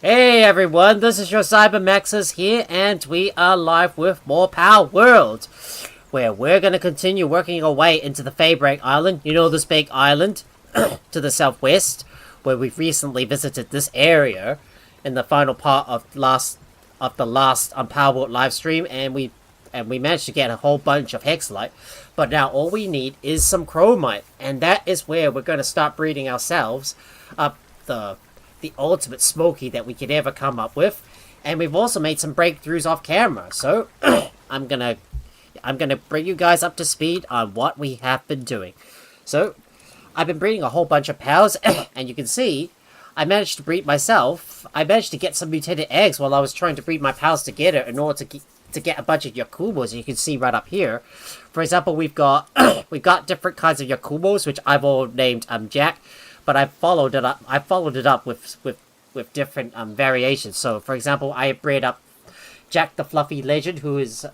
Hey everyone, this is your CyberMaxes here, and we are live with more Palworld, where we're going to continue working our way into the Feybreak Island. You know, this big island to the southwest, where we've recently visited this area in the final part of the last Palworld livestream, and we managed to get a whole bunch of Hexolite. But now all we need is some chromite, and that is where we're going to start breeding ourselves up the ultimate smoky that we could ever come up with. And we've also made some breakthroughs off camera, so I'm gonna bring you guys up to speed on what we have been doing. So I've been breeding a whole bunch of pals, and you can see I managed to breed myself. I managed to get some mutated eggs while I was trying to breed my pals together in order to get a bunch of Yakumos. You can see right up here. For example, we've got different kinds of Yakumos, which I've all named Jack. But I followed it up with different variations. So, for example, I bred up Jack the Fluffy Legend, who is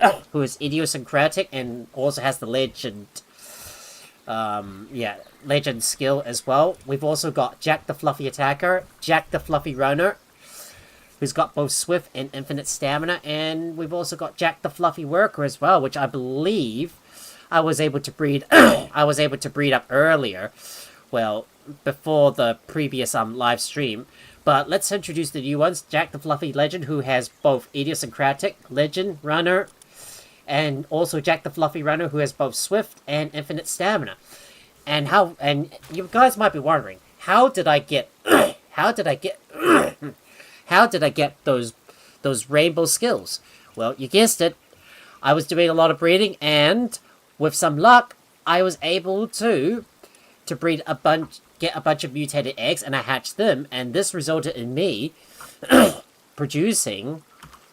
idiosyncratic and also has the legend, legend skill as well. We've also got Jack the Fluffy Attacker, Jack the Fluffy Runner, who's got both swift and infinite stamina, and we've also got Jack the Fluffy Worker as well, which I believe I was able to breed. I was able to breed up earlier. Well, before the previous live stream. But let's introduce the new ones. Jack the Fluffy Legend, who has both idiosyncratic, legend, runner, and also Jack the Fluffy Runner, who has both swift and infinite stamina. And you guys might be wondering, how did I get those rainbow skills? Well, you guessed it. I was doing a lot of breeding, and with some luck, I was able to breed get a bunch of mutated eggs, and I hatched them, and this resulted in me producing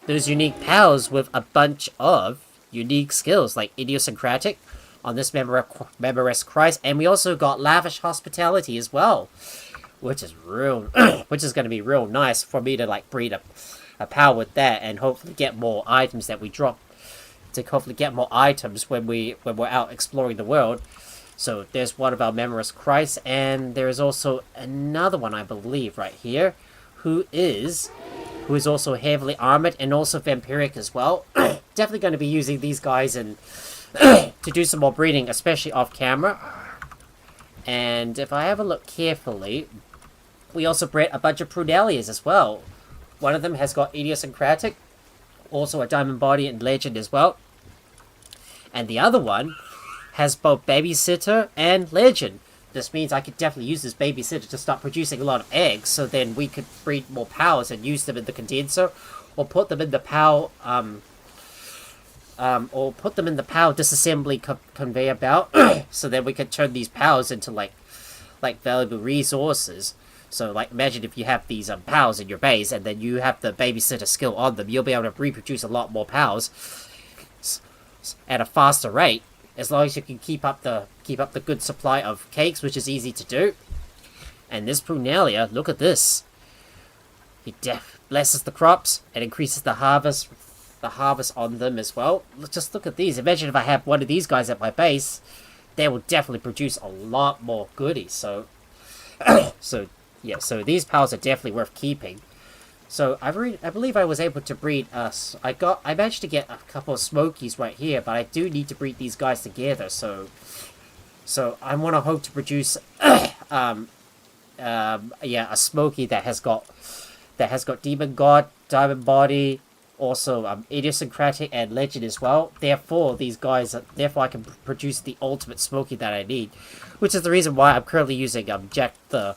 those unique pals with a bunch of unique skills, like idiosyncratic on this Memorous Christ, and we also got lavish hospitality as well, which is going to be real nice for me to breed a pal with that, and hopefully get more items that we drop, to hopefully get more items when we're out exploring the world. So there's one of our Memorous Christ, and there is also another one, I believe, right here, who is also heavily armored and also vampiric as well. Definitely going to be using these guys and to do some more breeding, especially off camera. And if I have a look carefully, we also bred a bunch of Prunellias as well. One of them has got idiosyncratic, also a diamond body and legend as well. And the other one has both babysitter and legend. This means I could definitely use this babysitter to start producing a lot of eggs, so then we could breed more pals and use them in the condenser, or put them in the pal disassembly conveyor belt, so then we could turn these pals into like valuable resources. So imagine if you have these pals in your base, and then you have the babysitter skill on them, you'll be able to reproduce a lot more pals at a faster rate. As long as you can keep up the good supply of cakes, which is easy to do. And this Prunelia, look at this. He blesses the crops and increases the harvest on them as well. Just look at these. Imagine if I have one of these guys at my base, they will definitely produce a lot more goodies. So so these pals are definitely worth keeping. So I believe I was able to breed us. I managed to get a couple of smokies right here, but I do need to breed these guys together. So I want to hope to produce a smoky that has got demon god, diamond body, also idiosyncratic and legend as well. Therefore I can produce the ultimate smoky that I need, which is the reason why I'm currently using Jack the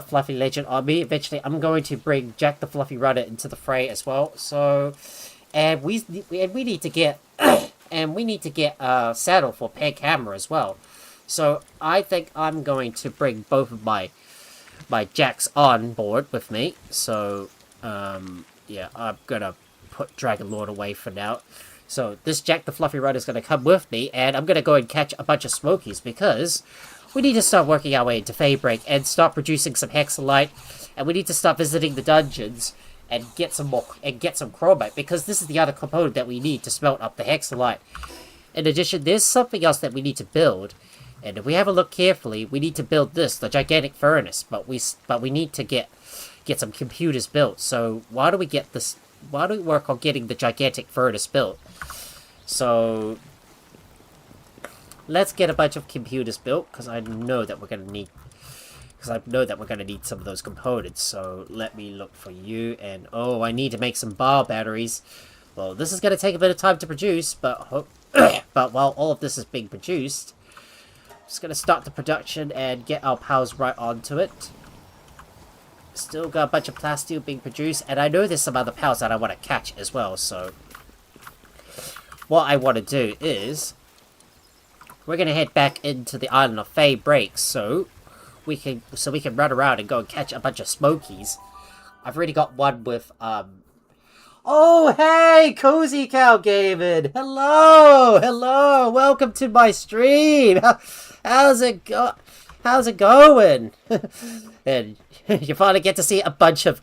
Fluffy Legend on me. Eventually, I'm going to bring Jack the Fluffy Runner into the fray as well. So, and we need to get a saddle for peg hammer as well. So I think I'm going to bring both of my Jacks on board with me. So I'm gonna put Dragon Lord away for now. So this Jack the Fluffy Runner is gonna come with me, and I'm gonna go and catch a bunch of smokies because we need to start working our way into Feybreak and start producing some Hexolite, and we need to start visiting the dungeons and get some chromite, because this is the other component that we need to smelt up the Hexolite. In addition, there's something else that we need to build, and if we have a look carefully, we need to build this, the gigantic furnace, but we need to get get some computers built. So why don't we get this? Why don't we work on getting the gigantic furnace built? So let's get a bunch of computers built because I know that we're gonna need. Because I know that we're gonna need some of those components. So let me look for you. And oh, I need to make some bar batteries. Well, this is gonna take a bit of time to produce, but but while all of this is being produced, I'm just gonna start the production and get our pals right onto it. Still got a bunch of plasteel being produced, and I know there's some other pals that I want to catch as well, so what I want to do is we're going to head back into the island of Feybreak, so we can run around and go and catch a bunch of smokies. I've already got one with oh, hey, Cozy Cow Gaming! Hello! Welcome to my stream! How's it going? And you finally get to see a bunch of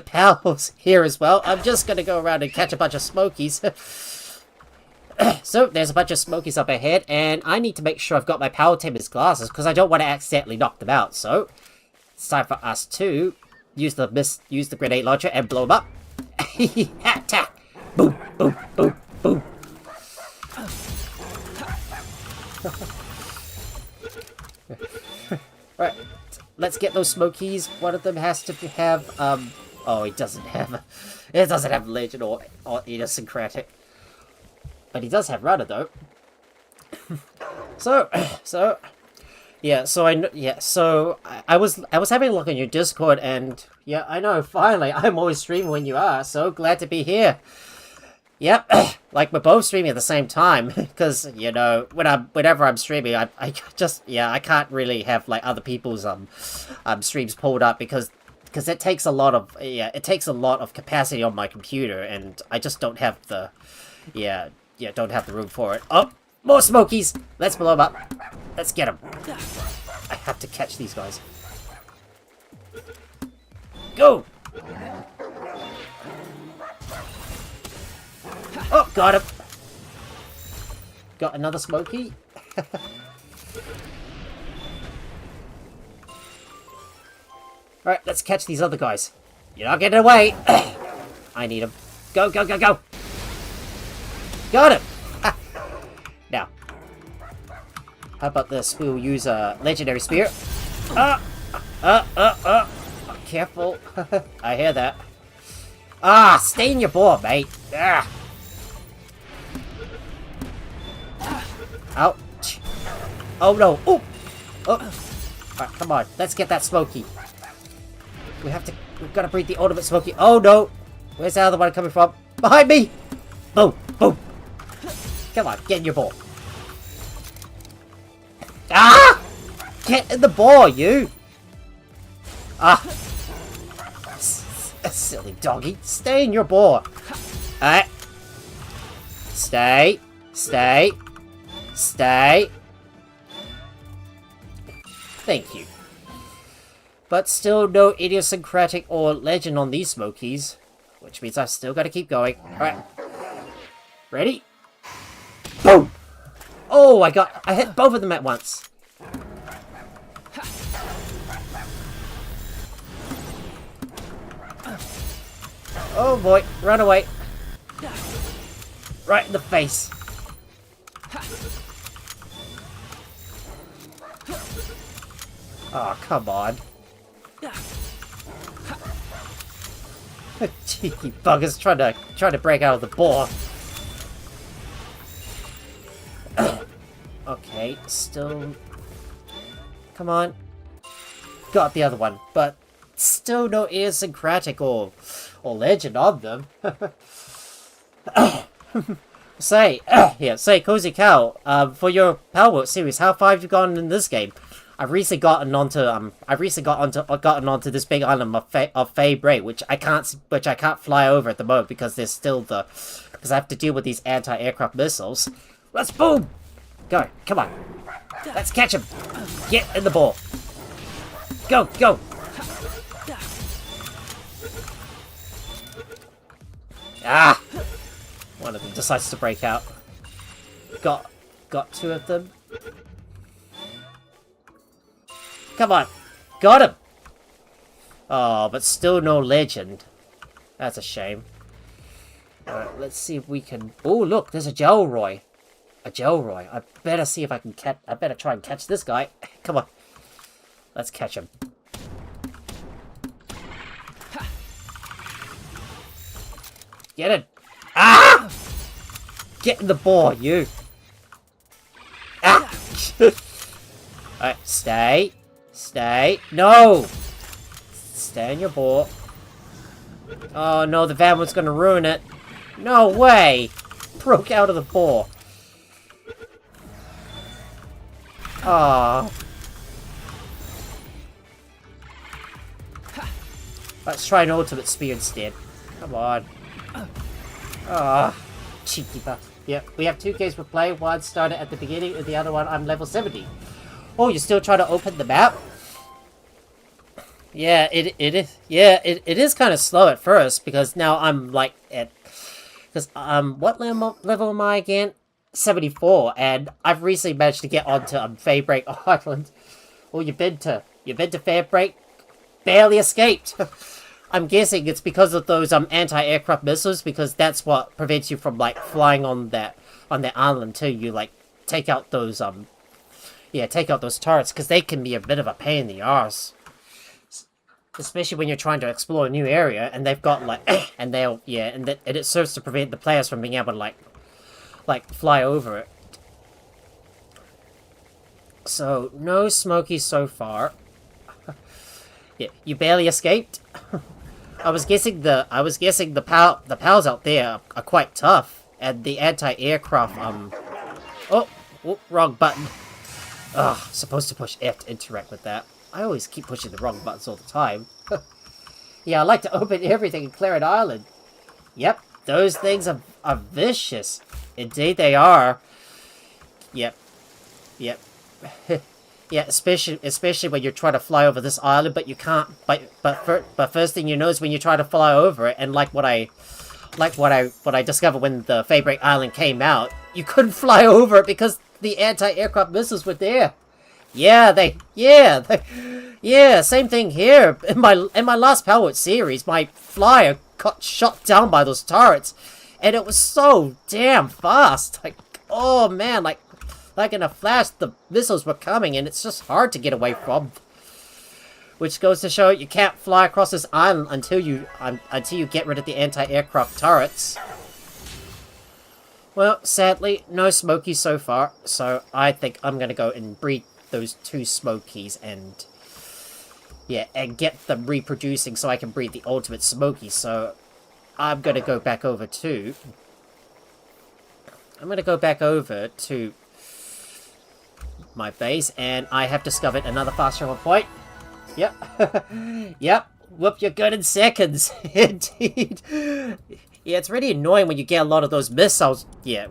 pals here as well. I'm just gonna go around and catch a bunch of smokies. So, there's a bunch of smokies up ahead, and I need to make sure I've got my power tamer's glasses, because I don't want to accidentally knock them out. So, it's time for us to use the grenade launcher and blow them up. Attack! Boom, boom, boom, boom. Right, let's get those smokies. One of them has to have, oh, it doesn't have legend or idiosyncratic. But he does have runner, though. So I was having a look on your Discord, and yeah, I know, finally, I'm always streaming when you are, so glad to be here. Yep, like we're both streaming at the same time, because, you know, whenever I'm streaming, I can't really have, like, other people's, streams pulled up, because it takes a lot of capacity on my computer, and I just don't have the, don't have the room for it. Oh, more smokies! Let's blow them up. Let's get them. I have to catch these guys. Go! Oh, got him. Got another smoky. Alright, let's catch these other guys. You're not getting away. I need them. Go, go, go, go. Got him. Now, how about this? We'll use a legendary spear. Careful. I hear that. Ah, stay in your ball, mate. Ah. Ouch. Oh no. Ooh. Oh. Alright, come on. Let's get that smoky. We've got to breed the ultimate smoky. Oh no. Where's the other one coming from? Behind me. Boom. Boom. Come on, get in your ball. Ah! Get in the ball, you! Ah! Silly doggy. Stay in your ball. Alright. Stay. Stay. Stay. Thank you. But still no idiosyncratic or legend on these smokies. Which means I've still got to keep going. Alright. Ready? Boom! Oh, I hit both of them at once. Oh boy, run away. Right in the face. Oh, come on. Cheeky buggers trying to break out of the ball. Okay, still... Come on. Got the other one, but still no idiosyncratic or legend on them. Say, Cozy Cow, for your Palworld series, how far have you gotten in this game? I've recently gotten onto this big island of Feybreak, which I can't fly over at the moment because I have to deal with these anti-aircraft missiles. Let's boom! Go, come on. Let's catch him. Get in the ball. Go, go. Ah! One of them decides to break out. Got two of them. Come on. Got him. Oh, but still no legend. That's a shame. Alright, let's see if we can... Oh, look, there's a Gelroy. A Gelroy. I better see if I can catch... I better try and catch this guy. Come on. Let's catch him. Get it. Ah! Get in the ball, you. Ah! Alright, stay. Stay. No! Stay in your ball. Oh no, the van was gonna ruin it. No way! Broke out of the ball. Oh. Let's try an ultimate spear instead. Come on. Ah, cheeky buff. Yep, we have 2 games per play. One started at the beginning, and the other one I'm level 70. Oh, you're still trying to open the map? Yeah, it is. Yeah, it is kind of slow at first because now I'm like at because what level am I again? 74, and I've recently managed to get onto Feybreak Island. Oh, you've been to Feybreak? Barely escaped. I'm guessing it's because of those anti-aircraft missiles, because that's what prevents you from like flying on that island too. You like take out those turrets, because they can be a bit of a pain in the arse. Especially when you're trying to explore a new area, and they've got like and it serves to prevent the players from being able to like fly over it. So no smokies so far. Yeah, you barely escaped. I was guessing the pals out there are quite tough, and the anti-aircraft oh, wrong button. Ugh, supposed to push F to interact with that. I always keep pushing the wrong buttons all the time. Yeah, I like to open everything in Claret Island. Yep, those things are vicious. Indeed they are. Yep. Yep. Yeah, especially when you're trying to fly over this island, but you can't. But first thing you know is when you try to fly over it, and like what I discovered when the Feybreak Island came out, you couldn't fly over it because the anti-aircraft missiles were there. Yeah, same thing here. In my last Palworld series, my flyer got shot down by those turrets, and it was so damn fast. Like, oh man, like in a flash, the missiles were coming, and it's just hard to get away from. Which goes to show you can't fly across this island until you get rid of the anti-aircraft turrets. Well, sadly, no smokies so far, so I think I'm gonna go and breed those 2 smokies and get them reproducing so I can breed the ultimate smoky. So I'm gonna go back over to my base, and I have discovered another fast travel point. Yep. Yep. Whoop, you're good in seconds. Indeed. Yeah, it's really annoying when you get a lot of those missiles. Yeah,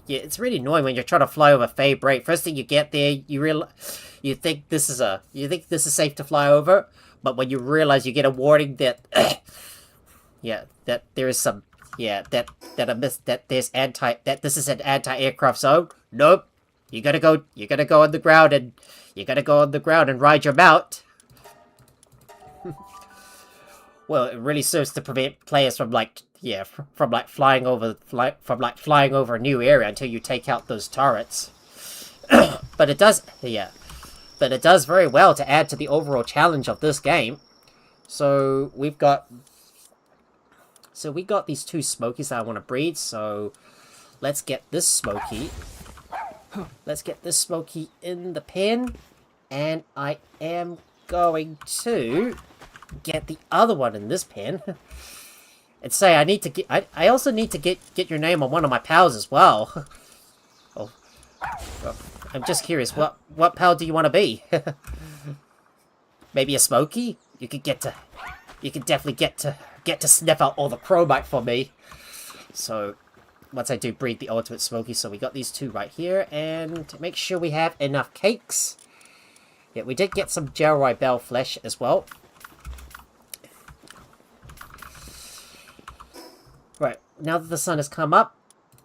it's really annoying when you're trying to fly over Feybreak. First thing you get there, you think this is safe to fly over, but when you realize, you get a warning that that there is some that this is an anti-aircraft zone. Nope. You gotta go on the ground and ride your mount. Well, it really serves to prevent players from flying over a new area until you take out those turrets. But it does very well to add to the overall challenge of this game. So we got these 2 smokies that I want to breed. So let's get this smoky. Let's get this smoky in the pen, and I am going to get the other one in this pen. And say I also need to get your name on one of my pals as well. Oh, I'm just curious, what pal do you want to be? Maybe a smoky? You could definitely get to sniff out all the chromite for me. So once I do breed the ultimate smoky, so we got these 2 right here, and make sure we have enough cakes. Yeah, we did get some Gelroy Bell flesh as well. Right, now that the sun has come up,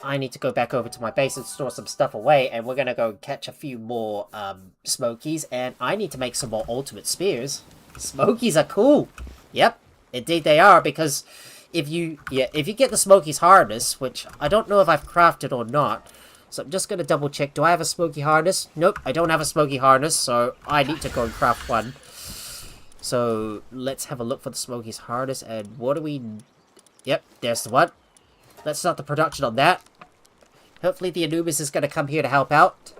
I need to go back over to my base and store some stuff away, and we're gonna go catch a few more smokies, and I need to make some more ultimate spears. Smokies are cool. Yep, indeed they are, because if you get the Smokies harness, which I don't know if I've crafted or not, so I'm just gonna double check. Do I have a Smoky harness? Nope, I don't have a Smoky harness, so I need to go and craft one. So let's have a look for the Smokies harness, and what do we... Yep, there's the one. Let's start the production on that. Hopefully the Anubis is gonna come here to help out.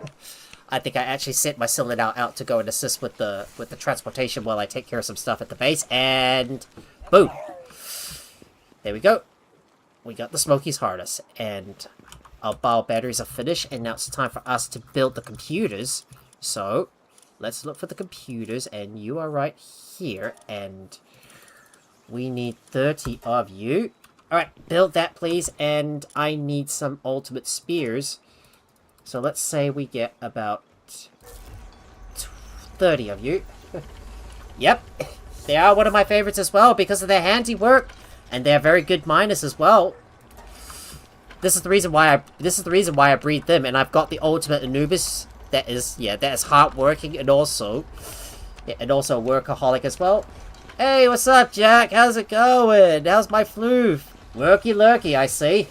I think I actually sent my cylinder out to go and assist with the transportation while I take care of some stuff at the base, and boom. There we go. We got the Smokies harness, and our bio batteries are finished, and now it's time for us to build the computers. So, let's look for the computers, and you are right here, and we need 30 of you. Alright, build that please, and I need some ultimate spears. So let's say we get about 30 of you. Yep, they are one of my favorites as well because of their handiwork, and they're very good miners as well. This is the reason why I breed them, and I've got the ultimate Anubis that is hardworking and also a workaholic as well. Hey, what's up, Jack? How's it going? How's my floof? Worky lurky, I see.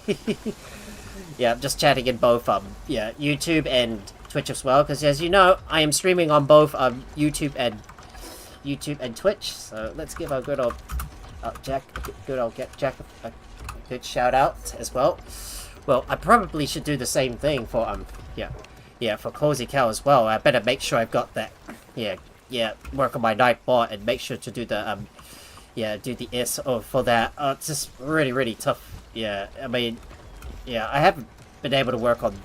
Yeah, I'm just chatting in both YouTube and Twitch as well, because as you know, I am streaming on both YouTube and Twitch. So let's give our good old Jack a good shout out as well. Well, I probably should do the same thing for for Cozy Cow as well. I better make sure I've got that work on my night bot and make sure to do the do the SO for that. It's just really tough. Yeah, I mean, yeah, I haven't been able to work on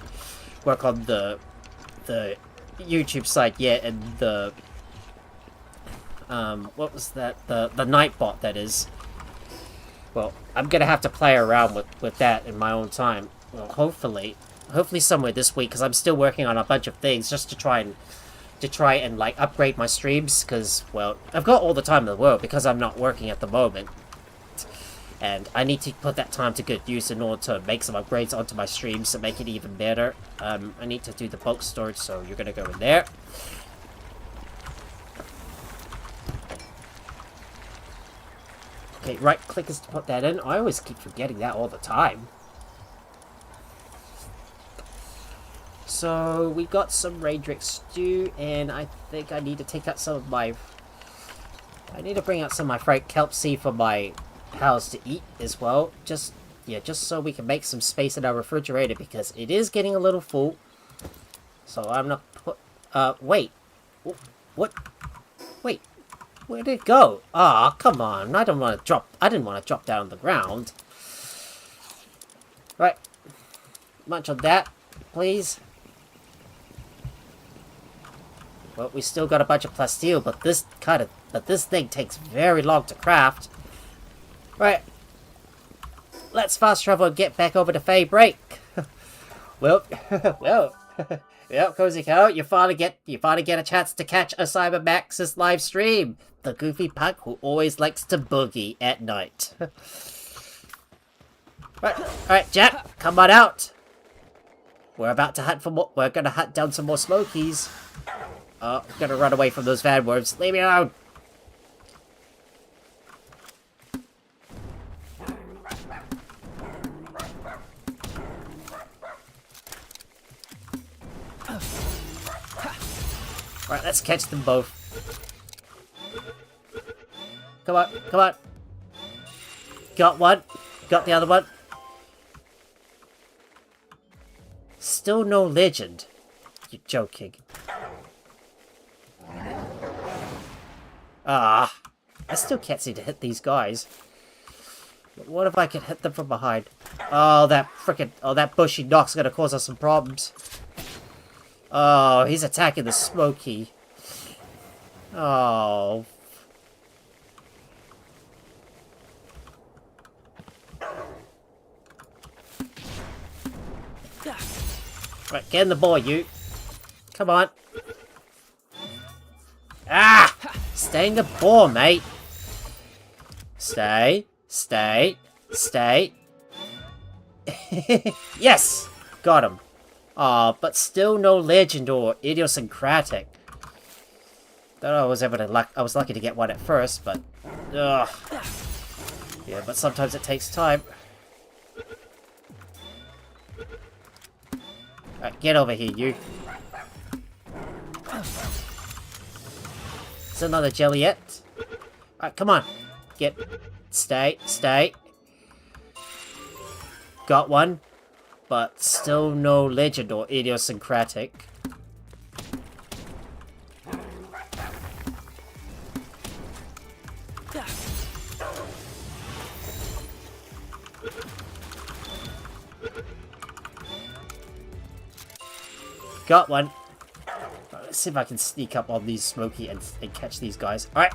the YouTube site yet, and the what was that, the night bot, that is. Well, I'm gonna have to play around with that in my own time. Well, hopefully somewhere this week, because I'm still working on a bunch of things just to try and like upgrade my streams, because, well, I've got all the time in the world because I'm not working at the moment, and I need to put that time to good use in order to make some upgrades onto my streams to make it even better. I need to do the bulk storage, so you're gonna go in there. Okay, right click is to put that in. I always keep forgetting that all the time. So, we got some Raindrake stew, and I think I need to take out some of my... I need to bring out some of my fried kelp seed for my pals to eat as well. Just so we can make some space in our refrigerator, because it is getting a little full. So, I'm not put... wait. What? Wait. Where'd it go? Ah, come on. I didn't want to drop down on the ground. Right. Munch on that, please. Well, we still got a bunch of plasteel, but this thing takes very long to craft. Right. Let's fast travel and get back over to Feybreak. Well, yeah, Cozy Cow, you finally get a chance to catch a Cybermax's live stream. The goofy punk who always likes to boogie at night. Alright, Jack, come on out. We're about to hunt for more. We're gonna hunt down some more Smokies. I'm gonna run away from those van worms. Leave me alone. Alright, let's catch them both. Come on, come on. Got one. Got the other one. Still no legend. You're joking. Ah. I still can't seem to hit these guys. But what if I can hit them from behind? Oh, that bushy knock's gonna cause us some problems. Oh, he's attacking the Smoky. Oh. Right, get in the ball, you. Come on. Ah! Stay in the ball, mate. Stay. Stay. Stay. Yes! Got him. Aw, but still no legend or idiosyncratic. Thought I was I was lucky to get one at first, but ugh. Yeah, but sometimes it takes time. Alright, get over here, you. It's another jellyette. Alright, come on. Stay. Got one, but still no legend or idiosyncratic. Got one. Let's see if I can sneak up on these Smoky and catch these guys. Alright.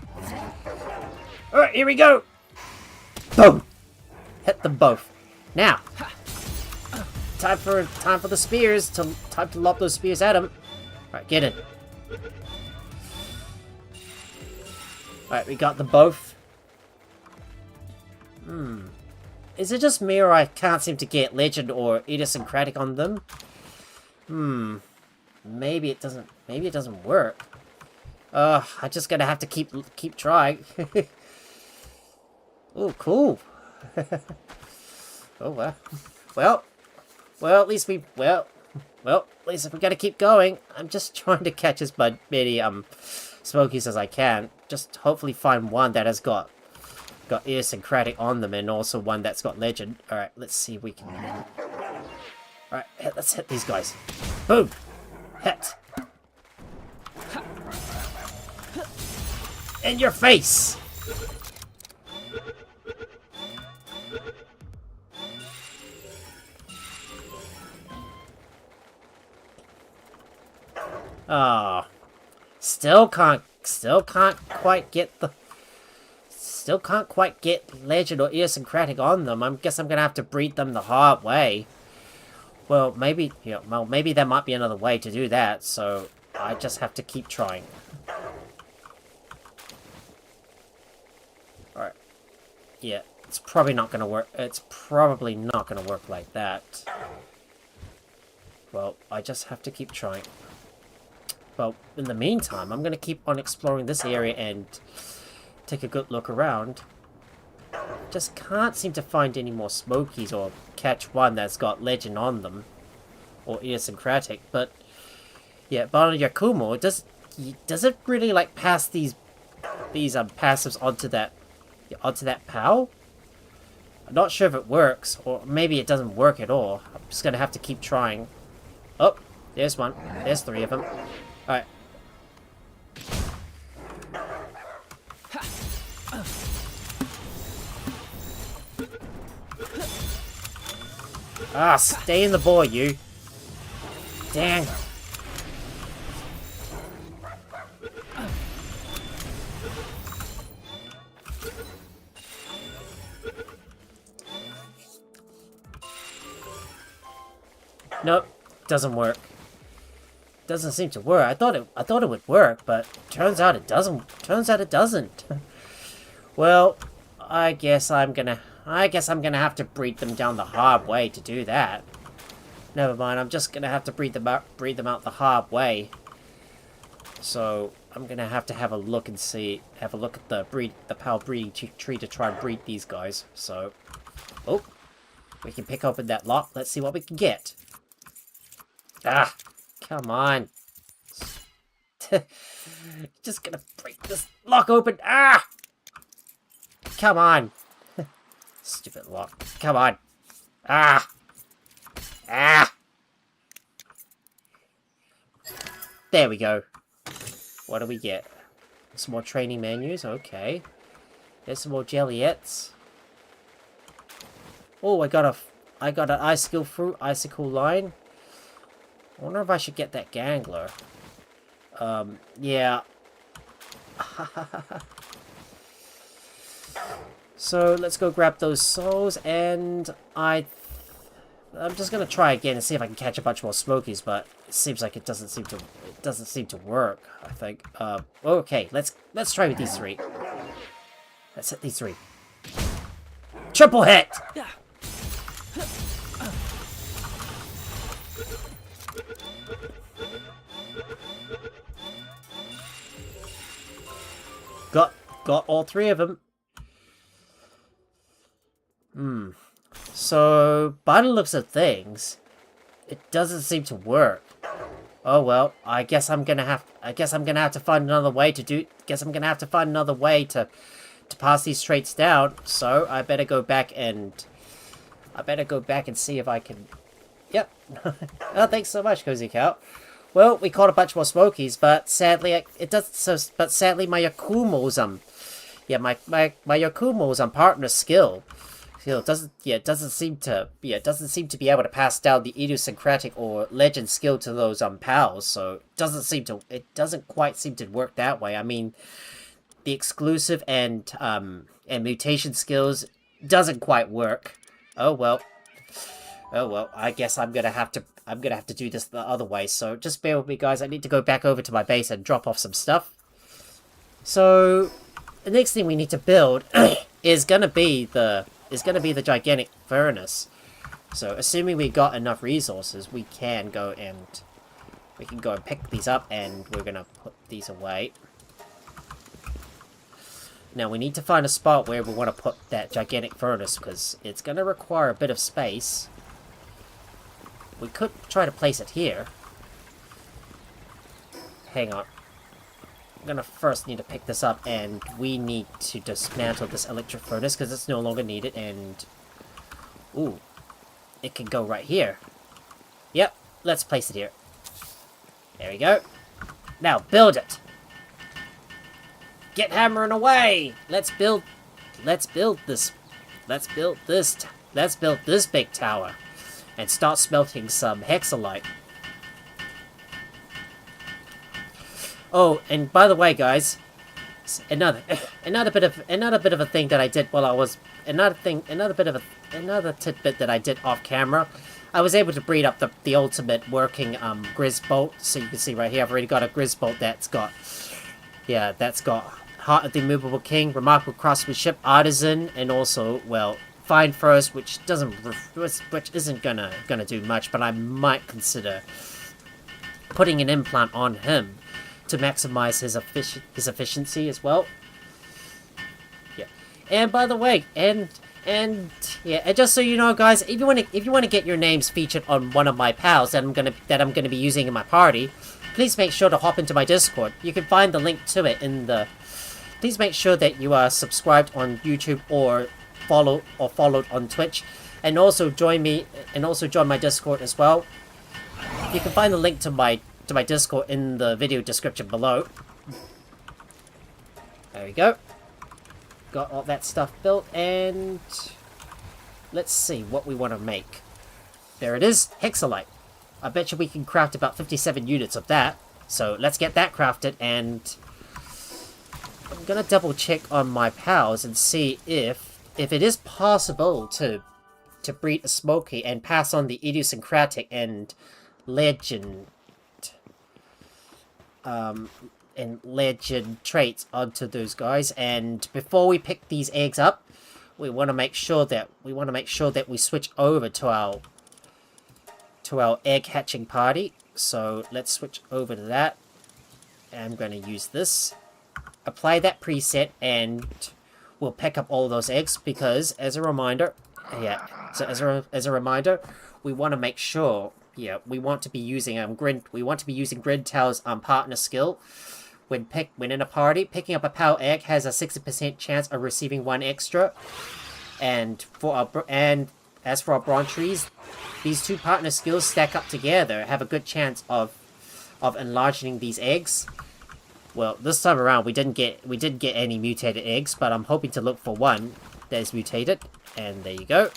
Alright, here we go. Boom. Hit them both. Now. Time for the spears. Time to lob those spears at him. Alright, get in. Alright, we got them both. Is it just me or I can't seem to get legend or idiosyncratic on them? Maybe it doesn't work. I'm just gonna have to keep trying. Oh, cool. Oh well. Well, at least at least if we gotta keep going. I'm just trying to catch as many Smokies as I can. Just hopefully find one that has got idiosyncratic on them, and also one that's got legend. All right, let's see if we can. All right, let's hit these guys. Boom. Hit. In your face! Oh. Still can't quite get legend or idiosyncratic on them. I guess I'm gonna have to breed them the hard way. Well, maybe there might be another way to do that, so I just have to keep trying. Alright. Yeah, it's probably not gonna work. It's probably not gonna work like that. Well, I just have to keep trying. Well, in the meantime, I'm gonna keep on exploring this area and take a good look around. Just can't seem to find any more Smokies or catch one that's got legend on them or idiosyncratic. But yeah, but on Yakumo, does it really like pass these passives onto that PAL? I'm not sure if it works, or maybe it doesn't work at all. I'm just gonna have to keep trying. Oh, there's one. There's three of them. All right. Ah, stay in the ball, you. Dang. Nope, doesn't work. Doesn't seem to work. I thought it would work, but turns out it doesn't. Turns out it doesn't. Well, I guess I'm gonna have to breed them down the hard way to do that. Never mind. I'm just gonna have to breed them out the hard way. So I'm gonna have to have a look and have a look at the PAL breeding tree to try and breed these guys. So, oh, we can pick open that lock. Let's see what we can get. Ah, come on. Just gonna break this lock open. Ah, come on. Stupid lock. Come on. Ah. Ah. There we go. What do we get? Some more training menus. Okay. There's some more jellyettes. Oh, I got an icicle fruit, icicle line. I wonder if I should get that gangler. Yeah. So let's go grab those souls, and I'm just gonna try again and see if I can catch a bunch more Smokies, but it seems like it doesn't seem to work. I think. Okay, let's try with these three. Let's hit these three. Triple hit. got all 3 of them. So, by the looks of things, it doesn't seem to work. Oh well, I guess I'm gonna have to find another way to pass these traits down. So I better go back and see if I can. Yep. Oh, thanks so much, Cozy Cow. Well, we caught a bunch more smokies, but sadly sadly my Yakumo's my Yakumo's partner skill doesn't seem to be able to pass down the idiosyncratic or legend skill to those pals. So it doesn't quite seem to work that way. I mean, the exclusive and mutation skills doesn't quite work. Oh well. I guess I'm gonna have to do this the other way. So just bear with me, guys. I need to go back over to my base and drop off some stuff. So the next thing we need to build is gonna be the gigantic furnace. So assuming we got enough resources, we can go and pick these up, and we're gonna put these away. Now we need to find a spot where we want to put that gigantic furnace, because it's gonna require a bit of space. We could try to place it here. Hang on. I'm gonna first need to pick this up, and we need to dismantle this electric furnace because it's no longer needed. And ooh, it can go right here. Yep, let's place it here. There we go. Now build it. Get hammering away. Let's build this big tower and start smelting some Hexolite. Oh, and by the way, guys, another bit of a thing that I did while I was another tidbit that I did off camera. I was able to breed up the ultimate working Grizz bolt. So you can see right here, I've already got a Grizz bolt that's got Heart of the Immovable King, Remarkable Craftsmanship, Artisan, and also, well, Fine First, which isn't gonna do much, but I might consider putting an implant on him to maximize his efficiency as well. Yeah, and by the way, and just so you know, guys, if you want to get your names featured on one of my pals that I'm gonna be using in my party, please make sure to hop into my Discord. You can find the link to it in the. Please make sure that you are subscribed on YouTube or followed on Twitch, and also join my Discord as well. You can find the link to my Discord in the video description below. There we go. Got all that stuff built, and let's see what we want to make. There it is, Hexolite. I bet you we can craft about 57 units of that. So let's get that crafted, and I'm gonna double check on my pals and see if it is possible to breed a Smoky and pass on the idiosyncratic and legend traits onto those guys. And before we pick these eggs up, we want to make sure that we switch over to our egg hatching party. So let's switch over to that. I'm going to use this. Apply that preset, and we'll pick up all those eggs, because as a reminder, as a reminder, we want to make sure, we want to be using Grid Tail's partner skill. When in a party, picking up a pal egg has a 60% chance of receiving 1 extra. And as for our bronze trees, these 2 partner skills stack up together, have a good chance of enlarging these eggs. Well, this time around we didn't get any mutated eggs, but I'm hoping to look for one that is mutated. And there you go.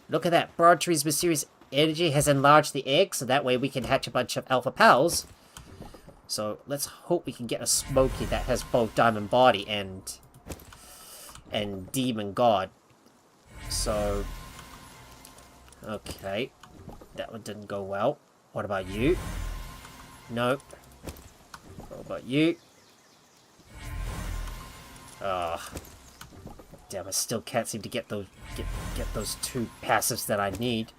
Look at that. Broad Tree's mysterious energy has enlarged the egg, so that way we can hatch a bunch of alpha pals. So let's hope we can get a Smoky that has both Diamond Body and Demon God. So, okay, that one didn't go well. What about you? Nope. What about you? Ah, damn! I still can't seem to get those 2 passives that I need.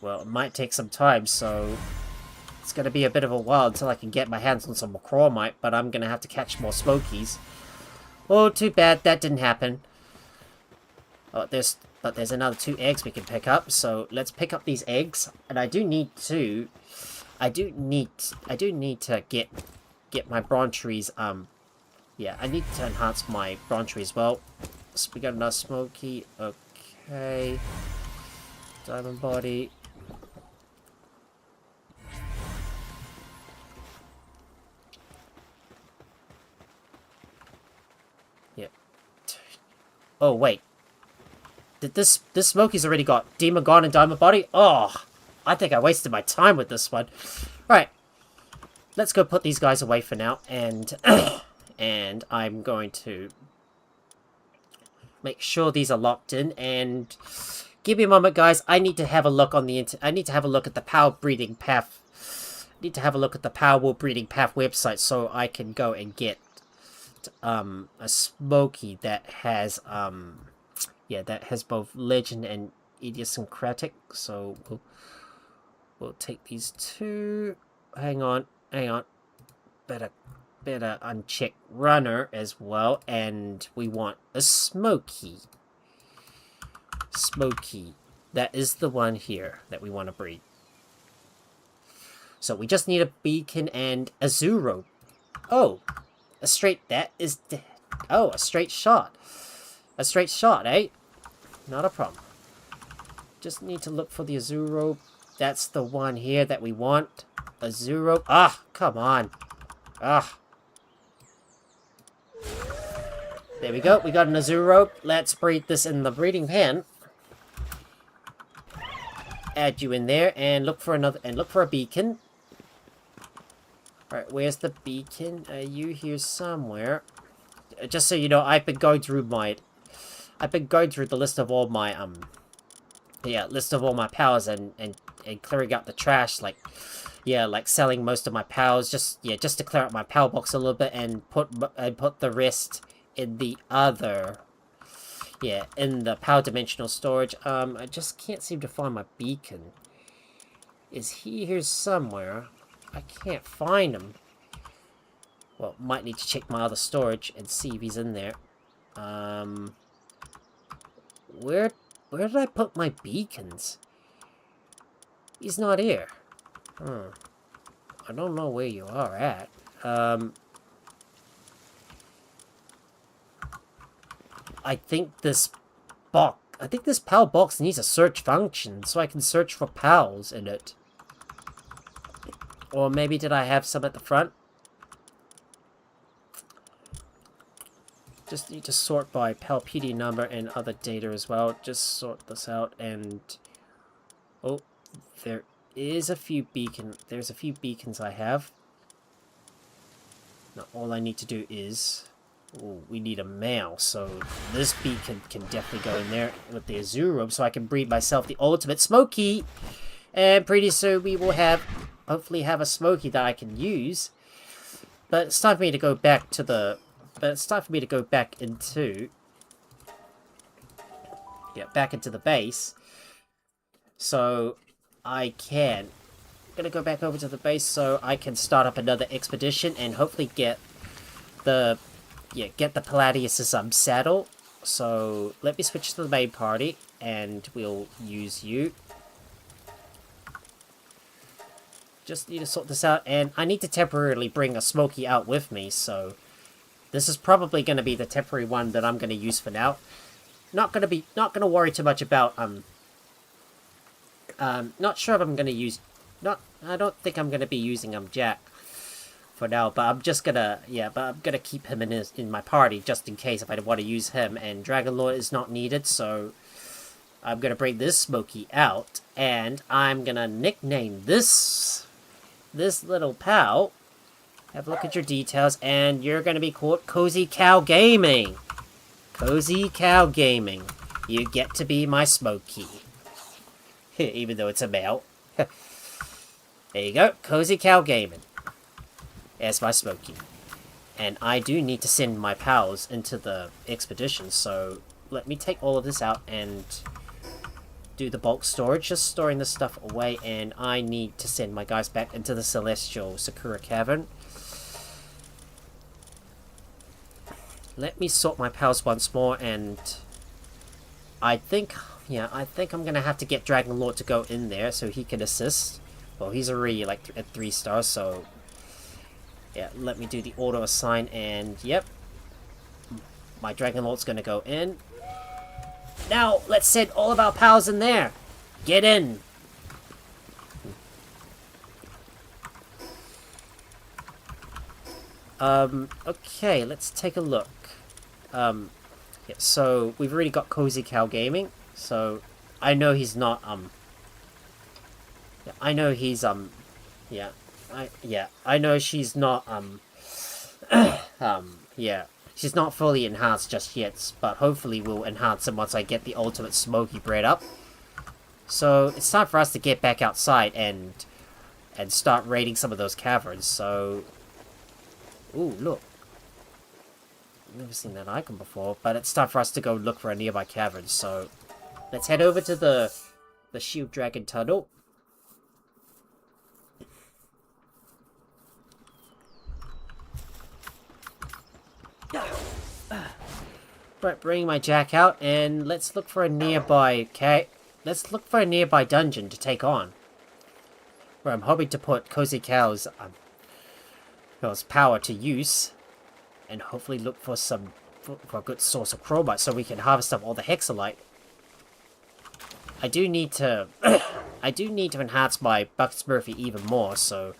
Well, it might take some time, so it's gonna be a bit of a while until I can get my hands on some more chromite. But I'm gonna have to catch more Smokies. Oh, too bad that didn't happen. Oh, there's another 2 eggs we can pick up, so let's pick up these eggs. And I do need to get my bronze trees, yeah, I need to enhance my bronze tree as well. So we got another smoky, okay. Diamond body. Yep. Oh, wait. Did this Smoky's already got Demon God and Diamond Body? Oh, I think I wasted my time with this one. Right. Let's go put these guys away for now, and and I'm going to make sure these are locked in, and give me a moment, guys. I need to have a look on the I need to have a look at the Power Breeding Path. I need to have a look at the Palworld Breeding Path website so I can go and get a Smoky that has yeah, that has both legend and idiosyncratic. So we'll take these 2. Hang on. Better uncheck runner as well, and we want a Smoky. Smoky. That is the one here that we want to breed. So we just need a beacon and a Zuro. Oh, a straight, oh, a straight shot. A straight shot, eh? Not a problem. Just need to look for the Azuro. That's the one here that we want. Azuro. Ah, come on. Ah. There we go. We got an Azuro. Let's breed this in the breeding pen. Add you in there and look for another, and look for a beacon. Alright, where's the beacon? Are you here somewhere? Just so you know, I've been going through the list of all my list of all my powers and clearing out the trash, like selling most of my powers, just to clear out my power box a little bit and put the rest in the other, in the power dimensional storage. I just can't seem to find my beacon. Is he here somewhere? I can't find him. Well, might need to check my other storage and see if he's in there. Where did I put my beacons? He's not here. I don't know where you are at. I think this PAL box needs a search function, so I can search for PALs in it. Or maybe did I have some at the front? Just need to sort by PAL PD number and other data as well. Just sort this out, and oh, there's a few beacons I have. Now all I need to do is, we need a male, so this beacon can definitely go in there with the Azuro, so I can breed myself the ultimate Smoky. And pretty soon we will hopefully have a Smoky that I can use. But it's time for me to go back to the, back into the base. So I'm gonna go back over to the base so I can start up another expedition and hopefully get the Palladius' saddle. So let me switch to the main party and we'll use you. Just need to sort this out, and I need to temporarily bring a Smoky out with me, so this is probably going to be the temporary one that I'm going to use for now. Not going to worry too much about, not sure if I'm going to use, I don't think I'm going to be using, Jack for now, but I'm just going to, I'm going to keep him in my party just in case if I want to use him, and Dragon Lord is not needed, so I'm going to bring this Smoky out, and I'm going to nickname this little pal. Have a look at your details, and you're going to be called Cozy Cow Gaming. Cozy Cow Gaming. You get to be my Smoky. Even though it's a male. There you go. Cozy Cow Gaming. As my Smoky. And I do need to send my pals into the expedition, so let me take all of this out and do the bulk storage, just storing this stuff away, and I need to send my guys back into the Celestial Sakura Cavern. let me sort my pals once more, and I think, yeah, I think I'm gonna have to get Dragon Lord to go in there so he can assist. Well, he's already like at 3 stars, so yeah, let me do the auto assign, and yep, my Dragon Lord's gonna go in. Now, let's send all of our pals in there. Get in. Okay, let's take a look. Yeah, so we've already got Cozy Cow Gaming, so I know he's not, yeah, I know he's, yeah, I know she's not, yeah, she's not fully enhanced just yet, but hopefully we'll enhance him once I get the ultimate smoky bread up. So it's time for us to get back outside and start raiding some of those caverns, so... Ooh, look. I've never seen that icon before, but it's time for us to go look for a nearby cavern, so... Let's head over to the Shield Dragon Tunnel. Right, bring my jack out, and let's look for a nearby let's look for a nearby dungeon to take on. Where I'm hoping to put Cozy Cow's power to use, and hopefully look for a good source of chromite so we can harvest up all the Hexolite. I do need to enhance my Buck Smurfy even more, so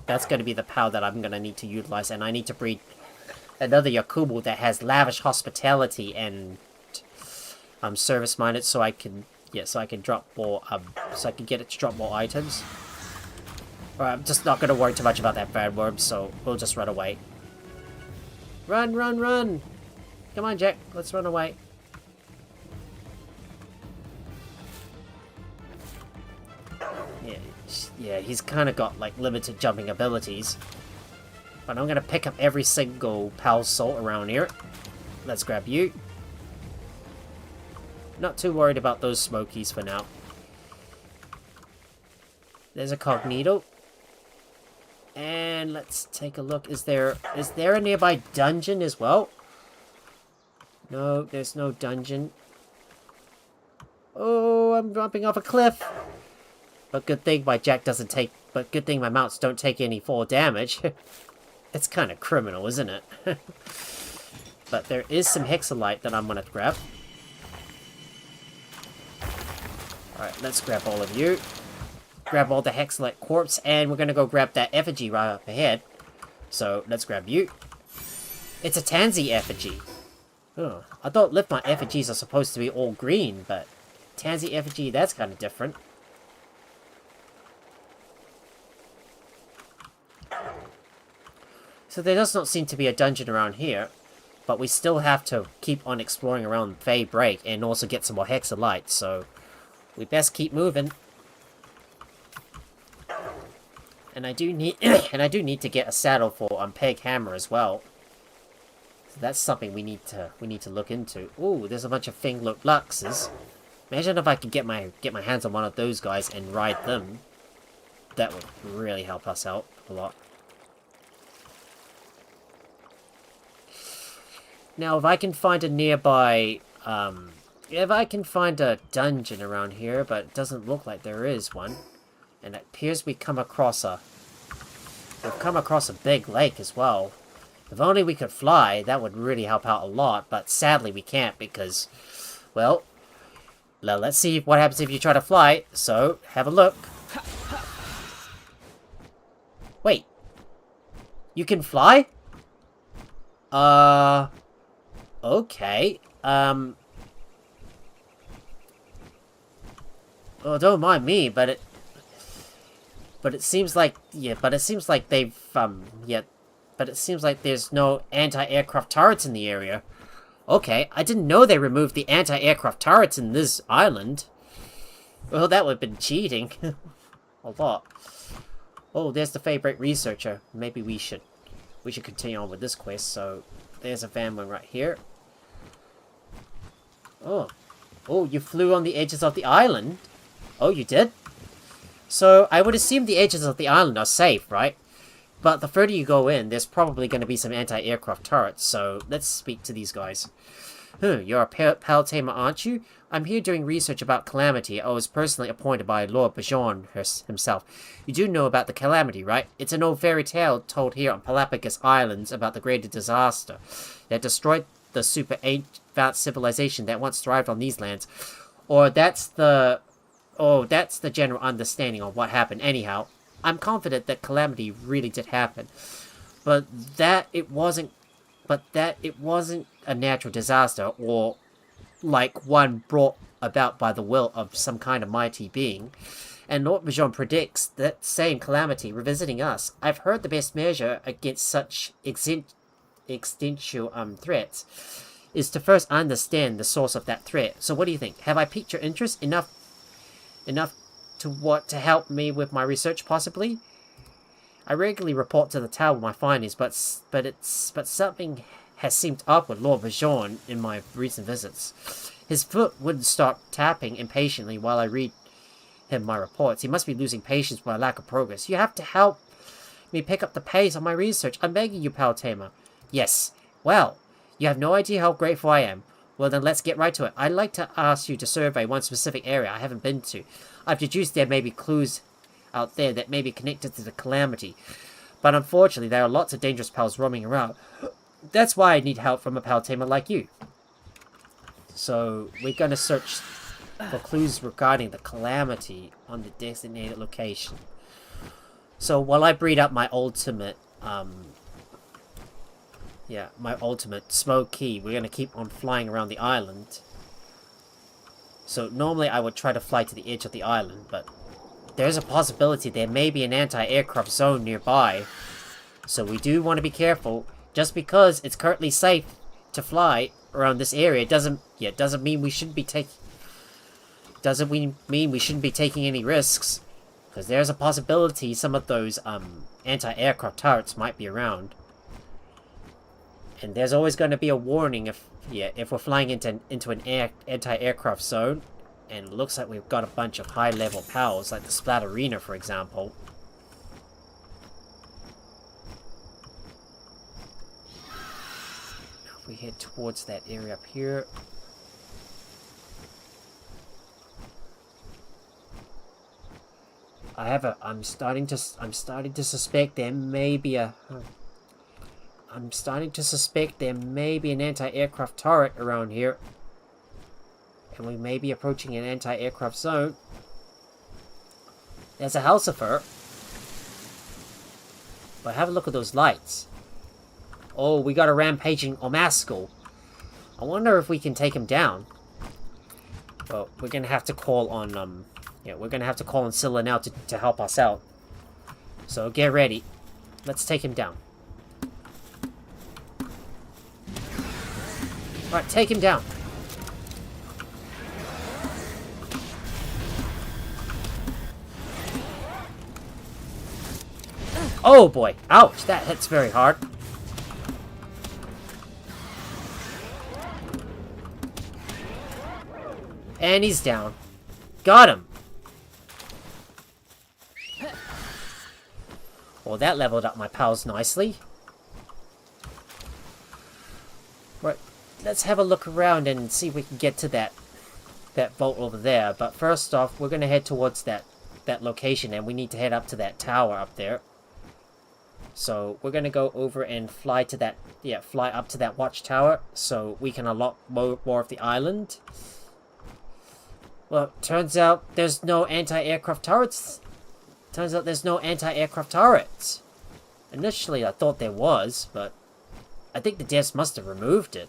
that's going to be the power that I'm going to need to utilize, and I need to breed another Yakumo that has lavish hospitality and service minded, so I can drop more so I can get it to drop more items. Alright, I'm just not gonna worry too much about that bad worm, so we'll just run away. Run, run, run! Come on, Jack, let's run away. Yeah, he's kind of got like limited jumping abilities. But I'm gonna pick up every single pal soul around here. Let's grab you. Not too worried about those smokies for now. There's a Cognito. And let's take a look. Is there a nearby dungeon as well? No, there's no dungeon. Oh, I'm dropping off a cliff. But good thing my jack doesn't take... But good thing my mounts don't take any fall damage. It's kind of criminal, isn't it? But there is some Hexolite that I'm going to grab. Alright, let's grab all of you. Grab all the Hexolite corpse, and we're going to go grab that effigy right up ahead. So, let's grab you. It's a Tansy effigy. Oh, I thought Liftmont effigies are supposed to be all green, but Tansy effigy, that's kind of different. So there does not seem to be a dungeon around here, but we still have to keep on exploring around Feybreak and also get some more Hexolite, so we best keep moving. And I do need to get a saddle for Peg Hammer as well. So that's something we need to look into. Ooh, there's a bunch of Finglook Luxes. Imagine if I could get my hands on one of those guys and ride them. That would really help us out a lot. Now, if I can find a nearby, if I can find a dungeon around here, but it doesn't look like there is one, and it appears we've come across a big lake as well. If only we could fly, that would really help out a lot, but sadly we can't because, well, let's see what happens if you try to fly, so, have a look. Wait. You can fly? Okay. Well, don't mind me, but it seems like, yeah, but it seems like they've, but it seems like there's no anti-aircraft turrets in the area. Okay, I didn't know they removed the anti-aircraft turrets in this island. Well, that would have been cheating. A lot. Oh, there's the Feybreak researcher. Maybe we should continue on with this quest, so there's a van one right here. Oh, you flew on the edges of the island? Oh, you did? So, I would assume the edges of the island are safe, right? But the further you go in, there's probably going to be some anti-aircraft turrets, so let's speak to these guys. You're a pal tamer, aren't you? I'm here doing research about Calamity. I was personally appointed by Lord Bajon himself. You do know about the Calamity, right? It's an old fairy tale told here on Palapagos Islands about the great disaster that destroyed the super advanced civilization that once thrived on these lands. Or that's the general understanding of what happened. Anyhow, I'm confident that Calamity really did happen, but that it wasn't a natural disaster, or like one brought about by the will of some kind of mighty being. And Lord Bajon predicts that same calamity revisiting us. I've heard the best measure against such existential threats is to first understand the source of that threat. So what do you think? Have I piqued your interest enough to help me with my research, possibly? I regularly report to the tower my findings, but something has seemed up with Lord Bajon in my recent visits. His foot wouldn't stop tapping impatiently while I read him my reports. He must be losing patience by lack of progress. You have to help me pick up the pace on my research. I'm begging you, pal tamer. Yes. Well, you have no idea how grateful I am. Well, then let's get right to it. I'd like to ask you to survey one specific area I haven't been to. I've deduced there may be clues out there that may be connected to the Calamity, but unfortunately there are lots of dangerous pals roaming around. That's why I need help from a pal tamer like you. So we're going to search for clues regarding the Calamity on the designated location. So while I breed up my ultimate smoke key, we're going to keep on flying around the island. So normally I would try to fly to the edge of the island, but there's a possibility there may be an anti-aircraft zone nearby. So we do want to be careful. Just because it's currently safe to fly around this area doesn't mean we shouldn't be taking any risks. Because there's a possibility some of those anti-aircraft turrets might be around. And there's always going to be a warning if we're flying into an anti-aircraft zone, and it looks like we've got a bunch of high-level pals, like the Splatterina, for example. Now if we head towards that area up here. I'm starting to suspect there may be an anti-aircraft turret around here. And we may be approaching an anti-aircraft zone. There's a Halcifer. But have a look at those lights. Oh, we got a rampaging Omascal. I wonder if we can take him down. Well, we're gonna have to call on Scylla now to help us out. So get ready. Let's take him down. Alright, take him down. Oh boy, ouch, that hits very hard. And he's down. Got him. Well, that leveled up my pals nicely. Right, let's have a look around and see if we can get to that vault over there. But first off, we're going to head towards that location, and we need to head up to that tower up there. So we're going to go over and fly up to that watchtower so we can unlock more of the island. Well, turns out there's no anti-aircraft turrets. Initially I thought there was, but I think the devs must have removed it.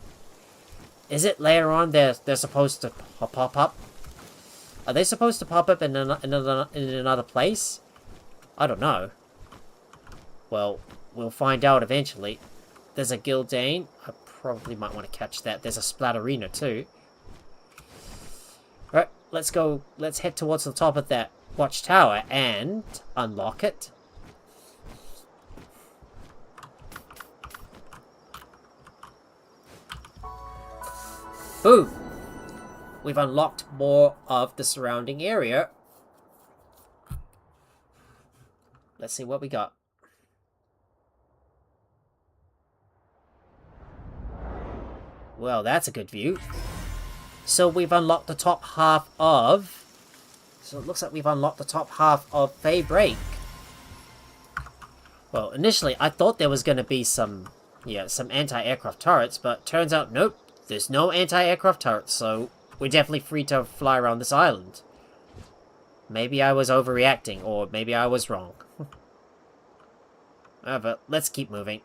Is it later on they're supposed to pop up? Are they supposed to pop up in another place? I don't know. Well, we'll find out eventually. There's a Gildane. I probably might want to catch that. There's a Splatterina too. Alright, let's go. Let's head towards the top of that watchtower and unlock it. Boom! We've unlocked more of the surrounding area. Let's see what we got. Well, that's a good view. So we've unlocked the top half of... So it looks like we've unlocked the top half of Feybreak. Well, initially I thought there was going to be some anti-aircraft turrets, but turns out, nope, there's no anti-aircraft turrets, so we're definitely free to fly around this island. Maybe I was overreacting, or maybe I was wrong. But let's keep moving.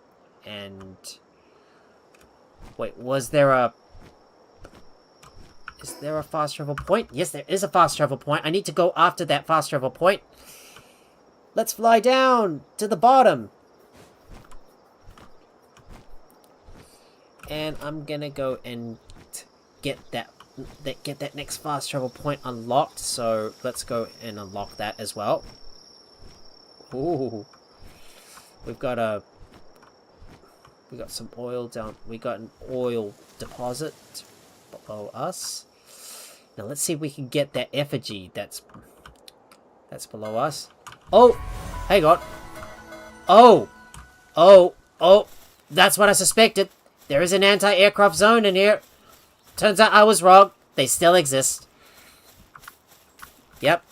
And... Wait, was there a... Is there a fast travel point? Yes, there is a fast travel point. I need to go after that fast travel point. Let's fly down to the bottom. And I'm gonna go and get that next fast travel point unlocked. So let's go and unlock that as well. Ooh. We got some oil down. We got an oil deposit below us. Now let's see if we can get that effigy that's below us. Oh! Hang on. Oh! That's what I suspected. There is an anti-aircraft zone in here. Turns out I was wrong. They still exist. Yep.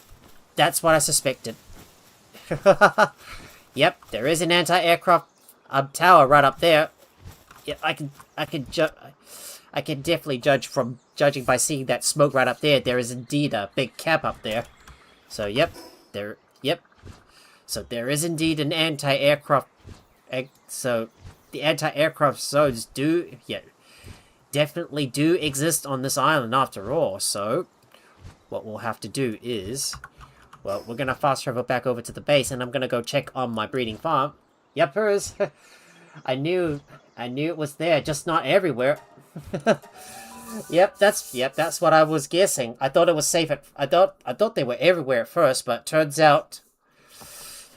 That's what I suspected. Yep, there is an anti-aircraft tower right up there. Yeah, I can definitely judging by seeing that smoke right up there. There is indeed a big cap up there. So yep. So there is indeed an anti-aircraft. So the anti-aircraft zones definitely do exist on this island after all. So what we'll have to do is, well, we're gonna fast travel back over to the base, and I'm gonna go check on my breeding farm. Yep, there is. I knew it was there, just not everywhere. Yep, that's what I was guessing. I thought it was safe I thought they were everywhere at first, but turns out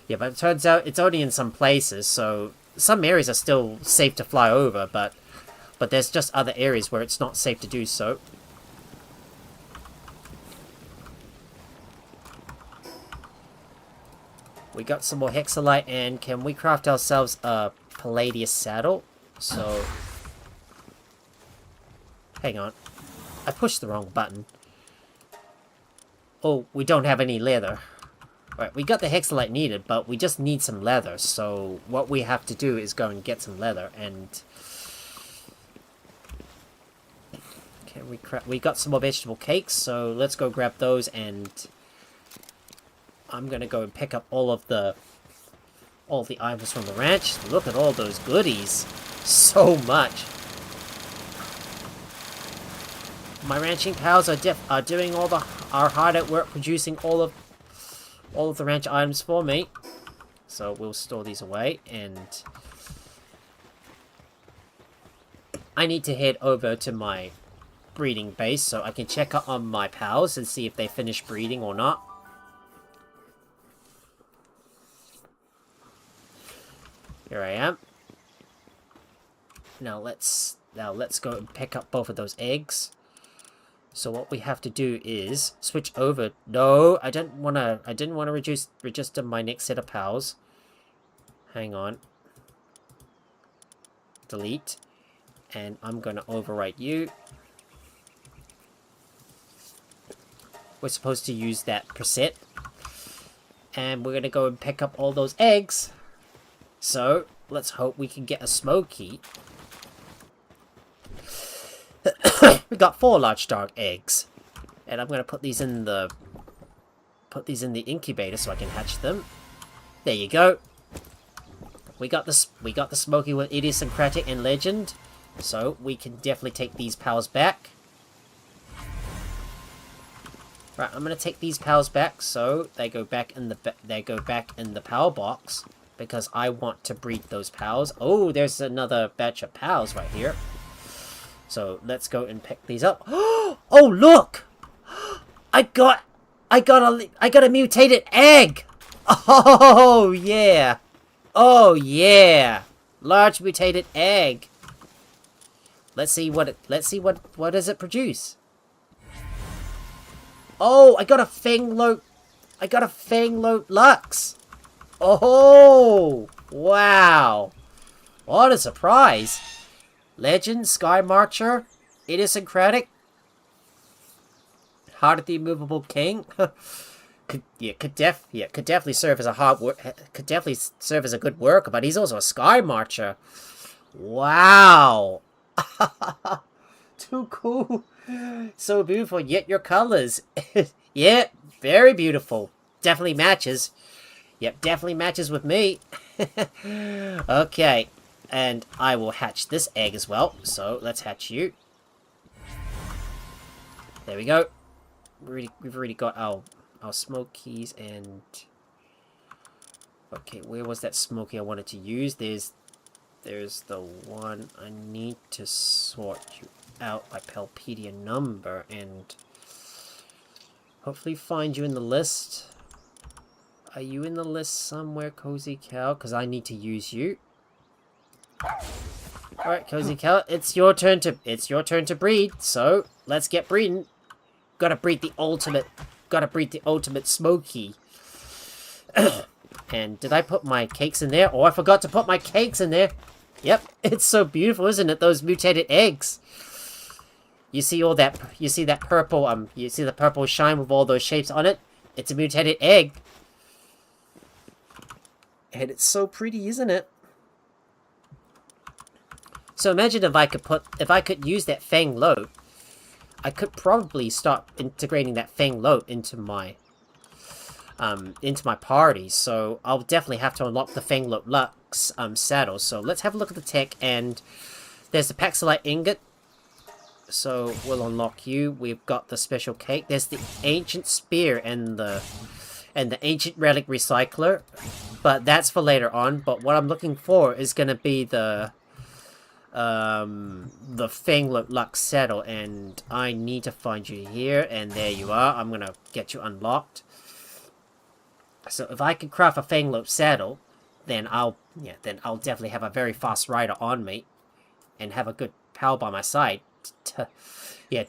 it's only in some places. So some areas are still safe to fly over, but there's just other areas where it's not safe to do so. We got some more Hexolite, and can we craft ourselves a Palladius saddle? So, hang on. I pushed the wrong button. Oh, we don't have any leather. Alright, we got the Hexolite needed, but we just need some leather. So, what we have to do is go and get some leather, and... Can we got some more vegetable cakes, so let's go grab those, and... I'm gonna go and pick up all the items from the ranch. Look at all those goodies. So much. My ranching pals are doing are hard at work producing all of the ranch items for me. So we'll store these away, and I need to head over to my breeding base so I can check up on my pals and see if they finished breeding or not. Here I am. Now let's go and pick up both of those eggs. So what we have to do is switch over. No, I didn't want to register my next set of pals. Hang on. Delete. And I'm going to overwrite you. We're supposed to use that preset. And we're going to go and pick up all those eggs. So, let's hope we can get a smoky. We got 4 large dark eggs. And I'm going to put these in the incubator so I can hatch them. There you go. We got the smoky with idiosyncratic and legend. So, we can definitely take these pals back. Right, I'm going to take these pals back so they go back in the pal box. Because I want to breed those pals. Oh, there's another batch of pals right here. So let's go and pick these up. Oh, look! I got a mutated egg. Oh yeah! Oh yeah! Large mutated egg. Let's see what does it produce. Oh, I got a Fangloat Lux. Oh, wow. What a surprise. Legend, Sky Marcher, Idiosyncratic, Heart of the Immovable King. could definitely serve as a could definitely serve as a good worker, but he's also a Sky Marcher. Wow. Too cool. So beautiful, yet your colors. Yeah, very beautiful. Definitely matches. Yep, definitely matches with me. Okay, and I will hatch this egg as well. So let's hatch you. There we go. We've already got our smokies and... Okay, where was that smoky I wanted to use? There's the one. I need to sort you out by Palpedia number and hopefully find you in the list. Are you in the list somewhere, Cozy Cow? Because I need to use you. Alright, Cozy Cow, it's your turn to breed, so let's get breeding. Gotta breed the ultimate smoky. And did I put my cakes in there? Oh, I forgot to put my cakes in there. Yep, it's so beautiful, isn't it? Those mutated eggs. You see all that, you see that purple, you see the purple shine with all those shapes on it? It's a mutated egg. And it's so pretty, isn't it? So imagine if I could use that Fang Lobe, I could probably start integrating that Fang Lobe into my party. So I'll definitely have to unlock the Fang Lobe Lux saddle. So let's have a look at the tech, and there's the Hexolite ingot. So we'll unlock you. We've got the special cake. There's the ancient spear and the ancient relic recycler, but that's for later on. But what I'm looking for is gonna be the Fang Lobe Lux saddle, and I need to find you here. And there you are. I'm gonna get you unlocked. So if I can craft a Fang Lobe saddle, then I'll definitely have a very fast rider on me, and have a good pal by my side to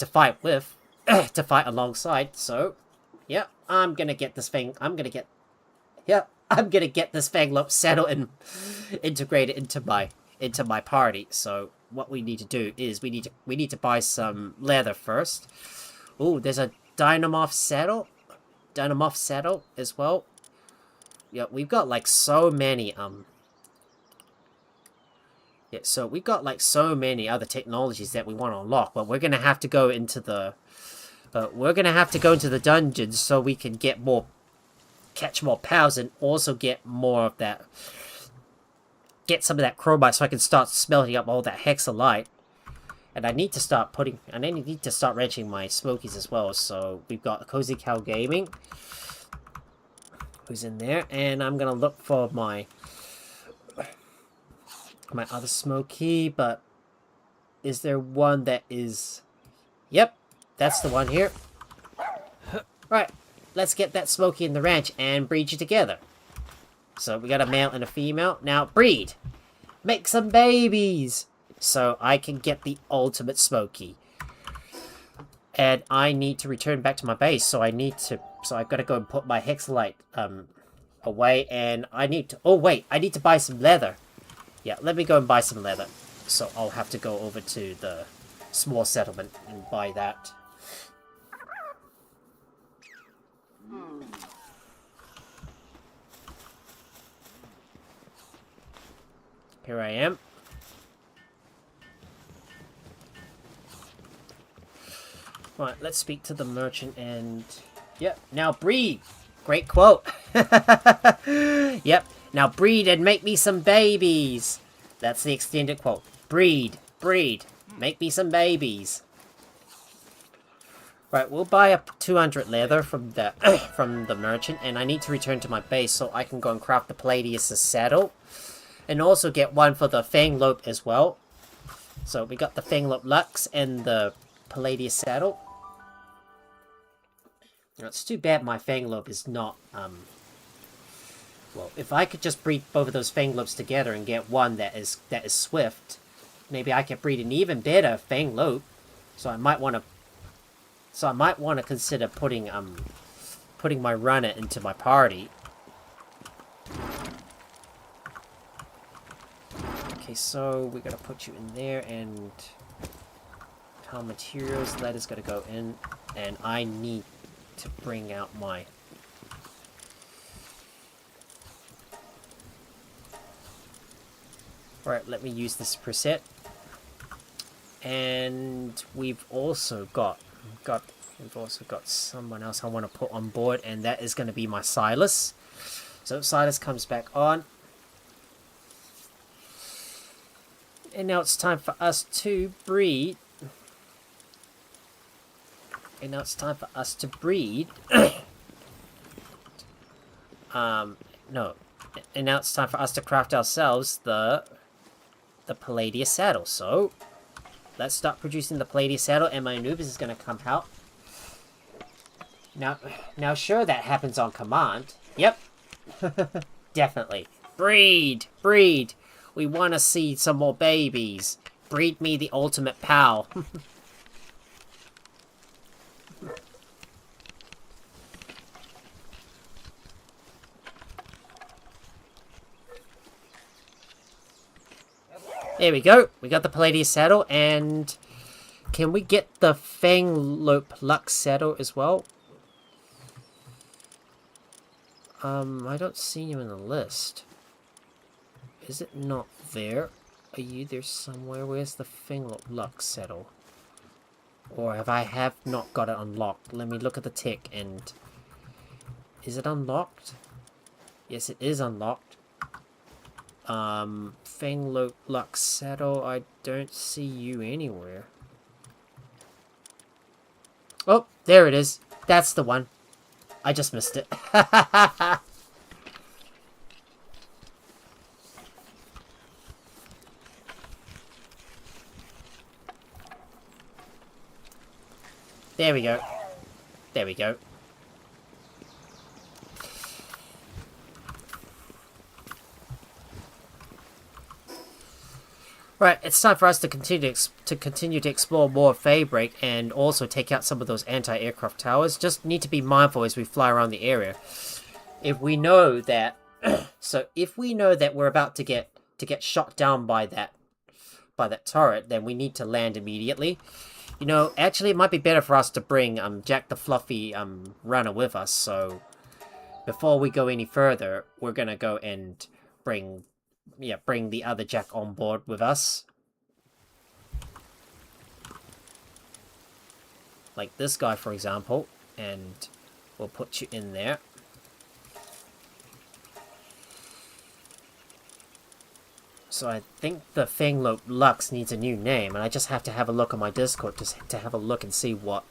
fight with, to fight alongside. So, yeah, I'm gonna get this Fang Lobe saddle and integrate it into my party. So what we need to do is we need to buy some leather first. Oh, there's a Dynamorph saddle as well. Yeah, we've got like so many so we've got like so many other technologies that we want to unlock, but we're gonna have to go into the dungeons so we can catch more pals, and also get more of that, get some of that chromite so I can start smelting up all that hexolite. And I need to start wrenching my smokies as well. So we've got Cozy Cow Gaming, who's in there, and I'm gonna look for my other smoky, but is there one that is... Yep, that's the one here. Right, let's get that smoky in the ranch and breed you together. So we got a male and a female. Now breed. Make some babies so I can get the ultimate smoky. And I need to return back to my base, so I've got to go and put my hexolite away, and I need to buy some leather. Yeah, let me go and buy some leather. So I'll have to go over to the small settlement and buy that. Here I am. Right, let's speak to the merchant and... Yep, now breed! Great quote! Yep, now breed and make me some babies! That's the extended quote. Breed, make me some babies. Right, we'll buy up 200 leather from the from the merchant, and I need to return to my base so I can go and craft the Palladius' saddle. And also get one for the Fang Lobe as well. So we got the Fang Lobe Lux and the Palladius saddle. Now, it's too bad my Fang Lobe is not, well, if I could just breed both of those Fang Lobes together and get one that is swift, maybe I could breed an even better Fang Lobe. So I might want to consider putting my runner into my party. Okay, Okay, so we're gonna put you in there, and tile materials, that is gonna go in, and I need to bring out my... Alright, let me use this preset. And we've also got someone else I want to put on board, and that is going to be my Silas. So Silas comes back on. And now it's time for us to breed. No. And now it's time for us to craft ourselves the Palladius saddle. So let's start producing the Palladius saddle, and my Anubis is going to come out. Now, sure, that happens on command. Yep. Definitely. Breed! Breed! We want to see some more babies. Breed me the ultimate pal. There we go. We got the Palladius saddle, and can we get the Fanglope Lux saddle as well? I don't see you in the list. Is it not there? Are you there somewhere? Where's the Fanglope Lux saddle? Or have I not got it unlocked? Let me look at the tick, and... Is it unlocked? Yes, it is unlocked. Fanglope Lux saddle, I don't see you anywhere. Oh, there it is. That's the one. I just missed it. There we go. There we go. Right, it's time for us to continue to explore more of Feybreak, and also take out some of those anti-aircraft towers. Just need to be mindful as we fly around the area. If we know that, if we know that we're about to get shot down by that turret, then we need to land immediately. You know, actually, it might be better for us to bring Jack the Fluffy runner with us. So before we go any further, we're gonna go and bring the other Jack on board with us. Like this guy, for example. And we'll put you in there. So I think the Fanglope Lux needs a new name, and I just have to have a look on my Discord to have a look and see what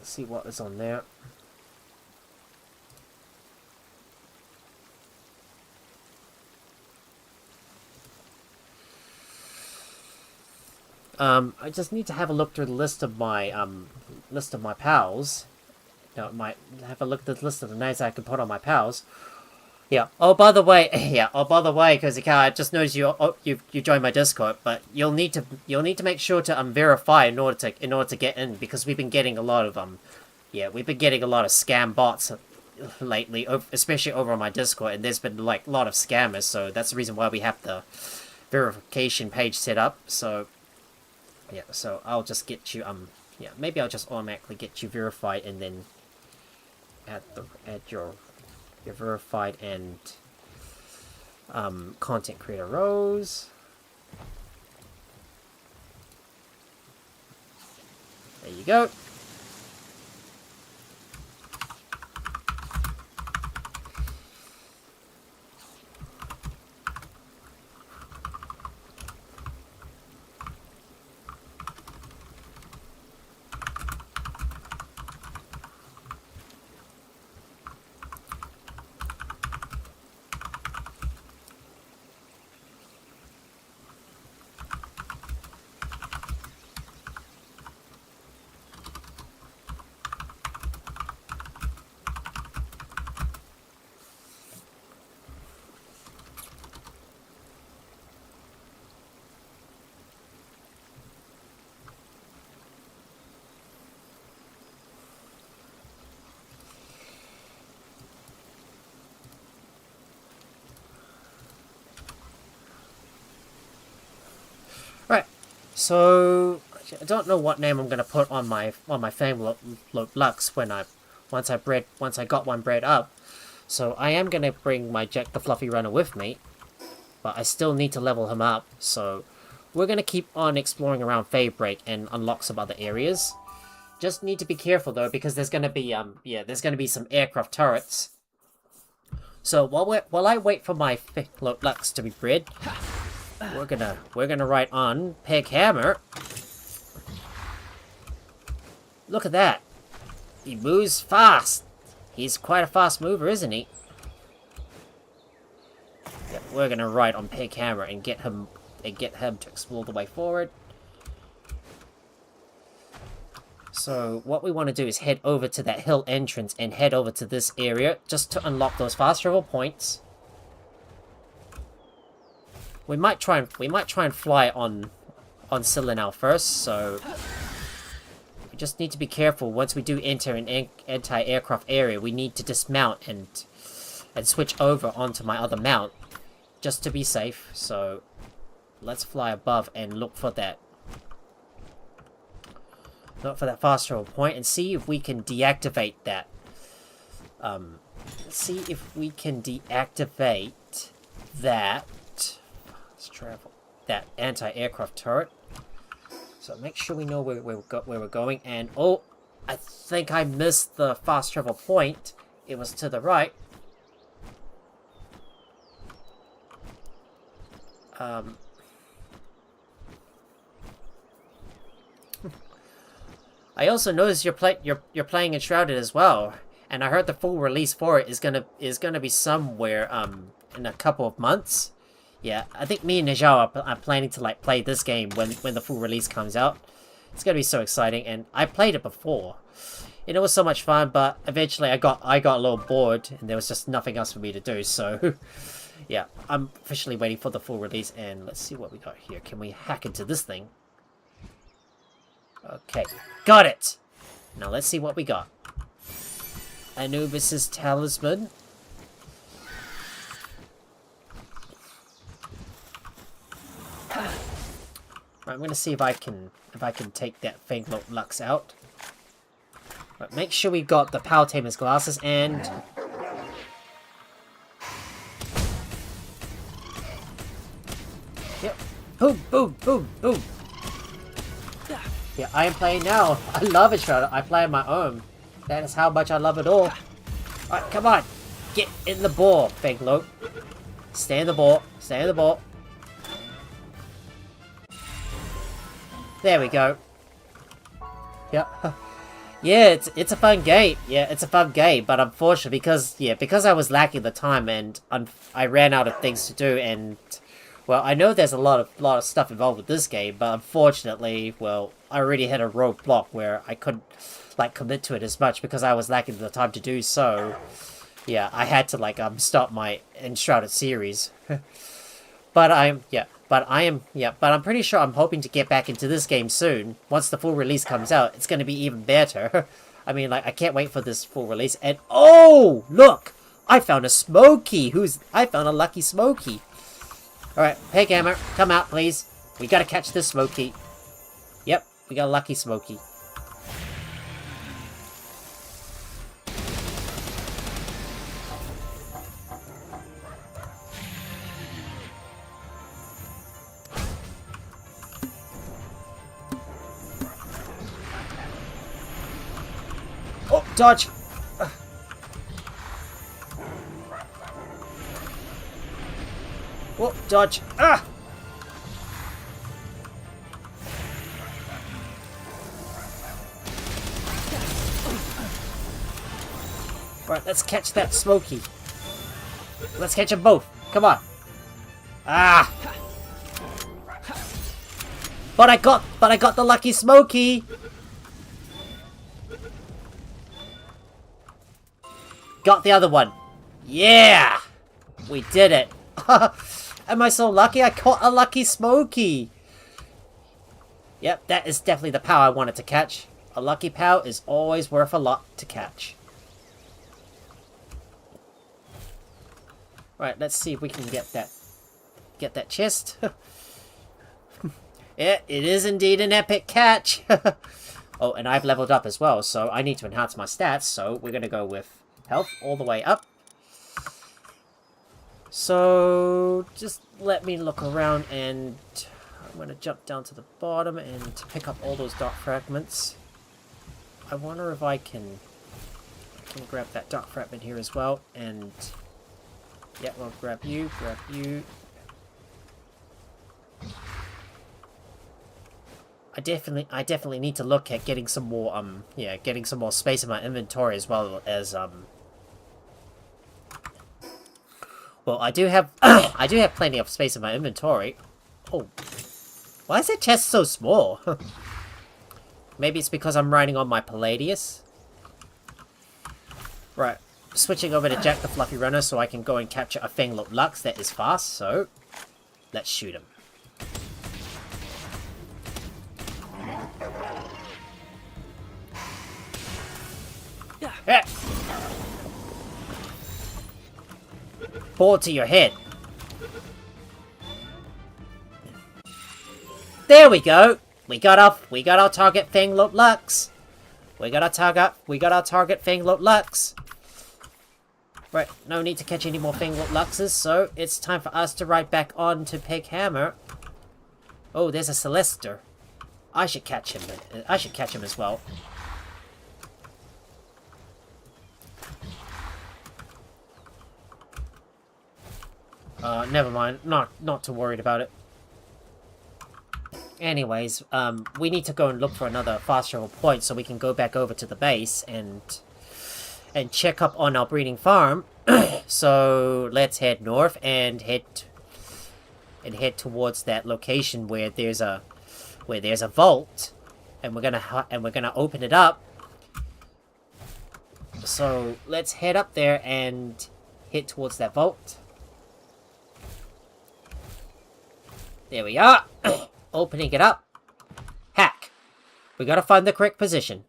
see what is on there. I just need to have a look through the list of my pals. No, might have a look at the list of the names I can put on my pals. Yeah. Oh, by the way, because I just noticed you joined my Discord, but you'll need to make sure to verify in order to get in, because we've been getting a lot of scam bots lately, especially over on my Discord, and there's been like a lot of scammers, so that's the reason why we have the verification page set up. So yeah, so I'll just get you maybe I'll just automatically get you verified, and then add your verified and content creator rows. There you go. So I don't know what name I'm gonna put on my Feybreak Lux when once I got one bred up. So I am gonna bring my Jack the Fluffy Runner with me, but I still need to level him up. So we're gonna keep on exploring around Feybreak and unlock some other areas. Just need to be careful though, because there's gonna be there's gonna be some aircraft turrets. So while I wait for my Lux to be bred, we're gonna ride on Peg Hammer. Look at that. He moves fast. He's quite a fast mover, isn't he? Yeah, we're gonna ride on Peg Hammer and get him to explore the way forward. So what we want to do is head over to that hill entrance and head over to this area just to unlock those fast travel points. We might try and fly on Silinal first, so we just need to be careful. Once we do enter an anti-aircraft area, we need to dismount and switch over onto my other mount just to be safe. So let's fly above and look for that fast travel point and see if we can deactivate that. See if we can deactivate that that anti-aircraft turret. So make sure we know where we're going. And oh, I think I missed the fast travel point. It was to the right. I also noticed you're playing Enshrouded as well, and I heard the full release for it is gonna be somewhere in a couple of months. Yeah, I think me and Najal are planning to like play this game when the full release comes out. It's gonna be so exciting, and I played it before, and it was so much fun. But eventually, I got a little bored, and there was just nothing else for me to do. So, yeah, I'm officially waiting for the full release, and let's see what we got here. Can we hack into this thing? Okay, got it! Now let's see what we got. Anubis's Talisman. Right, I'm gonna see if I can take that Feybreak Lux out. But make sure we got the Power Tamer's glasses and yep. Boom, boom, boom, boom. Yeah, I am playing now. I love it, Shroud. I play on my own. That is how much I love it all. Alright, come on. Get in the ball, Feybreak. Stay in the ball. Stay in the ball. There we go. Yep. Yeah, it's a fun game. Yeah, it's a fun game, but unfortunately, because I was lacking the time and I ran out of things to do, and well, I know there's a lot of stuff involved with this game, but unfortunately, well, I already had a roadblock where I couldn't like commit to it as much because I was lacking the time to do so. Yeah, I had to like stop my Enshrouded series. But I'm pretty sure I'm hoping to get back into this game soon. Once the full release comes out, it's going to be even better. I mean, like, I can't wait for this full release. And, oh, look! I found a Smokey! I found a lucky Smokey. Alright, Peg Hammer, come out, please. We gotta catch this Smokey. Yep, we got a lucky Smokey. Oh, dodge! Oh, dodge! Ah! Right, let's catch that Smokey. Let's catch them both. Come on. Ah! But I got the lucky Smokey. Got the other one. Yeah! We did it. Am I so lucky? I caught a lucky Smokey. Yep, that is definitely the power I wanted to catch. A lucky pow is always worth a lot to catch. Right, let's see if we can get that chest. It is indeed an epic catch. Oh, and I've leveled up as well, so I need to enhance my stats, so we're going to go with health all the way up. So, just let me look around, and I'm going to jump down to the bottom and pick up all those dark fragments. I wonder if I can grab that dark fragment here as well, and yeah, we'll grab you. I definitely need to look at getting some more, getting some more space in my inventory as well as, well, I do have, I do have plenty of space in my inventory. Oh, why is that chest so small? Maybe it's because I'm riding on my Palladius. Right, switching over to Jack the Fluffy Runner so I can go and capture a Fanglope Lux that is fast, so let's shoot him. Yeah. Ball to your head. There we go. We got our target Fanglope Lux. We got our target Fanglope Lux. Right, no need to catch any more Fanglope Luxes, so it's time for us to ride back on to Pig Hammer. Oh, there's a Celester. I should catch him. I should catch him as well. Never mind. Not too worried about it. Anyways, we need to go and look for another fast travel point so we can go back over to the base and check up on our breeding farm. So let's head north and head towards that location where there's a vault, and we're gonna open it up. So let's head up there and head towards that vault. There we are. Opening it up. Hack. We gotta find the correct position.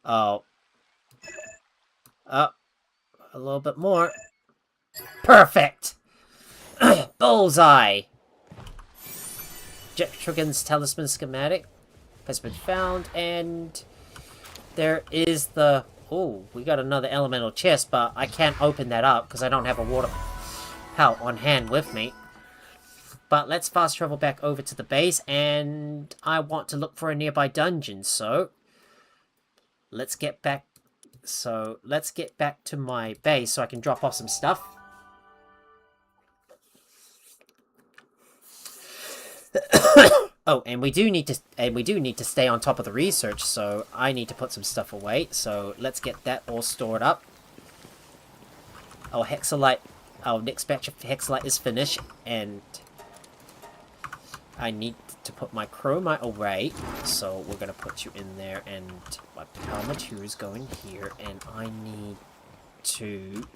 Oh. Up. A little bit more. Perfect. Bullseye. Jetrigan's talisman schematic has been found, and there is the... Oh, we got another elemental chest, but I can't open that up because I don't have a water pallet on hand with me. But let's fast travel back over to the base, and I want to look for a nearby dungeon, so let's get back to my base so I can drop off some stuff. Oh, and we do need to stay on top of the research, so I need to put some stuff away. So let's get that all stored up. Our Hexolite, our next batch of Hexolite is finished, and I need to put my chromite away, so we're going to put you in there, and my power material is going here, and I need to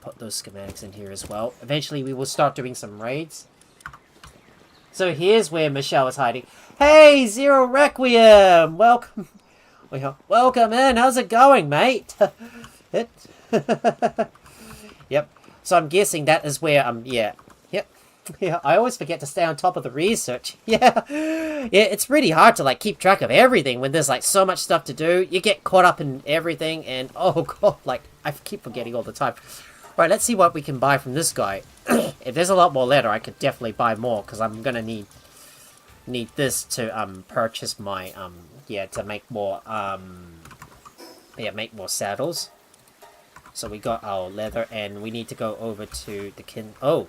put those schematics in here as well. Eventually we will start doing some raids. So here's where Michelle is hiding. Hey, Zero Requiem! Welcome. Welcome in, how's it going, mate? Yep, so I'm guessing that is where, yeah. Yeah, I always forget to stay on top of the research. Yeah, it's really hard to, like, keep track of everything when there's, like, so much stuff to do. You get caught up in everything, and, oh, God, like, I keep forgetting all the time. Right, let's see what we can buy from this guy. If there's a lot more leather, I could definitely buy more, because I'm gonna need this to, purchase my, to make more, make more saddles. So we got our leather, and we need to go over to the Oh!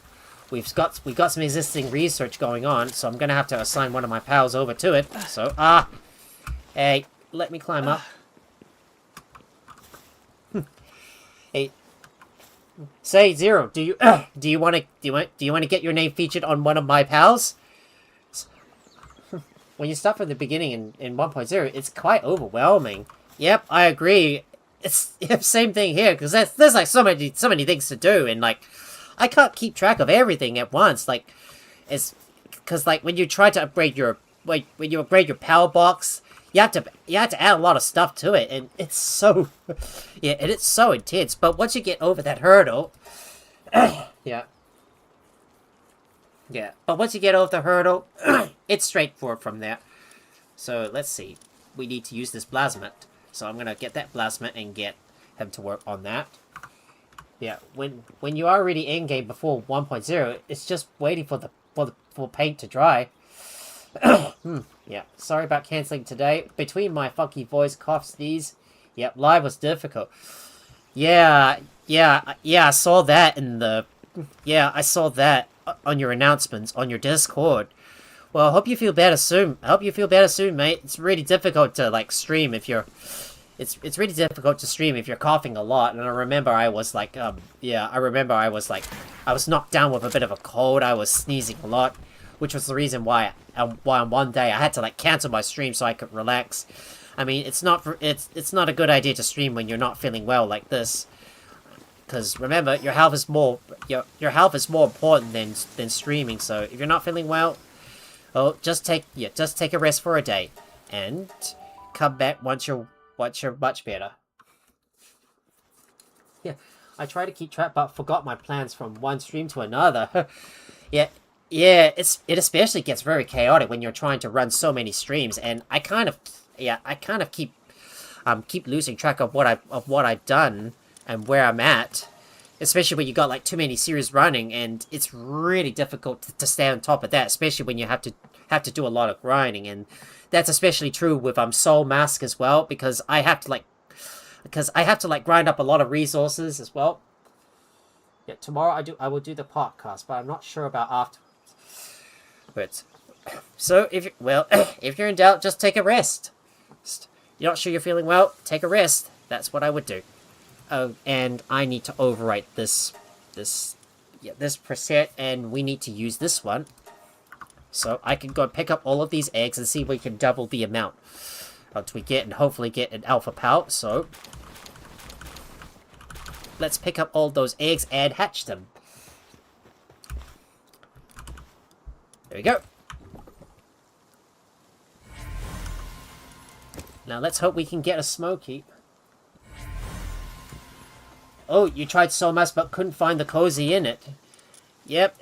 We've got some existing research going on, so I'm gonna have to assign one of my pals over to it. So, hey, let me climb up. Hey, say Zero, do you want to get your name featured on one of my pals? When you start from the beginning in 1.0, it's quite overwhelming. Yep, I agree. It's same thing here, because there's like so many things to do, and like, I can't keep track of everything at once. Like, it's because like when you try to upgrade your when you upgrade your power box, you have to add a lot of stuff to it, and it's so and it's so intense. But once you get over that hurdle, yeah. Yeah, but once you get over the hurdle, it's straightforward from there. So let's see. We need to use this plasmid. So I'm gonna get that plasmid and get him to work on that. Yeah, when you're already in game before 1.0, it's just waiting for for paint to dry. Yeah, sorry about cancelling today. Between my funky voice, cough, sneeze. Yep, live was difficult. Yeah, I saw that in the... Yeah, I saw that on your announcements on your Discord. Well, I hope you feel better soon. I hope you feel better soon, mate. It's really difficult to, like, stream if you're... It's really difficult to stream if you're coughing a lot. And I remember I was, like, I was knocked down with a bit of a cold. I was sneezing a lot, which was the reason why on one day I had to, like, cancel my stream so I could relax. I mean, it's not a good idea to stream when you're not feeling well like this. Because remember, your health is more important than streaming. So if you're not feeling well, oh, just take a rest for a day, and come back once you're much better. Yeah, I try to keep track, but forgot my plans from one stream to another. yeah, it especially gets very chaotic when you're trying to run so many streams, and I kind of keep losing track of what I've done and where I'm at, especially when you got like too many series running, and it's really difficult to stay on top of that, especially when you have to do a lot of grinding. And that's especially true with Soul Mask as well, because I have to grind up a lot of resources as well. Yeah, tomorrow I will do the podcast, but I'm not sure about afterwards. But so if you're in doubt, just take a rest. You're not sure you're feeling well, take a rest. That's what I would do. Oh, and I need to overwrite this preset, and we need to use this one. So I can go pick up all of these eggs and see if we can double the amount once we get, and hopefully get an alpha pal. So let's pick up all those eggs and hatch them. There we go. Now let's hope we can get a smoky. Oh, you tried Soul Mask but couldn't find the cozy in it. Yep,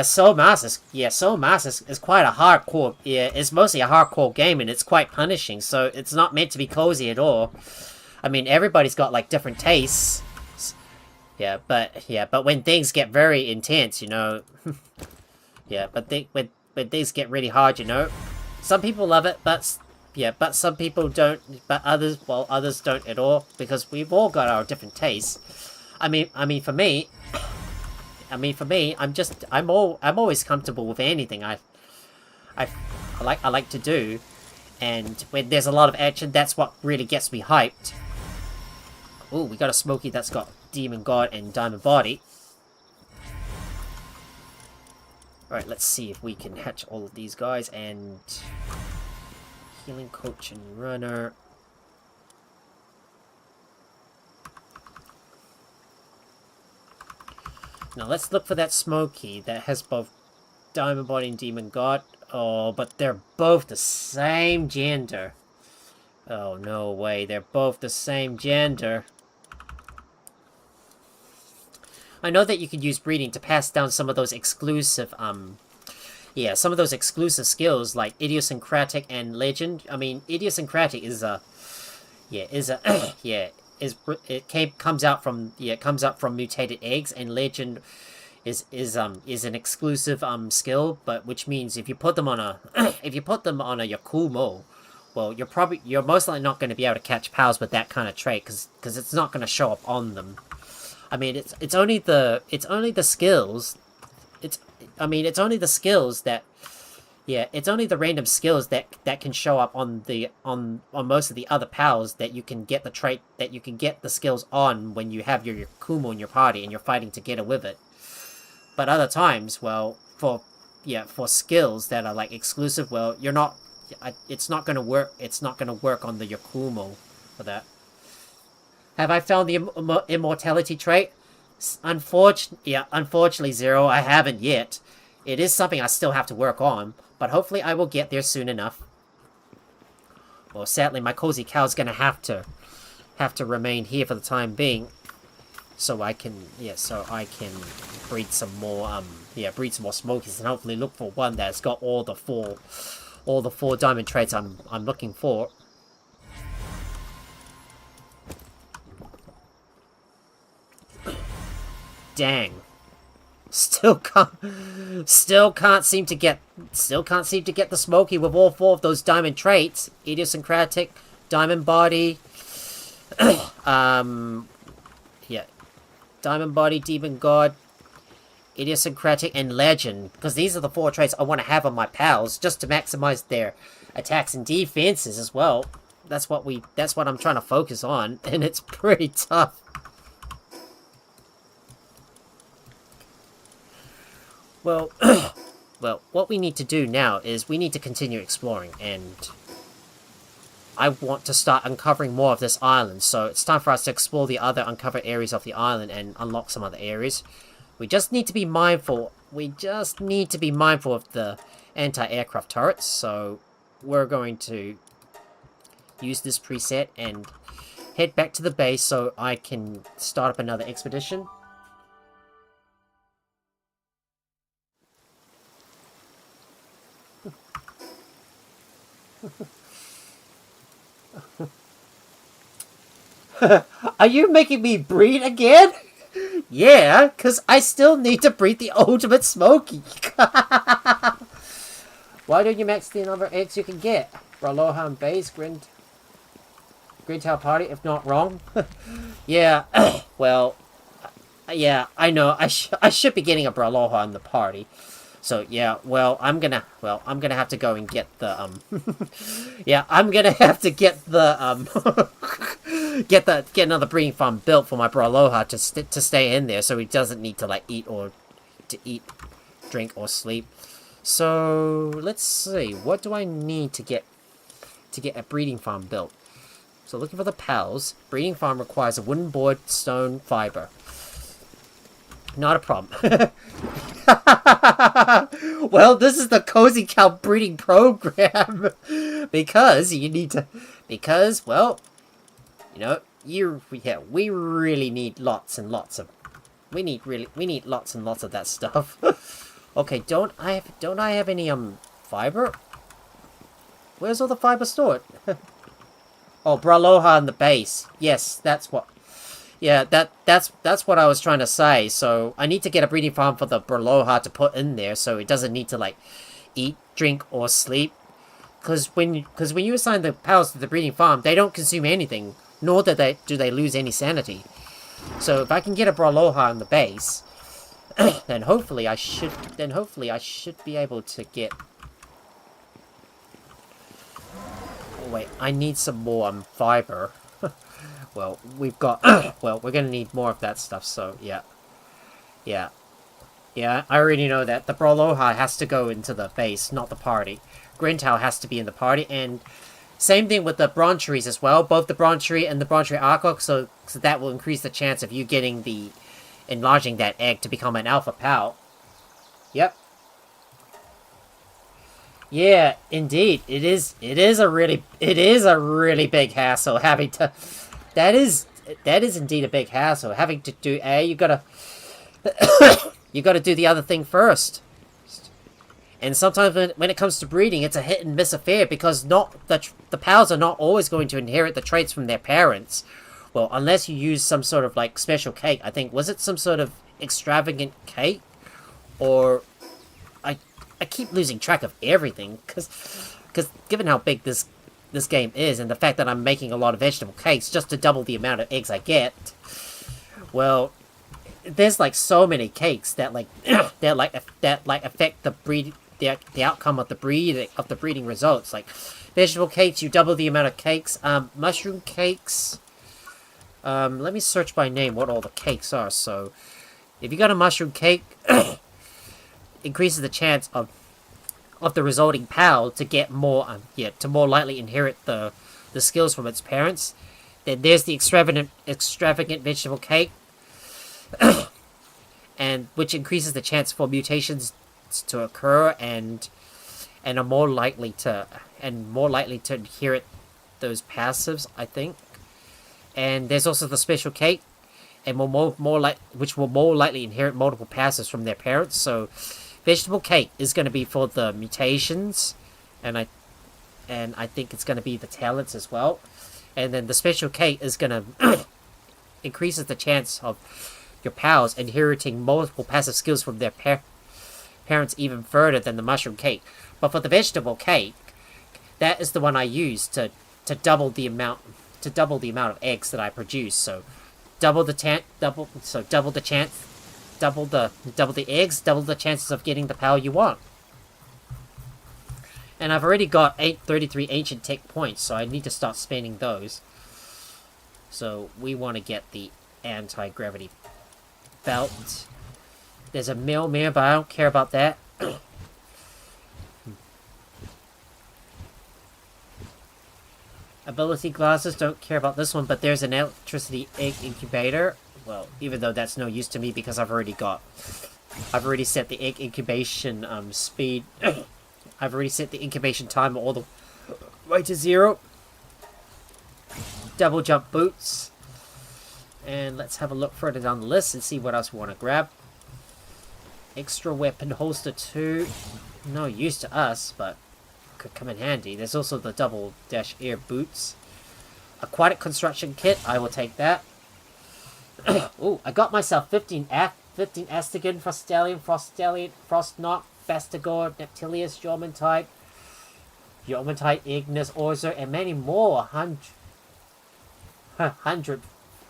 Soul Mask is quite a hardcore, it's mostly a hardcore game, and it's quite punishing, so it's not meant to be cozy at all. I mean, everybody's got, like, different tastes. But when things get very intense, you know, when things get really hard, you know, some people love it, but some people don't, but others don't at all, because we've all got our different tastes. I mean, for me, I'm always comfortable with anything I like to do, and when there's a lot of action, that's what really gets me hyped. Oh, we got a Smoky that's got Demon God and Diamond Body. Alright, let's see if we can hatch all of these guys, and Healing Coach and Runner. Now let's look for that Smoky that has both Diamond Body and Demon God. Oh, but they're both the same gender. Oh, no way. They're both the same gender. I know that you could use breeding to pass down some of those exclusive, some of those exclusive skills like Idiosyncratic and Legend. I mean, Idiosyncratic comes out from mutated eggs, and Legend is an exclusive skill, but which means if you put them on a Yakumo, well, you're most likely not going to be able to catch pals with that kind of trait, because it's not going to show up on them. I mean, it's only the skills. It's only the skills that. Yeah, it's only the random skills that can show up on most of the other pals that you can get the trait, that you can get the skills on when you have your Kumo in your party and you're fighting together with it. But other times, well, for skills that are like exclusive, well, it's not gonna work. It's not gonna work on the Yakumo for that. Have I found the immortality trait? Unfortunately, Zero, I haven't yet. It is something I still have to work on, but hopefully I will get there soon enough. Well, sadly, my cozy cow's gonna have to remain here for the time being. so I can breed some more breed some more smokies, and hopefully look for one that's got all the four diamond traits I'm looking for. Dang. Still can't seem to get the smoky with all four of those diamond traits. Idiosyncratic, diamond body, diamond body, demon god, idiosyncratic, and legend. Because these are the four traits I want to have on my pals, just to maximize their attacks and defenses as well. That's what I'm trying to focus on, and it's pretty tough. Well, well, what we need to do now is we need to continue exploring, and I want to start uncovering more of this island, so it's time for us to explore the other uncovered areas of the island and unlock some other areas. We just need to be mindful. We just need to be mindful of the anti-aircraft turrets, so we're going to use this preset and head back to the base so I can start up another expedition. Are you making me breed again? Yeah, because I still need to breed the ultimate Smoky. Why don't you max the number of eggs you can get? For Aloha and Base, Greentail Party, if not wrong. Yeah, well, yeah, I know. I should be getting a Braloha in the party. So yeah, well, I'm gonna have to go and get the yeah, I'm gonna have to get the get another breeding farm built for my Braloha to stay in there, so he doesn't need to like eat, drink, or sleep. So let's see, what do I need to get a breeding farm built? So looking for the pals. Breeding farm requires a wooden board, stone, fiber. Not a problem. Well, this is the Cozy Cow breeding program. because, well, you know, we really need lots and lots of, we need lots and lots of that stuff. Okay, don't I have any, fiber? Where's all the fiber stored? Oh, Braloha in the base. Yes, that's what. Yeah, that's what I was trying to say. So I need to get a breeding farm for the Braloha to put in there, so it doesn't need to like eat, drink, or sleep. Because when you assign the pals to the breeding farm, they don't consume anything, nor do they lose any sanity. So if I can get a Braloha in the base, then hopefully I should be able to get. Oh, wait, I need some more fiber. Well, we've got... well, we're gonna need more of that stuff, so, yeah. Yeah. Yeah, I already know that. The Braloha has to go into the base, not the party. Grintau has to be in the party, and same thing with the Broncheries as well. Both the Bronchery and the Bronchery Aqua, so that will increase the chance of you getting the... enlarging that egg to become an Alpha Pal. Yep. Yeah, indeed. It is a really big hassle having to... That is indeed a big hassle. Having to do you gotta do the other thing first. And sometimes when it comes to breeding, it's a hit and miss affair, because the pals are not always going to inherit the traits from their parents. Well, unless you use some sort of like special cake. I think, was it some sort of extravagant cake? Or I keep losing track of everything, because given how big this game is, and the fact that I'm making a lot of vegetable cakes just to double the amount of eggs I get, well, there's like so many cakes that like affect the outcome of the breeding results. Like vegetable cakes, you double the amount of cakes. Mushroom cakes. Let me search by name what all the cakes are. So, if you got a mushroom cake, increases the chance of the resulting pal to get more, to more likely inherit the skills from its parents. Then there's the extravagant vegetable cake, and which increases the chance for mutations to occur and are more likely to inherit those passives, I think. And there's also the special cake, and which will more likely inherit multiple passes from their parents. So, vegetable cake is going to be for the mutations, and I think it's going to be the talents as well. And then the special cake is going to increases the chance of your pals inheriting multiple passive skills from their parents even further than the mushroom cake. But for the vegetable cake, that is the one I use to double the amount of eggs that I produce. So double the eggs, double the chances of getting the pal you want. And I've already got 833 ancient tech points, so I need to start spending those. So we want to get the anti-gravity belt. There's a mill mirror, but I don't care about that. Ability glasses, don't care about this one, but there's an electricity egg incubator. Well, even though that's no use to me because I've already set the egg incubation speed. I've already set the incubation time all the way to 0. Double jump boots. And let's have a look further down the list and see what else we want to grab. Extra weapon holster 2. No use to us, but could come in handy. There's also the double dash air boots. Aquatic construction kit, I will take that. Ooh, I got myself 15 Astigan, Frostallion, Frostknock, Fastigor, Neptilius, Yeomantype, Ignis, Orzer, and many more. 100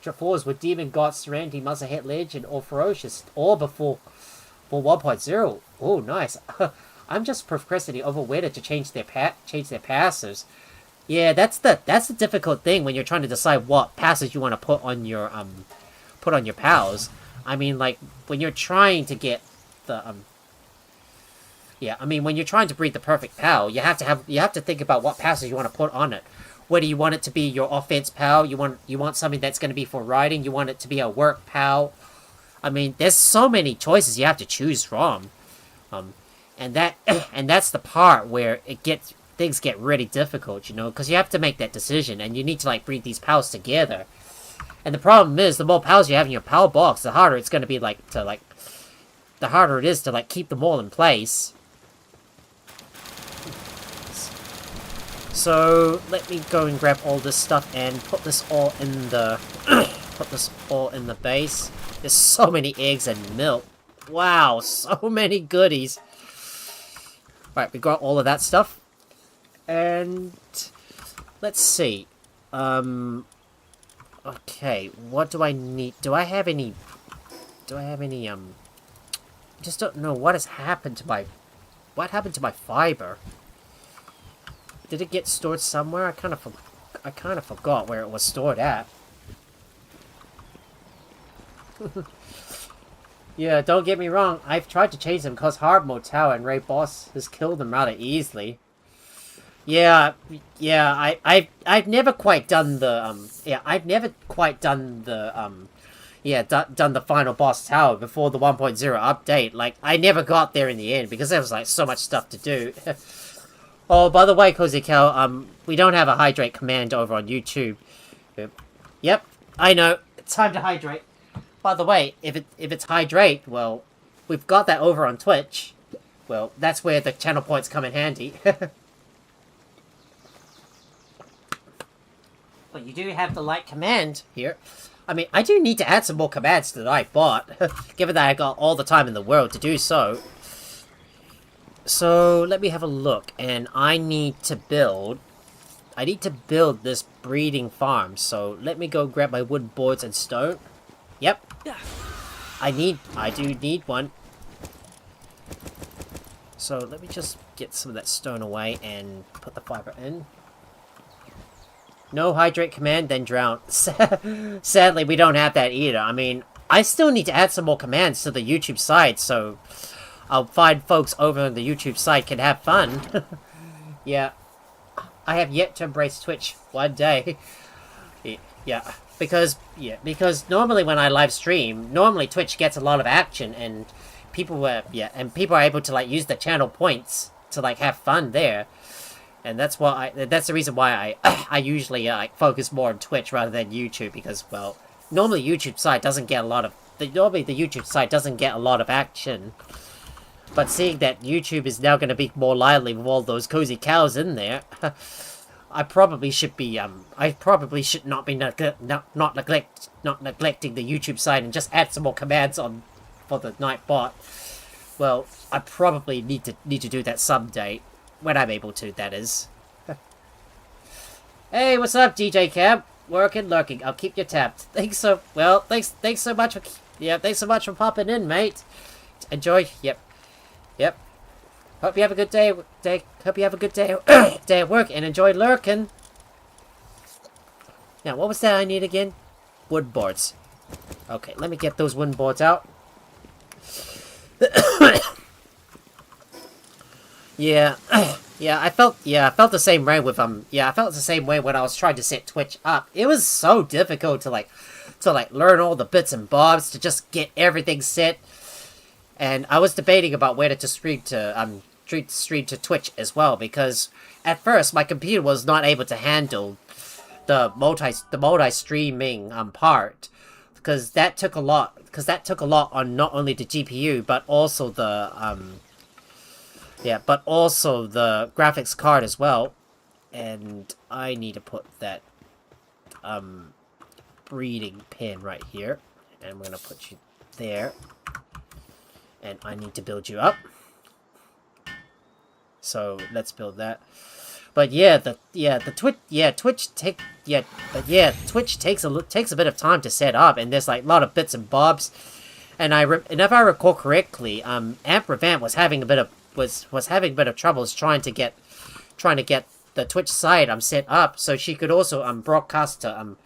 Trafors with Demon God, Serenity, Muzzlehead Legend, or Ferocious, all before 1.0. Oh, nice. I'm just procrastinating over whether to change their passives. Yeah, that's the difficult thing when you're trying to decide what passes you want to put on your pals. I mean, like when you're trying to get the when you're trying to breed the perfect pal, you have to think about what passes you want to put on it. Whether you want it to be your offense pal, you want something that's going to be for riding, you want it to be a work pal. I mean, there's so many choices you have to choose from. And that's the part where things get really difficult, you know, because you have to make that decision, and you need to like breed these pals together. And the problem is, the more pals you have in your pal box, the harder it's going to be the harder it is to keep them all in place. So let me go and grab all this stuff and put this all in the base. There's so many eggs and milk. Wow, so many goodies. Right, we got all of that stuff. And let's see. Okay, what do I need? Do I have any I just don't know what happened to my fiber. Did it get stored somewhere? I kind of forgot where it was stored at. Yeah, don't get me wrong. I've tried to change them because hard mode tower and Ray Boss has killed them rather easily. Yeah. I've never quite done the done the final boss tower before the 1.0 update. Like, I never got there in the end because there was so much stuff to do. Oh, by the way, Cozy Cow, we don't have a hydrate command over on YouTube. Yep, I know. It's time to hydrate. By the way, if it's hydrate, well, we've got that over on Twitch. Well, that's where the channel points come in handy. But you do have the light command here. I mean, I do need to add some more commands that I bought, given that I got all the time in the world to do so. So, let me have a look, and I need to build this breeding farm, so let me go grab my wooden boards and stone. Yep. I do need one. So, let me just get some of that stone away and put the fiber in. No hydrate command, then drown. Sadly, we don't have that either. I mean, I still need to add some more commands to the YouTube side, so I'll find folks over on the YouTube side can have fun. Yeah. I have yet to embrace Twitch one day. Yeah. Because normally when I live stream, normally Twitch gets a lot of action, and people are able to use the channel points to have fun there. And that's the reason why I usually focus more on Twitch rather than YouTube, because, well, normally YouTube site doesn't get a lot of normally the YouTube site doesn't get a lot of action. But seeing that YouTube is now going to be more lively with all those cozy cows in there, I probably should be I probably should not be not neglecting the YouTube site and just add some more commands on for the night bot. Well, I probably need to do that someday when I'm able to. That is. Hey, what's up, DJ Cam? Working, lurking. I'll keep you tapped. Thanks so much for thanks so much for popping in, mate. Enjoy. Yep. Hope you have a good day. Hope you have a good day at work and enjoy lurking. Now, what was that I need again? Wood boards. Okay, let me get those wooden boards out. Yeah, I felt the same way with I felt the same way when I was trying to set Twitch up. It was so difficult to learn all the bits and bobs to just get everything set. And I was debating about whether to stream to Twitch as well, because at first my computer was not able to handle the multi streaming part, because that took a lot on not only the GPU but also the graphics card as well. And I need to put that breeding pin right here, and I'm gonna put you there. And I need to build you up. So let's build that. But Twitch takes a bit of time to set up, and there's like a lot of bits and bobs. And if I recall correctly, Amp Revamp was having a bit of troubles trying to get the Twitch site set up, so she could also broadcast to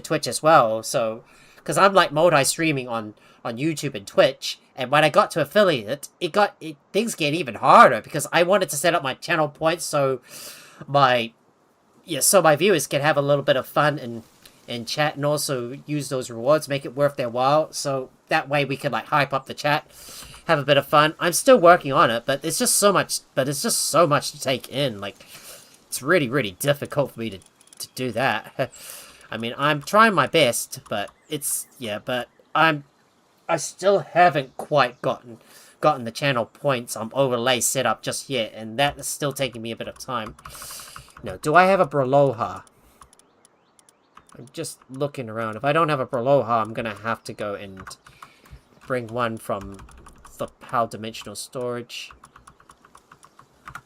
Twitch as well. So because I'm like multi-streaming on YouTube and Twitch. And when I got to affiliate, things get even harder, because I wanted to set up my channel points so my viewers can have a little bit of fun and chat, and also use those rewards, make it worth their while. So that way we can like hype up the chat, have a bit of fun. I'm still working on it, but it's just so much to take in. Like, it's really, really difficult for me to do that. I mean, I'm trying my best, but I still haven't quite gotten the channel points overlay set up just yet, and that is still taking me a bit of time. Now, do I have a Braloha? I'm just looking around. If I don't have a Braloha, I'm gonna have to go and bring one from the PAL Dimensional Storage.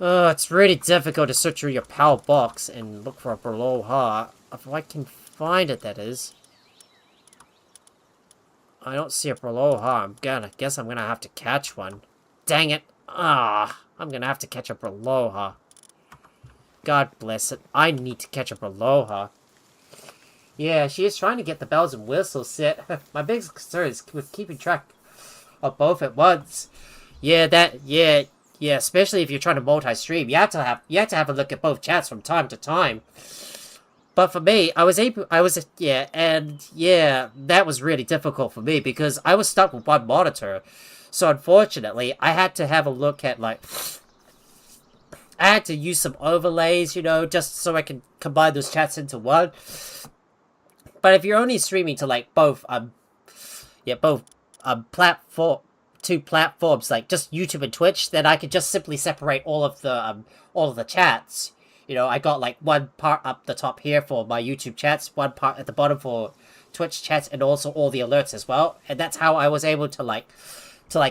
It's really difficult to search through your PAL box and look for a Braloha. If I can find it, that is. I don't see a Braloha. Guess I'm gonna have to catch one. Dang it. I'm gonna have to catch a Braloha. God bless it. I need to catch a Braloha. Yeah, she is trying to get the bells and whistles set. My biggest concern is with keeping track of both at once. Yeah, especially if you're trying to multi-stream. You have to have a look at both chats from time to time. But for me, that was really difficult for me, because I was stuck with one monitor. So unfortunately, I had to have a look at, I had to use some overlays, just so I can combine those chats into one. But if you're only streaming to, two platforms, like just YouTube and Twitch, then I could just simply separate all of the chats. I got like one part up the top here for my YouTube chats, one part at the bottom for Twitch chats, and also all the alerts as well. And that's how I was able to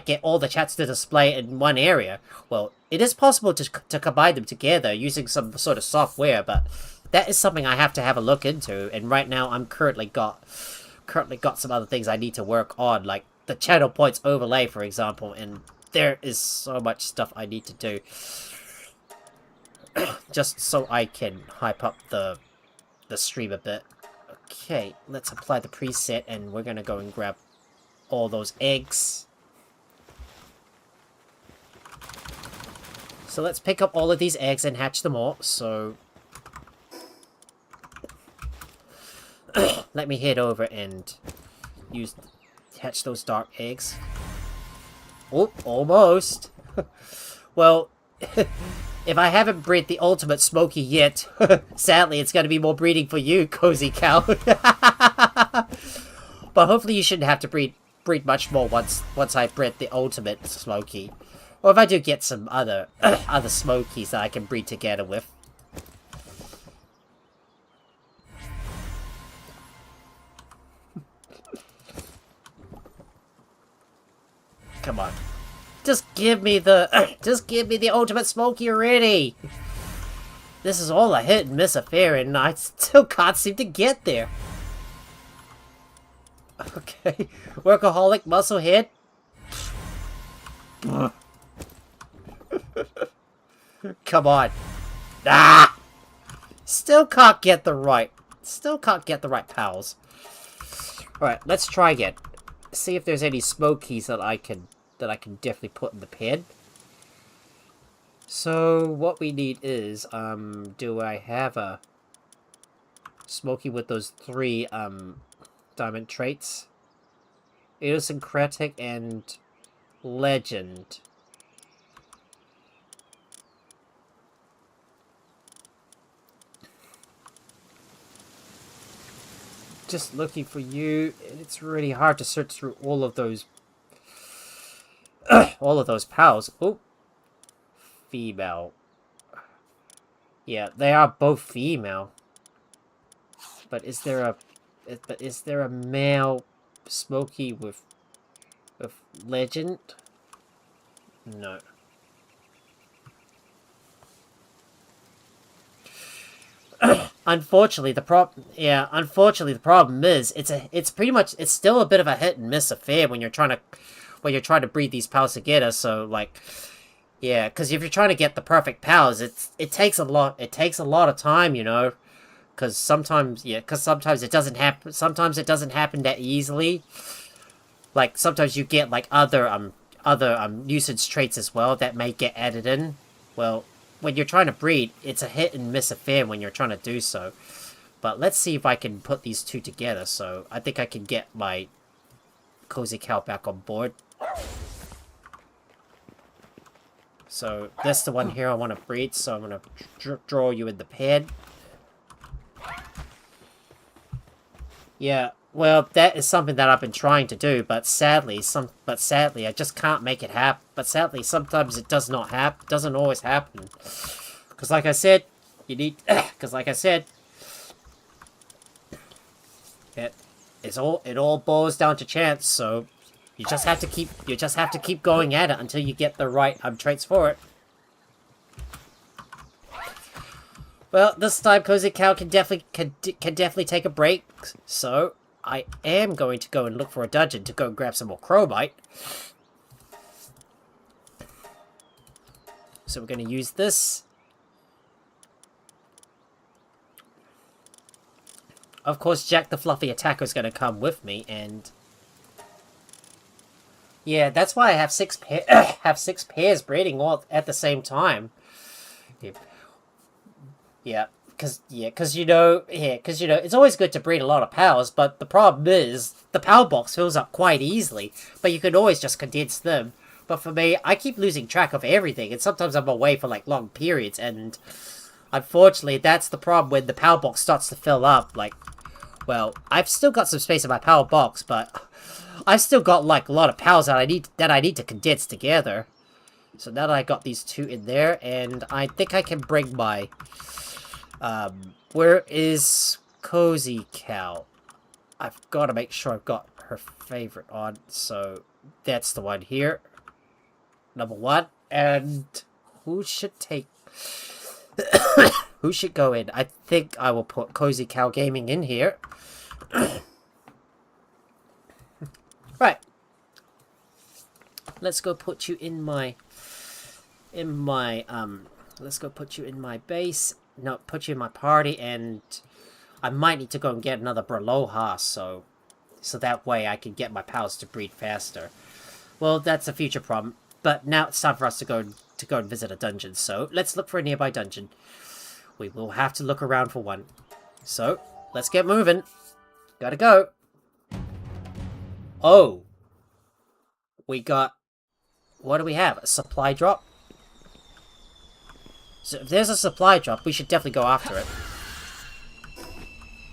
get all the chats to display in one area. Well, it is possible to combine them together using some sort of software, but that is something I have to have a look into. And right now, I'm currently got some other things I need to work on, like the channel points overlay, for example. And there is so much stuff I need to do. Just so I can hype up the stream a bit. Okay, let's apply the preset, and we're gonna go and grab all those eggs. So let's pick up all of these eggs and hatch them all. So let me head over and hatch those dark eggs. Oh, almost. Well, if I haven't bred the ultimate Smoky yet, sadly, it's going to be more breeding for you, Cozy Cow. But hopefully you shouldn't have to breed much more once I breed the ultimate Smoky. Or if I do get some other other Smokies that I can breed together with. Come on. Just give me the ultimate Smoky already! This is all a hit and miss affair and I still can't seem to get there. Okay. Workaholic Musclehead. Come on. Ah! Still can't get the right pals. Alright, let's try again. See if there's any Smokies that I can definitely put in the pen. So what we need is do I have a Smoky with those 3 diamond traits? Idiosyncratic and Legend. Just looking for you. It's really hard to search through all of those pals. Oh, female. Yeah, they are both female. But is there a male Smoky with Legend? No. Unfortunately, the problem is it's pretty much still a bit of a hit and miss affair when you're trying to breed these pals together. So like, yeah, because if you're trying to get the perfect pals, it takes a lot of time, you know, because sometimes it doesn't happen. Sometimes it doesn't happen that easily. Like sometimes you get like other nuisance traits as well that may get added in. Well, when you're trying to breed, it's a hit and miss affair when you're trying to do so. But let's see if I can put these 2 together. So I think I can get my Cozy Cow back on board. So that's the one here I want to breed. So I'm going to draw you in the pen. Yeah, well, that is something that I've been trying to do, but sadly I just can't make it happen. But sadly, sometimes it does not happen. Doesn't always happen. Because like I said, it all boils down to chance. So you just have to keep going at it until you get the right traits for it. Well, this time Cozy Cow can definitely take a break. So I am going to go and look for a dungeon to go and grab some more chromite. So we're going to use this. Of course, Jack the Fluffy Attacker is going to come with me, and yeah, that's why I have 6 pairs breeding all at the same time. Yeah, because you know, it's always good to breed a lot of pals, but the problem is the pal box fills up quite easily. But you can always just condense them. But for me, I keep losing track of everything, and sometimes I'm away for like long periods, and unfortunately, that's the problem when the pal box starts to fill up. Like, well, I've still got some space in my pal box, but I've still got like a lot of pals that I need to condense together. So now that I got these 2 in there, and I think I can bring my where is Cozy Cow? I've got to make sure I've got her favorite on, so that's the one here. Number 1, and who should take... who should go in? I think I will put Cozy Cow Gaming in here. Right. Let's go put you in my... let's go put you in my base. No, put you in my party, and I might need to go and get another Braloha, so that way I can get my pals to breed faster. Well, that's a future problem, but now it's time for us to go and visit a dungeon, so let's look for a nearby dungeon. We will have to look around for one. So, let's get moving. Gotta go. Oh. We got... What do we have? A supply drop? So if there's a supply drop, we should definitely go after it.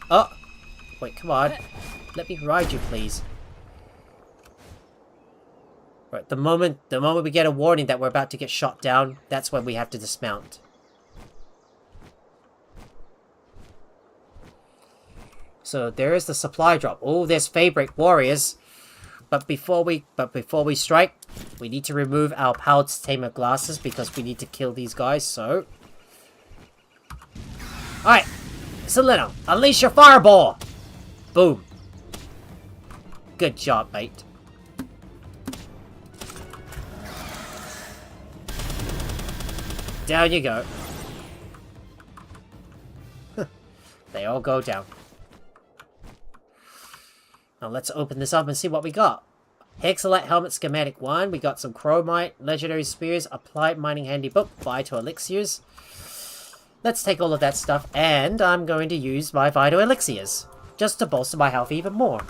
Oh! Wait, come on. Let me ride you, please. Right, the moment we get a warning that we're about to get shot down, that's when we have to dismount. So there is the supply drop. Oh, there's Feybreak warriors. But before we strike, we need to remove our powered tamer glasses because we need to kill these guys, so... Alright, Selena, unleash your fireball! Boom. Good job, mate. Down you go. They all go down. Now let's open this up and see what we got. Hexolite helmet schematic 1. We got some chromite, legendary spears, applied mining handybook, vital elixirs. Let's take all of that stuff, and I'm going to use my vital elixirs just to bolster my health even more.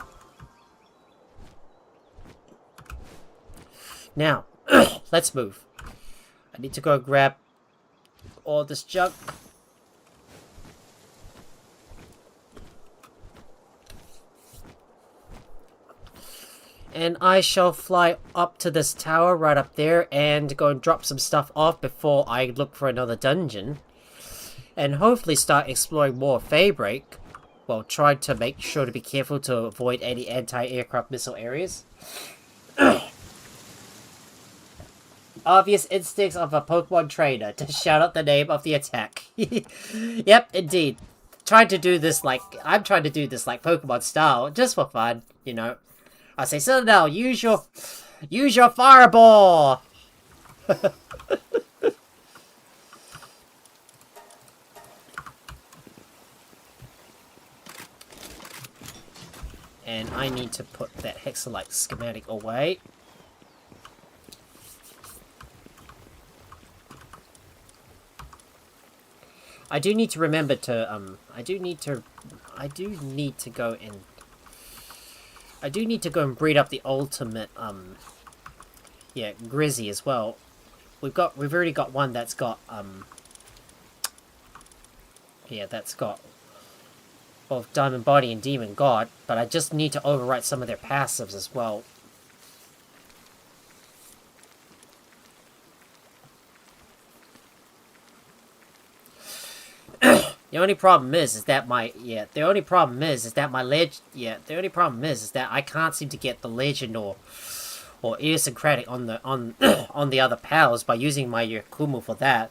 Now, let's move. I need to go grab all this junk. And I shall fly up to this tower right up there and go and drop some stuff off before I look for another dungeon. And hopefully start exploring more Feybreak. Well, try to make sure to be careful to avoid any anti-aircraft missile areas. Obvious instincts of a Pokemon trainer to shout out the name of the attack. Yep, indeed. I'm trying to do this like Pokemon style, just for fun, you know. I say, Citadel, use your fireball! And I need to put that Hexolite schematic away. I do need to remember to, I do need to go and breed up the ultimate, yeah, Grizzy as well. We've already got one that's got, yeah, that's got both Diamond Body and Demon God, but I just need to overwrite some of their passives as well. The only problem is that I can't seem to get the legend or idiosyncratic on the other pals by using my Yakumo for that,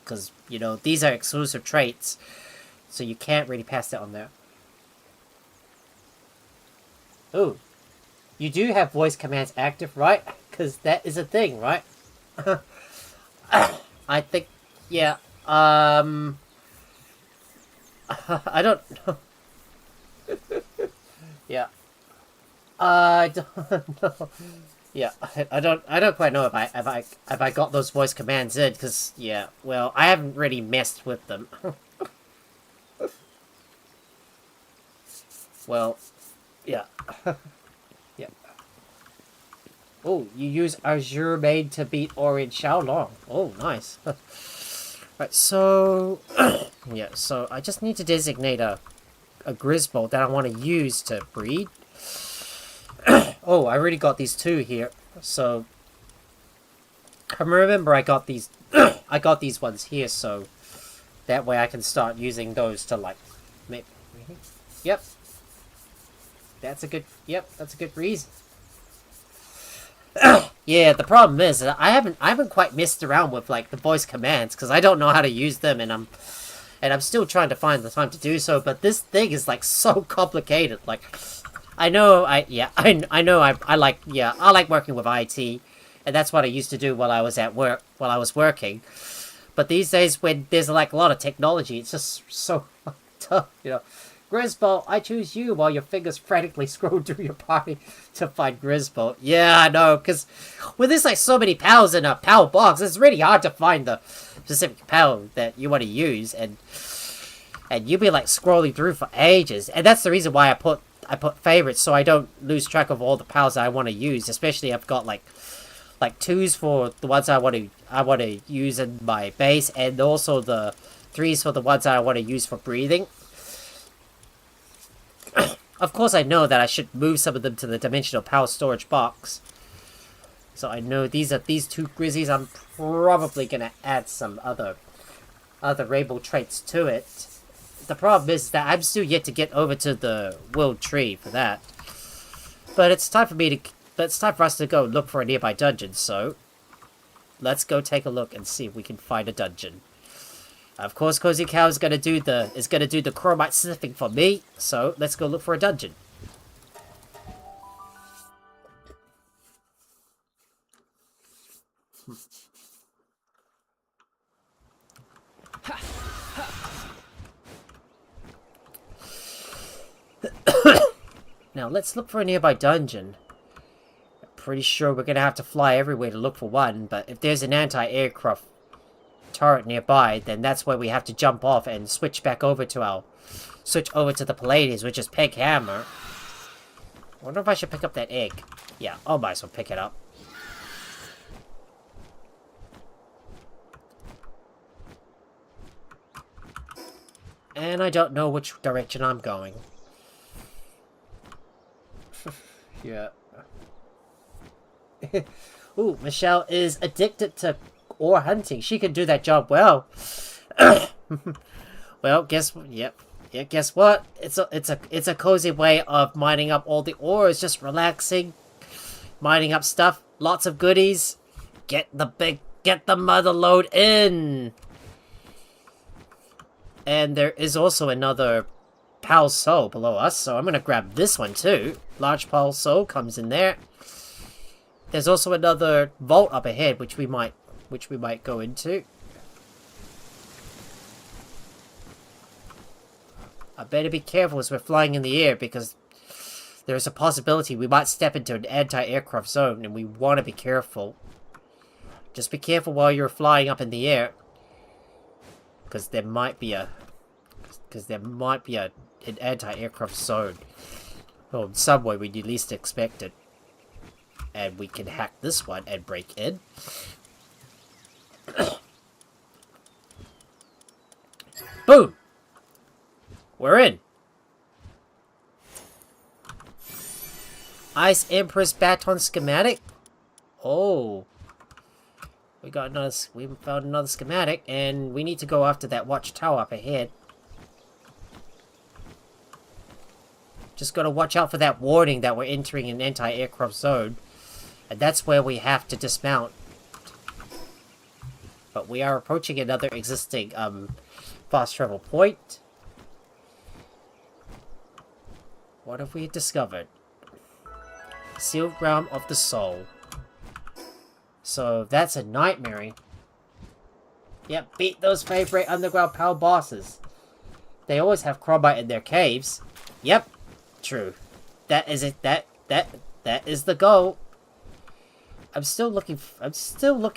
because you know these are exclusive traits, so you can't really pass that on there. Ooh, you do have voice commands active, right? Because that is a thing, right? I think, yeah. I don't know. Yeah. I don't know. Yeah, I don't quite know if I got those voice commands in, because yeah, well, I haven't really messed with them. Well, yeah. Yeah. Oh, you use Azure Maid to beat Orient Xiaolong. Oh, nice. Right, so yeah, so I just need to designate a Grisbolt that I want to use to breed. Oh, I already got these two here. So I remember I got these I got these ones here, so that way I can start using those to like make. Yep. That's a good reason. Yeah, the problem is that I haven't quite messed around with like the voice commands because I don't know how to use them, and I'm still trying to find the time to do so. But this thing is like so complicated. Like, I like working with IT, and that's what I used to do while I was working. But these days, when there's like a lot of technology, it's just so tough, you know. Grisbolt, I choose you, while your fingers frantically scroll through your party to find Grisbolt. Yeah, I know, because with this like so many pals in a pal box, it's really hard to find the specific pal that you want to use, and you'll be like scrolling through for ages. And that's the reason why I put favorites, so I don't lose track of all the pals that I want to use. Especially I've got like twos for the ones I want to use in my base, and also the threes for the ones that I want to use for breathing. of course I know that I should move some of them to the dimensional power storage box. So I know these two grizzlies. I'm probably gonna add some other rainbow traits to it. The problem is that I'm still yet to get over to the world tree for that. But it's time for us to go look for a nearby dungeon. So let's go take a look and see if we can find a dungeon. Of course, Cozy Cow is gonna do the chromite sniffing for me. So let's go look for a dungeon. Now let's look for a nearby dungeon. I'm pretty sure we're gonna have to fly everywhere to look for one, but if there's an anti-aircraft turret nearby, then that's where we have to jump off and switch over to the Palladians, which is Peg Hammer. I wonder if I should pick up that egg. Yeah, I might as well pick it up. And I don't know which direction I'm going. Yeah. Ooh, Michelle is addicted to ore hunting. She can do that job well. Well, guess what? It's a cozy way of mining up all the ores, just relaxing, mining up stuff, lots of goodies. Get the mother lode in. And there is also another Pal Soul below us, so I'm gonna grab this one too. Large Pal Soul comes in there. There's also another vault up ahead, which we might go into. I better be careful as we're flying in the air, because there's a possibility we might step into an anti-aircraft zone, and we want to be careful. Just be careful while you're flying up in the air, because there might be an anti-aircraft zone. Well, in some way we least expect it. And we can hack this one and break in. Boom! We're in. Ice Empress Baton schematic. Oh. We found another schematic, and we need to go after that watchtower up ahead. Just gotta watch out for that warning that we're entering an anti-aircraft zone. And that's where we have to dismount. But we are approaching another existing fast travel point. What have we discovered? Sealed Realm of the Soul. So that's a nightmare. Yep, beat those Feybreak underground power bosses. They always have chromite in their caves. Yep, true. That is it. That is the goal. I'm still looking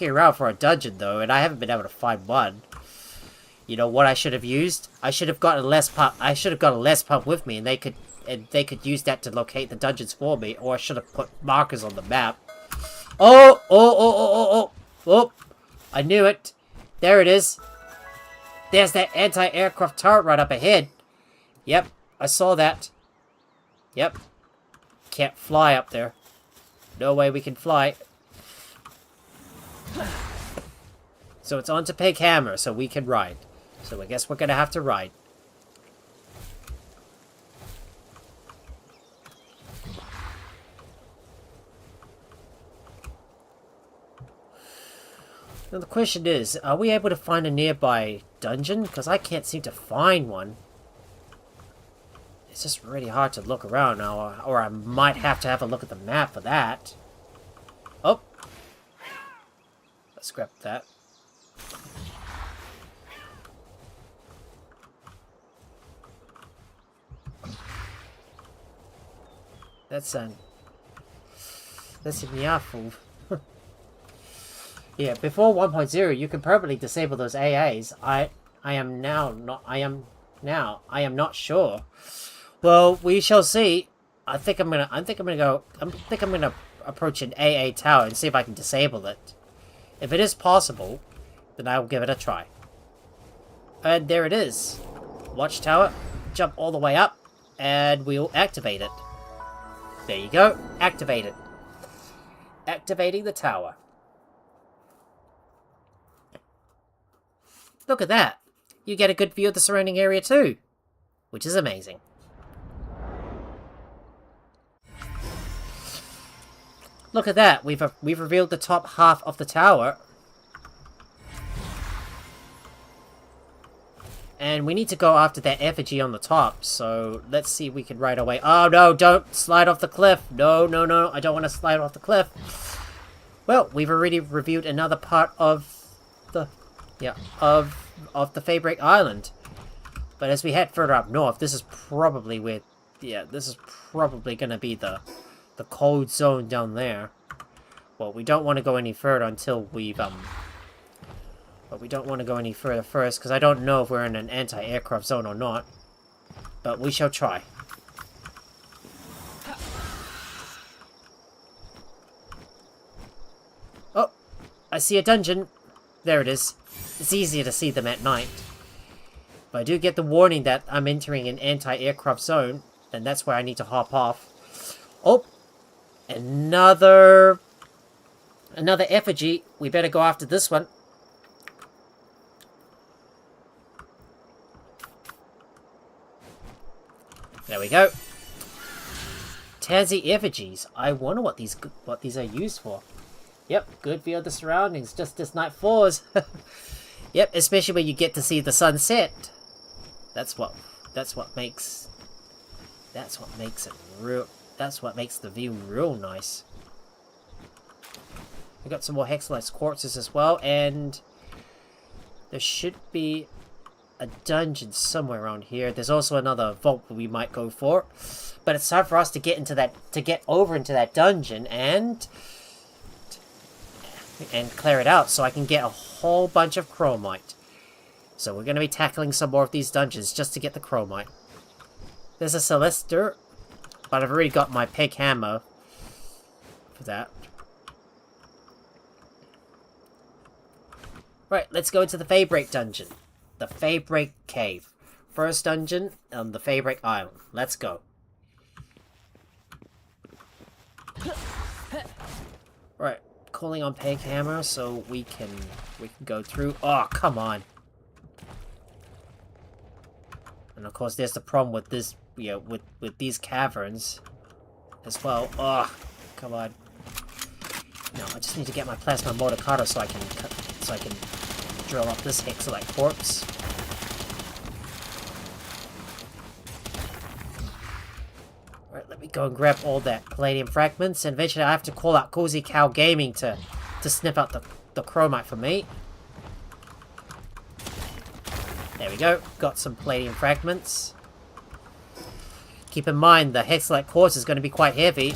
around for a dungeon though, and I haven't been able to find one. You know what I should have used? I should have gotten a less pump. I should have got a less pump with me, and they could use that to locate the dungeons for me. Or I should have put markers on the map. Oh! I knew it. There it is. There's that anti-aircraft turret right up ahead. Yep, I saw that. Yep. Can't fly up there. No way we can fly. So it's on to Peg Hammer, so we can ride. So I guess we're gonna have to ride. Now the question is, are we able to find a nearby dungeon? Because I can't seem to find one. It's just really hard to look around now, or I might have to have a look at the map for that. Oh! Let's grab that. That's a mouthful. Yeah, before 1.0, you can permanently disable those AAs. I am not sure. Well, we shall see. I think I'm gonna approach an AA tower and see if I can disable it. If it is possible, then I will give it a try. And there it is. Watchtower. Jump all the way up. and we'll activate it. There you go. Activate it. Activating the tower. Look at that. You get a good view of the surrounding area too, which is amazing. Look at that. We've revealed the top half of the tower. And we need to go after that effigy on the top, so let's see if we can right away. Oh no, don't slide off the cliff. No, no, no, I don't want to slide off the cliff. Well, we've already reviewed another part of the, of the Feybreak Island. But as we head further up north, this is probably where, this is probably going to be the cold zone down there. Well, we don't want to go any further until we've, but we don't want to go any further first, because I don't know if we're in an anti-aircraft zone or not. But we shall try. Oh! I see a dungeon! There it is. It's easier to see them at night. But I do get the warning that I'm entering an anti-aircraft zone, and that's where I need to hop off. Oh! Another effigy. We better go after this one. There we go. Tansy effigies. I wonder what these are used for. Yep, good view of the surroundings, just as night falls. Yep, especially when you get to see the sunset. That's what makes the view real nice. We got some more Hexolite quartzes as well, and there should be a dungeon somewhere around here. There's also another vault we might go for, but it's time for us to get over into that dungeon and clear it out so I can get a whole bunch of chromite. So we're going to be tackling some more of these dungeons just to get the chromite. There's a Celester, but I've already got my peg hammer for that. Right, let's go into the Feybreak dungeon. The Feybreak Cave. First dungeon on the Feybreak Island. Let's go. Right, calling on peg hammer so we can go through. Oh, come on. And of course, there's the problem with this, with these caverns as well. Oh, come on. No, I just need to get my plasma motor cutter so I can drill up this Hexolite corpse. Alright, let me go and grab all that palladium fragments, and eventually I have to call out Cozy Cow Gaming to sniff out the chromite for me. There we go, got some palladium fragments. Keep in mind the Hexolite quartz is going to be quite heavy.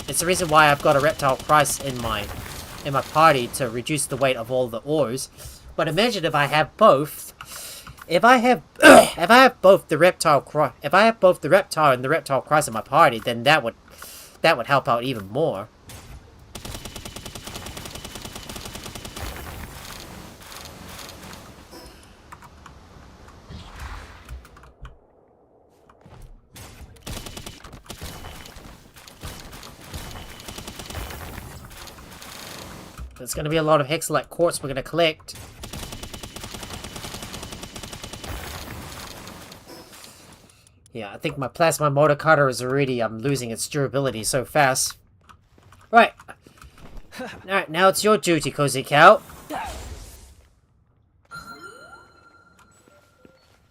It's the reason why I've got a reptile Christ in my party to reduce the weight of all the ores. But imagine if I have both. If I have both the reptile and the reptile Christ in my party, then that would help out even more. There's going to be a lot of Hexolite quartz we're going to collect. Yeah, I think my plasma motor cutter is already losing its durability so fast. Right. Alright, now it's your duty, Cozy Cow.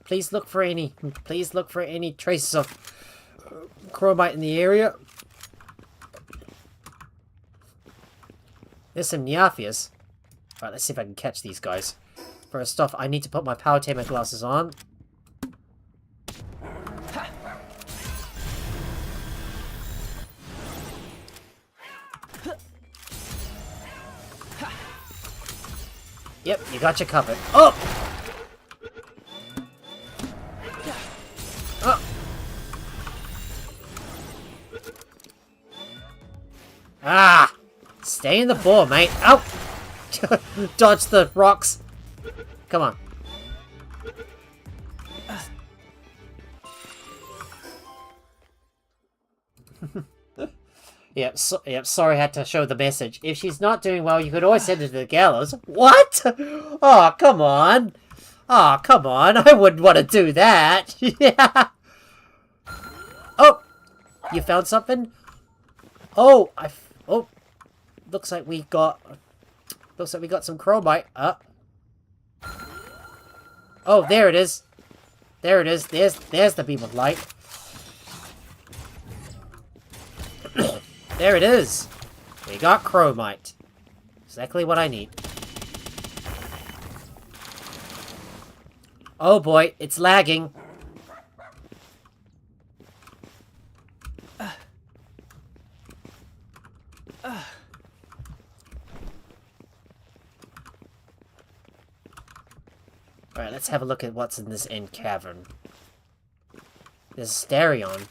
Please look for any traces of chromite in the area. There's some Neophias. Alright, let's see if I can catch these guys. First off, I need to put my power tamer glasses on. Yep, you got your covered. Oh! Oh! Ah! Stay in the ball, mate. Ow! Dodge the rocks. Come on. Yep, sorry I had to show the message. If she's not doing well, you could always send her to the gallows. What? Oh, come on. Oh, come on. I wouldn't want to do that. Yeah. Oh, you found something? Oh, oh, looks like we got some chromite. Oh, there it is. There it is. There's the beam of light. There it is. We got chromite. Exactly what I need. Oh boy, it's lagging. Alright, let's have a look at what's in this end cavern. There's a Stereon.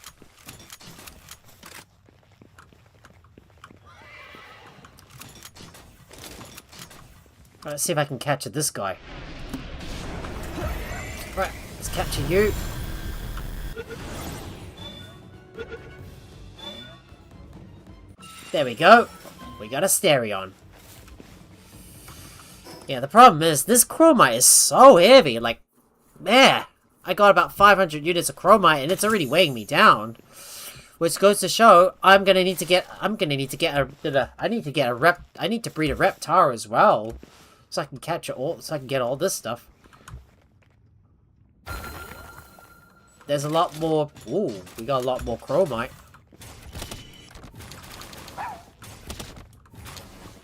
Alright, let's see if I can capture this guy. Right, let's capture you. There we go. We got a Stereon. Yeah, the problem is, this chromite is so heavy. Like, man, I got about 500 units of chromite, and it's already weighing me down. Which goes to show, I need to breed a reptar as well. So I can get all this stuff. There's a lot more. Ooh, we got a lot more chromite.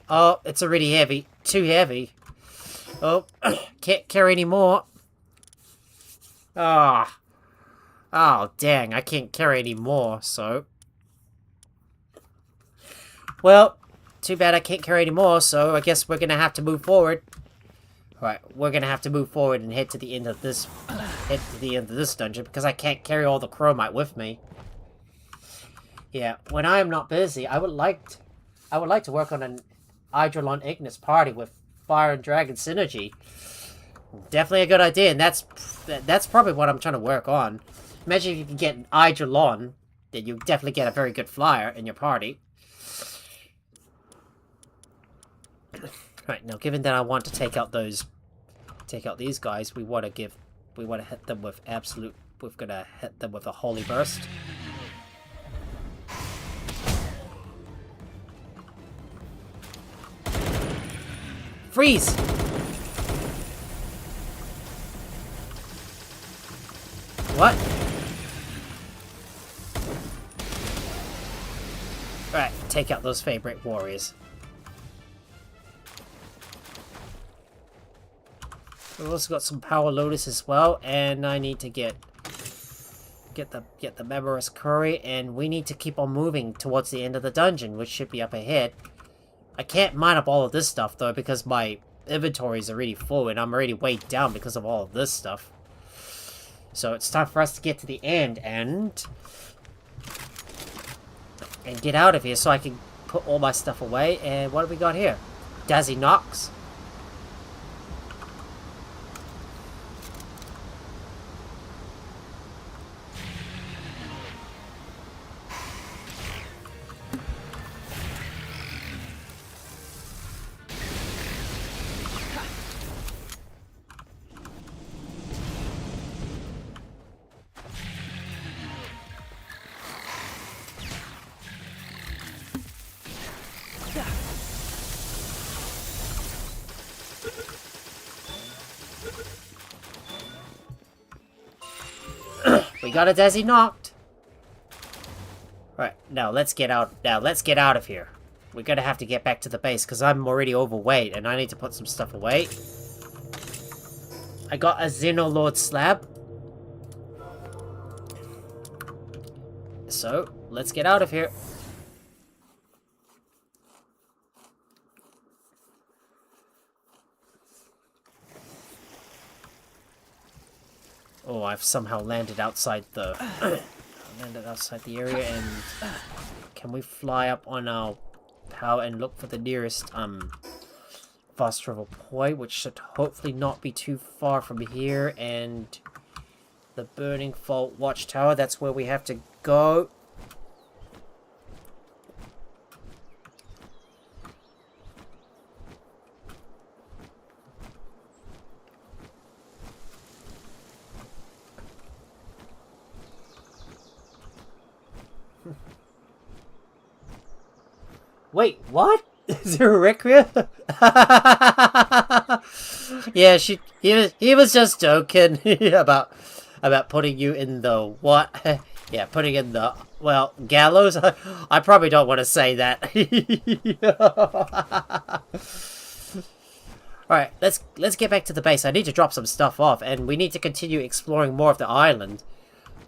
Oh, it's already heavy. Too heavy. Oh, can't carry any more. Ah. Oh, dang, I can't carry any more, so. Well, too bad I can't carry any more, so I guess we're gonna have to move forward. Alright, we're gonna have to move forward and head to the end of this dungeon, because I can't carry all the chromite with me. Yeah, when I am not busy, I would like to work on an Eidolon Ignis party with Fire and Dragon synergy. Definitely a good idea, and that's probably what I'm trying to work on. Imagine if you can get an Eidolon, then you definitely get a very good flyer in your party. Right, now given that I want to take out these guys, we want to hit them with we're gonna hit them with a holy burst. Freeze! What? Alright, take out those Feybreak warriors. We've also got some Power Lotus as well, and I need to get the Memoris Curry, and we need to keep on moving towards the end of the dungeon, which should be up ahead. I can't mine up all of this stuff, though, because my inventory is already full, and I'm already weighed down because of all of this stuff. So it's time for us to get to the end, and get out of here so I can put all my stuff away. And what have we got here? Dazzy Knox. We got a Desi knocked. Right, now let's get out. Now let's get out of here. We're gonna have to get back to the base because I'm already overweight and I need to put some stuff away. I got a Xenolord slab. So let's get out of here. Oh, I've somehow landed outside the area, and can we fly up on our power and look for the nearest fast travel point, which should hopefully not be too far from here, and the Burning Fault Watchtower, that's where we have to go. Wait, what? Is there a requiem? Yeah, he was just joking about putting you in the what? Yeah, putting in the, well, gallows. I probably don't want to say that. Alright, let's get back to the base. I need to drop some stuff off, and we need to continue exploring more of the island.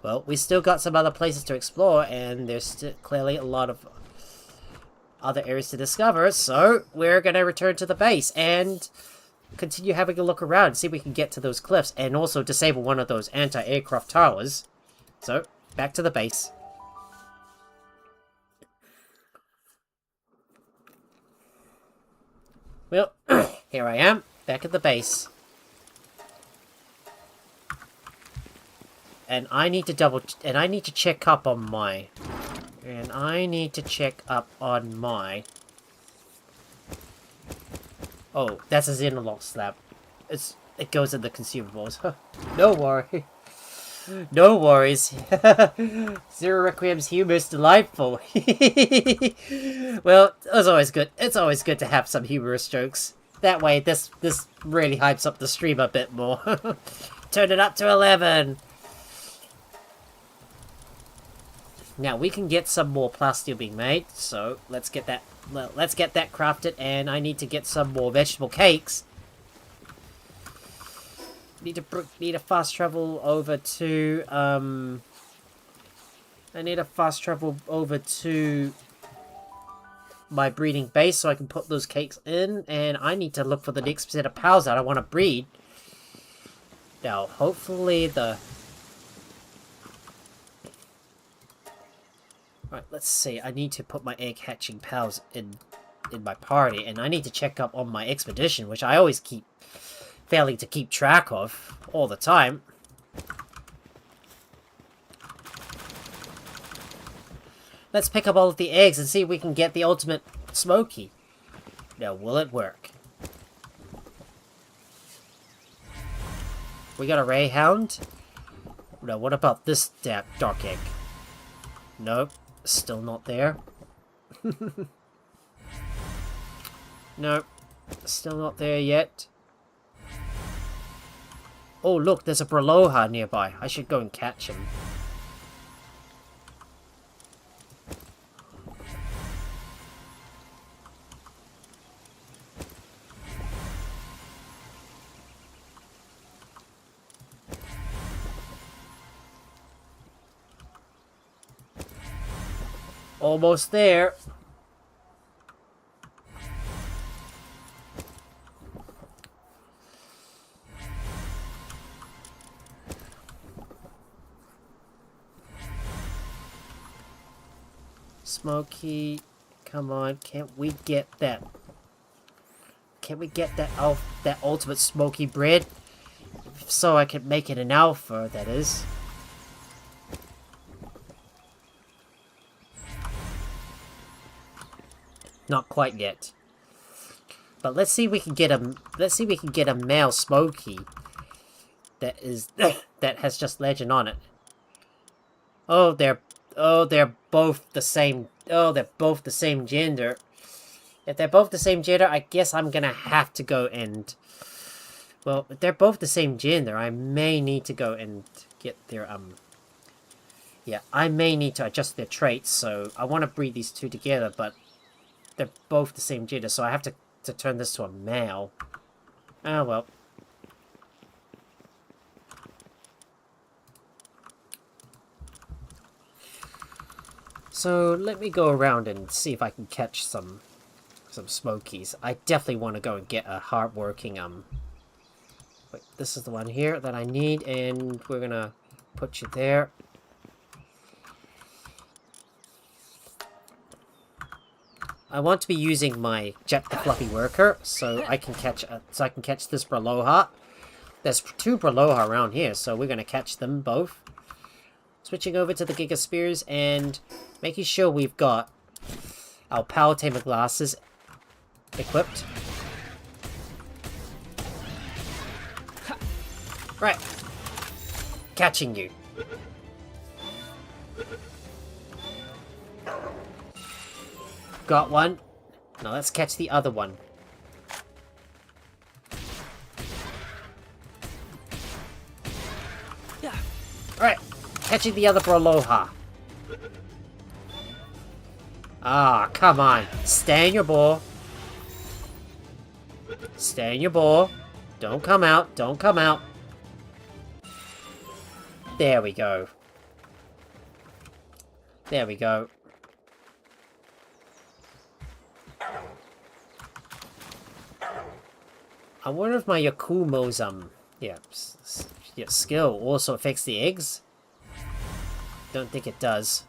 Well, we still got some other places to explore, and there's still clearly a lot of other areas to discover, so we're gonna return to the base and continue having a look around, see if we can get to those cliffs, and also disable one of those anti-aircraft towers. So, back to the base. Well, here I am, back at the base. And I need to check up on my... Oh, that's a Xenolot slab. It goes in the consumables. No worry. No worries. Zero Requiem's humor is delightful. Well, it's always good. It's always good to have some humorous jokes. That way, this really hypes up the stream a bit more. Turn it up to 11. Now we can get some more plasteel being made, so let's get that crafted, and I need to get some more vegetable cakes. Need a fast travel over to I need a fast travel over to my breeding base so I can put those cakes in, and I need to look for the next set of pals that I want to breed. Now, hopefully the... Right, let's see. I need to put my egg hatching pals in my party, and I need to check up on my expedition, which I always keep failing to keep track of all the time. Let's pick up all of the eggs and see if we can get the ultimate Smoky. Now, will it work? We got a Ray Hound? Now, what about this dark egg? Nope, still not there. Nope, still not there yet. Oh, look, there's a Braloha nearby. I should go and catch him. Almost there. Smoky, come on, can't we get that? Can't we get that that ultimate Smoky bread? So I can make it an alpha, that is. Not quite yet. But let's see if we can get a male Smoky that is that has just legend on it. Oh, they're both the same. Oh, they're both the same gender. If they're both the same gender, I guess I'm gonna have to go and... Well, if they're both the same gender, I may need to go and get their, yeah, I may need to adjust their traits, so I want to breed these two together, but they're both the same gender, so I have to turn this to a male. Oh, well. So, let me go around and see if I can catch some Smokies. I definitely want to go and get a hard-working, Wait, this is the one here that I need, and we're gonna put you there. I want to be using my Jet the Fluffy Worker, so I can catch this Braloha. There's two Braloha around here, so we're gonna catch them both. Switching over to the Giga Spears and making sure we've got our Power Tamer glasses equipped. Right. got one. Now let's catch the other one. Yeah. Alright, catching the other Braloha. Ah, come on. Stay in your ball. Stay in your ball. Don't come out. Don't come out. There we go. There we go. I wonder if my Yakumo's, skill also affects the eggs? Don't think it does.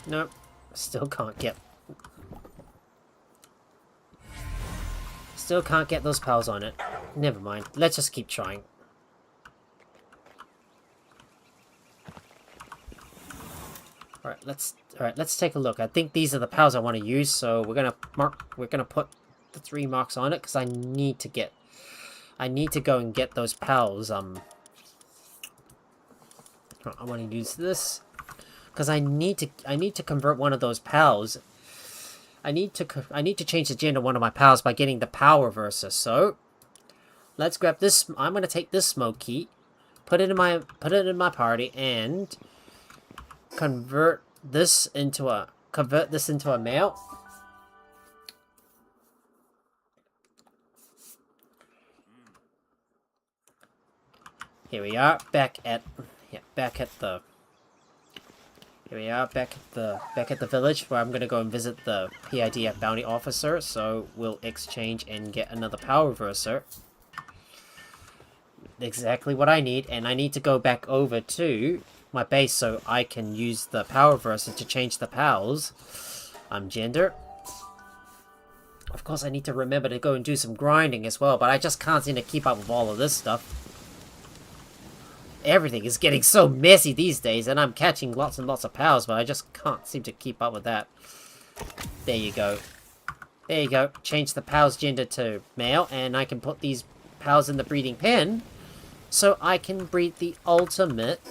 Nope. Still can't get... Still can't get those pals on it. Never mind. Let's just keep trying. Alright, let's take a look. I think these are the pals I want to use, so we're gonna put the 3 marks on it because I need to go and get those pals. I want to use this because I need to convert one of those pals. I need to change the gender of one of my pals by getting the power reverser. So let's grab this. I'm gonna take this smoke key, put it in my party, and convert this into a male. Here we are, back at the village where I'm gonna go and visit the PIDF bounty officer. So we'll exchange and get another power reverser. Exactly what I need, and I need to go back over to my base so I can use the power reverser to change the pals. Gender. Of course, I need to remember to go and do some grinding as well, but I just can't seem to keep up with all of this stuff. Everything is getting so messy these days, and I'm catching lots and lots of pals, but I just can't seem to keep up with that. There you go. There you go. Change the pal's gender to male, and I can put these pals in the breeding pen, so I can breed the ultimate.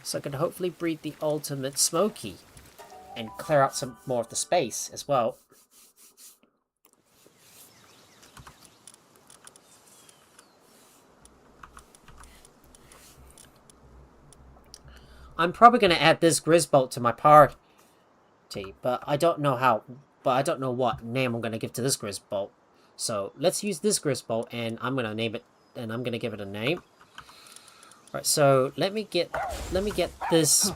So I can hopefully breed the ultimate Smoky, and clear out some more of the space as well. I'm probably going to add this Grisbolt to my party, but I don't know how. But I don't know what name I'm going to give to this Grisbolt. So let's use this Grisbolt, and I'm going to name it, and I'm going to give it a name. All right. So let me get this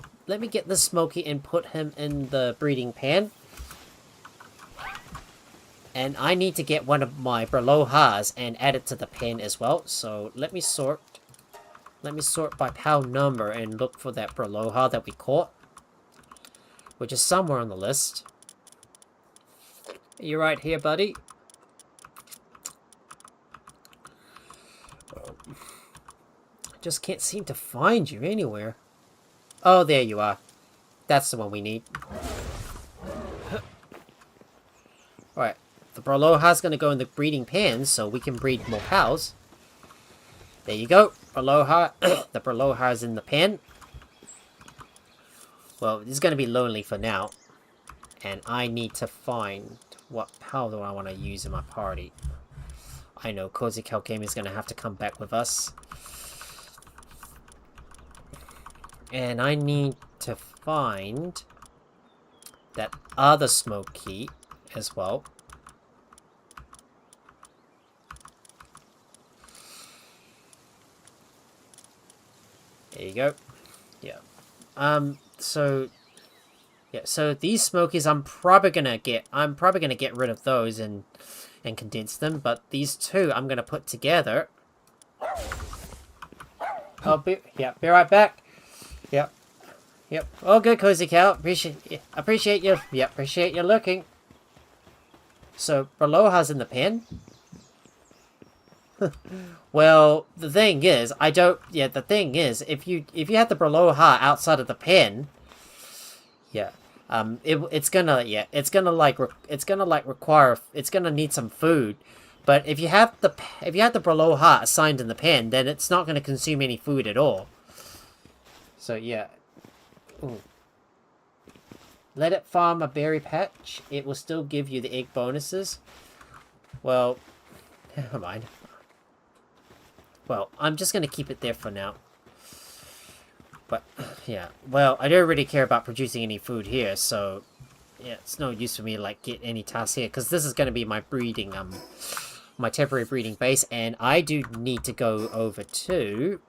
Smoky and put him in the breeding pan. And I need to get one of my Bralohas and add it to the pen as well. So let me sort. Let me sort by pal number and look for that Braloha that we caught, which is somewhere on the list. You're right here, buddy. Just can't seem to find you anywhere. Oh, there you are. That's the one we need. Alright, the Braloha's going to go in the breeding pan so we can breed more pals. There you go. Braloha. The Braloha is in the pen. Well, it's going to be lonely for now. And I need to find what pal do I want to use in my party. I know Cozy Cal Game is going to have to come back with us. And I need to find that other smoke key as well. There you go. Yeah. So these smokies I'm probably gonna get rid of those and condense them, but these two I'm gonna put together. I'll be right back. Yep. Oh, good, Cozy Cow. Appreciate you. Yeah, appreciate you looking. So Braloha's in the pen. Well, the thing is, if you have the Braloha outside of the pen, it's gonna need some food But if you have the below heart assigned in the pen, then it's not going to consume any food at all. So yeah. Ooh. Let it farm a berry patch. It will still give you the egg bonuses. Well, never mind. Well, I'm just going to keep it there for now. But, yeah. Well, I don't really care about producing any food here, so... Yeah, it's no use for me to, like, get any tasks here. Because this is going to be my breeding, my temporary breeding base. And I do need to go over to...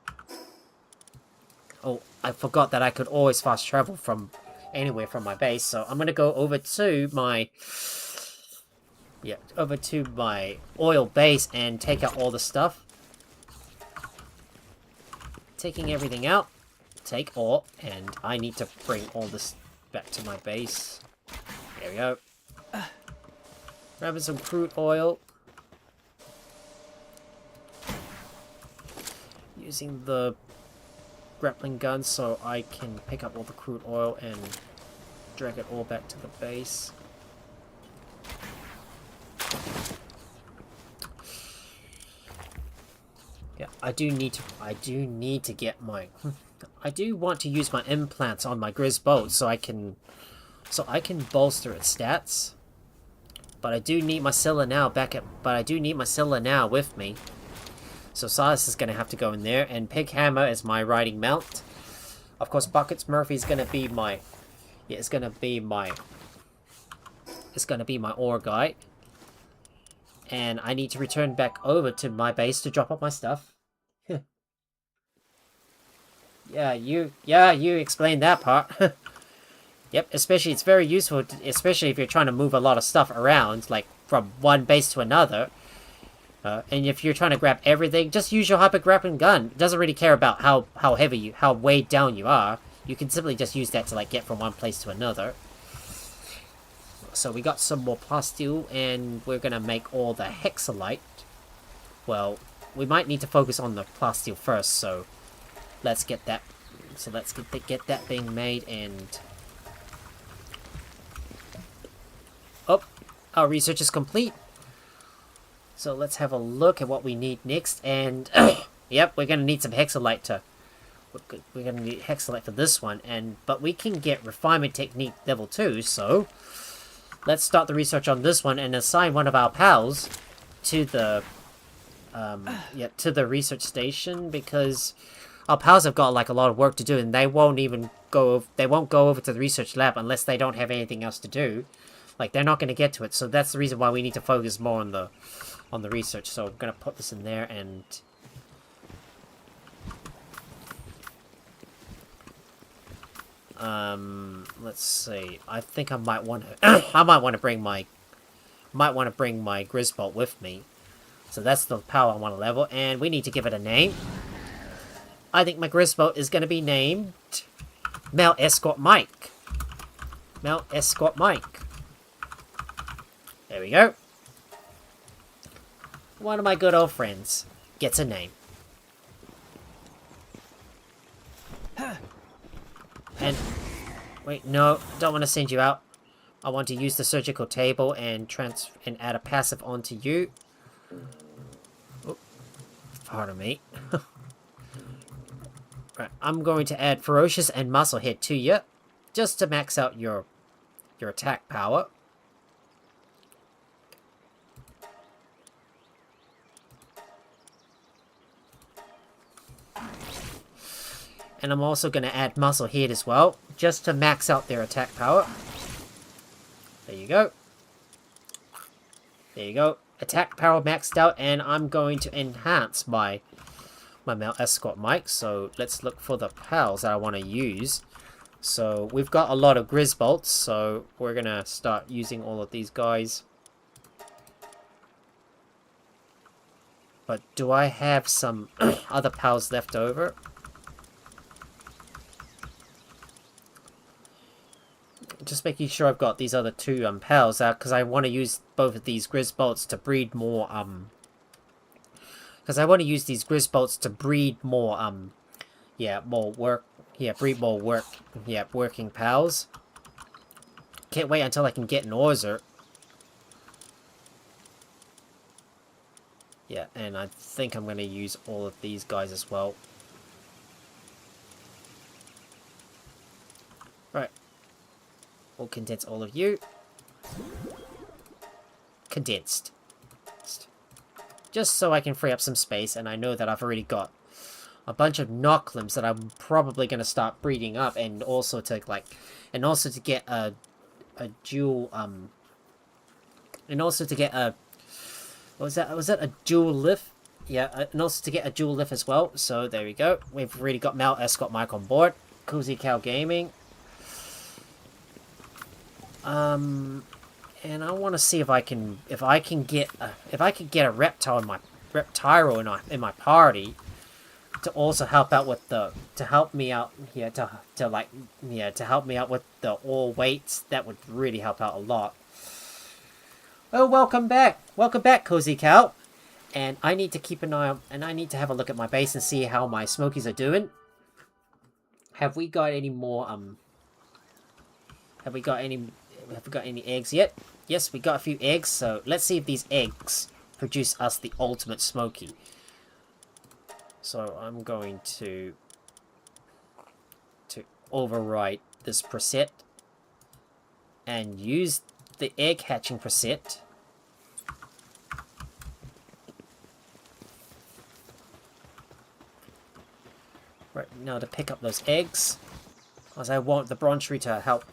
Oh, I forgot that I could always fast travel from anywhere from my base. So I'm going to go over to my... Yeah, over to my oil base and take out all the stuff. Taking everything out. Take all, and I need to bring all this back to my base. There we go. Grabbing some crude oil. Using the grappling gun so I can pick up all the crude oil and drag it all back to the base. Yeah, I do need to get my... I do want to use my implants on my Grizz boat so I can bolster its stats. But I do need my Scylla now with me. So Silas is gonna have to go in there, and Pig Hammer is my riding mount. Of course, Buckets Murphy's gonna be my it's gonna be my ore guy. And I need to return back over to my base to drop off my stuff. Yeah, you explained that part. Yep, especially it's very useful, especially if you're trying to move a lot of stuff around, like from one base to another. And if you're trying to grab everything, just use your hyper grappling gun. It doesn't really care about how weighed down you are. You can simply just use that to like get from one place to another. So we got some more plasteel, and we're gonna make all the hexolite. Well, we might need to focus on the plasteel first, so let's get that. So let's get that being made, and oh, our research is complete. So let's have a look at what we need next, and yep, we're gonna need some hexolite we're gonna need hexolite for this one, but we can get refinement technique level 2, so let's start the research on this one and assign one of our pals to the research station, because our pals have got like a lot of work to do, and they won't go over to the research lab unless they don't have anything else to do. Like, they're not going to get to it, so that's the reason why we need to focus more on the research. So I'm going to put this in there, and let's see. I think I might want to I might want to bring my Grizzbolt with me. So that's the power I want to level, and we need to give it a name. I think my Grizzbolt is going to be named Mel Escort Mike. Mel Escort Mike. There we go. One of my good old friends gets a name. And wait, no, don't want to send you out. I want to use the surgical table and add a passive onto you. Oh, pardon me. Right, I'm going to add Ferocious and Muscle Hit to you, just to max out your attack power. And I'm also going to add Muscle Hit as well, just to max out their attack power. There you go. There you go. Attack power maxed out, and I'm going to enhance my Mount Escort Mike. So let's look for the pals that I want to use. So we've got a lot of Grizzbolts, so we're going to start using all of these guys. But do I have some other pals left over? Just making sure I've got these other two pals out, because I want to use both of these Grizzbolts to breed more because I want to use these Grizzbolts to breed more working pals. Can't wait until I can get an Orzer. Yeah, and I think I'm going to use all of these guys as well. Right. We'll condense all of you. Condensed. Just so I can free up some space, and I know that I've already got a bunch of knocklimbs that I'm probably going to start breeding up, and also to get a dual, and also to get a, was that a dual lift? Yeah, and also to get a dual lift as well. So there we go. We've already got Mel Escort Mike on board. Cozy Cow Gaming. And I want to see if I can get a reptile in my party to also help out with the to help me out with the all weights. That would really help out a lot. Oh, welcome back, Cozy Cow. And I need to keep an eye on, and I need to have a look at my base and see how my smokies are doing. Have we got any more Have we got any eggs yet? Yes, we got a few eggs, so let's see if these eggs produce us the ultimate smoky. So I'm going to overwrite this preset and use the egg hatching preset. Right now to pick up those eggs, as I want the bronchery to help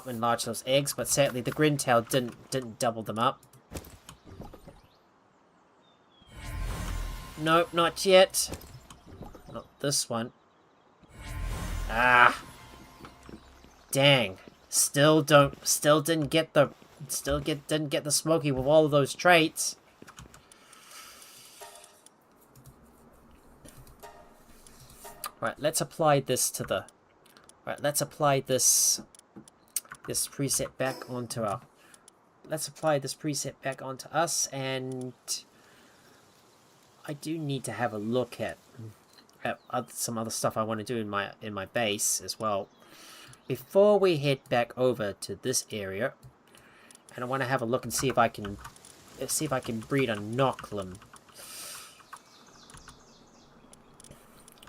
enlarge those eggs, but sadly the Grintail didn't double them up. Nope, not yet. Not this one. Ah, dang! Still didn't get the smoky with all of those traits. Right, let's apply this to the. Right, let's apply this preset back onto our. Let's apply this preset back onto us, and I do need to have a look at some other stuff I want to do in my base as well before we head back over to this area. And I want to have a look and see if I can breed a knocklim.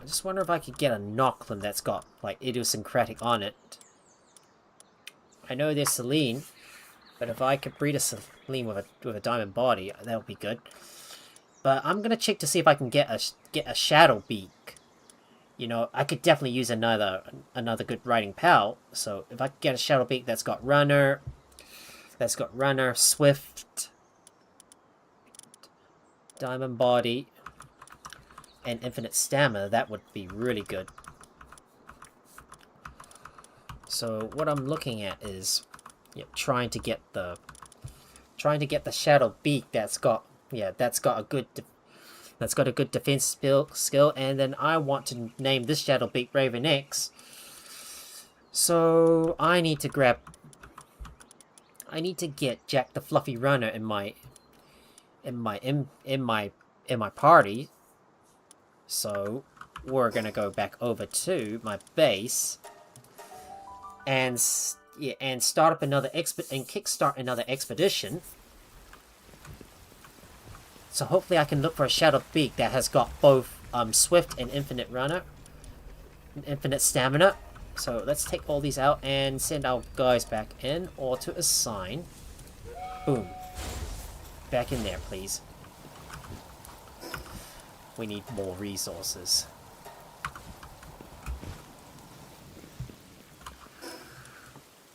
I just wonder if I could get a knocklim that's got like idiosyncratic on it. I know there's Selene, but if I could breed a Selene with a diamond body, that would be good. But I'm gonna check to see if I can get a shadow beak. You know, I could definitely use another good riding pal. So if I could get a shadow beak that's got runner, swift, diamond body, and infinite stamina, that would be really good. So what I'm looking at is, trying to get the shadow beak that's got a good defense skill, and then I want to name this shadow beak Raven X. So I need to get Jack the Fluffy Runner in my party. So we're gonna go back over to my base and start up another kickstart another expedition. So hopefully I can look for a shadow beak that has got both swift and infinite runner, infinite stamina. So let's take all these out and send our guys back in, or to assign. Boom. Back in there, please. We need more resources.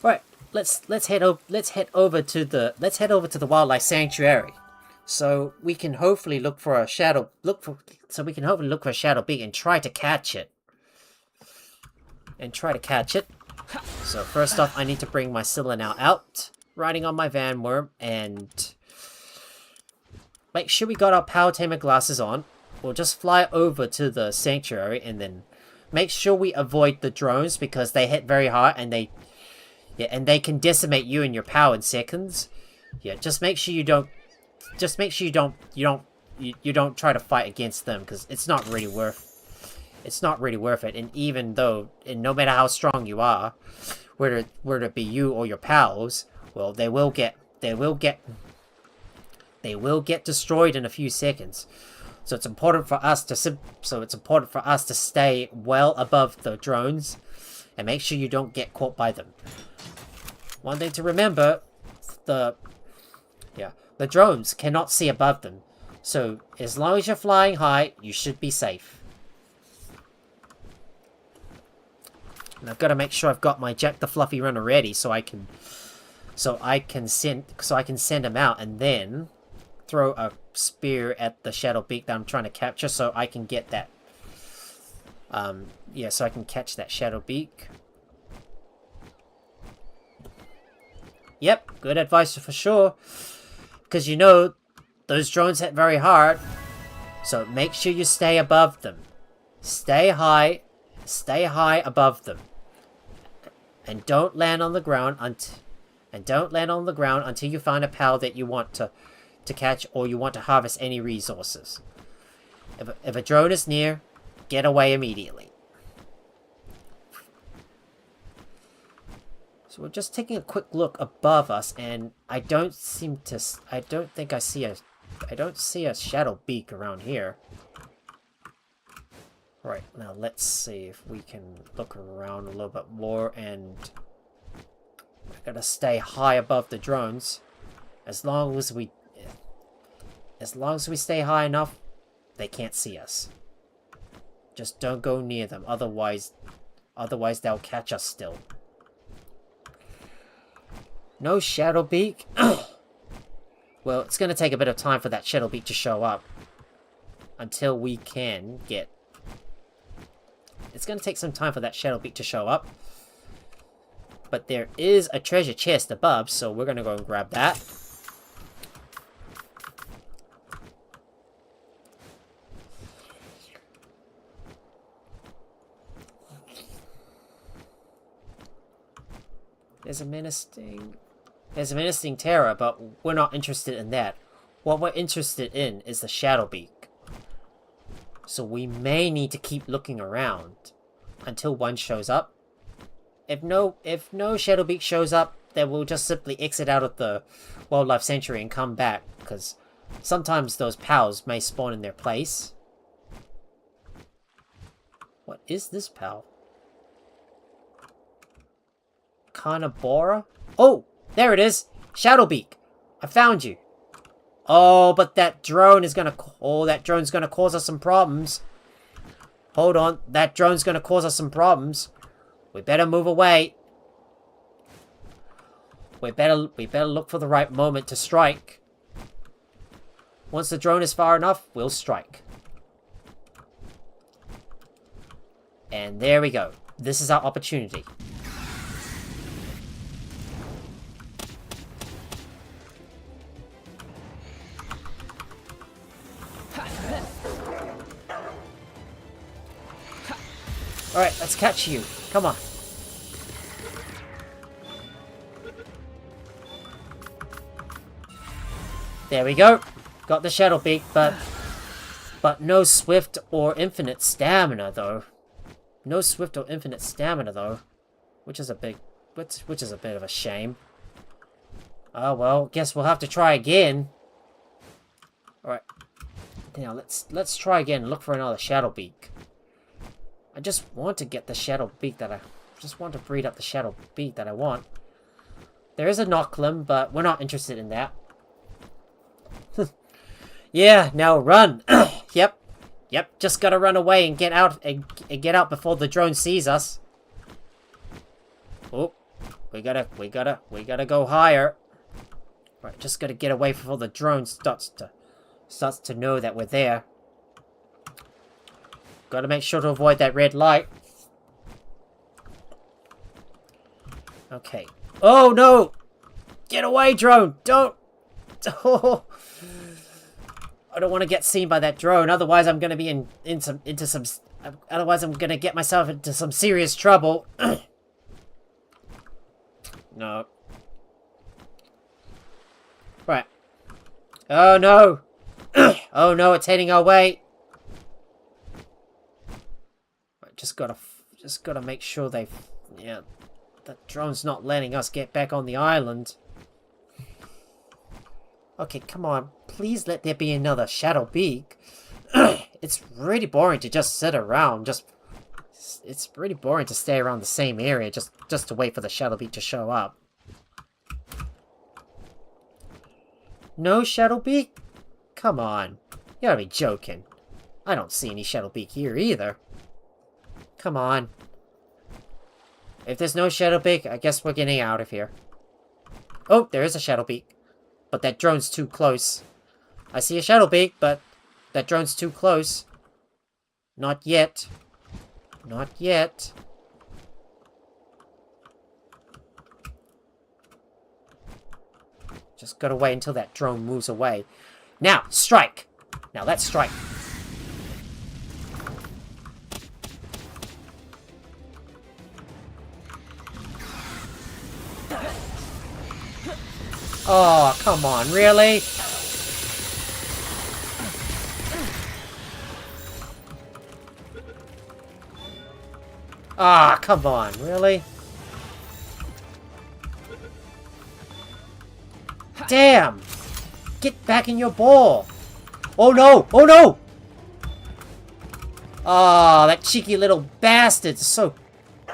Right, let's head over to the wildlife sanctuary, so we can hopefully look for a shadow beak and try to catch it. So first off, I need to bring my Silenau out, riding on my Van Worm, and make sure we got our power tamer glasses on. We'll just fly over to the sanctuary, and then make sure we avoid the drones because they hit very hard and they can decimate you and your power in seconds. Yeah, just make sure you don't try to fight against them, because it's not really worth it. And even though, and no matter how strong you are, whether it be you or your pals, well, they will get they will get destroyed in a few seconds. So it's important for us to stay well above the drones and make sure you don't get caught by them. One thing to remember, the drones cannot see above them. So as long as you're flying high, you should be safe. And I've got to make sure I've got my Jack the Fluffy runner ready so I can send him out and then throw a spear at the shadow beak that I'm trying to capture so I can get that. So I can catch that shadow beak. Yep, good advice for sure. Because you know, those drones hit very hard. So make sure you stay above them. Stay high above them. And don't land on the ground until you find a pal that you want to catch or you want to harvest any resources. If a drone is near, get away immediately. So we're just taking a quick look above us, and I don't see a shadow beak around here. Right, now let's see if we can look around a little bit more, and I gotta stay high above the drones. As long as we stay high enough, they can't see us. Just don't go near them, otherwise they'll catch us still. No shadow beak? Well, it's gonna take a bit of time for that shadow beak to show up. Until we can get... It's gonna take some time for that shadow beak to show up. But there is a treasure chest above, so we're gonna go and grab that. There's a menacing terror, but we're not interested in that. What we're interested in is the shadow beak. So we may need to keep looking around until one shows up. If no shadow beak shows up, then we'll just simply exit out of the wildlife sanctuary and come back, because sometimes those pals may spawn in their place. What is this pal? Carnivora? Oh, there it is. Shadowbeak. I found you. Oh, but that drone is gonna... Oh, that drone's gonna cause us some problems. Hold on. That drone's gonna cause us some problems. We better move away. We better look for the right moment to strike. Once the drone is far enough, we'll strike. And there we go. This is our opportunity. Alright, let's catch you. Come on. There we go. Got the shadow beak, but no swift or infinite stamina though. No swift or infinite stamina though, which is a bit of a shame. Oh well, guess we'll have to try again. All right. Now let's try again and look for another shadow beak. I just want to get the shadow beak that I just want to breed up the shadow beak that I want. There is a Nocklum, but we're not interested in that. Yeah, now run. Yep, just gotta run away and get out before the drone sees us. Oh, we gotta go higher. Right, just gotta get away before the drone starts to know that we're there. Gotta make sure to avoid that red light. Okay. Oh no! Get away, drone! Don't! Oh. I don't want to get seen by that drone. Otherwise, I'm gonna be otherwise, I'm gonna get myself into some serious trouble. No. Right. Oh no! Oh no! It's heading our way. Just gotta make sure that drone's not letting us get back on the island. Okay, come on. Please let there be another shadow beak. It's really boring to just sit around. It's really boring to stay around the same area just to wait for the shadow beak to show up. No shadow beak? Come on. You gotta be joking. I don't see any shadow beak here either. Come on. If there's no shadow beak, I guess we're getting out of here. Oh, there is a shadow beak. But that drone's too close. I see a shadow beak, but that drone's too close. Not yet. Not yet. Just gotta wait until that drone moves away. Now, strike! Now, let's strike. Oh, come on, really? Ah, come on, really? Damn! Get back in your ball! Oh no! Oh no! Ah, that cheeky little bastard is so...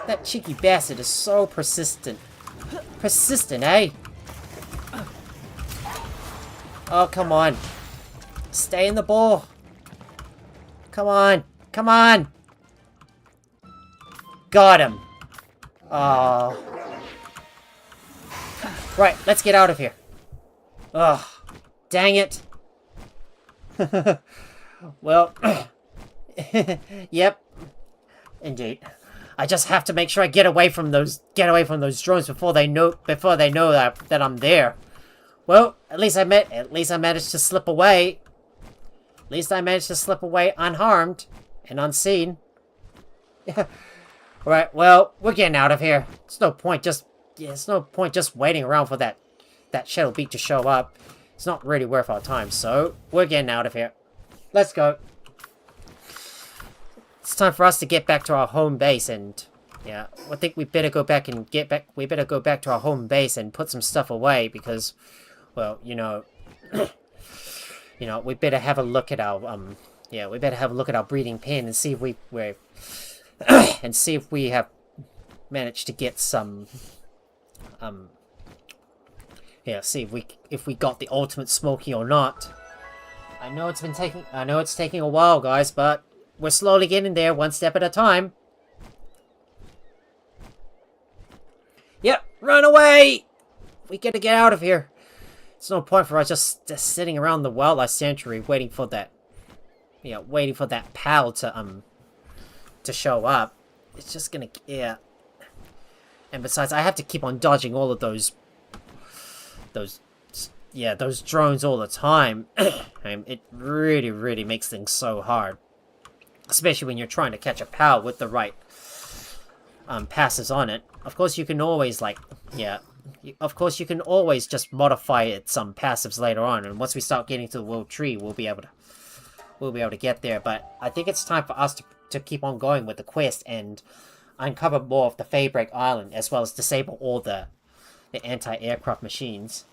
That cheeky bastard is so persistent. Persistent, eh? Oh, come on. Stay in the ball. Come on. Come on. Got him. Oh. Right, let's get out of here. Ugh. Dang it. Well. Yep. Indeed. I just have to make sure I get away from those drones before they know that I'm there. Well, at least I managed to slip away. At least I managed to slip away unharmed and unseen. Yeah. Alright, well, we're getting out of here. It's no point just waiting around for that shadow beak to show up. It's not really worth our time, so we're getting out of here. Let's go. It's time for us to get back to our home base, and yeah, I think we better go back to our home base and put some stuff away because, well, you know, we better have a look at our breeding pen and see if we have managed to get some see if we got the ultimate smoky or not. I know it's taking a while, guys, but we're slowly getting there, one step at a time. Yep, run away! We gotta get out of here. It's no point for us just sitting around the wildlife sanctuary waiting for that pal to show up. It's just gonna, yeah. And besides, I have to keep on dodging all of those drones all the time. It really, really makes things so hard. Especially when you're trying to catch a pal with the right passes on it. Of course, you can always, of course, you can always just modify it some passives later on, and once we start getting to the world tree, we'll be able to get there. But I think it's time for us to keep on going with the quest and uncover more of the Feybreak Island, as well as disable all the anti-aircraft machines.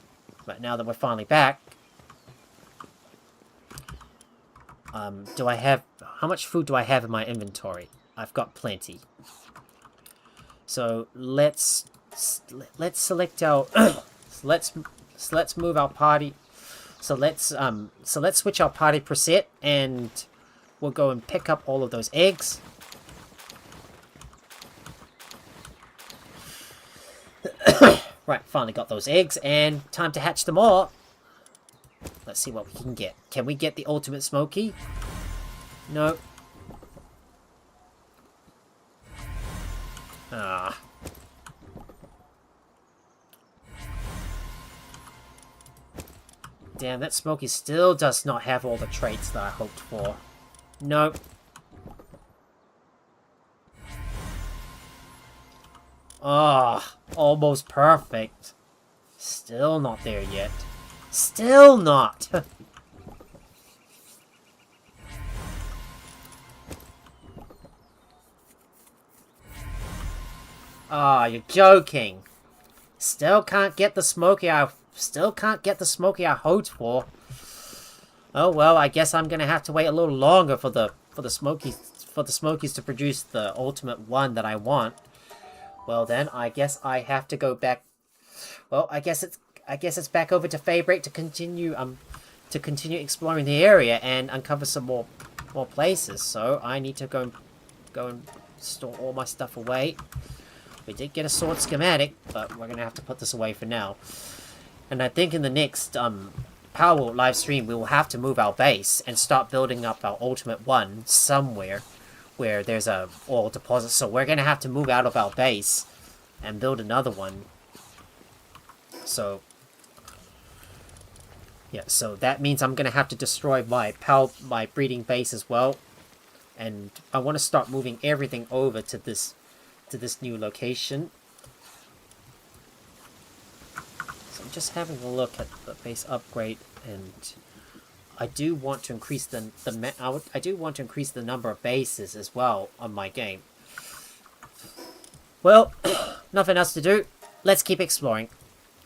But now that we're finally back, how much food do I have in my inventory? I've got plenty. So let's select our let's move our party. So let's switch our party preset, and we'll go and pick up all of those eggs. Right, finally got those eggs, and time to hatch them all. Let's see what we can get. Can we get the ultimate smoky? No. Ah. Damn, that smoky still does not have all the traits that I hoped for. Nope. Ah, almost perfect. Still not there yet. Still not! Ah, you're joking. Still can't get the smoky I Still can't get the smoky I hoped for. Oh well, I guess I'm gonna have to wait a little longer for the smokies to produce the ultimate one that I want. Well then, I guess I have to go back. Well, I guess it's back over to Feybreak to continue exploring the area and uncover some more places. So I need to go and store all my stuff away. We did get a sword schematic, but we're gonna have to put this away for now. And I think in the next Palworld live stream, we will have to move our base and start building up our ultimate one somewhere where there's a oil deposit. So we're gonna have to move out of our base and build another one. So yeah, so that means I'm gonna have to destroy my breeding base as well. And I want to start moving everything over to this new location. So I'm just having a look at the base upgrade, and I do want to increase the number of bases as well on my game. Well, nothing else to do. Let's keep exploring.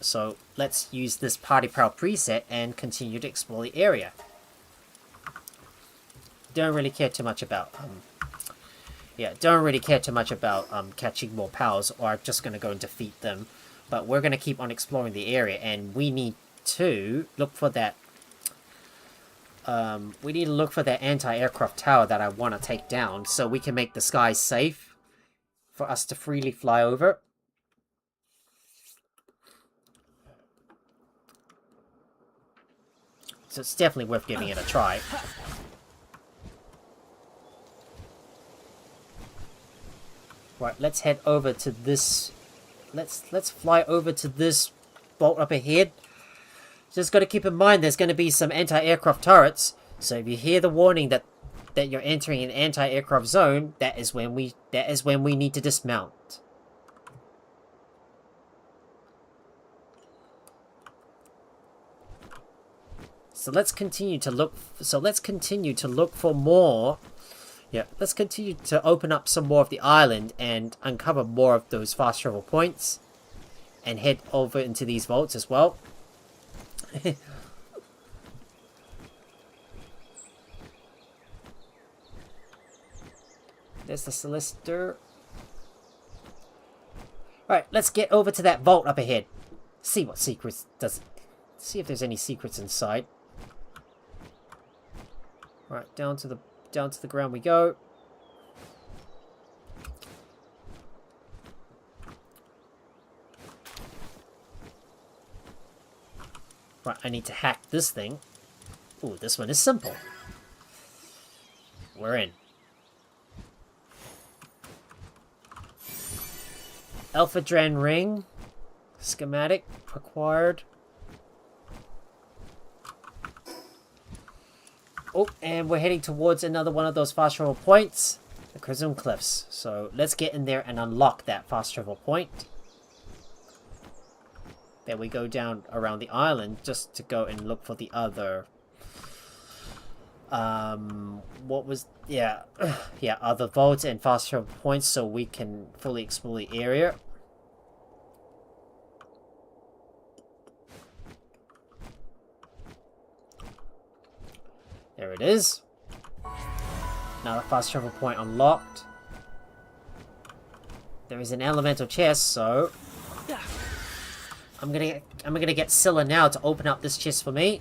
So let's use this Party Proud preset and continue to explore the area. Don't really care too much about catching more pals, or I'm just gonna go and defeat them. But we're gonna keep on exploring the area, and we need to look for that. We need to look for that anti-aircraft tower that I want to take down, so we can make the skies safe for us to freely fly over. So it's definitely worth giving it a try. Right, let's head over to this. Let's fly over to this bolt up ahead. Just got to keep in mind there's going to be some anti-aircraft turrets. So if you hear the warning that you're entering an anti-aircraft zone, that is when we need to dismount. So let's continue to look. For more. Yeah, let's continue to open up some more of the island and uncover more of those fast travel points, and head over into these vaults as well. There's the Celester. Alright, let's get over to that vault up ahead. See what secrets see if there's any secrets inside. Alright, down to the ground we go. Right, I need to hack this thing. Ooh, this one is simple. We're in. Alpha Dran ring. Schematic required. Oh, and we're heading towards another one of those fast travel points, the Crimson Cliffs. So let's get in there and unlock that fast travel point. Then we go down around the island just to go and look for the other. Other vaults and fast travel points, so we can fully explore the area. There it is. Now the fast travel point unlocked. There is an elemental chest, so I'm gonna get Scylla now to open up this chest for me.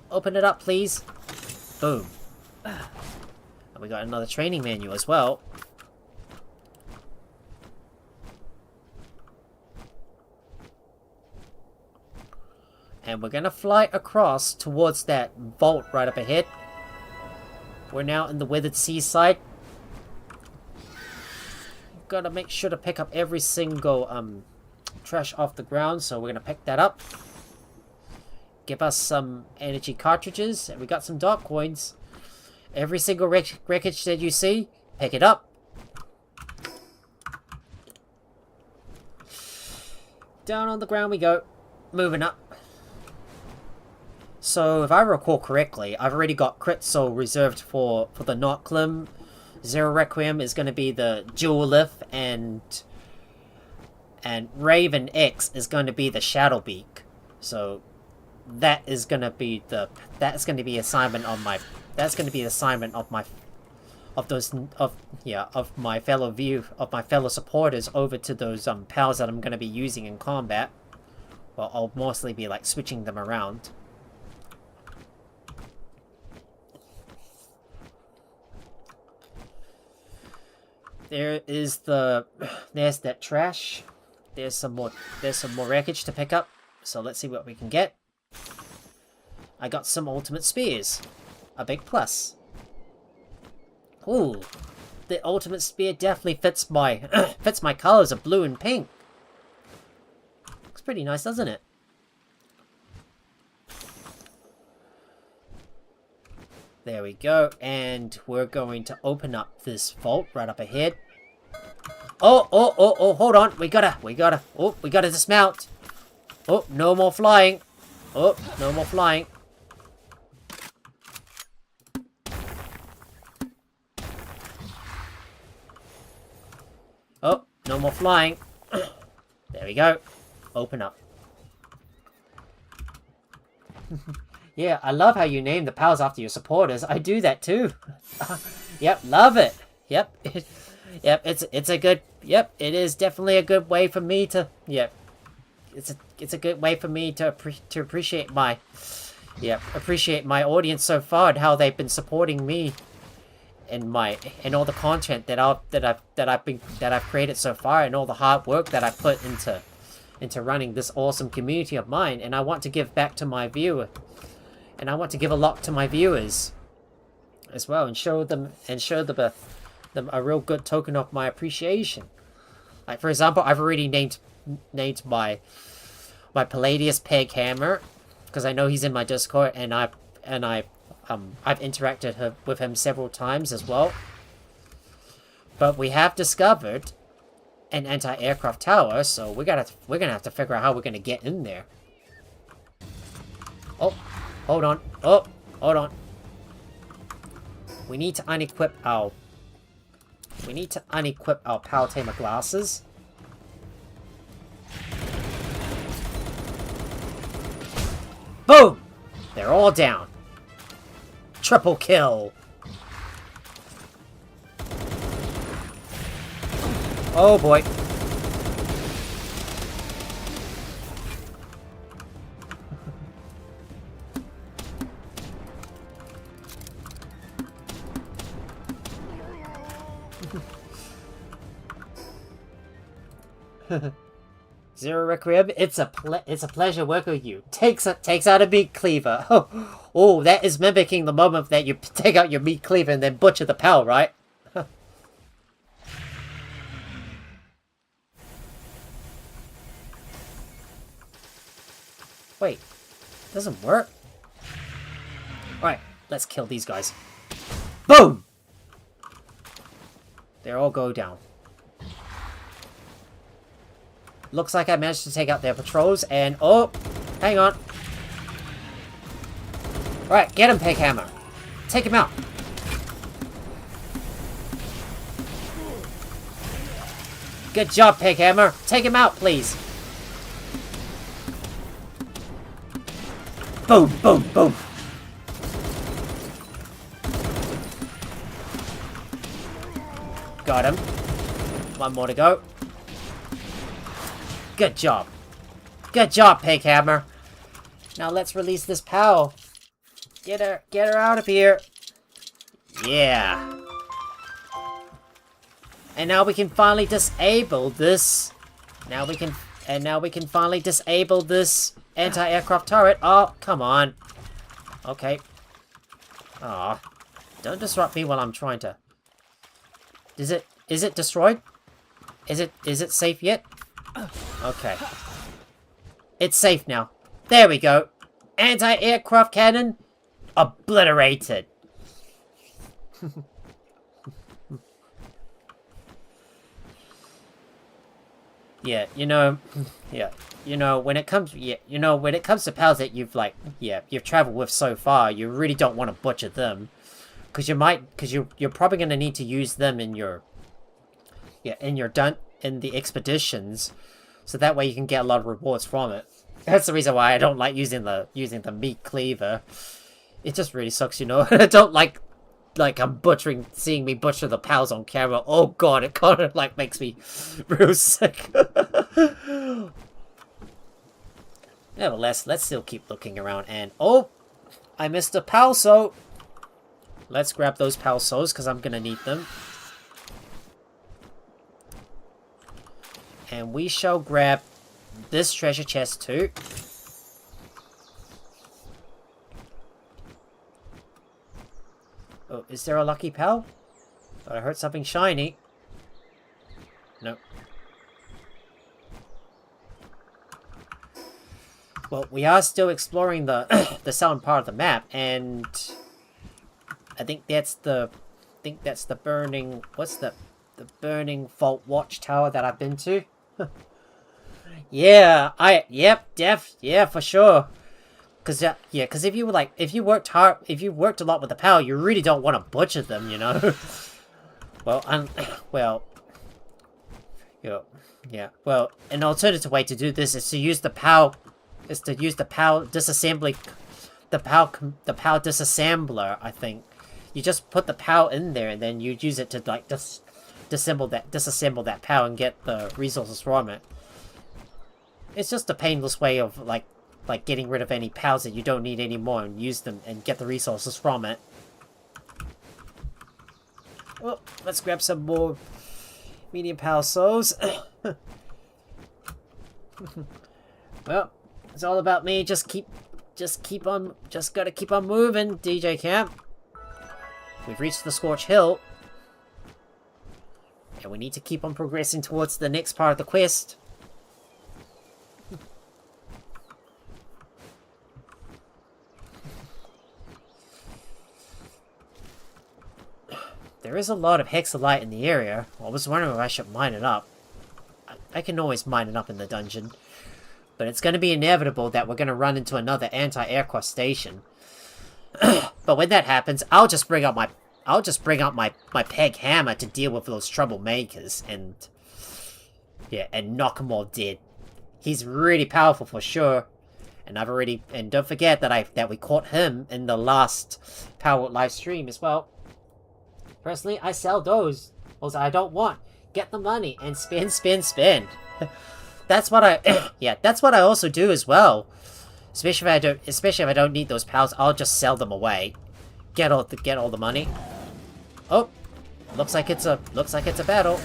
Open it up, please. Boom. And we got another training manual as well. And we're gonna fly across towards that vault right up ahead. We're now in the weathered seaside. Gotta make sure to pick up every single trash off the ground, so we're gonna pick that up. Give us some energy cartridges, and we got some dark coins. Every single wreckage that you see, pick it up. Down on the ground we go. Moving up. So, if I recall correctly, I've already got Crit Soul reserved for the Noctlim. Zero Requiem is going to be the Dualith, and Raven X is going to be the Shadowbeak. So, that is gonna be the assignment of my of my fellow supporters over to those pals that I'm gonna be using in combat. Well, I'll mostly be like switching them around. There's that trash. There's some more wreckage to pick up. So let's see what we can get. I got some ultimate spears. A big plus. Ooh. The ultimate spear definitely fits my fits my colors of blue and pink. Looks pretty nice, doesn't it? There we go, and we're going to open up this vault right up ahead. Oh, hold on. We gotta dismount. Oh, no more flying. Oh, no more flying. Oh, no more flying. There we go. Open up. Yeah, I love how you name the pals after your supporters. I do that too. Yep, love it. Yep. Yep, it's a good... Yep, it is definitely a good way for me to... Yep. It's a good way for me to appreciate my... Yep, appreciate my audience so far and how they've been supporting me and all the content that I've created so far and all the hard work that I've put into running this awesome community of mine. And I want to give back to my viewer. And I want to give a lot to my viewers as well, and show them a real good token of my appreciation. Like, for example, I've already named my Palladius Peg Hammer because I know he's in my Discord, and I've interacted with him several times as well. But we have discovered an anti-aircraft tower, so we're gonna have to figure out how we're gonna get in there. Oh. Hold on. Oh, hold on. We need to unequip our Power Tamer glasses. Boom! They're all down. Triple kill. Oh boy. Zero Requiem, it's a pleasure working with you. Takes out a meat cleaver. Oh, that is mimicking the moment that you take out your meat cleaver and then butcher the pal, right? Wait, doesn't work. Alright, let's kill these guys. Boom! They all go down. Looks like I managed to take out their patrols, and... Oh! Hang on. Alright, get him, Peg Hammer. Take him out. Good job, Peg Hammer. Take him out, please. Boom, boom, boom. Got him. One more to go. Good job. Good job, Peg Hammer. Now let's release this pal. Get her out of here. Yeah. And now we can finally disable this. Now we can finally disable this anti-aircraft turret. Oh, come on. Okay. Aw. Don't disrupt me while I'm trying to... Is it destroyed? Is it safe yet? Okay. It's safe now. There we go. Anti-aircraft cannon obliterated. Yeah, when it comes to pals that you've traveled with so far, you really don't want to butcher them, because you're probably going to need to use them in the expeditions, so that way you can get a lot of rewards from it. That's the reason why I don't like using the meat cleaver. It just really sucks, you know. I don't like I'm seeing me butcher the pals on camera. Oh god, it kind of like makes me real sick. Nevertheless, let's still keep looking around. And oh, I missed a pal, so let's grab those pal souls because I'm gonna need them. And we shall grab this treasure chest too. Oh, is there a lucky pal? Thought I heard something shiny. Nope. Well, we are still exploring the the southern part of the map, and I think that's the burning, what's the burning fault watchtower that I've been to. Yeah, yeah, for sure. Cause cause if you worked a lot with the pal, you really don't want to butcher them, you know. Well, well, an alternative way to do this is to use the pal disassembly, the pal disassembler. I think you just put the pal in there, and then you use it to like disassemble that pal and get the resources from it. It's just a painless way of like getting rid of any pals that you don't need anymore and use them and get the resources from it. Well, let's grab some more medium pal souls. Well, it's all about me. Just gotta keep on moving, DJ Camp. We've reached the Scorch Hill, and we need to keep on progressing towards the next part of the quest. There is a lot of Hexolite in the area. I was wondering if I should mine it up. I can always mine it up in the dungeon. But it's going to be inevitable that we're going to run into another anti-aircraft station. But when that happens, I'll just bring out my peg hammer to deal with those troublemakers and knock them all dead. He's really powerful for sure. And don't forget that we caught him in the last Palworld live stream as well. Personally, I sell those. Also, I don't want. Get the money and spend. That's what that's what I also do as well. Especially if I don't need those pals, I'll just sell them away. Get all the money. Oh, looks like it's a battle.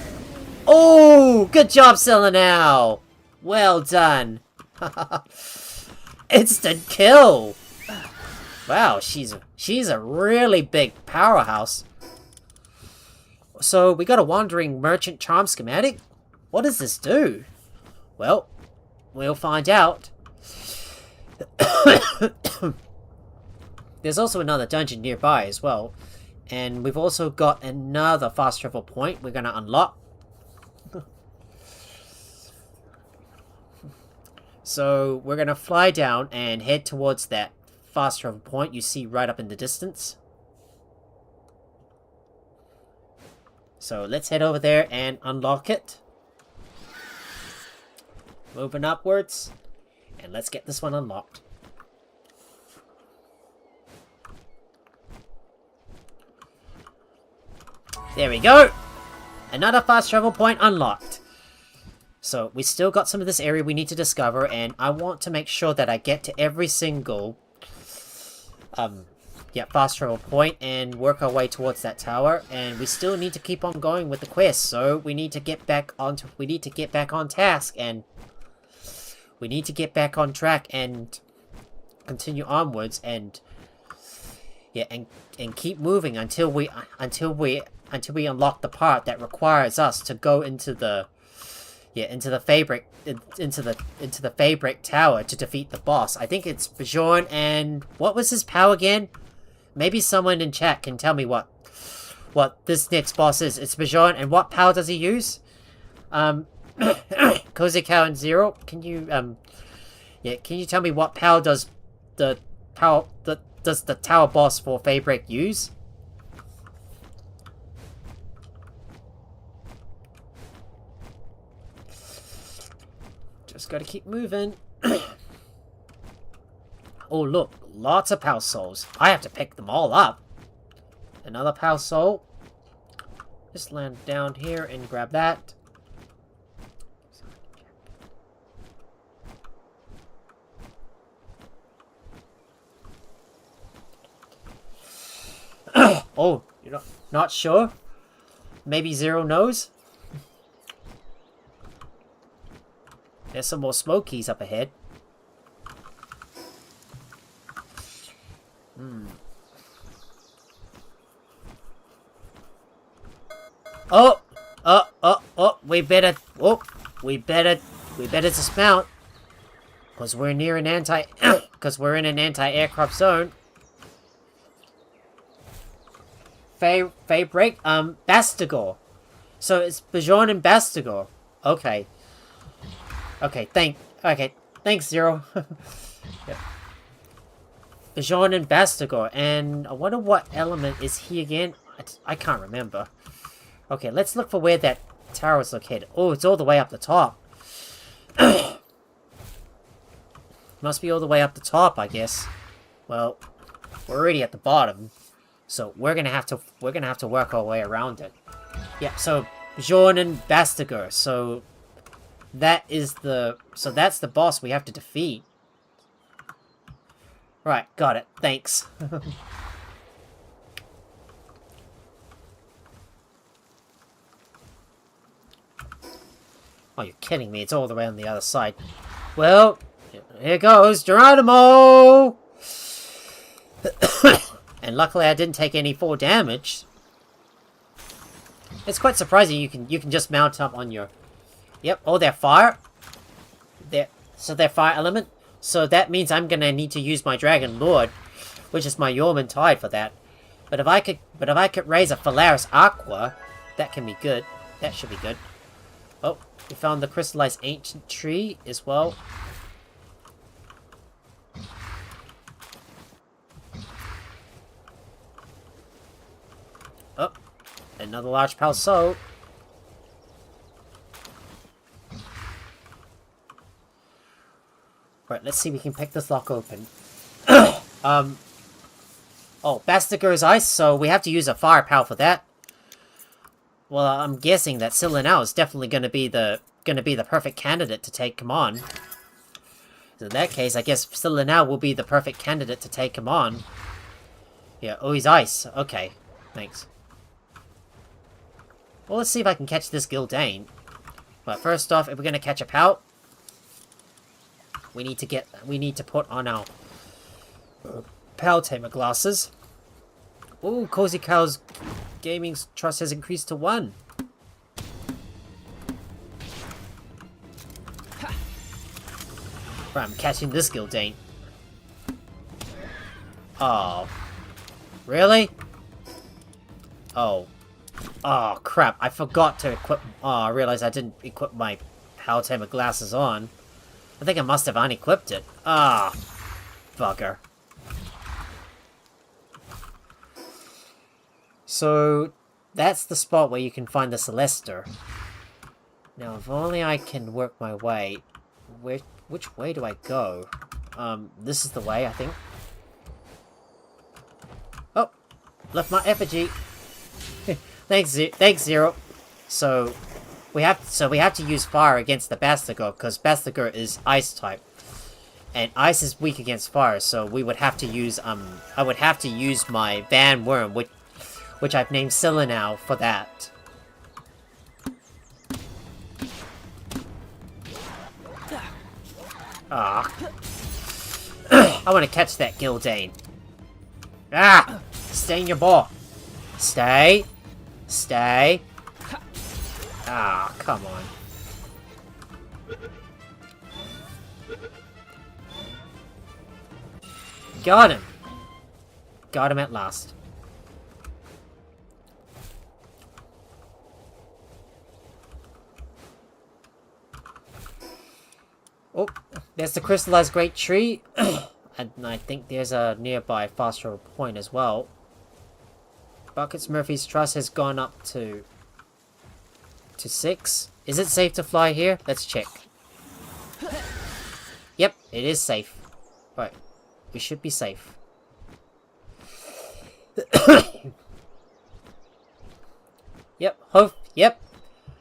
Oh, good job, Selena. Well done. Instant kill. Wow, she's a really big powerhouse. So, we got a wandering merchant charm schematic? What does this do? Well, we'll find out. There's also another dungeon nearby as well. And we've also got another fast travel point we're going to unlock. So, we're going to fly down and head towards that fast travel point you see right up in the distance. So let's head over there and unlock it. Moving upwards. And let's get this one unlocked. There we go. Another fast travel point unlocked. So we still got some of this area we need to discover. And I want to make sure that I get to every single fast travel point and work our way towards that tower. And we still need to keep on going with the quest, so we need to get back on task, and we need to get back on track and continue onwards and keep moving until we unlock the part that requires us to go into the Feybreak tower to defeat the boss. I think it's Bjorn, and what was his power again? Maybe someone in chat can tell me what this next boss is. It's Bjorn, and what power does he use? Cozy Cow and Zero, can you tell me what power does the tower boss for Feybreak use? Just gotta keep moving. Oh, look. Lots of Pal Souls. I have to pick them all up. Another Pal Soul. Just land down here and grab that. Oh, you're not sure? Maybe Zero knows? There's some more smokies up ahead. Oh, we better dismount, because we're near an because we're in an anti-aircraft zone. Feybreak, Bastigor. So it's Bajon and Bastigor. Okay. Okay, thanks, Zero. Yep. Bajon and Bastigor, and I wonder what element is he again? I can't remember. Okay, let's look for where that tower is located. Oh, it's all the way up the top. Must be all the way up the top, I guess. Well, we're already at the bottom, so we're gonna have to work our way around it. Yeah, so Bajon and Bastigor. So that's the boss we have to defeat. Right, got it. Thanks. Oh, you're kidding me. It's all the way on the other side. Well, here goes Geronimo! And luckily I didn't take any fall damage. It's quite surprising you can just mount up on your... Yep, oh, they're fire. So they're fire element. So that means I'm gonna need to use my Dragon Lord, which is my Yeoman Tide for that. But if I could raise a Phalaris Aqua, that can be good. That should be good. Oh, we found the crystallized ancient tree as well. Oh, another large Pal Soul. Right, let's see if we can pick this lock open. Oh, Bastigor's ice, so we have to use a fire Pal for that. Well, I'm guessing that Silanao is definitely gonna be the perfect candidate to take him on. So in that case, I guess Silanao will be the perfect candidate to take him on. Yeah, oh, he's ice. Okay, thanks. Well, let's see if I can catch this Gildane. But first off, if we're gonna catch a Pal, we need to put on our Pal Tamer glasses. Ooh, Cozy Cow's Gaming's trust has increased to 1. Right, I'm catching this Gildane. Oh. Really? Oh. Oh, crap. I forgot to equip... Oh, I realized I didn't equip my Pal Tamer glasses on. I think I must have unequipped it. Ah. Bugger. So, that's the spot where you can find the Celester. Now, if only I can work my way... Which way do I go? This is the way, I think. Oh! Left my effigy! Thanks, Zero. So, we have to use fire against the Bastigor, because Bastigor is ice type. And ice is weak against fire, so we would have to use, I would have to use my Van Worm, which I've named Silanao for that. Ah. I want to catch that Gildane. Ah! Stay in your ball. Stay. Stay. Ah, come on. Got him. Got him at last. Oh, there's the crystallized great tree. And I think there's a nearby fast travel point as well. Buckets Murphy's trust has gone up to 6. Is it safe to fly here? Let's check. Yep, it is safe. Right. we should be safe. Yep.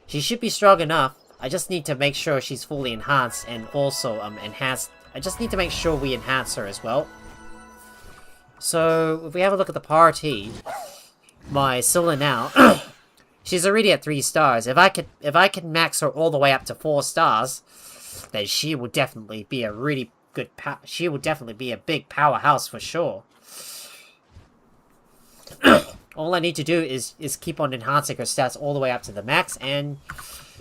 She should be strong enough. I just need to make sure she's fully enhanced and also enhanced. I just need to make sure we enhance her as well. So if we have a look at the party, my Scylla now, she's already at 3 stars. If I can max her all the way up to 4 stars, then she will definitely be a really good. She will definitely be a big powerhouse for sure. All I need to do is keep on enhancing her stats all the way up to the max, and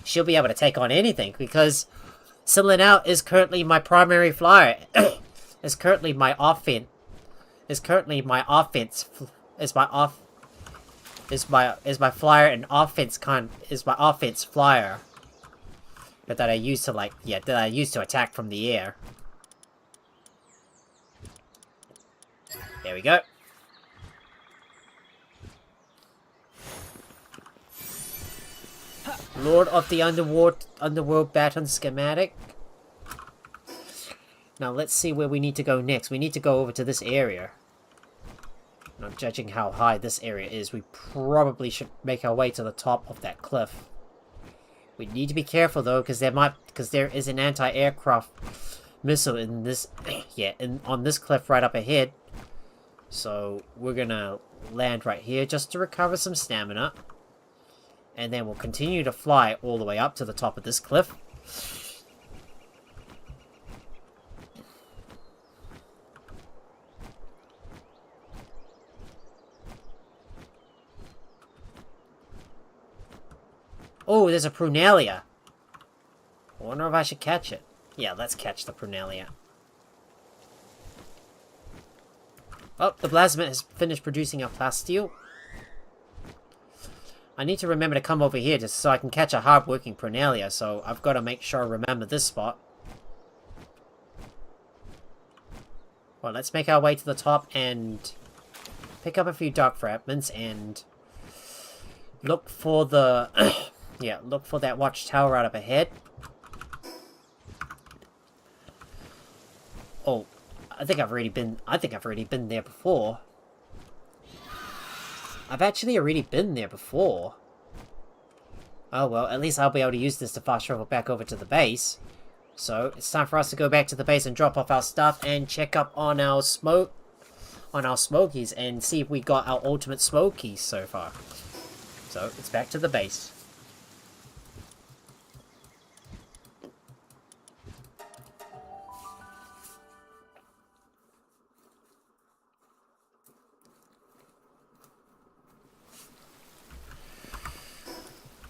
she'll be able to take on anything, because Scylla now is currently my primary flyer. Is currently my offense. Is my flyer and offense is my offense flyer. But that I use to that I use to attack from the air. There we go. Lord of the Underworld Baton schematic. Now let's see where we need to go next. We need to go over to this area. Now, judging how high this area is, we probably should make our way to the top of that cliff. We need to be careful though, because there is an anti-aircraft missile in this, on this cliff right up ahead. So we're gonna land right here just to recover some stamina. And then we'll continue to fly all the way up to the top of this cliff. Oh, there's a Prunalia. I wonder if I should catch it. Yeah, let's catch the Prunalia. Oh, the plasma has finished producing our plasteel. I need to remember to come over here just so I can catch a hard-working Prunalia, so I've got to make sure I remember this spot. Well, let's make our way to the top and pick up a few dark fragments and look for the... yeah, look for that watchtower right up ahead. Oh, I think I've already been there before. I've actually already been there before. Oh well, at least I'll be able to use this to fast travel back over to the base. So, it's time for us to go back to the base and drop off our stuff and check up on our smokies and see if we got our ultimate smokies so far. So, it's back to the base.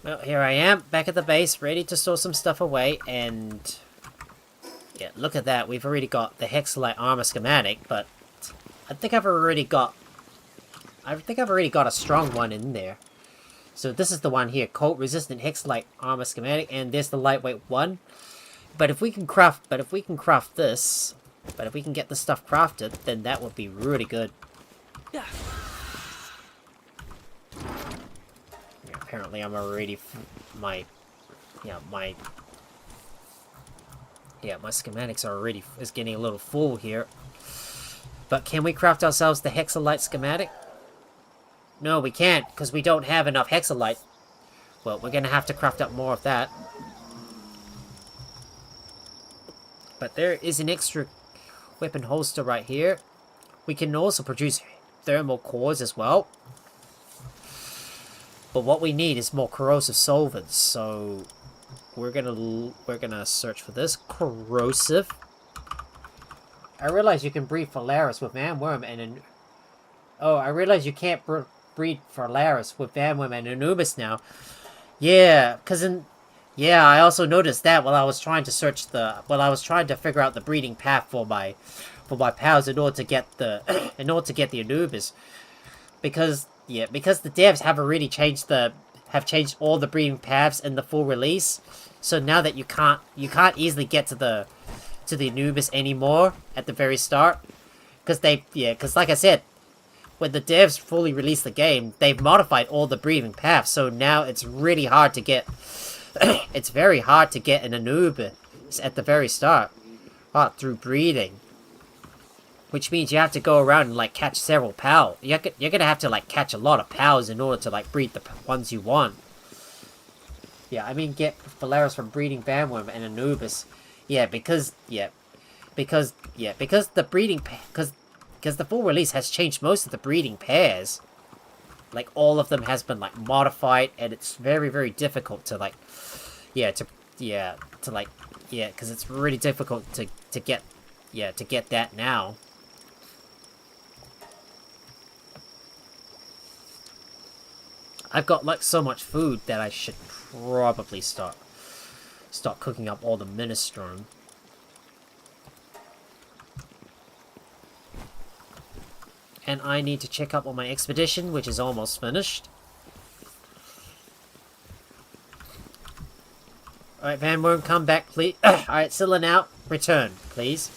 Well, here I am, back at the base, ready to store some stuff away, and... yeah, look at that, we've already got the Hexolite armor schematic, but... I think I've already got a strong one in there. So this is the one here, cold-resistant Hexolite armor schematic, and there's the lightweight one. But if we can craft this, if we can get this stuff crafted, then that would be really good. Yeah. Apparently I'm already my schematics are already getting a little full here. But can we craft ourselves the Hexolite schematic? No, we can't, because we don't have enough Hexolite. Well, we're gonna have to craft up more of that. But there is an extra weapon holster right here. We can also produce thermal cores as well. But what we need is more corrosive solvents, so we're gonna search for this. Corrosive. I realize you can breed Phalaris with Vanworm and oh, I realize you can't breed Phalaris with Vanworm and Anubis now. Yeah, I also noticed that while I was trying to figure out the breeding path for my pals in order to get the Anubis, because the devs have already changed all the breeding paths in the full release, so now that you can't easily get to the Anubis anymore at the very start, because like I said, when the devs fully released the game, they've modified all the breeding paths, so now it's really hard to get it's very hard to get an Anubis at the very start through breeding. Which means you have to go around and, like, catch several pals. You're gonna have to, like, catch a lot of pals in order to, like, breed the ones you want. Yeah, I mean, get Phalaris from breeding Bandworm and Anubis. Yeah, because the breeding... Because the full release has changed most of the breeding pairs. Like, all of them has been, like, modified, and it's very, very difficult to, like... because it's really difficult to get that now. I've got, like, so much food that I should probably start cooking up all the minestrone. And I need to check up on my expedition, which is almost finished. Alright, Bandworm, come back, please. Alright, Scylla now, return, please.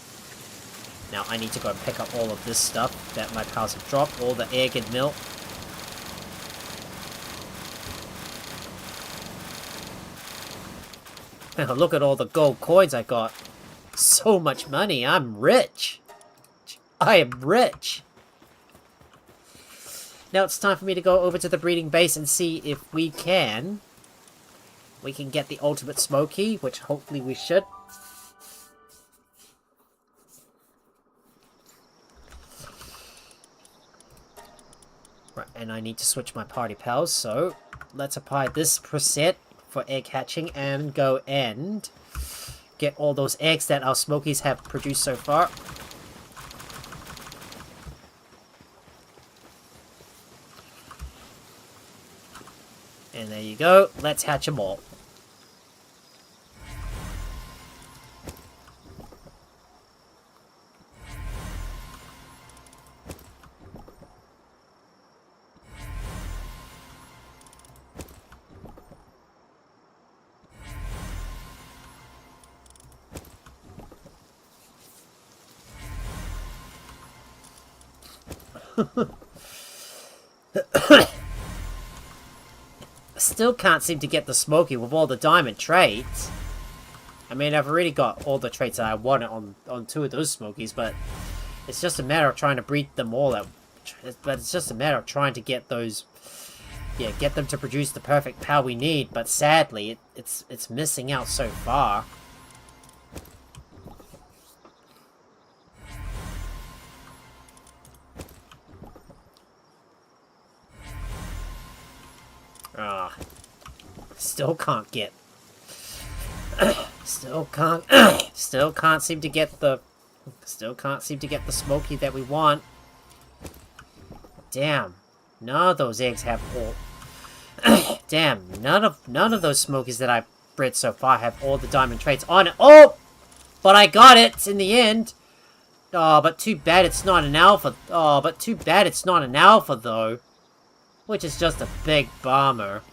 Now I need to go and pick up all of this stuff that my pals have dropped, all the egg and milk. Look at all the gold coins I got. So much money. I'm rich. I am rich. Now it's time for me to go over to the breeding base and see if we can get the ultimate Smoky, which hopefully we should. Right, and I need to switch my party pals, so let's apply this preset for egg hatching and go and get all those eggs that our Smokies have produced so far. And there you go. Let's hatch them all. Still can't seem to get the Smoky with all the diamond traits. I mean, I've already got all the traits that I wanted on 2 of those Smokies, but it's just a matter of trying to breed them all out. But it's just a matter of trying to get those, get them to produce the perfect power we need. But sadly, it's missing out so far. Still can't get. Still can't seem to get the Smoky that we want. Damn, none of those eggs have all. Damn, none of those Smokies that I've bred so far have all the diamond traits on it. Oh, but I got it in the end. Oh, but too bad it's not an alpha. Oh, but too bad it's not an alpha though. Which is just a big bummer.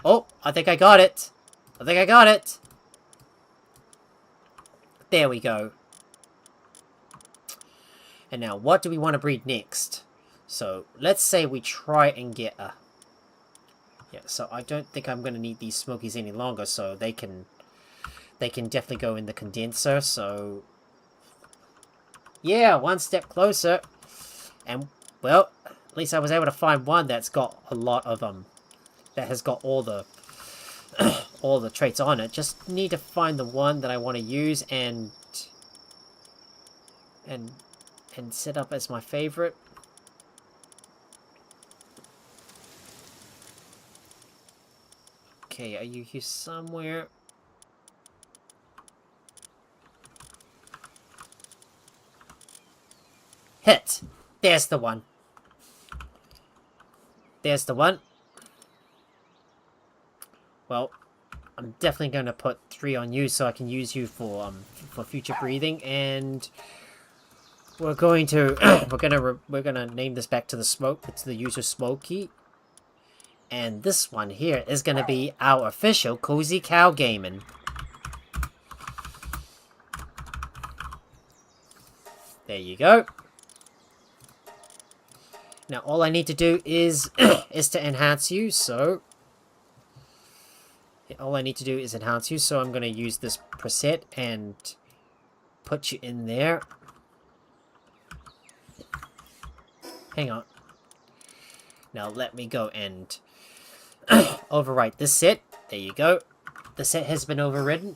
Oh, I think I got it. I think I got it. There we go. And now, what do we want to breed next? So, let's say we try and get a... Yeah, so I don't think I'm going to need these Smokies any longer, so they can definitely go in the condenser, so... Yeah, one step closer. And, well, at least I was able to find one that's got a lot of, that has got all the all the traits on it. Just need to find the one that I want to use and set up as my favorite. Okay, are you here somewhere? Hit! There's the one. There's the one. Well, I'm definitely going to put 3 on you so I can use you for future breathing, and we're going to we're gonna name this back to the user Smoky, and this one here is going to be our official Cozy Cow Gaming. There you go. Now all I need to do is to enhance you, so all I need to do is enhance you, so I'm going to use this preset and put you in there. hang on. Now let me go and overwrite this set. There you go. The set has been overridden.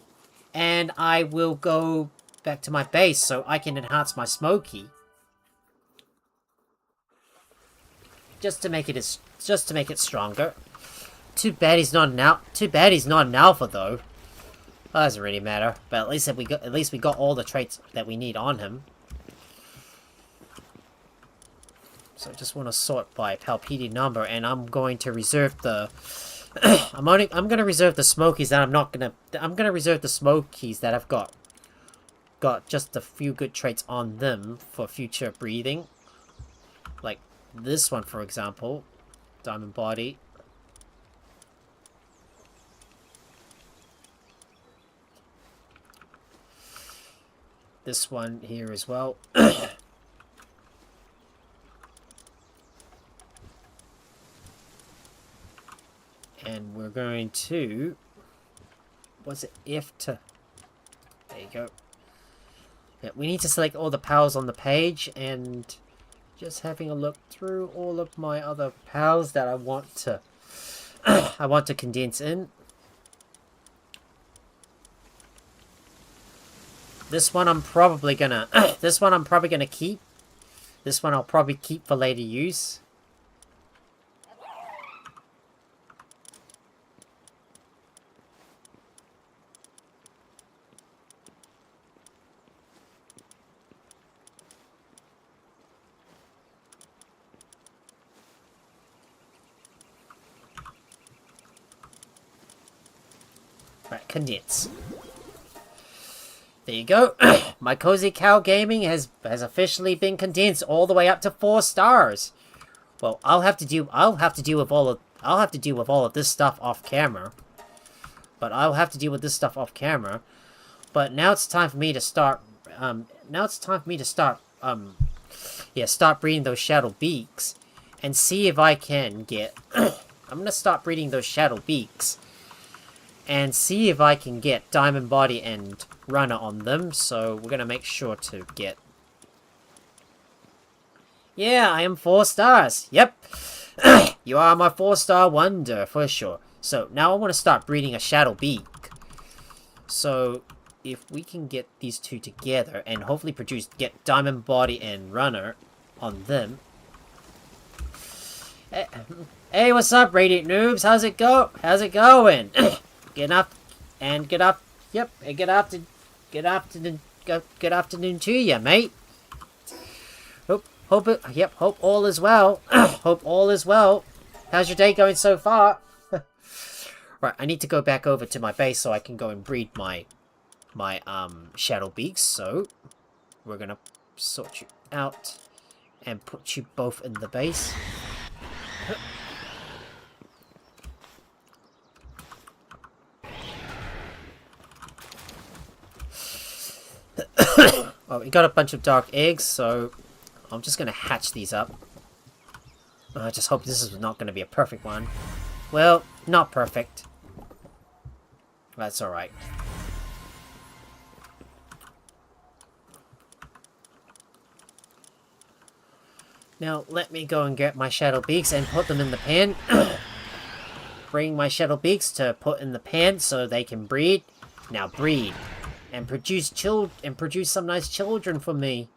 And I will go back to my base so I can enhance my smoky. Just to make it stronger. Too bad he's not an alpha though. Well, doesn't really matter. But at least we got all the traits that we need on him. So I just want to sort by Palpiti number, and I'm going to reserve the I'm gonna reserve the smokies that I'm gonna reserve the smokies that I've got just a few good traits on them for future breeding. Like this one, for example. Diamond body. This one here as well. And we're going to... what's it? F to... there you go. Yeah, we need to select all the pals on the page, and just having a look through all of my other pals that I want to I want to condense in. This one I'm probably gonna keep. This one I'll probably keep for later use. Right, condense. There you go. My Cozy Cow Gaming has officially been condensed all the way up to 4 stars. Well, I'll have to deal with all of this stuff off camera. But now it's time for me to start start breeding those shadow beaks and see if I can get I'm going to start breeding those shadow beaks and see if I can get Diamond Body and Runner on them. So we're going to make sure to get... yeah, I am 4 stars. Yep. You are my 4-star wonder, for sure. So now I want to start breeding a Shadow Beak. So if we can get these two together and hopefully get Diamond Body and Runner on them. Hey, what's up, Radiant Noobs? How's it going? Good afternoon to you, mate. Hope all is well. Hope all is well. How's your day going so far? Right, I need to go back over to my base so I can go and breed my shadow beaks. So we're gonna sort you out and put you both in the base. Well, we got a bunch of dark eggs, so I'm just going to hatch these up. I just hope this is not going to be a perfect one. Well, not perfect. That's alright. Now, let me go and get my shadow beaks and put them in the pan. Bring my shadow beaks to put in the pan so they can breed. Now breed. And produce some nice children for me.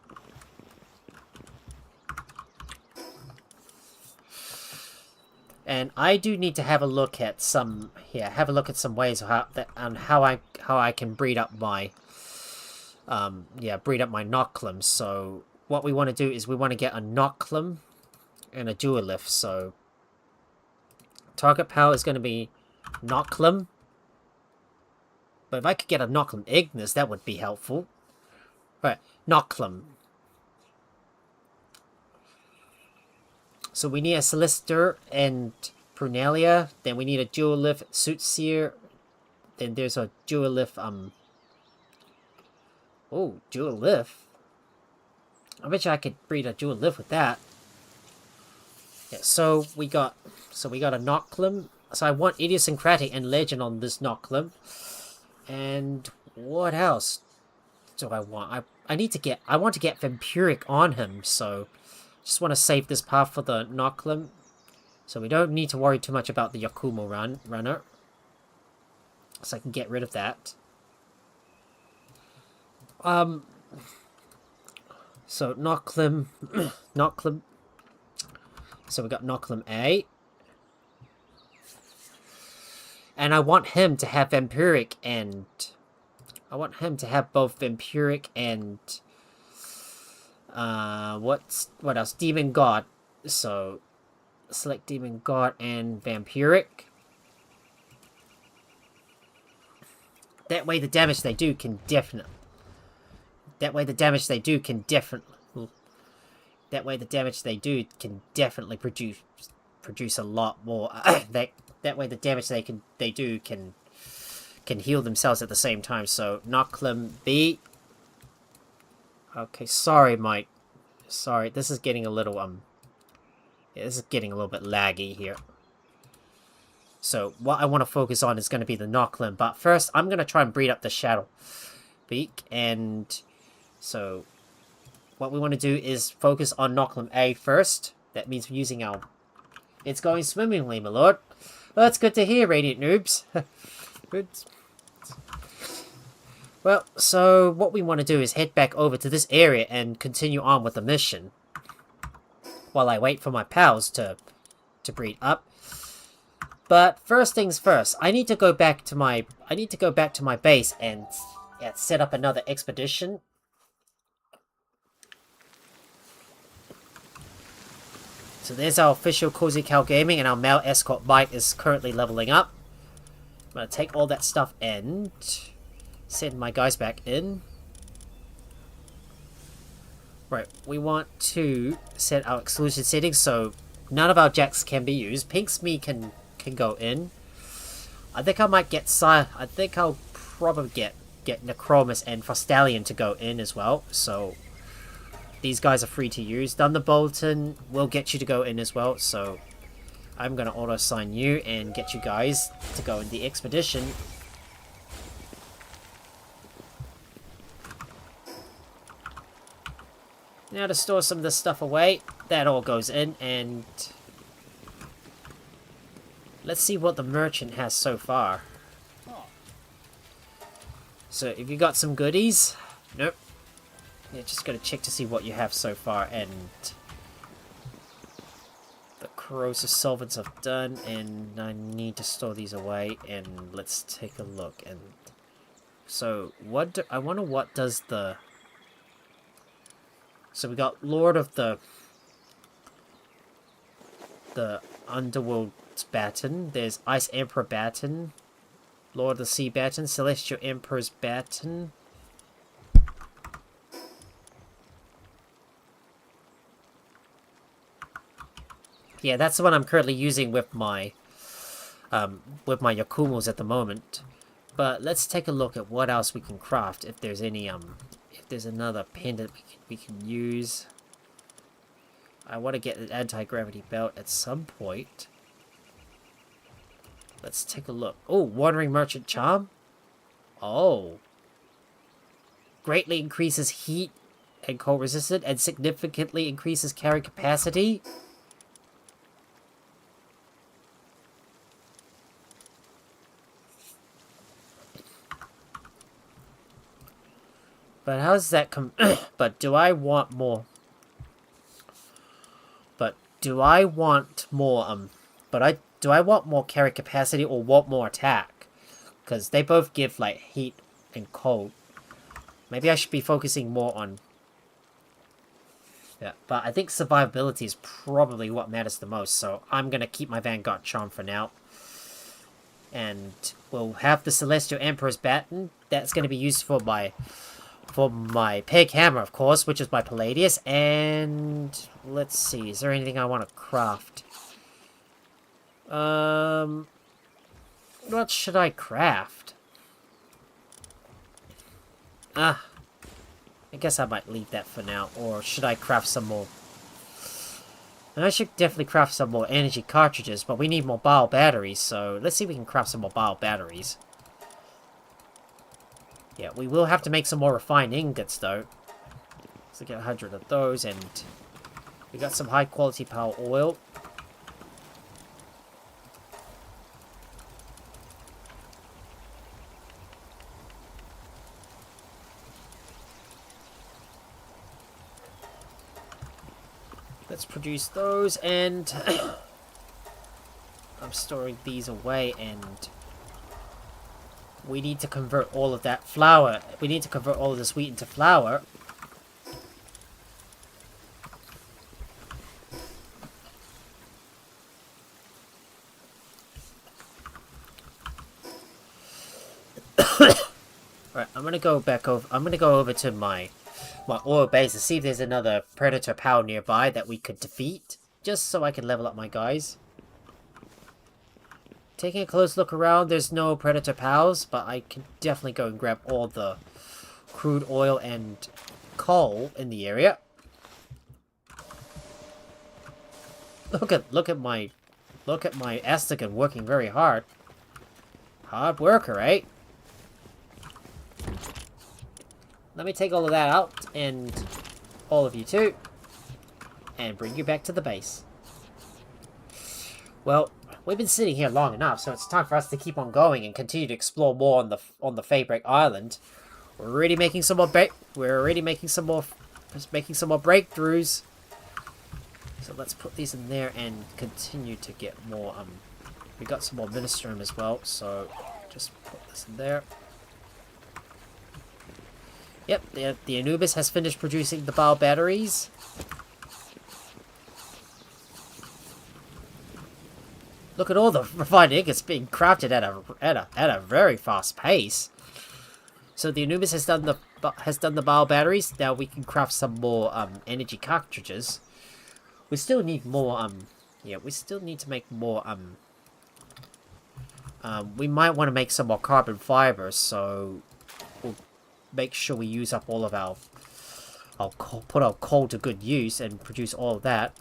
And I do need to have a look at some ways on how I can breed up my Nocklum. So what we want to do is we want to get a Nocklum and a Duolith. So target power is going to be Nocklum. But if I could get a Nocklum Ignis, that would be helpful. Alright, Nocklum. So we need a Solicitor and Prunelia. Then we need a Duolith Soothseer. Then there's a Duolith, oh, Duolith. I bet you I could breed a Duolith with that. Yeah, so we got a Nocklum. So I want Idiosyncratic and Legend on this Nocklum. And what else do I want? I want to get Vampiric on him, so Just want to save this path for the Noclum. So we don't need to worry too much about the Yakumo runner. So I can get rid of that. So Noclum, Noclum. So we got Noclum A. And I want him to have Vampiric and... I want him to have both Vampiric and... what else? Demon God. So, select Demon God and Vampiric. That way the damage they do can definitely... That way the damage they do can definitely... That way the damage they do can definitely produce a lot more... That way the damage they do can heal themselves at the same time. So, Noclum B... Okay, sorry, Mike. Sorry, this is getting a little, yeah, this is getting a little bit laggy here. So, what I want to focus on is going to be the Noclum. But first, I'm going to try and breed up the Shadow Beak. And so, what we want to do is focus on Noclum A first. That means we're using our... It's going swimmingly, my lord. Well, that's good to hear, Radiant Noobs. Good. Well, so what we want to do is head back over to this area and continue on with the mission. While I wait for my pals to breed up. But first things first, I need to go back to my base and set up another expedition. So there's our official Cozy Cow Gaming, and our male escort Mike is currently leveling up. I'm gonna take all that stuff and send my guys back in. Right, we want to set our exclusion settings so none of our jacks can be used. Pinksme can go in. I think I might get I think I'll probably get Necromus and Frostallion to go in as well. So these guys are free to use. Thunderbolton will get you to go in as well. So I'm gonna auto assign you and get you guys to go in the expedition. Now to store some of this stuff away, that all goes in, and let's see what the merchant has so far. So, if you got some goodies, nope. Yeah, just gotta check to see what you have so far, and the corrosive solvents I've done, and I need to store these away, and let's take a look. And so, I wonder what does the... So we got Lord of the Underworld's Baton. There's Ice Emperor Baton. Lord of the Sea Baton. Celestial Emperor's Baton. Yeah, that's the one I'm currently using with my Yakumos at the moment. But let's take a look at what else we can craft. If there's any if there's another pendant we can use. I want to get an anti-gravity belt at some point. Let's take a look. Oh, Wandering Merchant Charm. Oh. Greatly increases heat and cold resistant and significantly increases carry capacity. But how does that come? But do I want more? But do I want more? Do I want more carry capacity or want more attack? Because they both give like heat and cold. Maybe I should be focusing more on. Yeah, but I think survivability is probably what matters the most. So I'm gonna keep my Vanguard Charm for now. And we'll have the Celestial Emperor's Baton. That's gonna be used for my peg hammer, of course, which is my Palladius. And let's see, is there anything I want to craft? What should I craft? I guess I might leave that for now. Or should I craft some more? And I should definitely craft some more energy cartridges, but we need more bile batteries, so let's see if we can craft some more bile batteries. Yeah, we will have to make some more refined ingots, though. So get 100 of those, and We got some high quality power oil. Let's produce those, and I'm storing these away, and we need to convert all of that flour. We need to convert all of this wheat into flour. Alright, I'm gonna go back over. I'm gonna go over to my oil base to see if there's another predator pal nearby that we could defeat, just so I can level up my guys. Taking a close look around, there's no predator pals, but I can definitely go and grab all the crude oil and coal in the area. Look at my Astagan working very hard. Hard worker, eh? Let me take all of that out, and all of you too, and bring you back to the base. Well, we've been sitting here long enough, so it's time for us to keep on going and continue to explore more on the Feybreak Island. We're already making some more breakthroughs. So let's put these in there and continue to get more. We got some more Ministrum as well, so just put this in there. Yep, the Anubis has finished producing the bio batteries. Look at all the refined ingots being crafted at a very fast pace. So the Anubis has done the bio batteries. Now we can craft some more energy cartridges. We still need more yeah, we still need to make more we might want to make some more carbon fiber, so we'll make sure we use up all of our coal, put our coal to good use and produce all of that.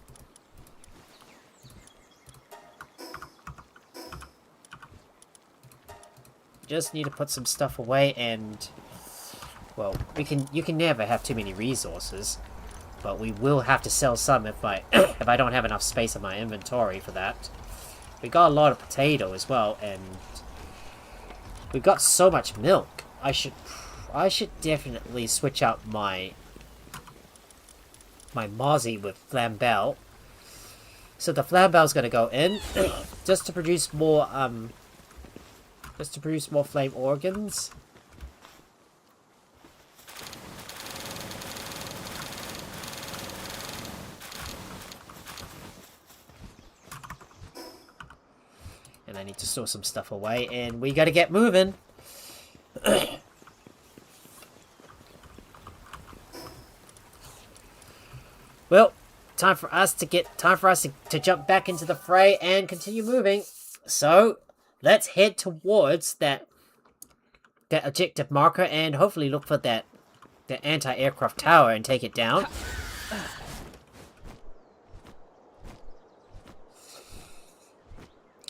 Just need to put some stuff away, and well, you can never have too many resources, but we will have to sell some if I if I don't have enough space in my inventory for that. We got a lot of potato as well, and we got so much milk. I should definitely switch out my Mozzie with Flambell. So the Flambell's gonna go in just to produce more flame organs. And I need to store some stuff away, and we gotta get moving. Well, time for us to jump back into the fray and continue moving. So let's head towards that objective marker and hopefully look for that anti-aircraft tower and take it down.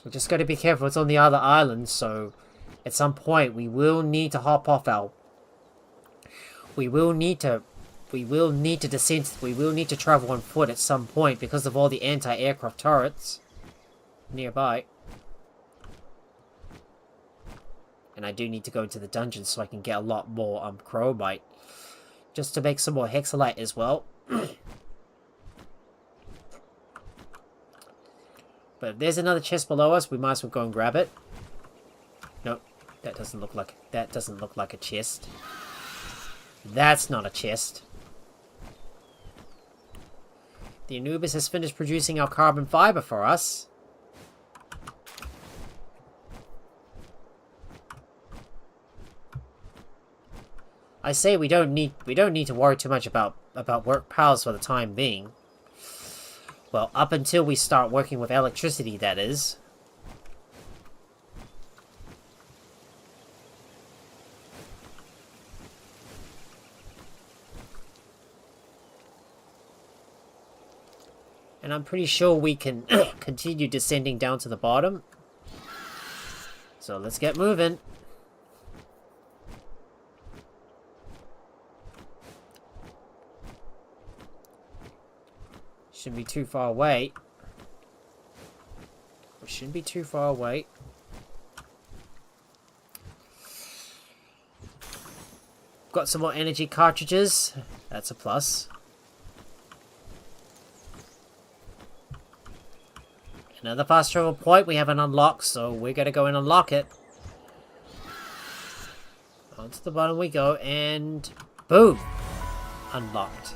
We just got to be careful. It's on the other island, so at some point we will need to hop off our. We will need to descend. We will need to travel on foot at some point because of all the anti-aircraft turrets nearby. And I do need to go into the dungeon so I can get a lot more chromite, just to make some more hexolite as well. But if there's another chest below us, we might as well go and grab it. Nope, that doesn't look like a chest. That's not a chest. The Anubis has finished producing our carbon fiber for us. I say we don't need to worry too much about work pals for the time being. Well, up until we start working with electricity, that is. And I'm pretty sure we can continue descending down to the bottom. So let's get moving. Shouldn't be too far away. We shouldn't be too far away. Got some more energy cartridges. That's a plus. Another fast travel point we haven't unlocked, so we're gonna go and unlock it. Onto the bottom we go, and boom! Unlocked.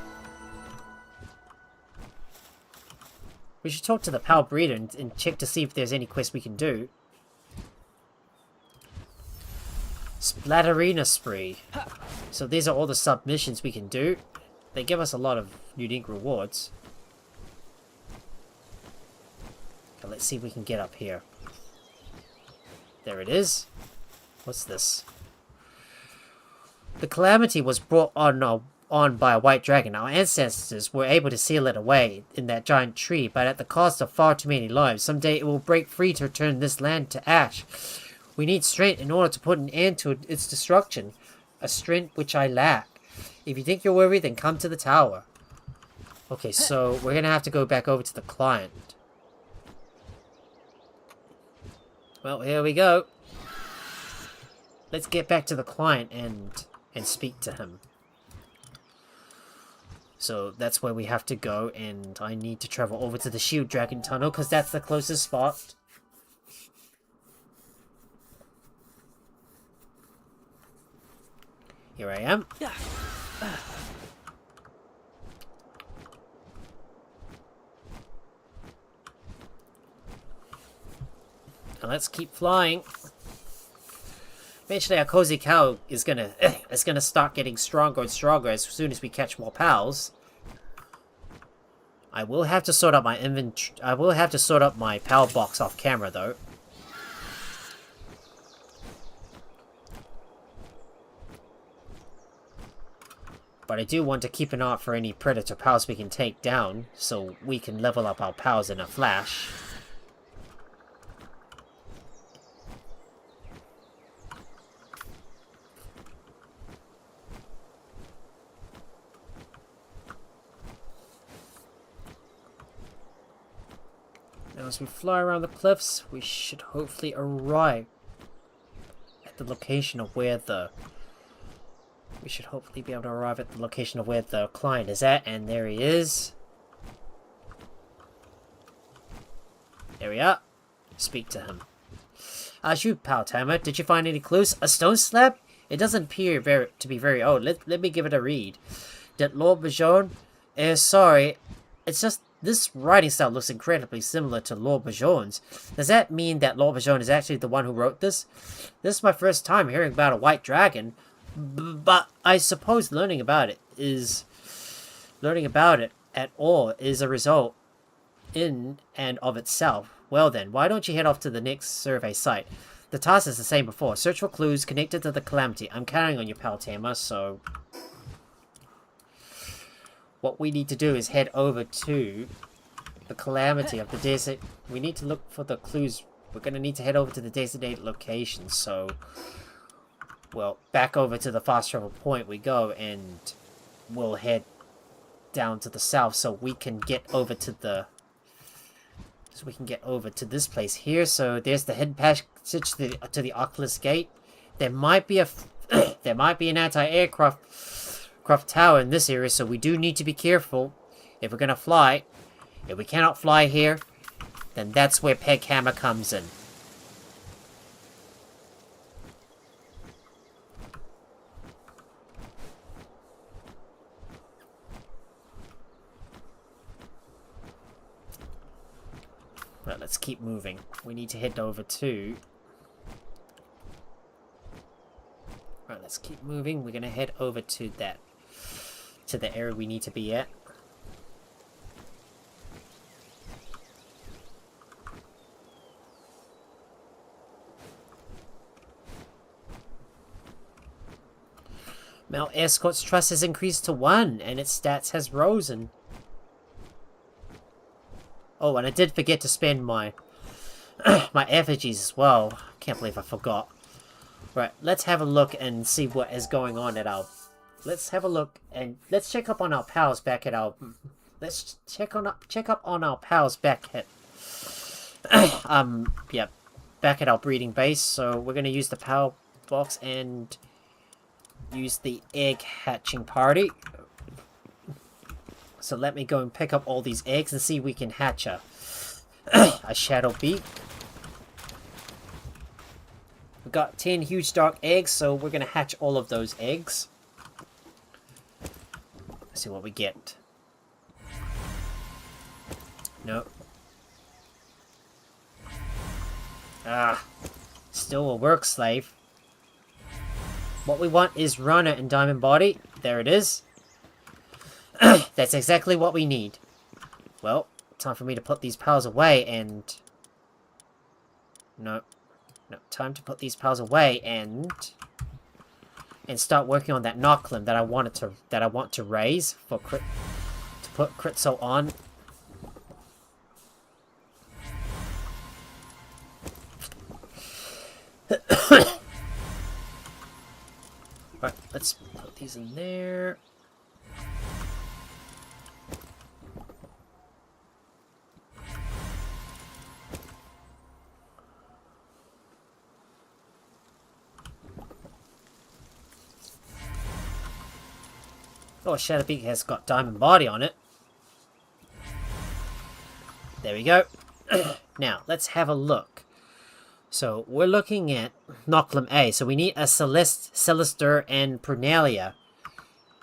We should talk to the Pal Breeder and check to see if there's any quest we can do. Splatterina Spree. So these are all the submissions we can do. They give us a lot of unique rewards. Okay, let's see if we can get up here. There it is. What's this? The calamity was brought on by a white dragon. Our ancestors were able to seal it away in that giant tree, but at the cost of far too many lives. Someday it will break free to return this land to ash. We need strength in order to put an end to its destruction. A strength which I lack. If you think you're worried, then come to the tower. Okay, so we're gonna have to go back over to the client. Well, here we go. Let's get back to the client and speak to him. So that's where we have to go, and I need to travel over to the Shield Dragon Tunnel, because that's the closest spot. Here I am. And let's keep flying. Eventually our cozy cow is gonna start getting stronger and stronger as soon as we catch more pals. I will have to sort out my inventory. I will have to sort out my pal box off camera though. But I do want to keep an eye out for any predator pals we can take down, so we can level up our pals in a flash. Now as we fly around the cliffs, we should hopefully arrive at the location of where the... We should hopefully be able to arrive at the location of where the client is at, and there he is. There we are. Speak to him. Shoot, pal Tamer, did you find any clues? A stone slab? It doesn't appear to be very old. Let me give it a read. Did Lord Bajon? Sorry. It's just this writing style looks incredibly similar to Lord Bajon's. Does that mean that Lord Bajon is actually the one who wrote this? This is my first time hearing about a white dragon. But I suppose learning about it at all is a result in and of itself. Well then, why don't you head off to the next survey site? The task is the same before. Search for clues connected to the calamity. I'm counting on you, pal Tamer, so... What we need to do is head over to the calamity of the desert. We need to look for the clues. We're going to need to head over to the designated location, so... Well, back over to the fast travel point we go, and we'll head down to the south so we can get over to the... So we can get over to this place here. So there's the hidden passage to the Oculus Gate. There might be a... there might be an anti-aircraft tower in this area, so we do need to be careful if we're going to fly. If we cannot fly here, then that's where Peg Hammer comes in. Right, let's keep moving. We need to head over to... Right, let's keep moving. We're going to head over to that... to the area we need to be at. Mount Escort's trust has increased to 1, and its stats has risen. Oh, and I did forget to spend my my effigies as well. Can't believe I forgot. Right, let's have a look and see what is going on at our... Let's have a look and let's check up on our pals back at our let's check up on our pals back at yeah, back at our breeding base. So we're gonna use the power box and use the egg hatching party. So let me go and pick up all these eggs and see if we can hatch a shadow beak. We've got 10 huge dark eggs, so we're gonna hatch all of those eggs. Let's see what we get. No. Ah, still a work slave. What we want is runner and diamond body. There it is. That's exactly what we need. Well, time for me to put these pals away and... No, time to put these pals away and start working on that knocklim that I want to raise for crit, to put Critso on. Right, let's put these in there. Oh, Shadowbeak has got diamond body on it. There we go. Now, let's have a look. So, we're looking at Knocklim A. So, we need a Celester, and Prunalia.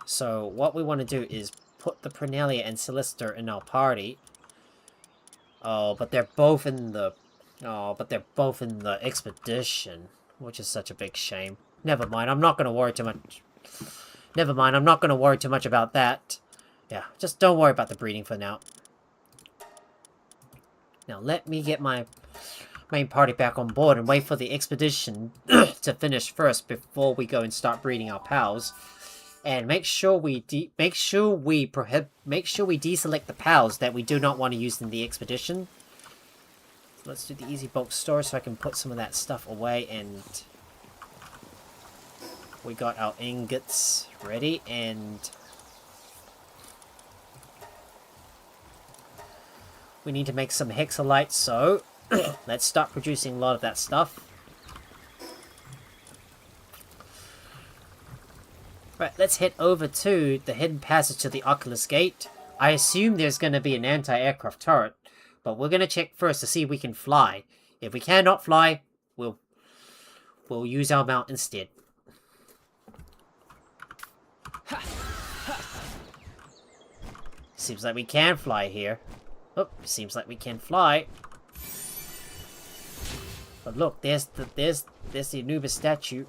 So, what we want to do is put the Prunalia and Celester in our party. Oh, but they're both in the... Oh, but they're both in the expedition. Which is such a big shame. Never mind, I'm not going to worry too much... Never mind, I'm not going to worry too much about that. Yeah, just don't worry about the breeding for now. Now, let me get my main party back on board and wait for the expedition to finish first before we go and start breeding our pals. And make sure we deselect the pals that we do not want to use in the expedition. So let's do the easy bulk storage so I can put some of that stuff away. And we got our ingots ready, and we need to make some Hexolite, so let's start producing a lot of that stuff. Right, let's head over to the hidden passage to the Oculus Gate. I assume there's going to be an anti-aircraft turret, but we're going to check first to see if we can fly. If we cannot fly, we'll use our mount instead. Seems like we can fly here. Oh, seems like we can fly. But look, there's the Anubis statue.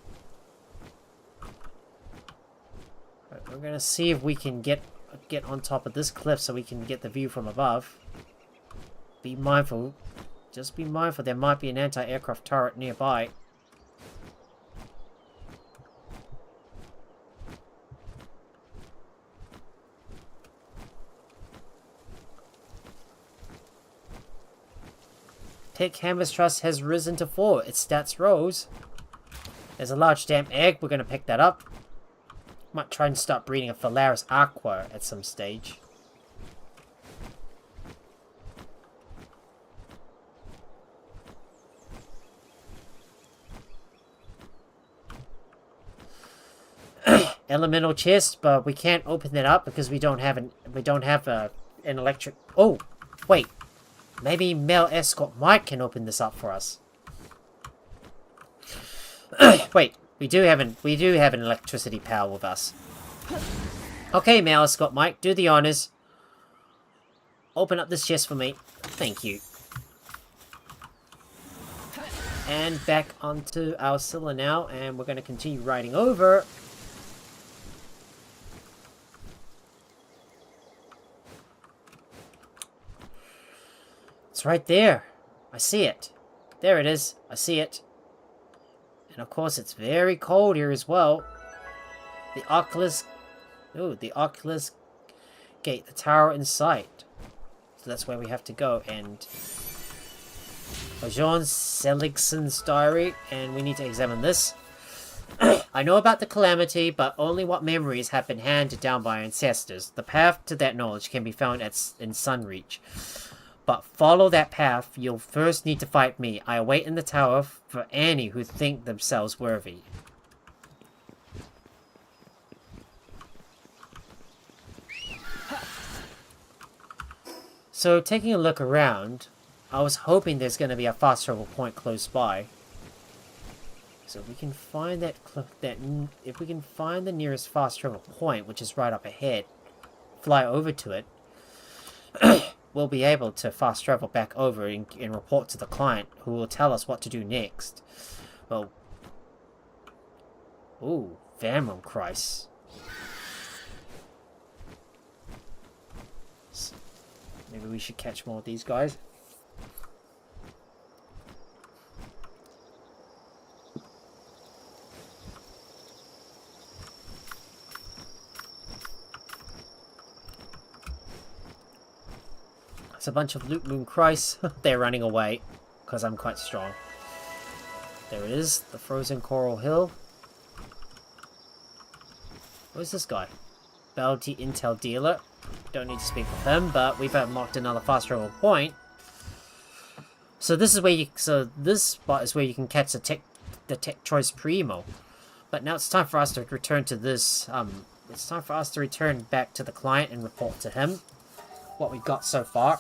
Right, we're gonna see if we can get on top of this cliff so we can get the view from above. Be mindful. Just be mindful, there might be an anti-aircraft turret nearby. Pick Canvas Trust has risen to 4. Its stats rose. There's a large damn egg. We're going to pick that up. Might try and start breeding a Phalaris Aqua at some stage. Elemental chest, but we can't open it up because we don't have an electric... Oh, wait. Maybe Male Escort Mike can open this up for us. Wait, we do have an electricity pal with us. Okay, Male Escort Mike, do the honors. Open up this chest for me. Thank you. And back onto our Scylla now, and we're going to continue riding over. It's right there. I see it. There it is. I see it. And of course, it's very cold here as well. The Oculus... Ooh, the Oculus Gate. The tower in sight. So that's where we have to go. And... John Seligsson's diary. And we need to examine this. I know about the calamity, but only what memories have been handed down by our ancestors. The path to that knowledge can be found in Sunreach. But follow that path, you'll first need to fight me. I await in the tower for any who think themselves worthy. So, taking a look around, I was hoping there's going to be a fast travel point close by. So if we can find if we can find the nearest fast travel point, which is right up ahead, fly over to it, we'll be able to fast travel back over and report to the client, who will tell us what to do next. Well, ooh, Vanrum Christ. Maybe we should catch more of these guys. It's a bunch of Loot Moon Christ. They're running away because I'm quite strong. There it is, the frozen coral hill. Where's this guy? Bounty Intel Dealer. Don't need to speak with him, but we've unlocked another fast travel point. So this is where this spot is where you can catch the Tech Choice Primo. But now it's time for us to return to this. It's time for us to return back to the client and report to him what we've got so far.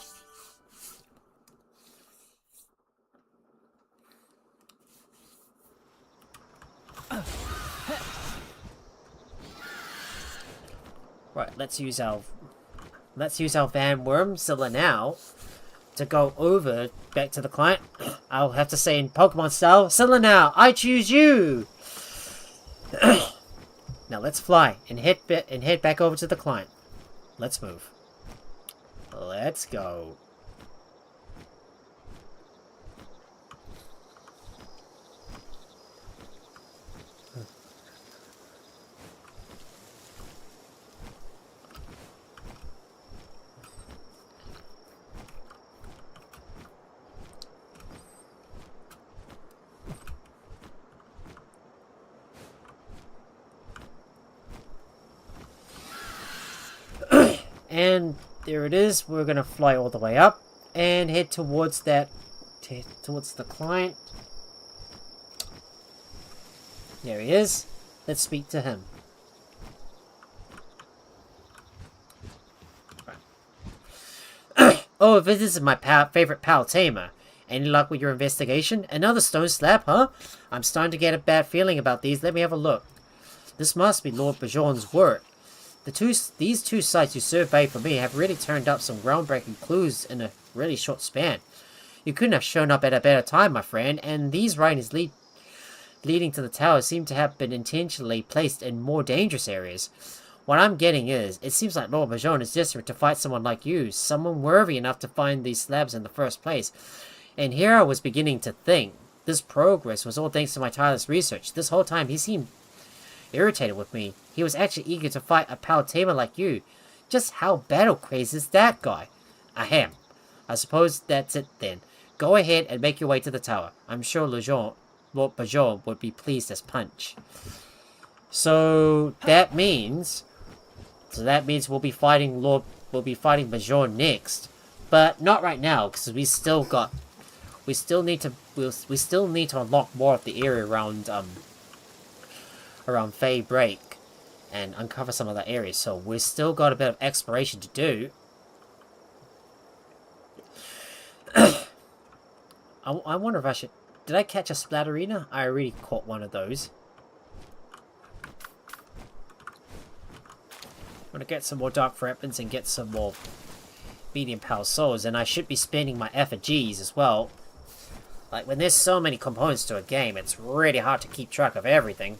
Right, let's use our Van Wormzilla now to go over back to the client. I'll have to say in Pokemon style, Zilla now, I choose you. Now let's fly and head back over to the client. Let's move. Let's go. And there it is. We're gonna fly all the way up and head towards the client. There he is. Let's speak to him. Oh, this is my favorite pal tamer. Any luck with your investigation? Another stone slab, huh? I'm starting to get a bad feeling about these. Let me have a look. This must be Lord Bajon's work. These two sites you surveyed for me have really turned up some groundbreaking clues in a really short span. You couldn't have shown up at a better time, my friend, and these writings leading to the tower seem to have been intentionally placed in more dangerous areas. What I'm getting is, it seems like Lord Bajon is desperate to fight someone like you, someone worthy enough to find these slabs in the first place. And here I was beginning to think, this progress was all thanks to my tireless research. This whole time he seemed irritated with me. He was actually eager to fight a pal tamer like you. Just how battle crazy is that guy? Ahem. I suppose that's it then. Go ahead and make your way to the tower. I'm sure Lord Bajon would be pleased as punch. So that means we'll be fighting Bajon next, but not right now because we still need to unlock more of the area around Feybreak and uncover some of that area. So we've still got a bit of exploration to do. I wonder if I should. Did I catch a Splatterina? I already caught one of those. I'm gonna get some more Dark Weapons and get some more medium power souls, and I should be spending my effigies as well. Like, when there's so many components to a game, it's really hard to keep track of everything.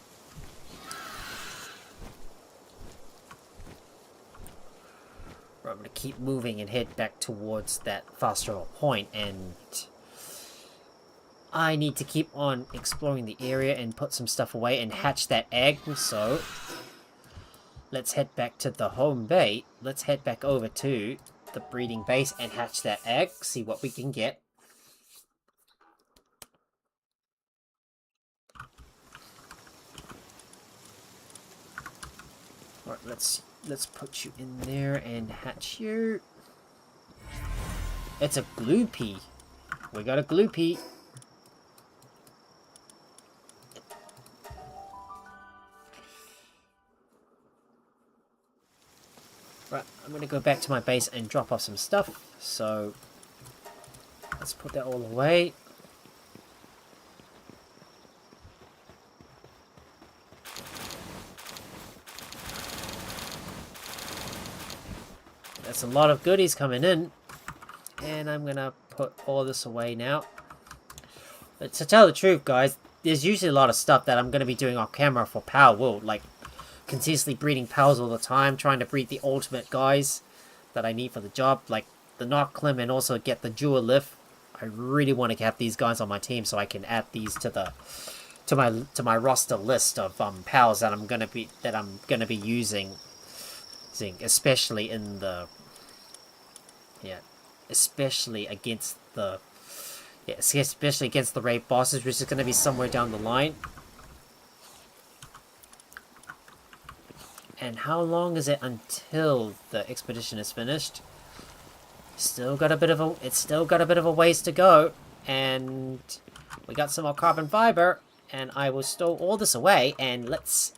I'm gonna keep moving and head back towards that fast travel point, and I need to keep on exploring the area and put some stuff away and hatch that egg. So let's head back to the home base. Let's head back over to the breeding base and hatch that egg, see what we can get. Alright, let's put you in there and hatch you. It's a glue pea. We got a glue pea. Right, I'm gonna go back to my base and drop off some stuff. So let's put that all away. That's a lot of goodies coming in. And I'm gonna put all this away now. But to tell the truth, guys, there's usually a lot of stuff that I'm gonna be doing off camera for Palworld, like continuously breeding pals all the time, trying to breed the ultimate guys that I need for the job, like the Knocklim, and also get the Jewel Lift. I really want to have these guys on my team so I can add these to the to my roster list of pals that I'm gonna be using, especially in the especially against the raid bosses, which is gonna be somewhere down the line. And how long is it until the expedition is finished? It's still got a bit of a ways to go, and we got some more carbon fiber, and I will store all this away, and let's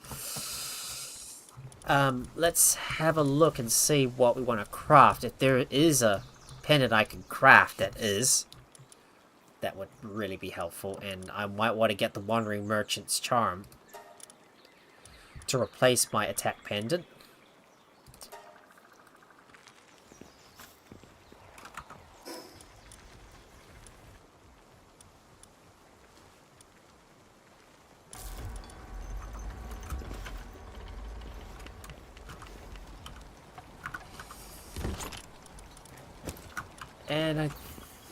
have a look and see what we want to craft. If there is a pendant I can craft, that would really be helpful, and I might want to get the Wandering Merchant's Charm to replace my attack pendant.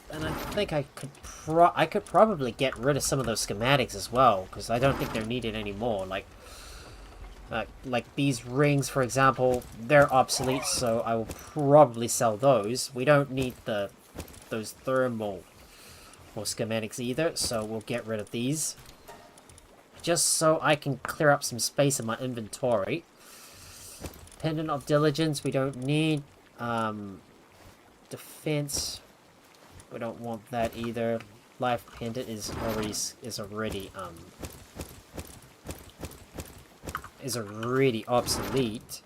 And I think I could probably get rid of some of those schematics as well, because I don't think they're needed anymore. Like these rings, for example, they're obsolete, so I will probably sell those. We don't need those thermal or schematics either, so we'll get rid of these. Just so I can clear up some space in my inventory. Pendant of Diligence, we don't need. Defense, we don't want that either. Life Pendant is already obsolete.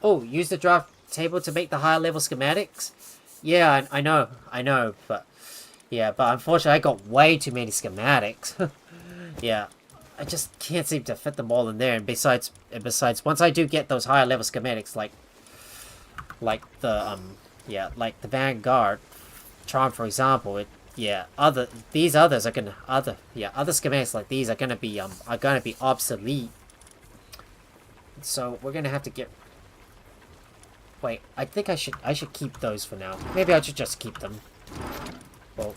Oh, use the draft table to make the higher level schematics? Yeah, I know, but unfortunately I got way too many schematics. Yeah, I just can't seem to fit them all in there, and besides, once I do get those higher level schematics, like the Vanguard Charm, for example, other schematics like these are gonna be obsolete. So we're gonna have to get. Wait, I think I should keep those for now. Maybe I should just keep them. Well,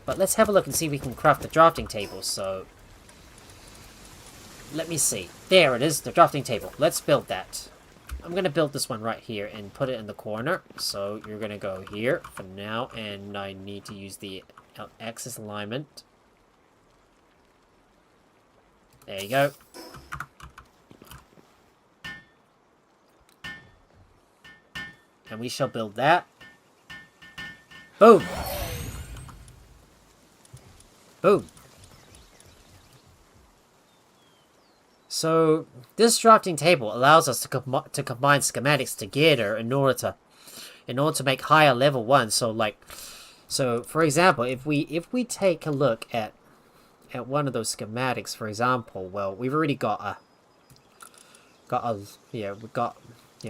but let's have a look and see if we can craft the drafting table. So let me see. There it is, the drafting table. Let's build that. I'm gonna build this one right here and put it in the corner. So you're gonna go here for now, and I need to use the axis alignment. There you go. And we shall build that. Boom! Boom! So this drafting table allows us to combine schematics together in order to make higher level ones. So for example, if we take a look at one of those schematics, for example, well, we've already got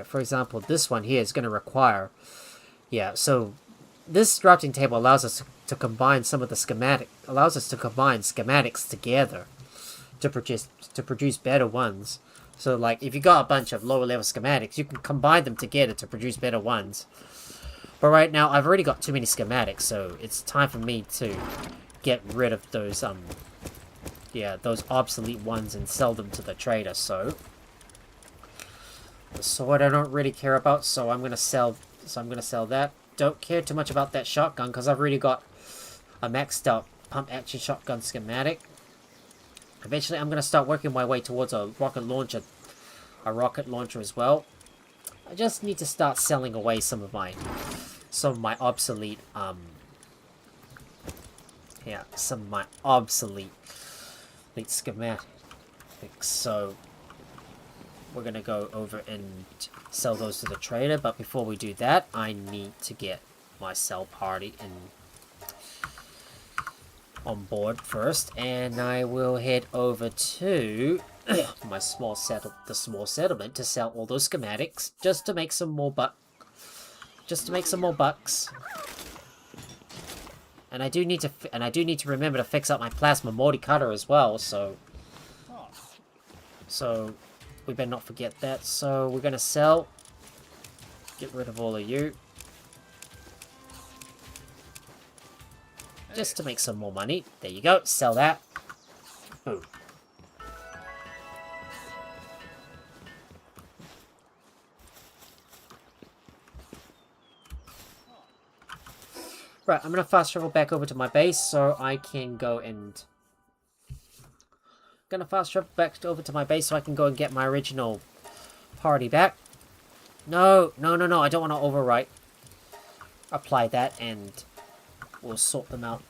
for example, this one here is going to require, so this drafting table allows us to combine some of the schematics together to produce better ones. So like if you got a bunch of lower level schematics, you can combine them together to produce better ones. But right now I've already got too many schematics, so it's time for me to get rid of those those obsolete ones and sell them to the trader. So the sword I don't really care about, so I'm gonna sell that. Don't care too much about that shotgun because I've already got a maxed out pump action shotgun schematic. Eventually, I'm going to start working my way towards a rocket launcher. A rocket launcher as well. I just need to start selling away some of my obsolete, yeah, some of my obsolete schematics. So, we're going to go over and sell those to the trader. But before we do that, I need to get my sell party on board first, and I will head over to the small settlement to sell all those schematics just to make some more bucks. And I do need to remember to fix up my plasma multi cutter as well. So we better not forget that. So we're gonna sell. Get rid of all of you. Just to make some more money. There you go. Sell that. Boom. Right, I'm gonna fast travel back over to my base so I can go and... Gonna fast travel back over to my base so I can go and get my original party back. No, I don't want to overwrite. Apply that and... We'll sort them out.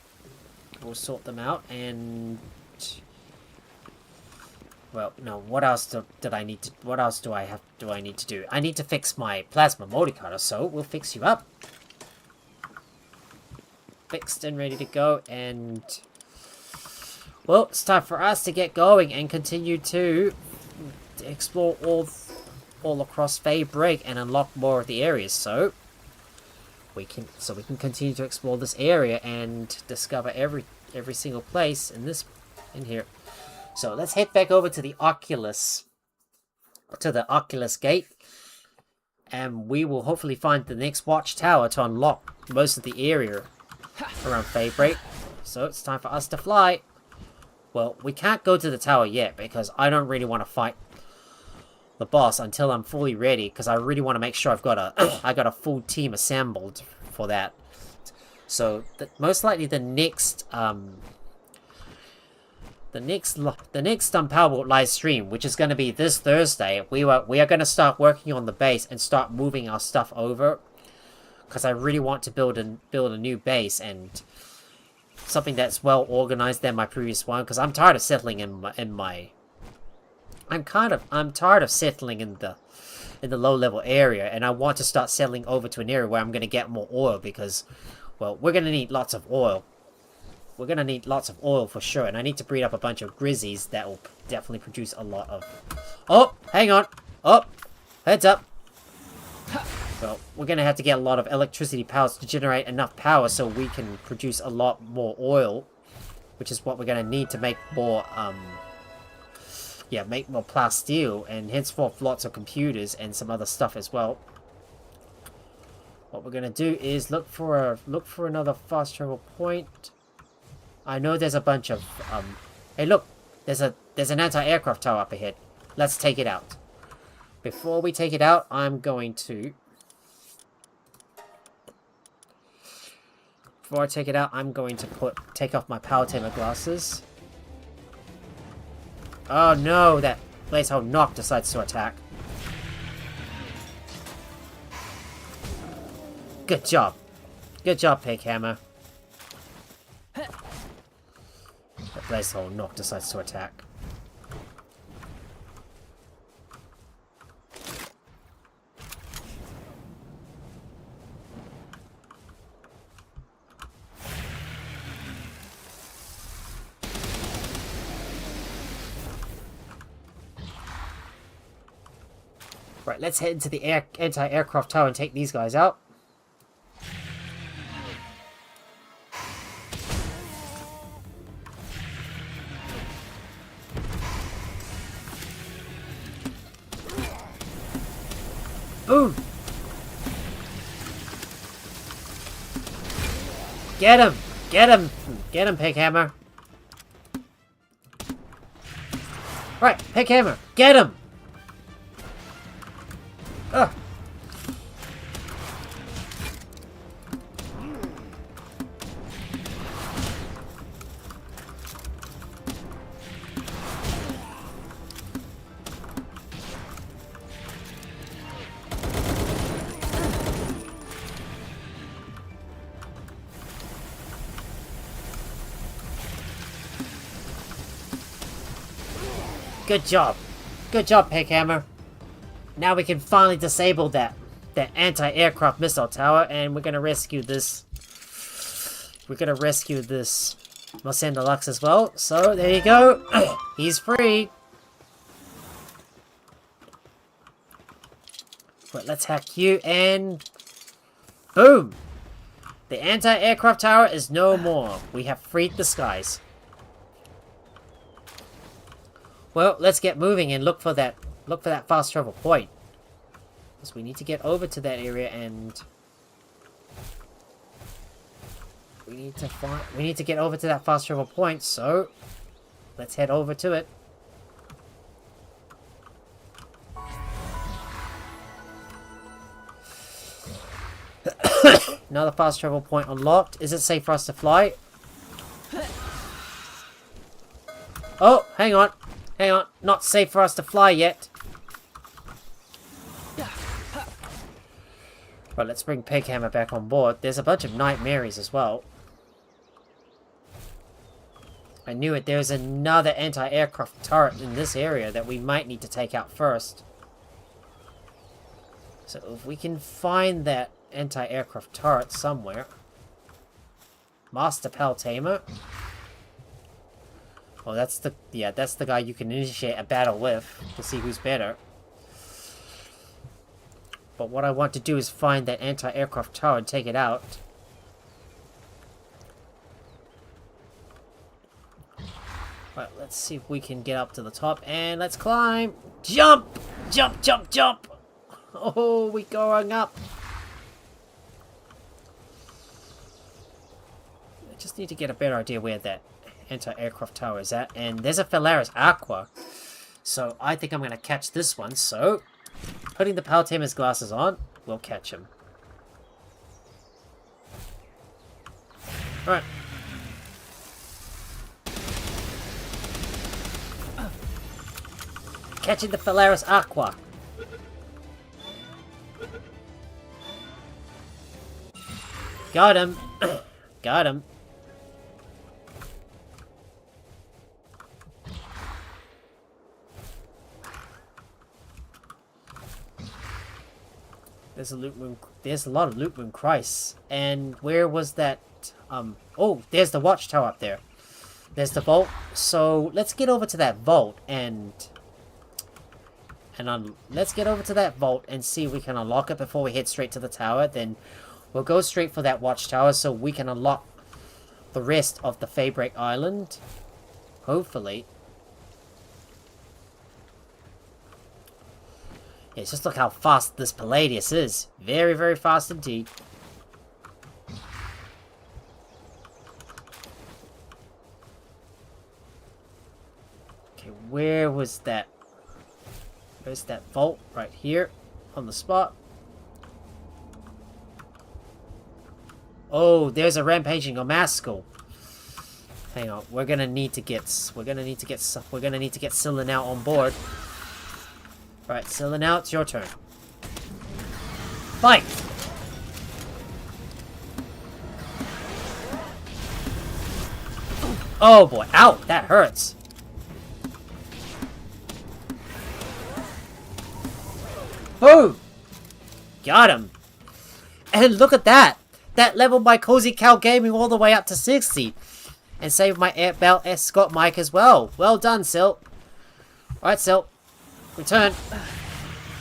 And well, no. What else do I need to do? I need to fix my plasma multicutter. So we'll fix you up. Fixed and ready to go. And well, it's time for us to get going and continue to explore all across Feybreak and unlock more of the areas. So we can continue to explore this area and discover every single place in here. So let's head back over to the Oculus gate, and we will hopefully find the next watchtower to unlock most of the area around Feybreak. So it's time for us to fly. Well, we can't go to the tower yet because I don't really want to fight the boss until I'm fully ready, because I really want to make sure I've got a full team assembled for that. So most likely the next Palworld live stream, which is going to be this Thursday, we are going to start working on the base and start moving our stuff over, because I really want to build a new base and something that's well organized than my previous one, because I'm tired of settling I'm tired of settling in the low level area, and I want to start settling over to an area where I'm going to get more oil, because, well, we're going to need lots of oil. We're going to need lots of oil for sure, and I need to breed up a bunch of grizzlies that will definitely produce a lot of... Oh, hang on. Oh, heads up. Well, we're going to have to get a lot of electricity powers to generate enough power so we can produce a lot more oil, which is what we're going to need to make more, make more plasteel, and henceforth lots of computers and some other stuff as well. What we're gonna do is look for another fast travel point. I know there's a bunch of hey, look, there's an anti-aircraft tower up ahead. Let's take it out. Before we take it out, I'm going to take off my power tamer glasses. Oh no, that Blazehole Knock decides to attack. Good job. Good job, Pig Hammer. That Blazehole Knock decides to attack. Right, let's head into the anti-aircraft tower and take these guys out. Boom! Get him! Get him! Get him, Pig Hammer! Right, Pig Hammer! Get him! Ugh. Good job. Good job, Peghammer. Now we can finally disable that anti-aircraft missile tower, and we're gonna rescue this. We're gonna rescue this Mosen Deluxe as well. So there you go. He's free. But let's hack you, and boom! The anti-aircraft tower is no more. We have freed the skies. Well, let's get moving and look for that fast travel point. Because we need to get over to that area, and we need to get over to that fast travel point, so let's head over to it. Another fast travel point unlocked. Is it safe for us to fly? Oh, hang on. Hang on. Not safe for us to fly yet. Right, let's bring Peghammer back on board. There's a bunch of Nightmares as well. I knew it. There's another anti-aircraft turret in this area that we might need to take out first. So if we can find that anti-aircraft turret somewhere. Master Pal Tamer. Oh, that's the guy you can initiate a battle with to see who's better. But what I want to do is find that anti-aircraft tower and take it out. Right, let's see if we can get up to the top, and let's climb! Jump! Jump, jump, jump! Oh, we're going up! I just need to get a better idea where that anti-aircraft tower is at, and there's a Phalaris Aqua. So I think I'm going to catch this one, so putting the Pal Tamer's glasses on, we'll catch him. Alright. Catching the Phalaris Aqua. Got him. Got him. There's a loot room. There's a lot of loot room Christ. And where was that? Oh, there's the watchtower up there. There's the vault. So let's get over to that vault and let's get over to that vault and see if we can unlock it before we head straight to the tower. Then we'll go straight for that watchtower so we can unlock the rest of the Feybreak Island. Hopefully. Yeah, just look how fast this Palladius is. Very, very fast indeed. Okay, where was that? Where's that vault? Right here. On the spot. Oh, there's a rampaging Omascal. Hang on, we're gonna need to get Cyllin out on board. Alright, Cyllin out, it's your turn. Fight! Oh boy, ow, that hurts. Boom! Got him. And look at that! That leveled my Cozy Cow Gaming all the way up to 60. And saved my Air Belt Escort mic as well. Well done, Sil. Alright, Sil. Return.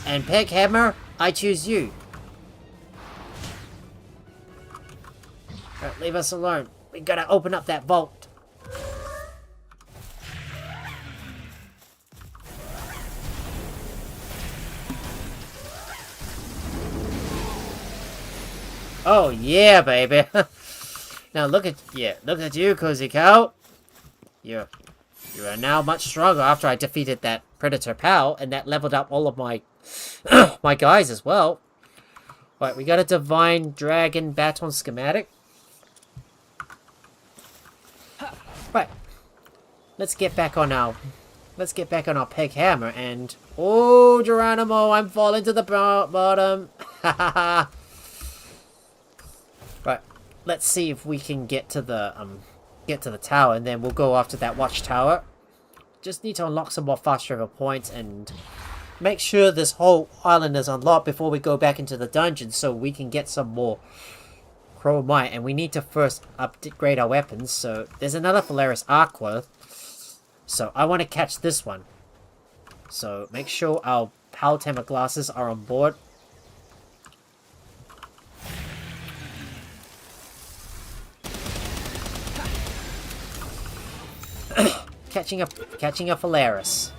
And Peghammer, I choose you. Alright, leave us alone. We gotta open up that vault. Oh yeah, baby. Now look at you, Cozy Cow. You are now much stronger after I defeated that Predator Pal, and that leveled up all of my my guys as well. Right, we got a Divine Dragon Baton schematic. Right. Let's get back on our Peghammer, and oh, Geronimo, I'm falling to the bottom. Right. Let's see if we can get to the tower, and then we'll go after that watchtower. just need to unlock some more fast travel points and make sure this whole island is unlocked before we go back into the dungeon so we can get some more chromite. And we need to first upgrade our weapons. So there's another Polaris Aqua. So I want to catch this one. So make sure our Power Temper glasses are on board. Catching a Polaris.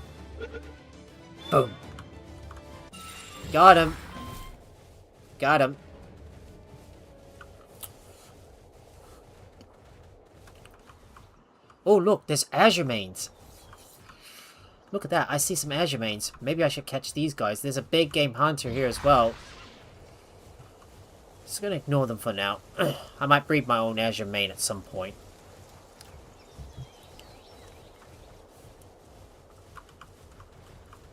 Boom. Got him. Got him. Oh, look, there's azure mains. Look at that. I see some azure mains. Maybe I should catch these guys. There's a big game hunter here as well. Just gonna ignore them for now. I might breed my own azure main at some point.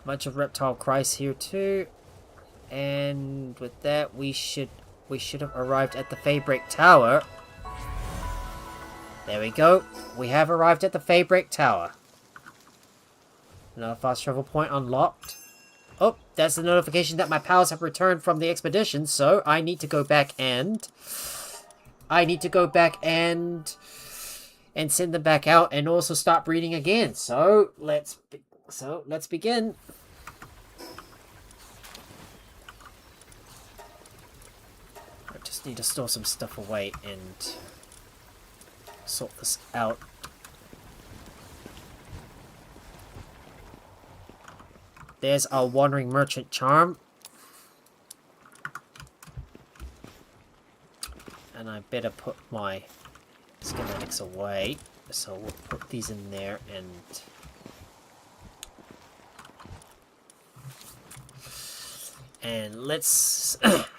Bunch of reptile Christ here too. And with that, we should have arrived at the Feybreak Tower. There we go. We have arrived at the Feybreak Tower. Another fast travel point unlocked. Oh, that's the notification that my pals have returned from the expedition, so I need to go back and send them back out and also start breeding again. So let's begin. I just need to store some stuff away and sort this out. There's our Wandering Merchant charm. And I better put my schematics away. So we'll put these in there and let's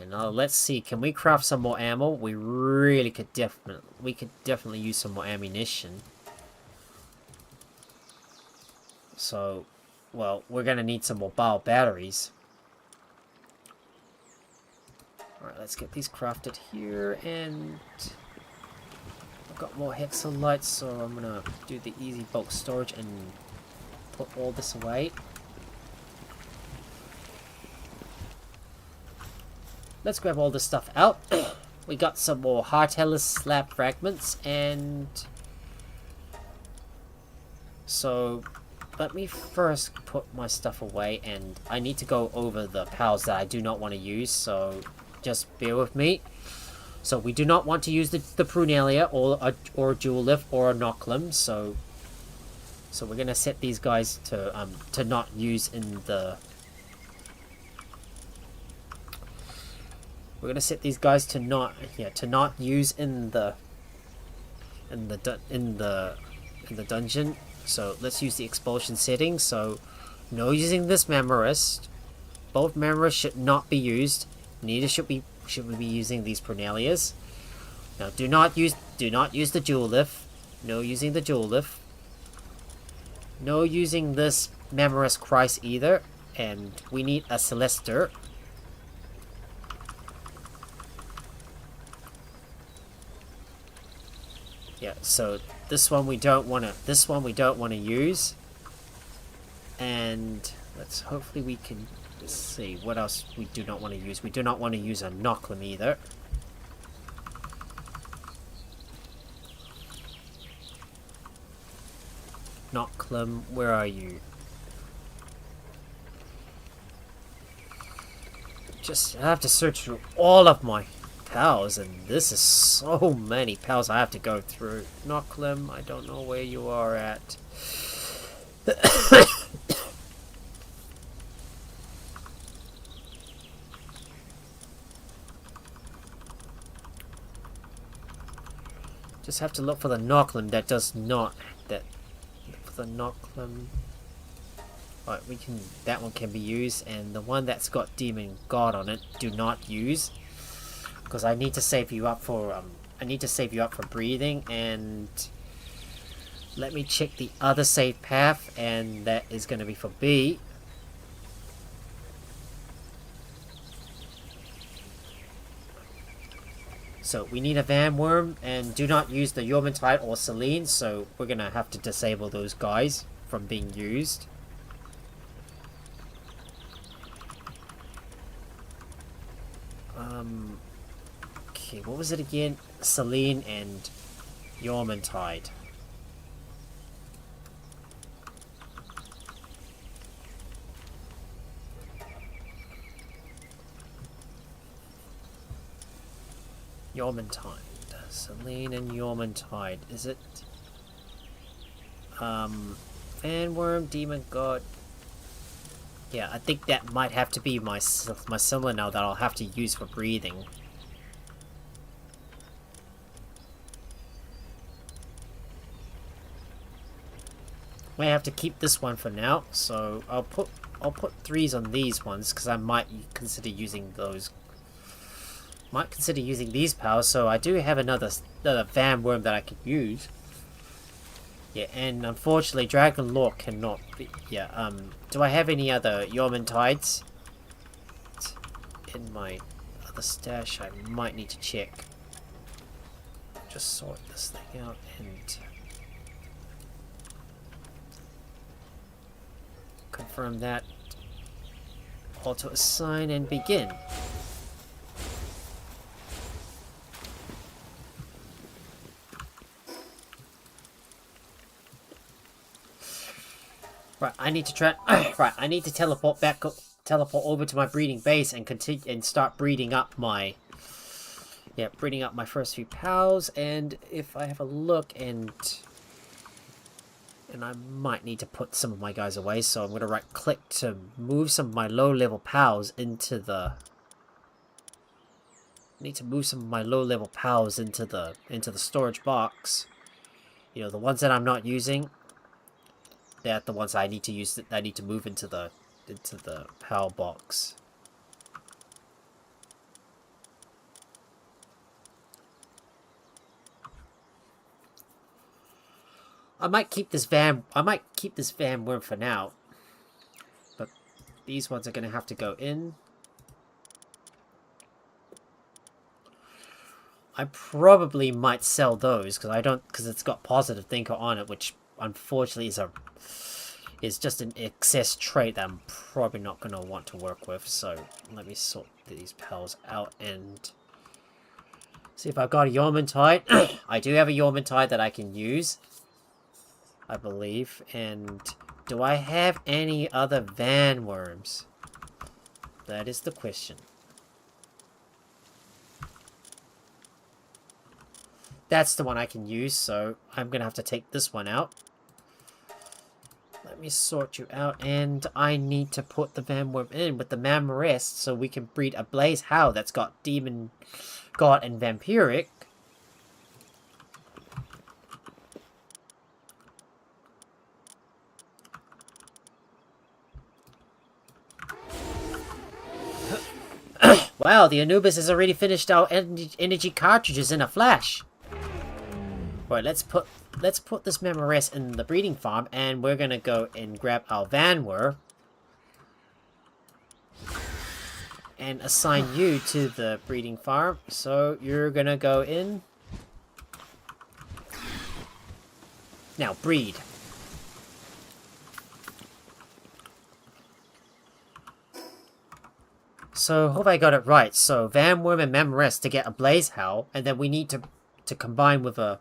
let's see, can we craft some more ammo? We really could definitely use some more ammunition. So, well, we're gonna need some more bio batteries. Alright, let's get these crafted here, and I've got more Hexolite, so I'm gonna do the easy bulk storage and put all this away. Let's grab all this stuff out. We got some more Heartellus slab fragments, and so let me first put my stuff away, and I need to go over the pals that I do not want to use, so just bear with me. So we do not want to use the Prunalia or Jewel Lift or a Nocklum, so we're gonna set these guys to not use in the. We're gonna set these guys to not use in the dungeon. So let's use the expulsion settings. So no using this Memorist. Both Memorists should not be used. Neither should we be using these Pronalias. Now do not use the Jewel Lift. No using the Jewel Lift. No using this Memorist Christ either. And we need a Celester. Yeah, so this one we don't want to use. And let's hopefully we can see what else we do not want to use. We do not want to use a Nocklum either. Nocklum, where are you? I have to search through all of my pals, and this is so many pals I have to go through. Nocklum, I don't know where you are at. Just have to look for the Nocklum that does not. Look for the Nocklum. Alright, that one can be used, and the one that's got Demon God on it, do not use. Because I need to save you up for breathing, and let me check the other save path, and that is going to be for B. So we need a Van Worm, and do not use the Yormantide or Selene, so we're going to have to disable those guys. from being used. Okay, what was it again? Selene and Yormantide. Yormantide. Selene and Yormantide. Is it? Fanworm, Demon God. Yeah, I think that might have to be my similar now that I'll have to use for breathing. May have to keep this one for now, so I'll put 3s on these ones because I might consider using those. Might consider using these powers, so I do have another Van Worm that I could use. Yeah, and unfortunately, Dragon Lore cannot be. Yeah, do I have any other Yormantides in my other stash? I might need to check. Just sort this thing out and confirm that. Auto assign and begin. Right, I need to try. Right, I need to teleport over to my breeding base and continue and start breeding up my. Yeah, breeding up my first few pals. And if I have a look, and I might need to put some of my guys away, so I'm gonna right click to move some of my low level pals into the. Need to move some of my low level pals into the storage box. You know, the ones that I'm not using. They're the ones I need to use. I need to move into the PAL box. I might keep this Van Worm for now, but these ones are gonna have to go in. I probably might sell those because it's got positive thinker on it, which unfortunately is just an excess trait that I'm probably not going to want to work with. So let me sort these pals out and see if I've got a Yormantide. I do have a Yormantide that I can use, I believe. And do I have any other Van Worms? That is the question. That's the one I can use, so I'm going to have to take this one out. Let me sort you out, and I need to put the Van Worm in with the Mammarest so we can breed a Blaze Howl that's got Demon God and Vampiric. Wow, the Anubis has already finished our energy cartridges in a flash. Right, let's put this Mammarest in the breeding farm, and we're gonna go and grab our Vanwer and assign you to the breeding farm. So you're gonna go in. Now breed. So hope I got it right. So Vanworm and Mammarest to get a Blaze Howl, and then we need to combine with a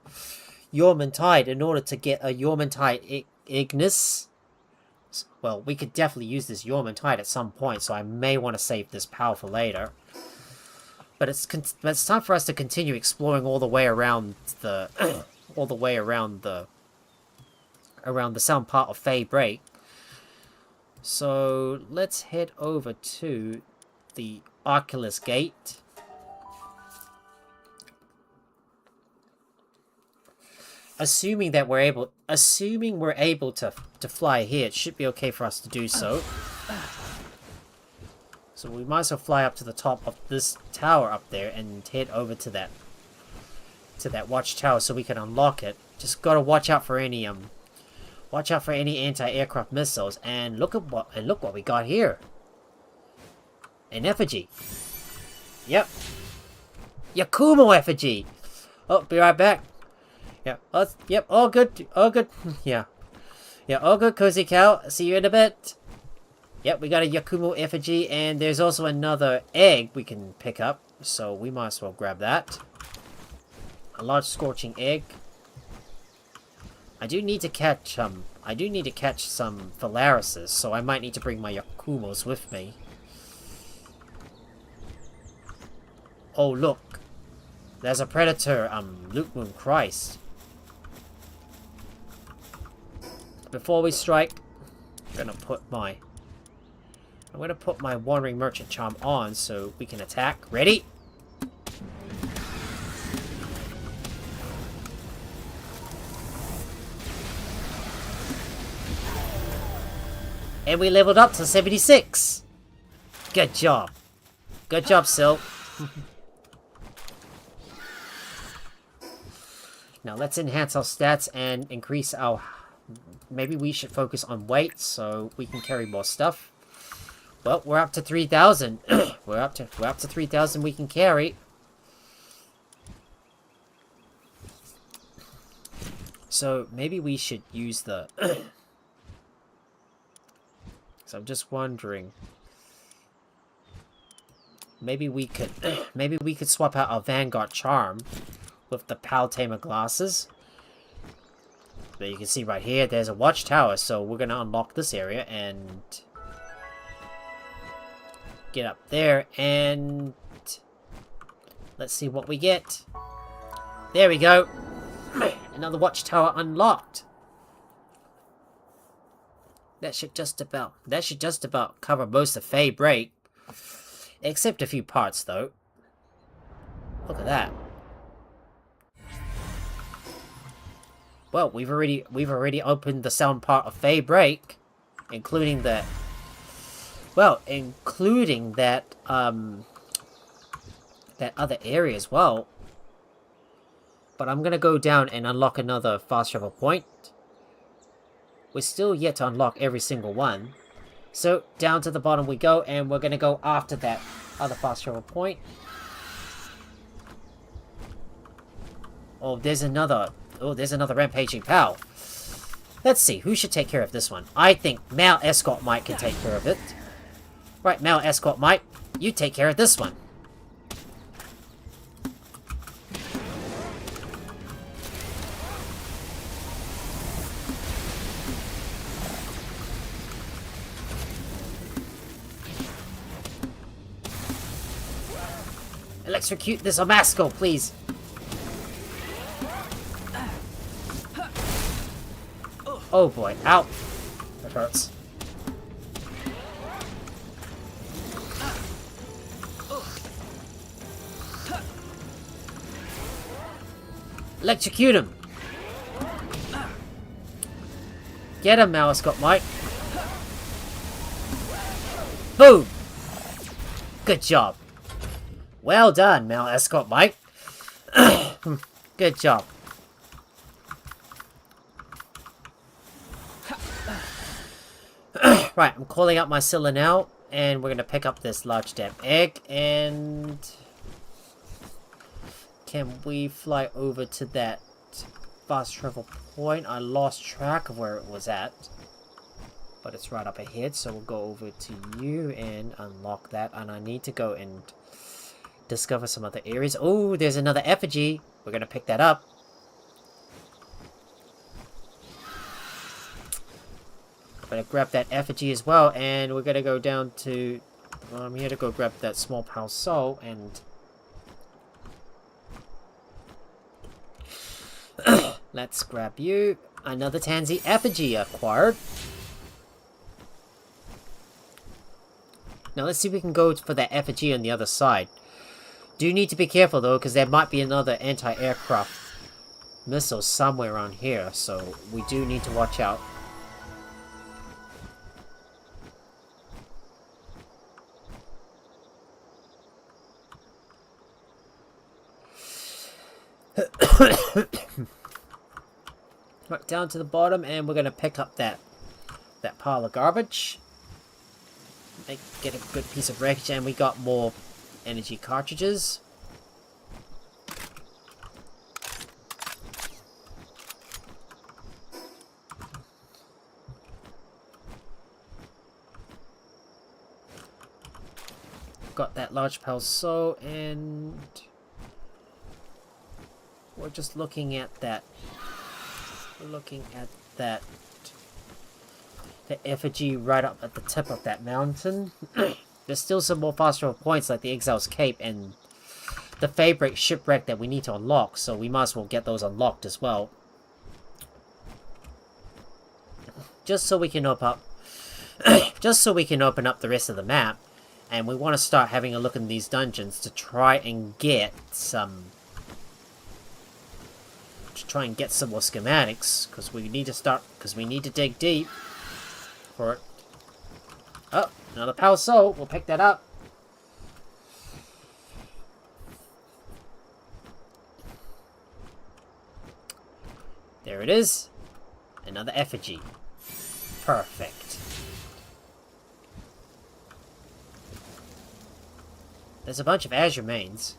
Yormantide in order to get a Yormantide Ignis. Well, we could definitely use this Yormantide at some point, so I may want to save this power for later. But it's time for us to continue exploring all the way around the around the southern part of Feybreak. So let's head over to the Oculus Gate. Assuming we're able to fly here, it should be okay for us to do so. So we might as well fly up to the top of this tower up there and head over to that watchtower so we can unlock it. Just gotta watch out for any anti-aircraft missiles. And look what we got here. An effigy. Yep. Yakumo effigy. Oh, be right back. Yeah. Yep. All good. All good. Yeah. Yeah, all good, Cozy Cow. See you in a bit. Yep, we got a Yakumo effigy, and there's also another egg we can pick up, so we might as well grab that. A large scorching egg. I do need to catch some Phalaruses, so I might need to bring my Yakumos with me. Oh, look. There's a predator, Luke Moon Christ. Before we strike, I'm gonna put my Wandering Merchant Charm on so we can attack. Ready? And we leveled up to 76. Good job. Good job, Sil. Now let's enhance our stats and increase our... Maybe we should focus on weight so we can carry more stuff. Well, we're up to 3,000. we're up to 3,000 we can carry. So maybe we should use the... So I'm just wondering. Maybe we could swap out our Vanguard Charm with the Pal Tamer glasses. But you can see right here, there's a watchtower, so we're gonna unlock this area and get up there, and let's see what we get. There we go. Another watchtower unlocked. That should just about cover most of Feybreak, except a few parts though. Look at that. Well, we've already opened the southern part of Feybreak, including that. Well, including that that other area as well. But I'm gonna go down and unlock another fast travel point. We're still yet to unlock every single one. So down to the bottom we go, and we're gonna go after that other fast travel point. Oh, there's another rampaging pal. Let's see, who should take care of this one? I think Male Escort Mike can take care of it. Right, Male Escort Mike, you take care of this one. Electrocute this Omasco, please. Oh boy, ow. That hurts. Electrocute him. Get him, Malescott Mike. Boom. Good job. Well done, Mal Escort Mike. Good job. Right, I'm calling out my Scylla now, and we're gonna pick up this large damn egg, and can we fly over to that fast travel point? I lost track of where it was at, but it's right up ahead, so we'll go over to you and unlock that, and I need to go and discover some other areas. Oh, there's another effigy. We're gonna pick that up. I'm gonna grab that effigy as well, and we're gonna go down to... I'm here to go grab that small pal soul, and... Let's grab you. Another Tansy effigy acquired. Now let's see if we can go for that effigy on the other side. Do need to be careful though, because there might be another anti-aircraft missile somewhere around here, so we do need to watch out. Right down to the bottom, and we're gonna pick up that pile of garbage. Get a good piece of wreckage, and we got more energy cartridges. got that large pulso, and we're just looking at that. We're looking at that. The effigy right up at the tip of that mountain. There's still some more fast travel points like the Exile's Cape and the Feybreak shipwreck that we need to unlock, so we might as well get those unlocked as well. Just so we can open up the rest of the map, and we want to start having a look in these dungeons to try and get some more schematics, because we need to dig deep for it. Oh, another power soul. We'll pick that up. There it is. Another effigy. Perfect. There's a bunch of azure mains.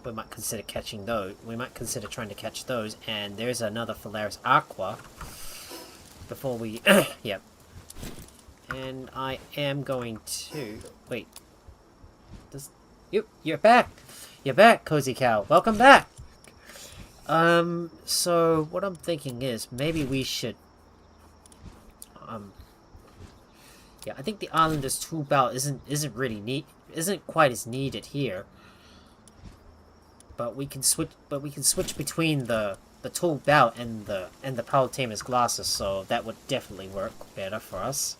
We might consider catching those. We might consider trying to catch those. And there's another Phalaris Aqua. Before we... yep. And I am going to... Wait. You're back! You're back, Cozy Cow. Welcome back! So what I'm thinking is maybe we should... yeah, I think the Islander's tool belt isn't quite as needed here. But we can switch between the tool belt and the Power Tamer's glasses, so that would definitely work better for us.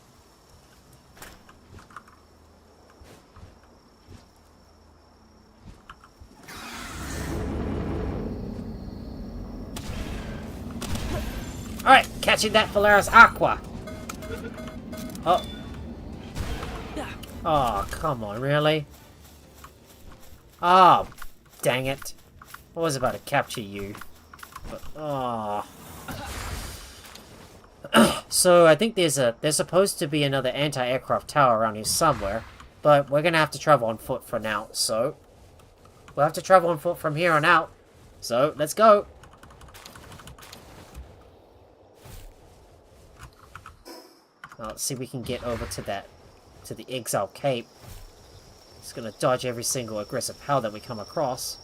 Alright, catching that Phalaris Aqua. Oh. Oh, come on, really? Oh, dang it. I was about to capture you. But, oh. So, I think there's supposed to be another anti-aircraft tower around here somewhere. But we're gonna have to travel on foot for now, so... We'll have to travel on foot from here on out. So, let's go. Well, let's see if we can get over to the Exile Cape. Just gonna dodge every single aggressive power that we come across.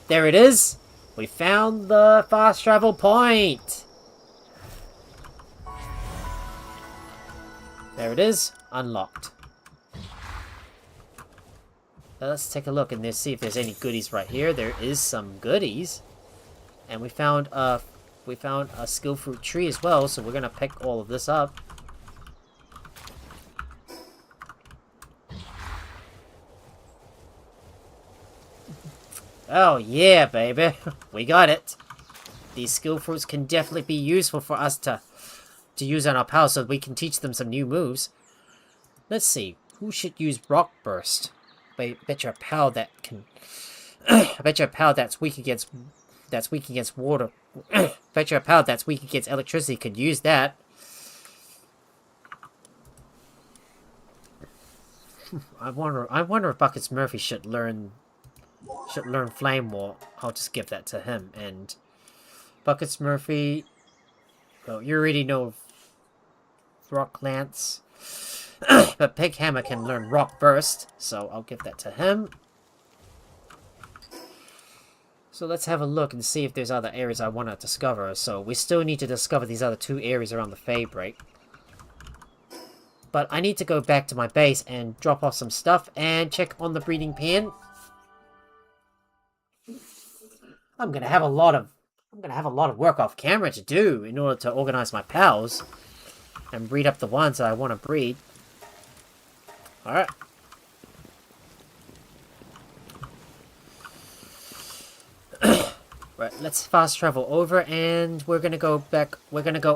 There it is! We found the fast travel point! There it is, unlocked. Let's take a look and see if there's any goodies right here. There is some goodies. And we found a skill fruit tree as well, so we're gonna pick all of this up. Oh yeah, baby. We got it. These skill fruits can definitely be useful for us to use on our pals so that we can teach them some new moves. Let's see. Who should use Rock Burst? I bet you a pal that can... I bet you a pal that's weak against water. I bet you a pal that's weak against electricity could use that. I wonder if Buckets Murphy should learn Flame War. I'll just give that to him. And Buckets Murphy, well, you already know Rock Lance. But Pig Hammer can learn Rock Burst, so I'll give that to him. So let's have a look and see if there's other areas I want to discover. So we still need to discover these other two areas around the Feybreak. But I need to go back to my base and drop off some stuff and check on the breeding pen. I'm gonna have a lot of work off camera to do in order to organize my pals and breed up the ones that I want to breed. Alright. Right, let's fast travel over and we're gonna go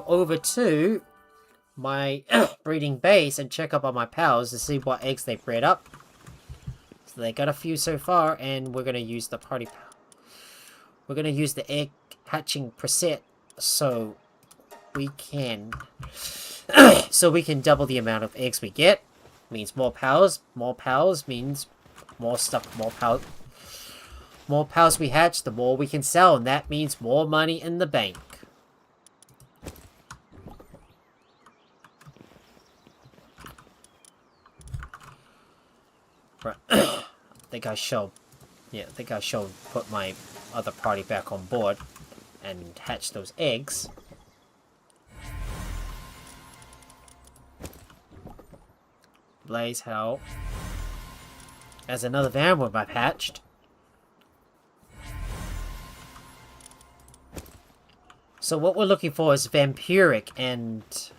over to my breeding base and check up on my pals to see what eggs they bred up. So they got a few so far, and we're gonna use the we're gonna use the egg hatching preset so we can double the amount of eggs we get. Means more pals. More pals means more stuff. more pals we hatch, the more we can sell, and that means more money in the bank. Right. I think I shall put my other party back on board and hatch those eggs. Blaze hell. As another vanworm I've hatched. So what we're looking for is vampiric and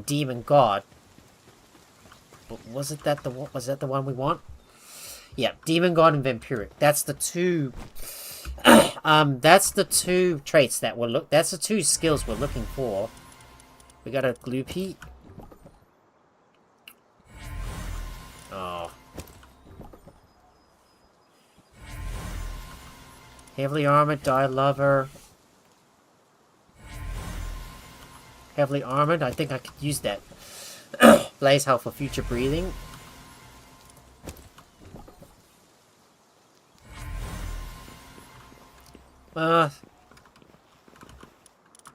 demon god. But was that the one we want? Yeah, demon god and vampiric. That's the two that's the two traits that that's the two skills we're looking for. We got a gloopy. Oh. Heavily armored, die lover. Heavily armored, I think I could use that. Blaze health for future breathing.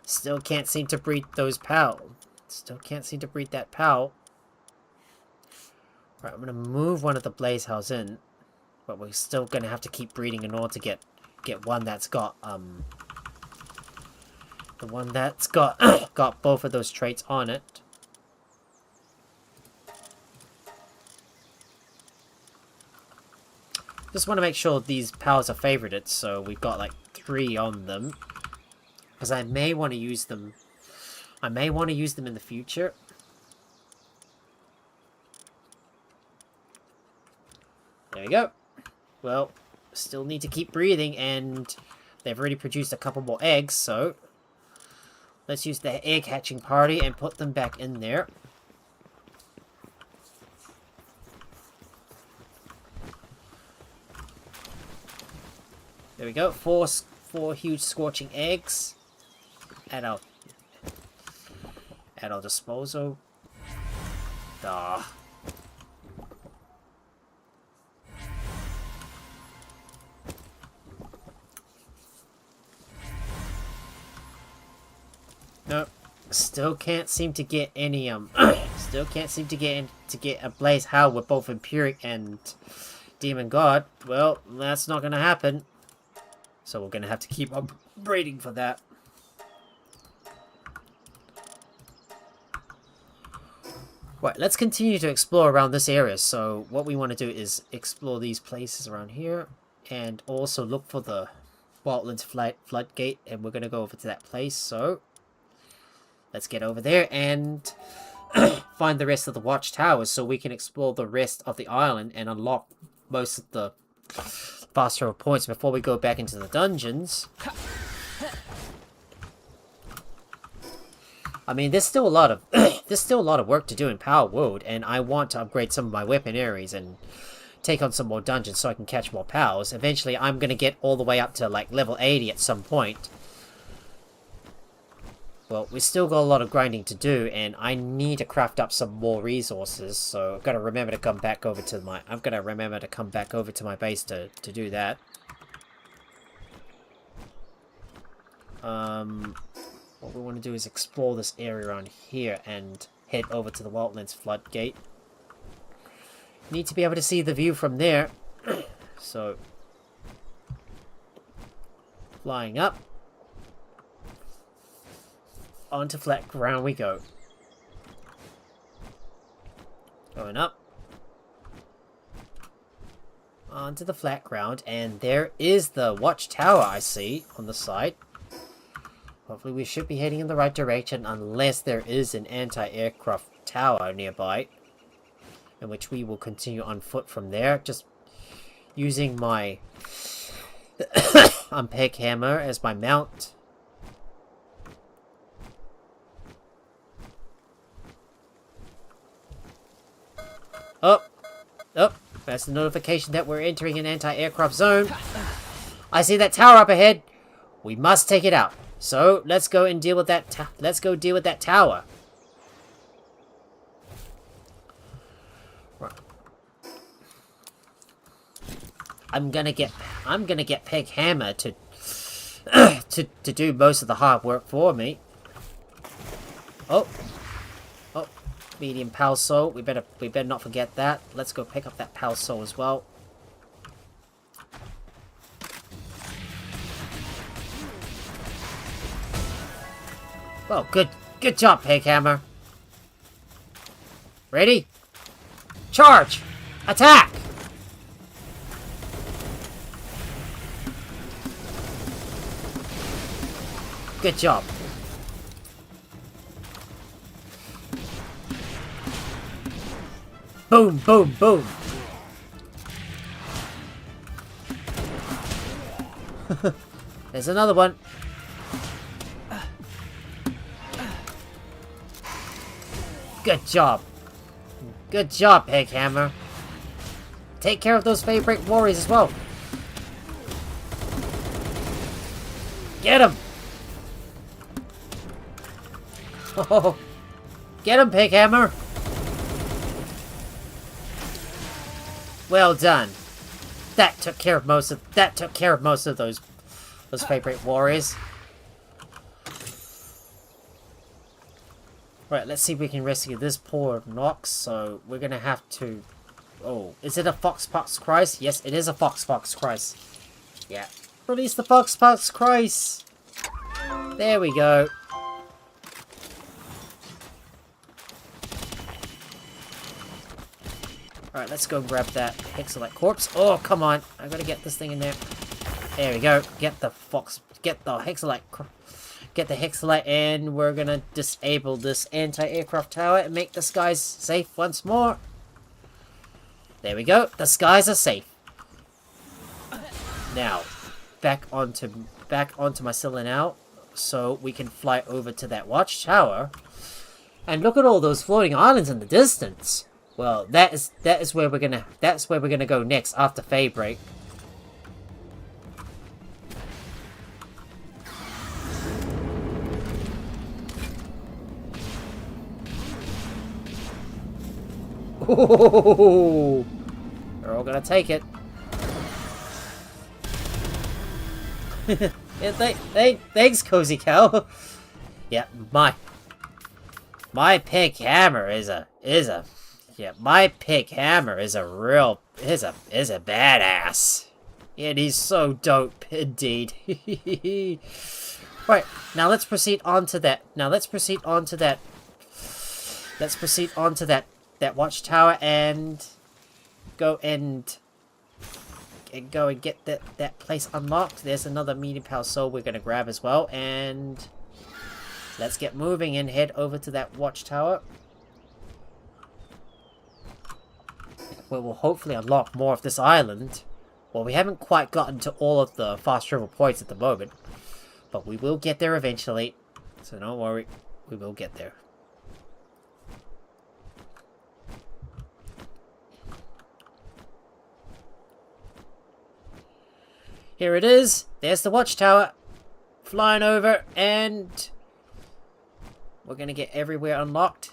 Still can't seem to breed those pal. Still can't seem to breed that pal. Right, I'm gonna move one of the blaze hells in, but we're still gonna have to keep breeding in order to get one that's got the one that's got got both of those traits on it. Just want to make sure these pals are favorited, so we've got like 3 on them. Because I may want to use them. I may want to use them in the future. There we go. Well, still need to keep breathing, and they've already produced a couple more eggs, so let's use the egg hatching party and put them back in there. There we go. Four huge scorching eggs at our disposal. Ah. Nope. Still can't seem to get any still can't seem to get a blaze howl with both Empiric and Demon God. Well, that's not gonna happen. So we're gonna have to keep on breeding for that. Right, let's continue to explore around this area. So what we want to do is explore these places around here, and also look for the Wildlands floodgate, and we're gonna go over to that place. So let's get over there and find the rest of the watchtowers so we can explore the rest of the island and unlock most of the fast travel points before we go back into the dungeons. I mean, there's still a lot of work to do in Palworld, and I want to upgrade some of my weapon areas and take on some more dungeons so I can catch more pals. Eventually, I'm gonna get all the way up to like level 80 at some point. Well, we still got a lot of grinding to do, and I need to craft up some more resources, so I've got to remember to come back over to my base to do that. What we want to do is explore this area around here and head over to the Wildlands floodgate. Need to be able to see the view from there. So, flying up. Onto flat ground we go. Going up. Onto the flat ground, and there is the watchtower I see on the side. Hopefully we should be heading in the right direction, unless there is an anti-aircraft tower nearby, in which we will continue on foot from there, just using my unpeg hammer as my mount. Oh, that's the notification that we're entering an anti-aircraft zone. I see that tower up ahead. We must take it out. So let's go and deal with that. Let's go deal with that tower. Right. I'm gonna get Peg Hammer to to do most of the hard work for me. Oh, medium Pal Soul. We better not forget that. Let's go pick up that Pal Soul as well. Well, good job, Peg Hammer. Ready? Charge! Attack! Good job. Boom, boom, boom. There's another one. Good job. Good job, Peg Hammer. Take care of those Feybreak warriors as well. Get him! Oh, get him, Peg Hammer! Well done. That took care of most of those Feybreak warriors. Right, let's see if we can rescue this poor Nox. So we're gonna have to. Oh, is it a Fox Christ? Yes, it is a Fox Christ. Yeah, release the Fox Christ. There we go. Alright, let's go grab that Hexolite corpse. Oh, come on. I gotta get this thing in there. There we go. Get the Hexolite, and we're gonna disable this anti-aircraft tower and make the skies safe once more. There we go. The skies are safe. Now, back onto my cylinder now, so we can fly over to that watchtower. And look at all those floating islands in the distance. Well, that's where we're gonna go next after Feybreak. Ooh, they're all gonna take it. Yeah, thanks, Cozy Cow. Yeah, my Peg Hammer is a badass. And he's so dope indeed. Right, now let's proceed on to that. That watchtower and go and get that place unlocked. There's another medium power soul we're gonna grab as well, and let's get moving and head over to that watchtower, where we'll hopefully unlock more of this island. Well, we haven't quite gotten to all of the fast travel points at the moment, but we will get there eventually, so don't worry, we will get there. Here it is. There's the watchtower. Flying over, and we're gonna get everywhere unlocked.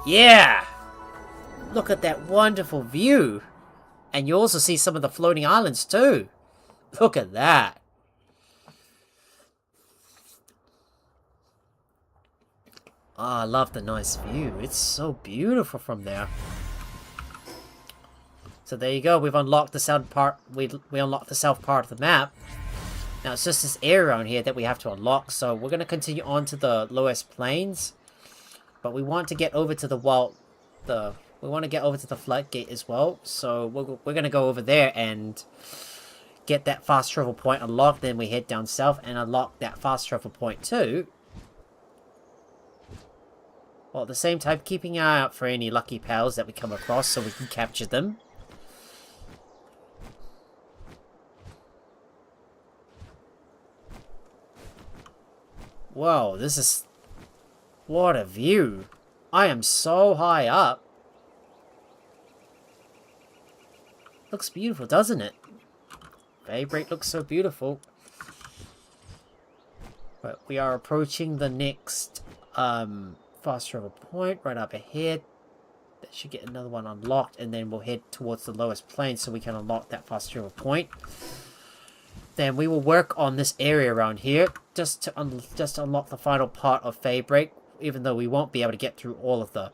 Yeah! Look at that wonderful view. And you also see some of the floating islands too. Look at that. Oh, I love the nice view. It's so beautiful from there. So there you go. We've unlocked the south part. We unlocked the south part of the map. Now it's just this area around here that we have to unlock. So we're going to continue on to the lowest plains, but we want to get over to the floodgate as well. So we're going to go over there and get that fast travel point unlocked. Then we head down south and unlock that fast travel point too. While at the same time keeping an eye out for any lucky pals that we come across so we can capture them. Whoa, this is... what a view. I am so high up. Looks beautiful, doesn't it? Feybreak looks so beautiful. But we are approaching the next fast travel point right up ahead. That should get another one unlocked, and then we'll head towards the lowest plane so we can unlock that fast travel point. Then we will work on this area around here just to unlock the final part of Feybreak, even though we won't be able to get through all of the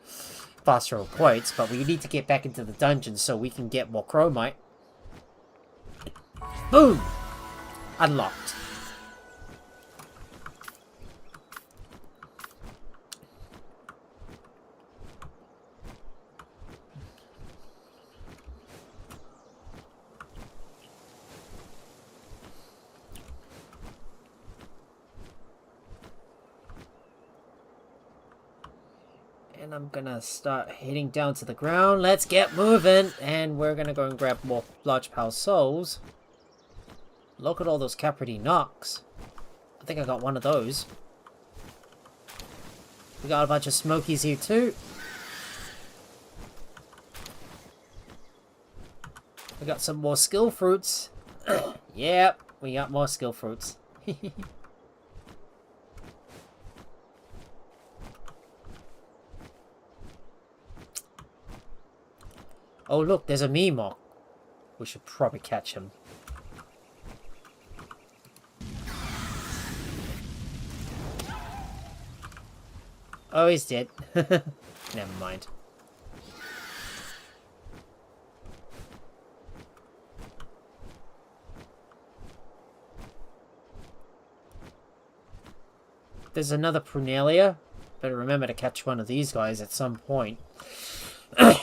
fast travel points, but we need to get back into the dungeon so we can get more chromite. Boom! Unlocked. And I'm gonna start heading down to the ground. Let's get moving. And we're gonna go and grab more large pal souls. Look at all those Capricorn knocks. I think I got one of those. We got a bunch of smokies here too. We got some more skill fruits. Yep, we got more skill fruits. Oh look, there's a Meemok. We should probably catch him. Oh, he's dead. Never mind. There's another Prunelia. Better remember to catch one of these guys at some point.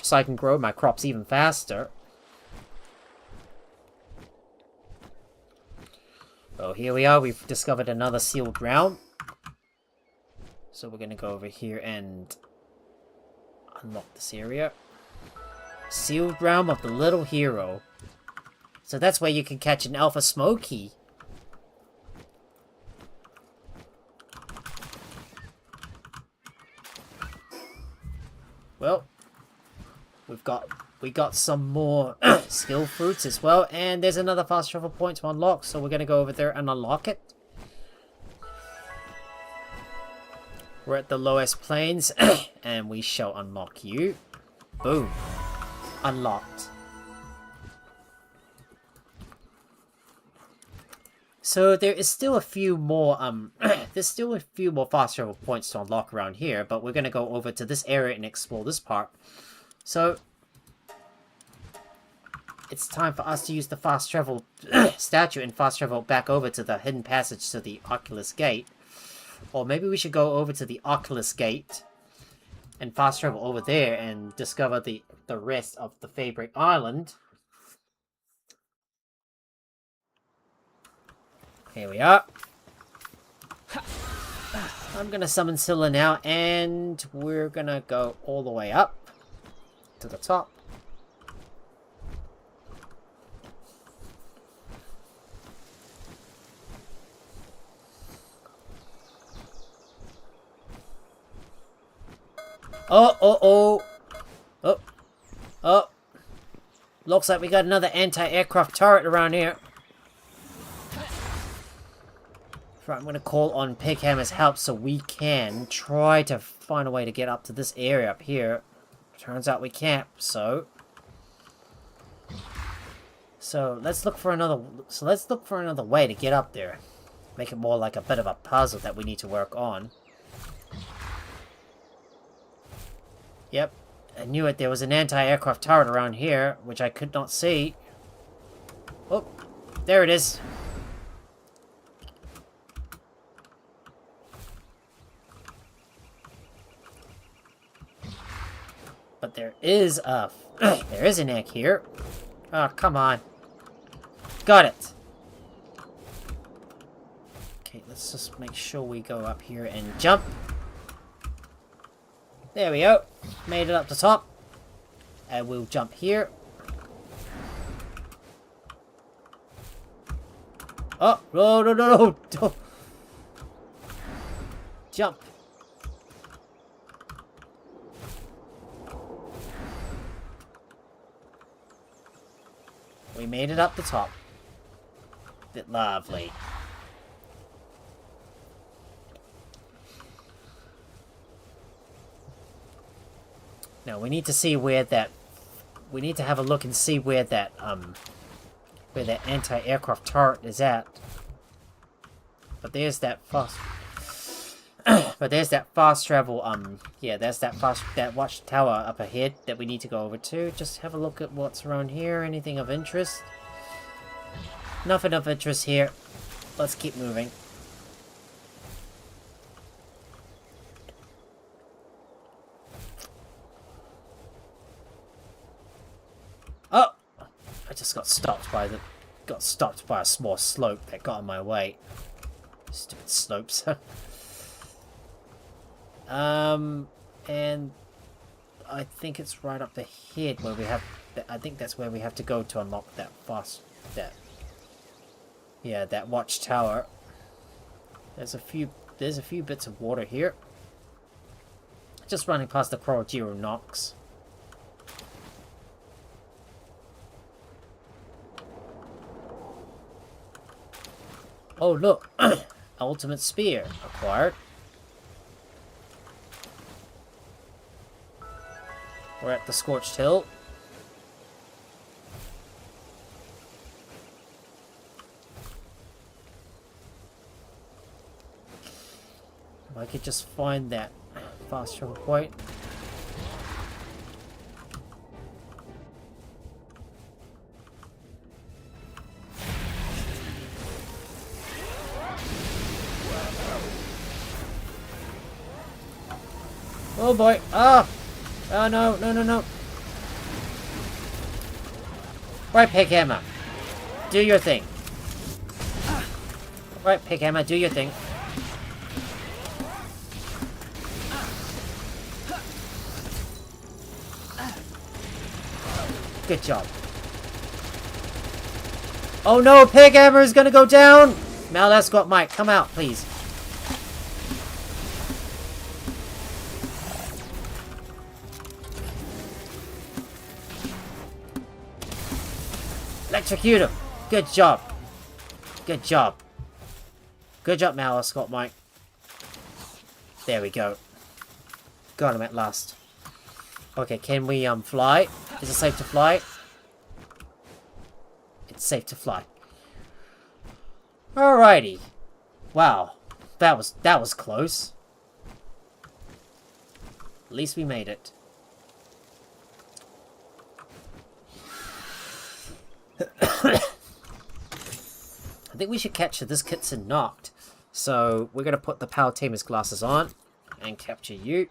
So I can grow my crops even faster. Oh, here we are. We've discovered another sealed realm. So we're going to go over here and unlock this area. Sealed realm of the little hero. So that's where you can catch an alpha smoky. Well, we got some more skill fruits as well, and there's another fast travel point to unlock, so we're gonna go over there and unlock it. We're at the lowest plains, and we shall unlock you. Boom. Unlocked. So there is still a few more, there's still a few more fast travel points to unlock around here, but we're gonna go over to this area and explore this part. So, it's time for us to use the fast travel statue and fast travel back over to the hidden passage to the Oculus Gate. Or maybe we should go over to the Oculus Gate and fast travel over there and discover the rest of the Feybreak Island. Here we are. I'm gonna summon Scylla now, and we're gonna go all the way up to the top. Oh. Looks like we got another anti-aircraft turret around here. Right, I'm going to call on Pighammer's help so we can try to find a way to get up to this area up here. Turns out we can't, so let's look for another way to get up there. Make it more like a bit of a puzzle that we need to work on. Yep, I knew it. There was an anti-aircraft turret around here, which I could not see. Oh, there it is. But there is an egg here. Oh, come on. Got it. Okay, let's just make sure we go up here and jump. There we go. Made it up the top. And we'll jump here. Oh, no. Don't. Jump. We made it up the top. Bit lovely. Now we need to see where that. We need to have a look and see where that anti-aircraft turret is at. But there's that fast. But there's that fast travel. Yeah, there's that watchtower up ahead that we need to go over to. Just have a look at what's around here. Anything of interest? Nothing of interest here. Let's keep moving. Oh! I just got stopped by a small slope that got in my way. Stupid slopes. And I think it's right up ahead where we have. I think that's where we have to go to unlock that that watchtower. There's a few bits of water here. Just running past the Corogiro Nox. Oh look, ultimate spear acquired. We're at the Scorched Hill. If I could just find that fast travel point. Oh boy! Ah! Oh no, no, no, no. Right, Pighammer. Do your thing. Right, Pighammer, do your thing. Good job. Oh no, Pighammer is gonna go down! Mal Escort Mike, come out, please. Electrocute him. Good job. Good job. Good job, Mal Escort Mike. There we go. Got him at last. Okay, can we fly? Is it safe to fly? It's safe to fly. Alrighty. Wow. That was close. At least we made it. I think we should capture this Kitson knocked. So we're gonna put the Power Tamer's glasses on and capture you.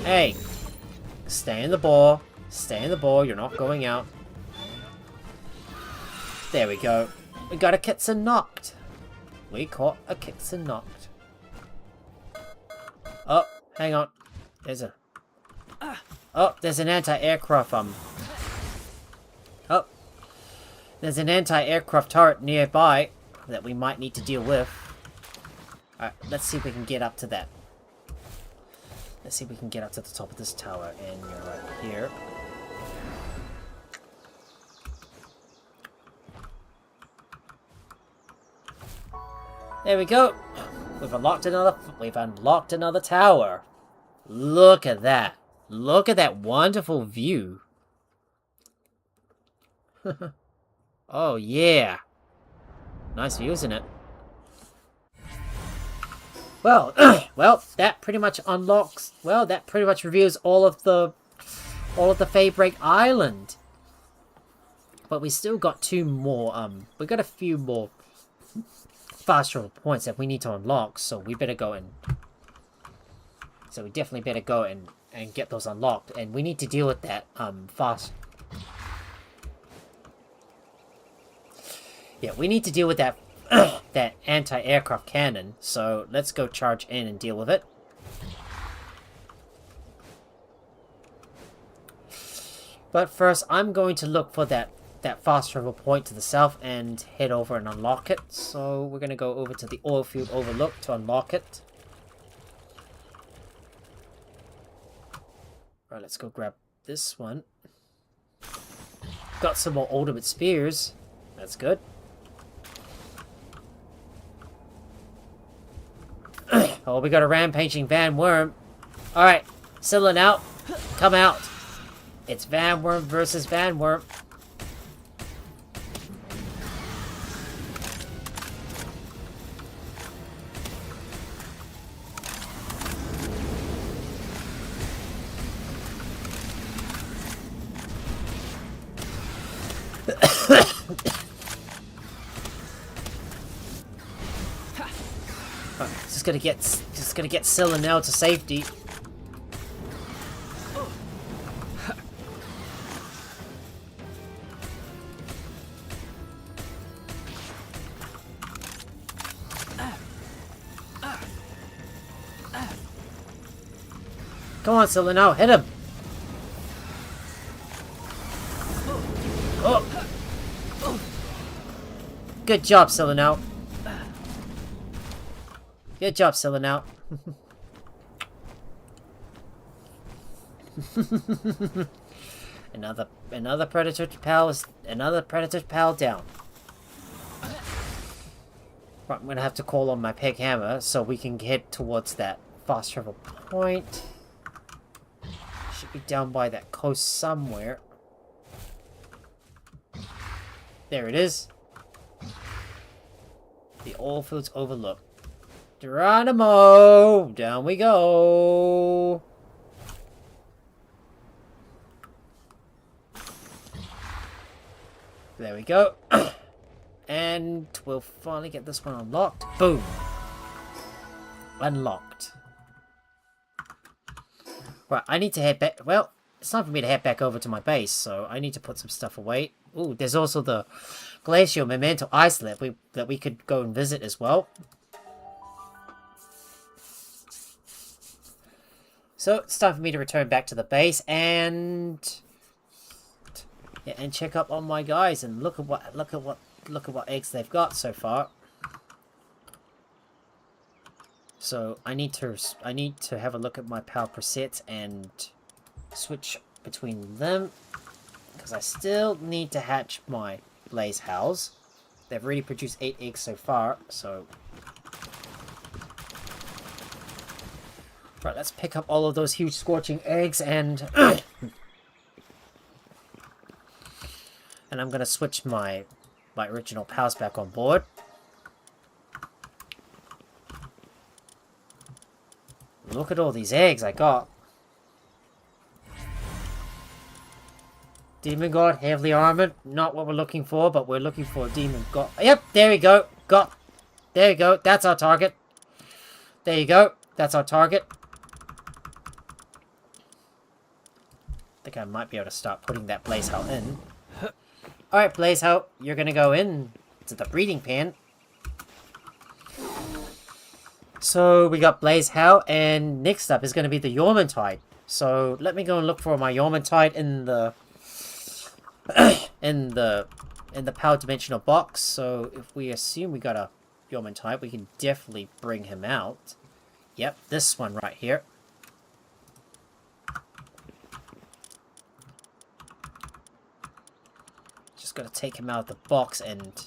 Hey, stay in the ball. Stay in the ball. You're not going out. There we go. We got a Kitson knocked. We caught a Kitson knocked. Oh, hang on. There's a... Oh, there's an anti-aircraft, Oh. There's an anti-aircraft turret nearby that we might need to deal with. Alright, let's see if we can get up to that. Let's see if we can get up to the top of this tower, and you're right here. There we go. We've unlocked another tower. Look at that. Look at that wonderful view. Oh yeah. Nice view, isn't it? Well, well, that pretty much unlocks. Well, that pretty much reveals all of the Feybreak Island. But we still got two more. We got a few more fast travel points that we need to unlock. So we better go and. So we definitely better go and get those unlocked, and we need to deal with that fast. Yeah, we need to deal with that. That anti-aircraft cannon, so let's go charge in and deal with it. But first, I'm going to look for that fast travel point to the south and head over and unlock it. So we're going to go over to the oil field overlook to unlock it. Alright, let's go grab this one. Got some more ultimate spears. That's good. Oh, we got a rampaging Van Worm. Alright, Sillin out. Come out. It's Van Worm versus Van Worm. Just gonna get Scylla now to safety. Come on, Scylla, now hit him. Oh. Good job, Scylla, now. Good job, Scylla, now. another predator pal down. Right, I'm gonna have to call on my peg hammer so we can get towards that fast travel point. Should be down by that coast somewhere. There it is. The Oilfields Overlook. Geronimo! Down we go! There we go. And we'll finally get this one unlocked. Boom! Unlocked. Right, I need to head back. Well, it's time for me to head back over to my base, so I need to put some stuff away. Ooh, there's also the Glacial Memento Iceland that we could go and visit as well. So it's time for me to return back to the base and check up on my guys and look at what eggs they've got so far. So I need to have a look at my power presets and switch between them because I still need to hatch my blaze house. They've already produced 8 eggs so far, so right, let's pick up all of those huge scorching eggs and and I'm gonna switch my original pals back on board. Look at all these eggs I got. Demon God, heavily armored. Not what we're looking for, but we're looking for a Demon God. Yep, there we go. There you go. That's our target. There you go. That's our target. I think I might be able to start putting that Blaze Hell in. Alright, Blaze Hell, you're gonna go in to the breeding pen. So we got Blaze Hell, and next up is going to be the Yormantide. So let me go and look for my Yormantide in the in the power dimensional box. So if we assume we got a Yormantide, we can definitely bring him out. Yep, this one right here. Just got to take him out of the box and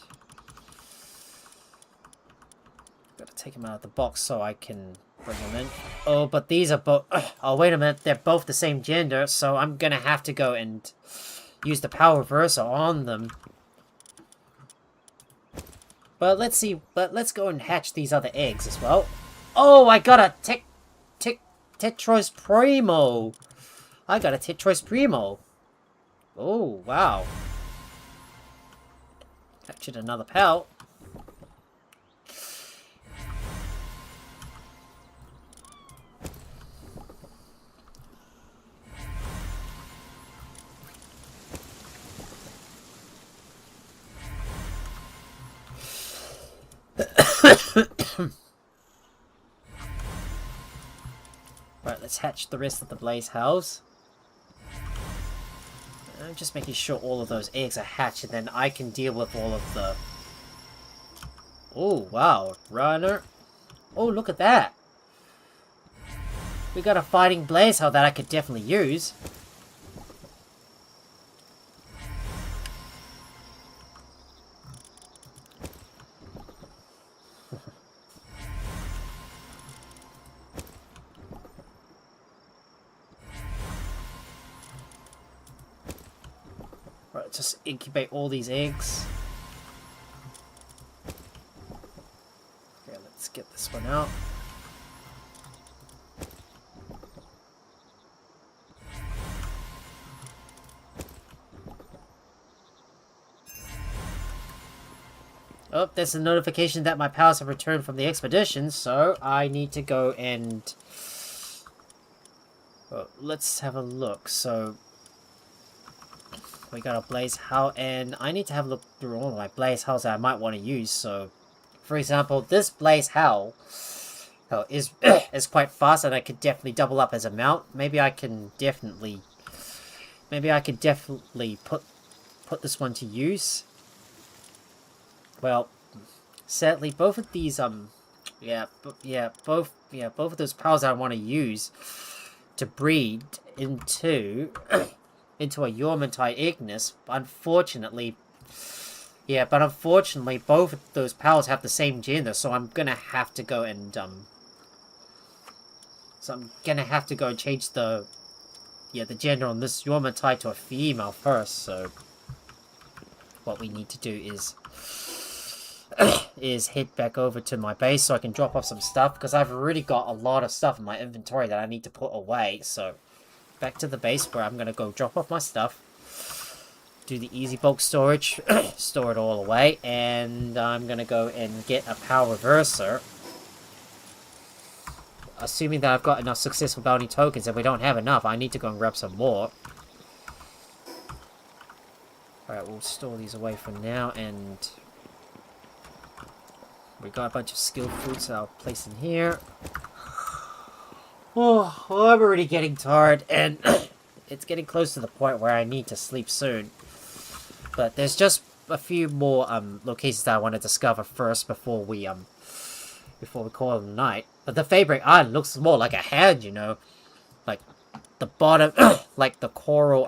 take him out of the box so I can bring him in. Oh, but these are both... Oh, wait a minute. They're both the same gender, so I'm gonna have to go and use the power reversal on them. But let's see. But let's go and hatch these other eggs as well. Oh, I got a Tetros Primo. I got a Tetros Primo. Oh, wow. Captured another pal. Right, let's hatch the rest of the Blaze House. I'm just making sure all of those eggs are hatched, and then I can deal with all of the... Oh, wow. Runner. Oh, look at that. We got a fighting Blaze House that I could definitely use. just incubate all these eggs. Okay, let's get this one out. Oh, there's a notification that my pals have returned from the expedition, so I need to go and... Well, let's have a look. So, we got a blaze house, and I need to have a look through all of my blaze houses that I might want to use. So, for example, this blaze house is is quite fast, and I could definitely double up as a mount. Maybe I can definitely put this one to use. Well, sadly, both of these, both of those pals I want to use to breed into, into a Yormentite Ignis, unfortunately, both of those pals have the same gender, so I'm gonna have to go and, change the gender on this Yormentite to a female first, so what we need to do is head back over to my base so I can drop off some stuff, because I've already got a lot of stuff in my inventory that I need to put away. So back to the base where I'm going to go drop off my stuff, do the easy bulk storage, store it all away, and I'm going to go and get a power reverser. Assuming that I've got enough successful bounty tokens. If we don't have enough, I need to go and grab some more. Alright, we'll store these away for now, and we got a bunch of skill fruits that I'll place in here. Oh, well, I'm already getting tired, and it's getting close to the point where I need to sleep soon. But there's just a few more locations that I want to discover first before we call it a night. But the Feybreak Island looks more like a hand, you know, like the bottom, like the coral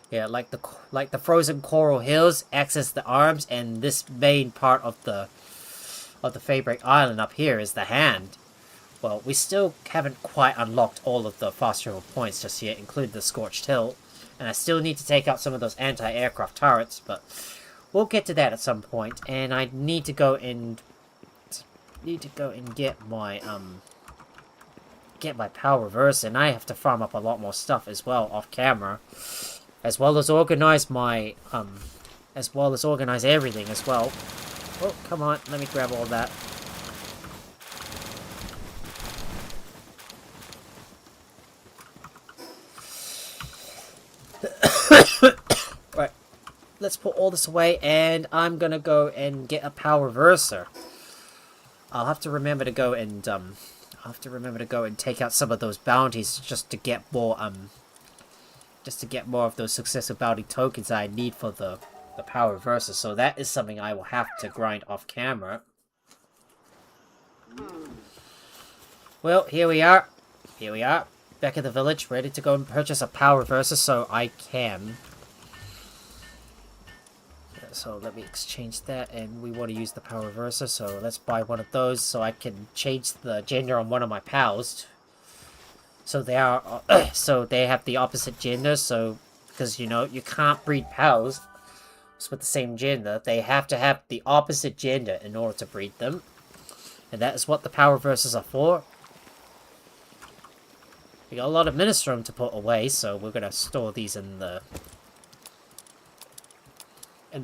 yeah, like the frozen coral hills access the arms, and this main part of the Feybreak Island up here is the hand. Well, we still haven't quite unlocked all of the fast travel points just yet, including the Scorched Hill, and I still need to take out some of those anti-aircraft turrets, but we'll get to that at some point. And I need to go and get my power reverse, and I have to farm up a lot more stuff as well off camera. As well as organize my, organize everything as well. Oh, come on, let me grab all that. Right, let's put all this away, and I'm gonna go and get a power reverser. I'll have to remember to go and, take out some of those bounties just to get more, of those successive bounty tokens that I need for the power reverser. So that is something I will have to grind off camera. Well, here we are. Back at the village, ready to go and purchase a power reverser so I can. So let me exchange that, and we want to use the power reverser, so let's buy one of those so I can change the gender on one of my pals. So they are, so they have the opposite gender, so, because, you know, you can't breed pals with the same gender. They have to have the opposite gender in order to breed them. And that is what the power reversers are for. We got a lot of Ministrum to put away, so we're going to store these in the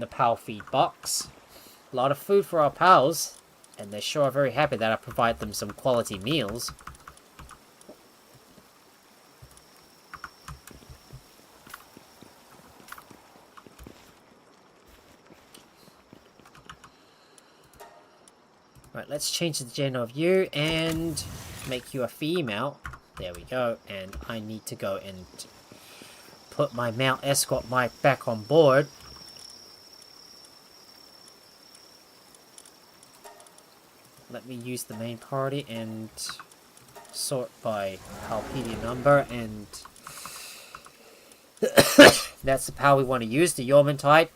pal feed box. A lot of food for our pals, and they sure are very happy that I provide them some quality meals. Right, let's change the gender of you and make you a female. There we go. And I need to go and put my male escort mic back on board. Let me use the main party and sort by Palpedia number, and that's the pal we want to use, the Yormentite.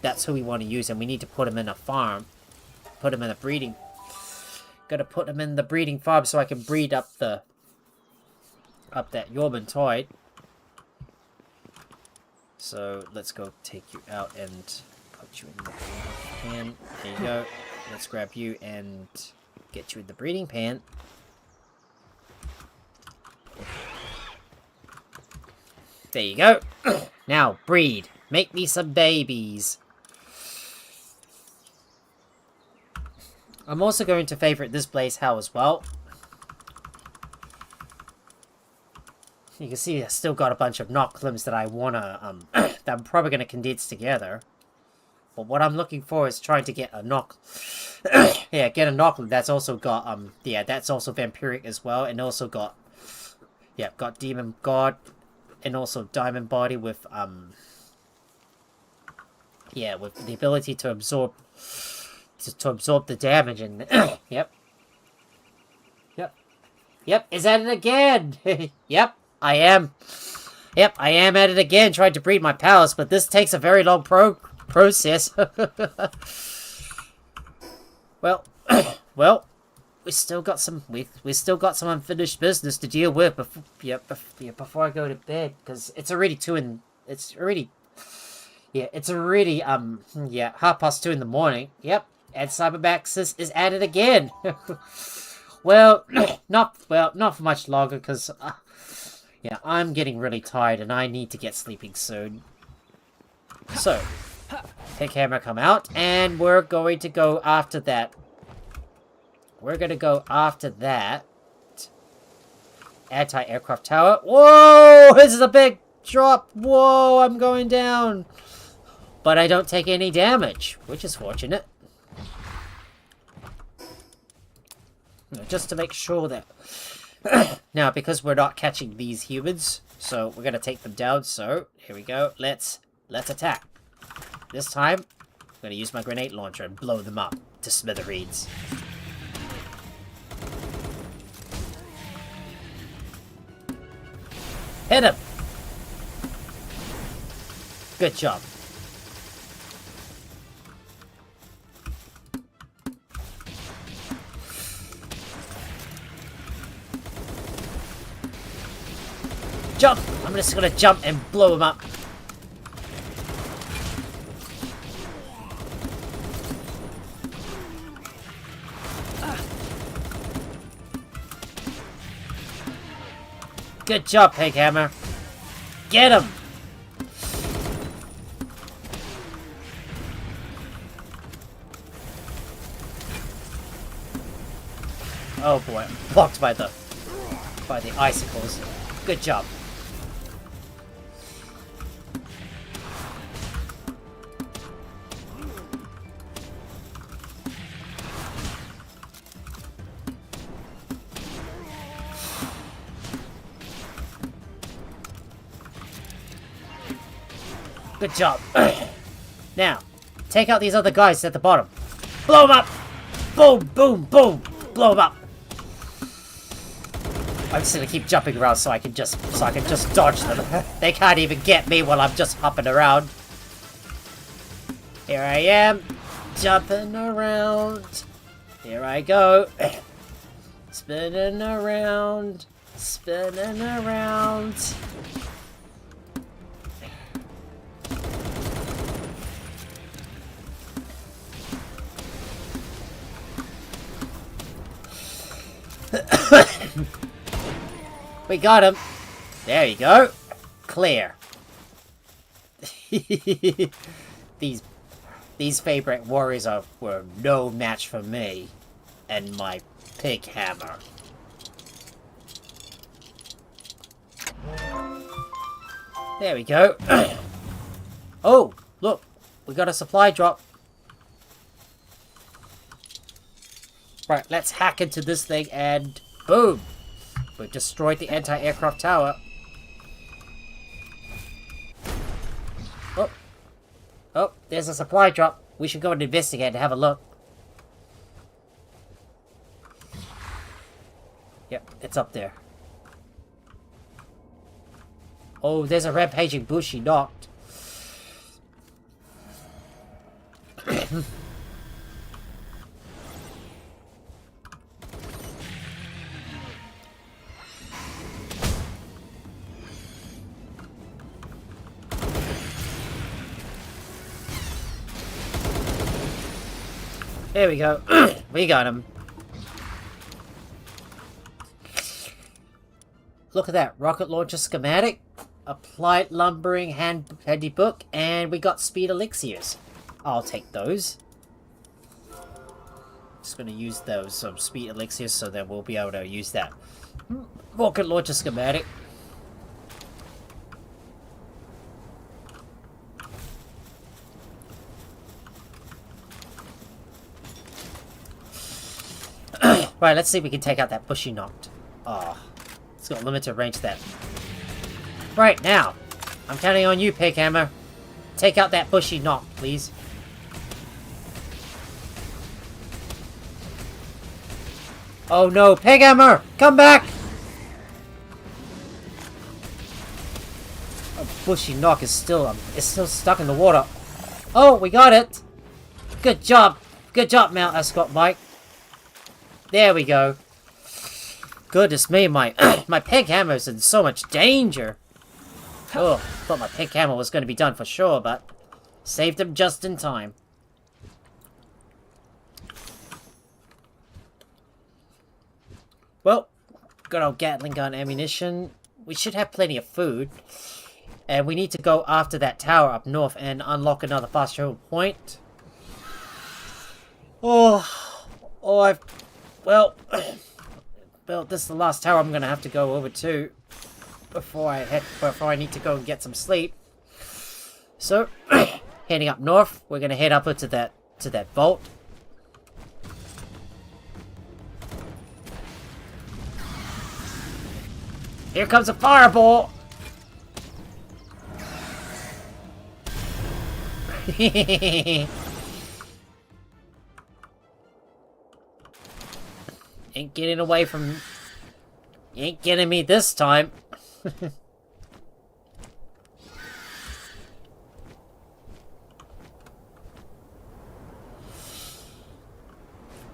That's who we want to use, and we need to put him in a farm. Put him in a breeding. Gotta put him in the breeding farm so I can breed up that Yormentite. So let's go take you out and put you in the pan. There you go. Let's grab you and get you in the breeding pan. There you go. Now, breed. Make me some babies. I'm also going to favorite this blaze how as well. You can see I still got a bunch of knock limbs that I wanna, that I'm probably gonna condense together. But what I'm looking for is trying to get a knock, yeah, get a knock limb that's also got, yeah, that's also vampiric as well, and also got, yeah, got demon god, and also diamond body with, yeah, with the ability to absorb, to absorb the damage, and, yep. Yep, is at it again! Yep. I am. Yep, I am at it again, trying to breed my pals, but this takes a very long process. Well, well, we still got some unfinished business to deal with before I go to bed, because it's already it's already 2:30 in the morning. Yep, and Cybermax is at it again. Well, not for much longer, because yeah, I'm getting really tired and I need to get sleeping soon. So, pick hammer come out, and we're going to go after that. We're going to go after that anti-aircraft tower. Whoa! This is a big drop. Whoa, I'm going down. But I don't take any damage, which is fortunate. Just to make sure that... Now, because we're not catching these humans, so we're going to take them down. So, here we go. Let's attack. This time, I'm going to use my grenade launcher and blow them up to smithereens. Hit him! Good job. Jump! I'm just gonna jump and blow him up. Good job, Peghammer. Get him! Oh boy, I'm blocked by the icicles. Good job. Good job. Now, take out these other guys at the bottom. Blow them up! Boom, boom, boom! Blow them up! I'm just gonna keep jumping around so I can just dodge them. They can't even get me while I'm just hopping around. Here I am, jumping around. Here I go. Spinning around, spinning around. We got him. There you go. Clear. These Feybreak warriors were no match for me and my pig hammer. There we go. Oh, look. We got a supply drop. Right, let's hack into this thing and boom. We've destroyed the anti-aircraft tower. Oh. Oh, there's a supply drop. We should go and investigate and have a look. Yep, it's up there. Oh, there's a rampaging bush knocked. There we go. We got him. Look at that. Rocket launcher schematic. Applied lumbering handy book. And we got speed elixirs. I'll take those. Just going to use those speed elixirs so that we'll be able to use that. Rocket launcher schematic. Right, let's see if we can take out that bushy knocked. Oh, it's got limited range there. Right, now, I'm counting on you, Pig Hammer. Take out that bushy knock, please. Oh no, Pig Hammer! Come back! A bushy knock is still stuck in the water. Oh, we got it! Good job! Good job, Mount Escort Mike. There we go. Goodness me, my my pig hammer's in so much danger. Oh, thought my pig hammer was going to be done for sure, but saved him just in time. Well, good old Gatling gun ammunition. We should have plenty of food. And we need to go after that tower up north and unlock another fast travel point. Well, this is the last tower I'm gonna have to go over to before I need to go and get some sleep. So, heading up north, we're gonna head up to that vault. Here comes a fireball. Ain't getting away from... You ain't getting me this time.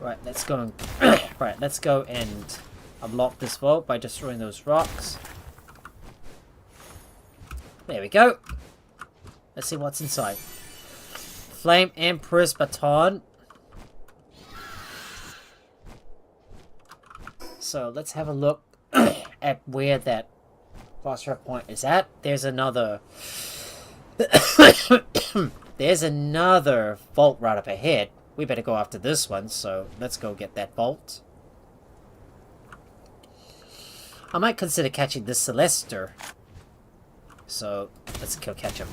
Right, let's go and... right, let's go and unlock this vault by destroying those rocks. There we go. Let's see what's inside. Flame Empress Baton. So let's have a look at where that fast travel point is at. There's another... There's another vault right up ahead. We better go after this one, so let's go get that vault. I might consider catching this Celester. So let's go catch him.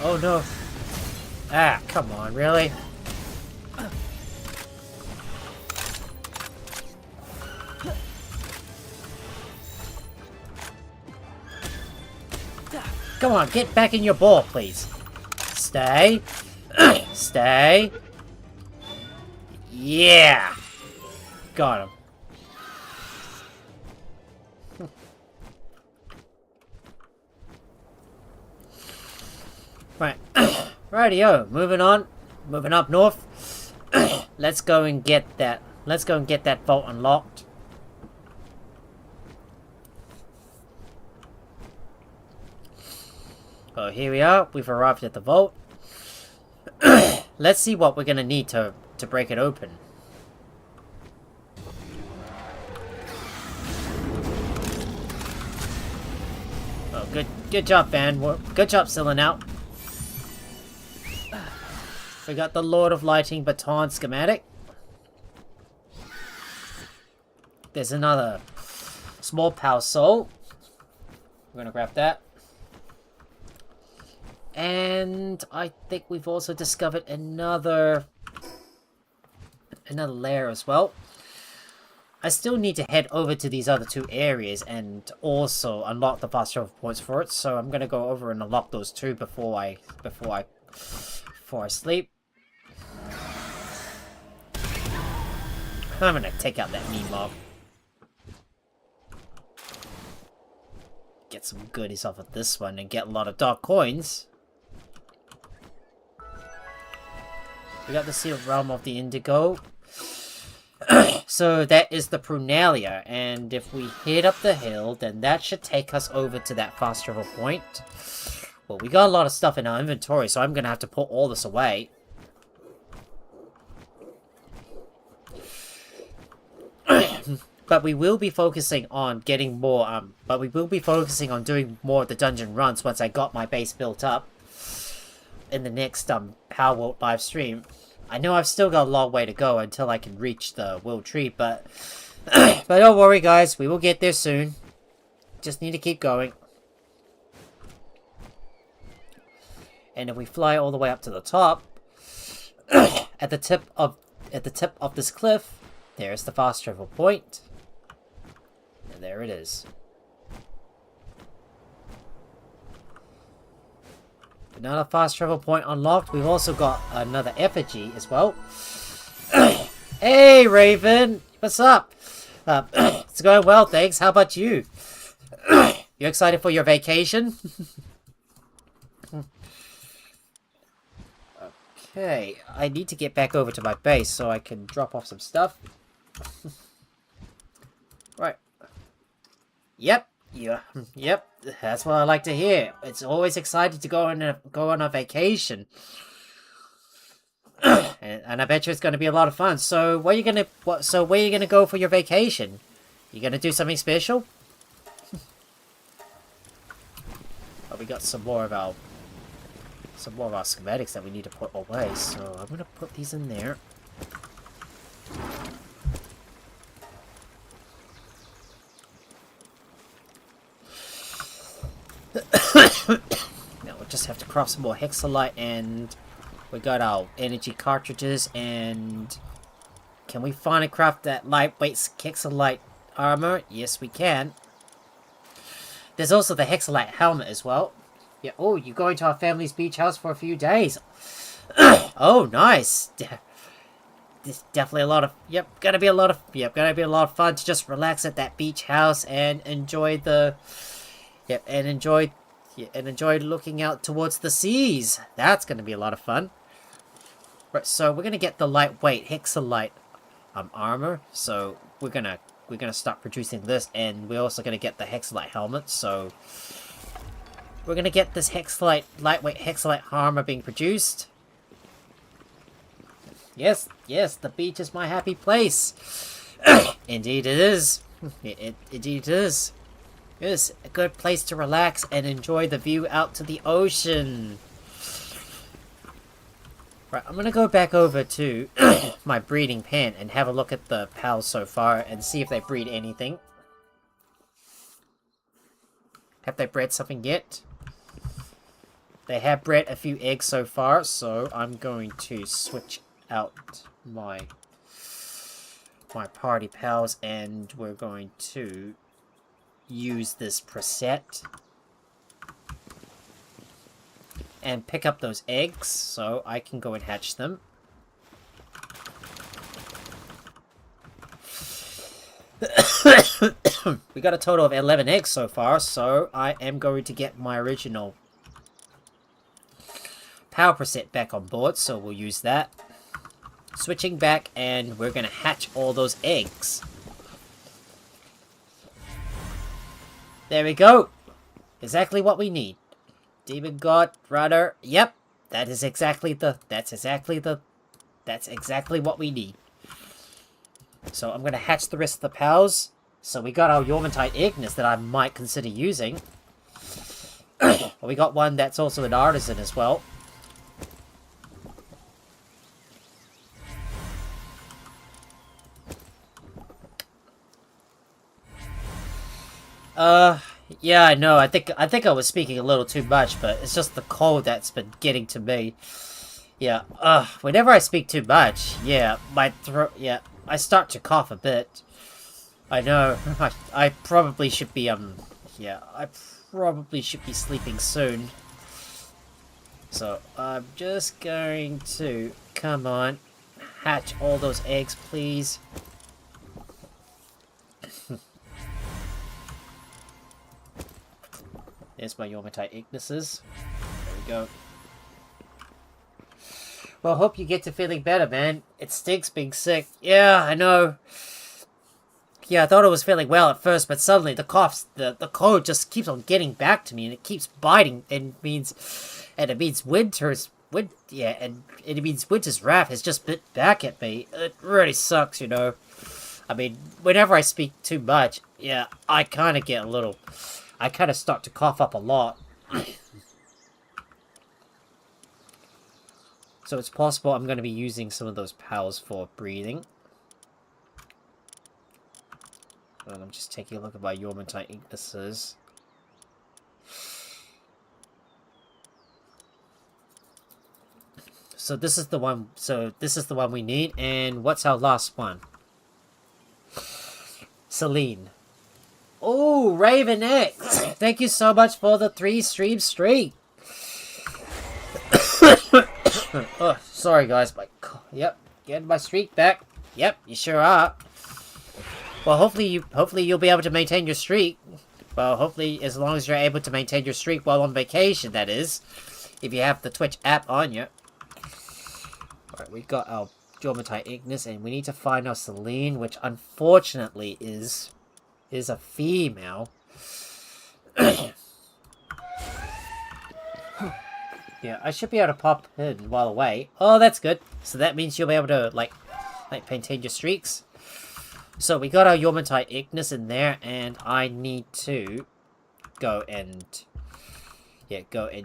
Oh no. Ah, come on, really? Come on, get back in your ball, please. Stay. Stay. Yeah. Got him. Right. Rightio, moving on. Moving up north. Let's go and get that. Let's go and get that vault unlocked. Oh, here we are. We've arrived at the vault. Let's see what we're gonna need to break it open. Oh, good job, Van. Good job, sealing out. We got the Lord of Lighting Baton schematic. There's another small power soul. We're gonna grab that. And I think we've also discovered another lair as well. I still need to head over to these other two areas and also unlock the fast travel points for it. So I'm gonna go over and unlock those two before I sleep. I'm gonna take out that mean mob. Get some goodies off of this one and get a lot of dark coins. We got the Sealed Realm of the Indigo. So that is the Prunalia, and if we head up the hill, then that should take us over to that fast travel point. Well, we got a lot of stuff in our inventory, so I'm gonna have to put all this away. But we will be focusing on getting more, but we will be focusing on doing more of the dungeon runs once I got my base built up in the next, Palworld live stream. I know I've still got a long way to go until I can reach the World Tree, but but don't worry, guys. We will get there soon. Just need to keep going. And if we fly all the way up to the top, at the tip of this cliff, there's the fast travel point. And there it is. Another fast travel point unlocked. We've also got another effigy as well. Hey, Raven! What's up? It's going well, thanks. How about you? You excited for your vacation? Okay, I need to get back over to my base so I can drop off some stuff. Right. Yep. Yeah. Yep. That's what I like to hear. It's always exciting to go on a vacation. and I bet you it's going to be a lot of fun. So where are you gonna go for your vacation? You gonna do something special? Oh, we got some more of our schematics that we need to put away. So I'm gonna put these in there. Now we'll just have to craft some more Hexolite, and we got our energy cartridges, and can we finally craft that lightweight Hexolite armor? Yes, we can. There's also the Hexolite helmet as well. Yeah. Oh, you're going to our family's beach house for a few days. Oh, nice. There's definitely a lot of gonna be a lot of fun to just relax at that beach house and enjoy the and enjoy looking out towards the seas. That's gonna be a lot of fun. Right, so we're gonna get the lightweight Hexolite armor. So we're gonna start producing this, and we're also gonna get the Hexolite helmet. So we're gonna get this lightweight Hexolite armor being produced. Yes, the beach is my happy place. Indeed it is. Indeed it is. It is a good place to relax and enjoy the view out to the ocean. Right, I'm gonna go back over to my breeding pen and have a look at the pals so far and see if they breed anything. Have they bred something yet? They have bred a few eggs so far, so I'm going to switch out my party pals, and we're going to use this preset and pick up those eggs so I can go and hatch them. We got a total of 11 eggs so far, so I am going to get my original power preset back on board, so we'll use that. Switching back, and we're gonna hatch all those eggs. There we go. Exactly what we need. Demon God, Rudder. Yep, that's exactly what we need. So I'm gonna hatch the rest of the pals. So we got our Yormantite Ignis that I might consider using. We got one that's also an artisan as well. Yeah, I know. I think I was speaking a little too much, but it's just the cold that's been getting to me. Yeah, whenever I speak too much, yeah, my throat, yeah, I start to cough a bit. I know. I probably should be, yeah, I probably should be sleeping soon. So, I'm just going to, come on, hatch all those eggs, please. There's my Yormantite Ignises. There we go. Well, hope you get to feeling better, man. It stinks being sick. Yeah, I know. Yeah, I thought I was feeling well at first, but suddenly the the cold just keeps on getting back to me, and it keeps biting, and it means it means winter's wrath has just bit back at me. It really sucks, you know. I mean, whenever I speak too much, yeah, I kind of start to cough up a lot. So it's possible I'm going to be using some of those powers for breathing. And I'm just taking a look at my Yormantite Ignises. So this is the one. So this is the one we need. And what's our last one? Celine. Oh, Raven X! Thank you so much for the 3-stream streak. Oh, sorry guys. Yep, getting my streak back. Yep, you sure are. Well, hopefully you'll be able to maintain your streak. Well, hopefully as long as you're able to maintain your streak while on vacation, that is. If you have the Twitch app on you. Alright, we got our Jormatite Ignis, and we need to find our Celine, which unfortunately is a female. Yeah, I should be able to pop in while away. Oh, that's good. So that means you'll be able to, like maintain your streaks. So we got our Yormantite Ignis in there, and I need to go and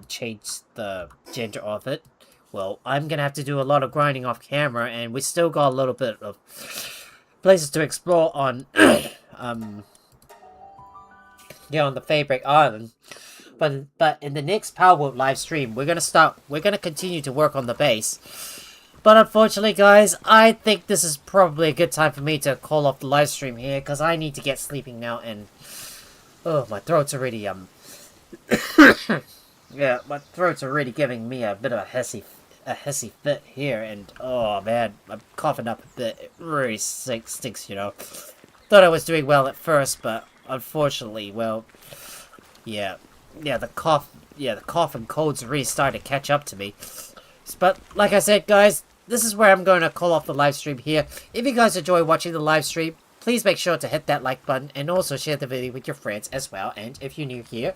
change the gender of it. Well, I'm gonna have to do a lot of grinding off camera, and we still got a little bit of places to explore on on the Feybreak Island. But in the next Palworld live stream, we're gonna continue to work on the base. But unfortunately, guys, I think this is probably a good time for me to call off the live stream here, because I need to get sleeping now, and oh, my throat's already yeah, my throat's already giving me a bit of a hissy fit here, and oh man, I'm coughing up a bit. It really stinks, you know. Thought I was doing well at first, but unfortunately, well, yeah, the cough and colds really started to catch up to me. But like I said, guys, this is where I'm going to call off the live stream here. If you guys enjoy watching the live stream, please make sure to hit that like button and also share the video with your friends as well. And if you're new here,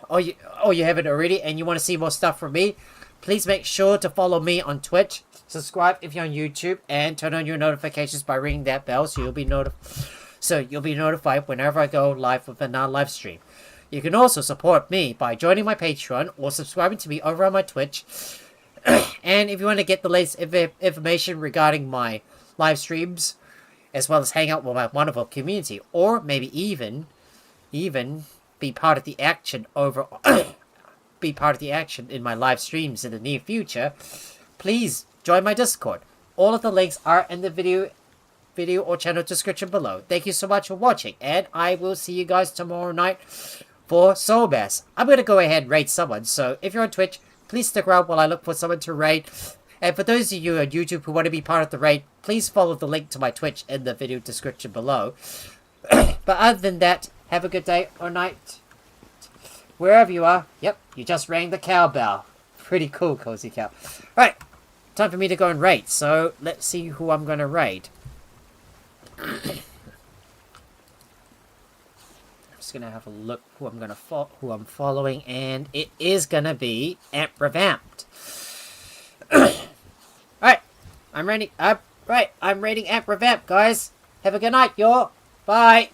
or you haven't already and you want to see more stuff from me, please make sure to follow me on Twitch, subscribe if you're on YouTube, and turn on your notifications by ringing that bell so you'll be notified whenever I go live with another live stream. You can also support me by joining my Patreon or subscribing to me over on my Twitch. And if you want to get the latest information regarding my live streams, as well as hang out with my wonderful community, or maybe even be part of the action in my live streams in the near future, please join my Discord. All of the links are in the video or channel description below. Thank you so much for watching, and I will see you guys tomorrow night for Soul Bass. I'm going to go ahead and raid someone, so if you're on Twitch, please stick around while I look for someone to raid. And for those of you on YouTube who want to be part of the raid, please follow the link to my Twitch in the video description below. But other than that, have a good day or night, wherever you are. Yep, you just rang the cowbell. Pretty cool, Cozy Cow. Right, time for me to go and raid, so let's see who I'm going to raid. Just gonna have a look who I'm following, and it is gonna be Amp Revamped. Alright, I'm raiding Amp Revamped, guys. Have a good night, y'all. Bye.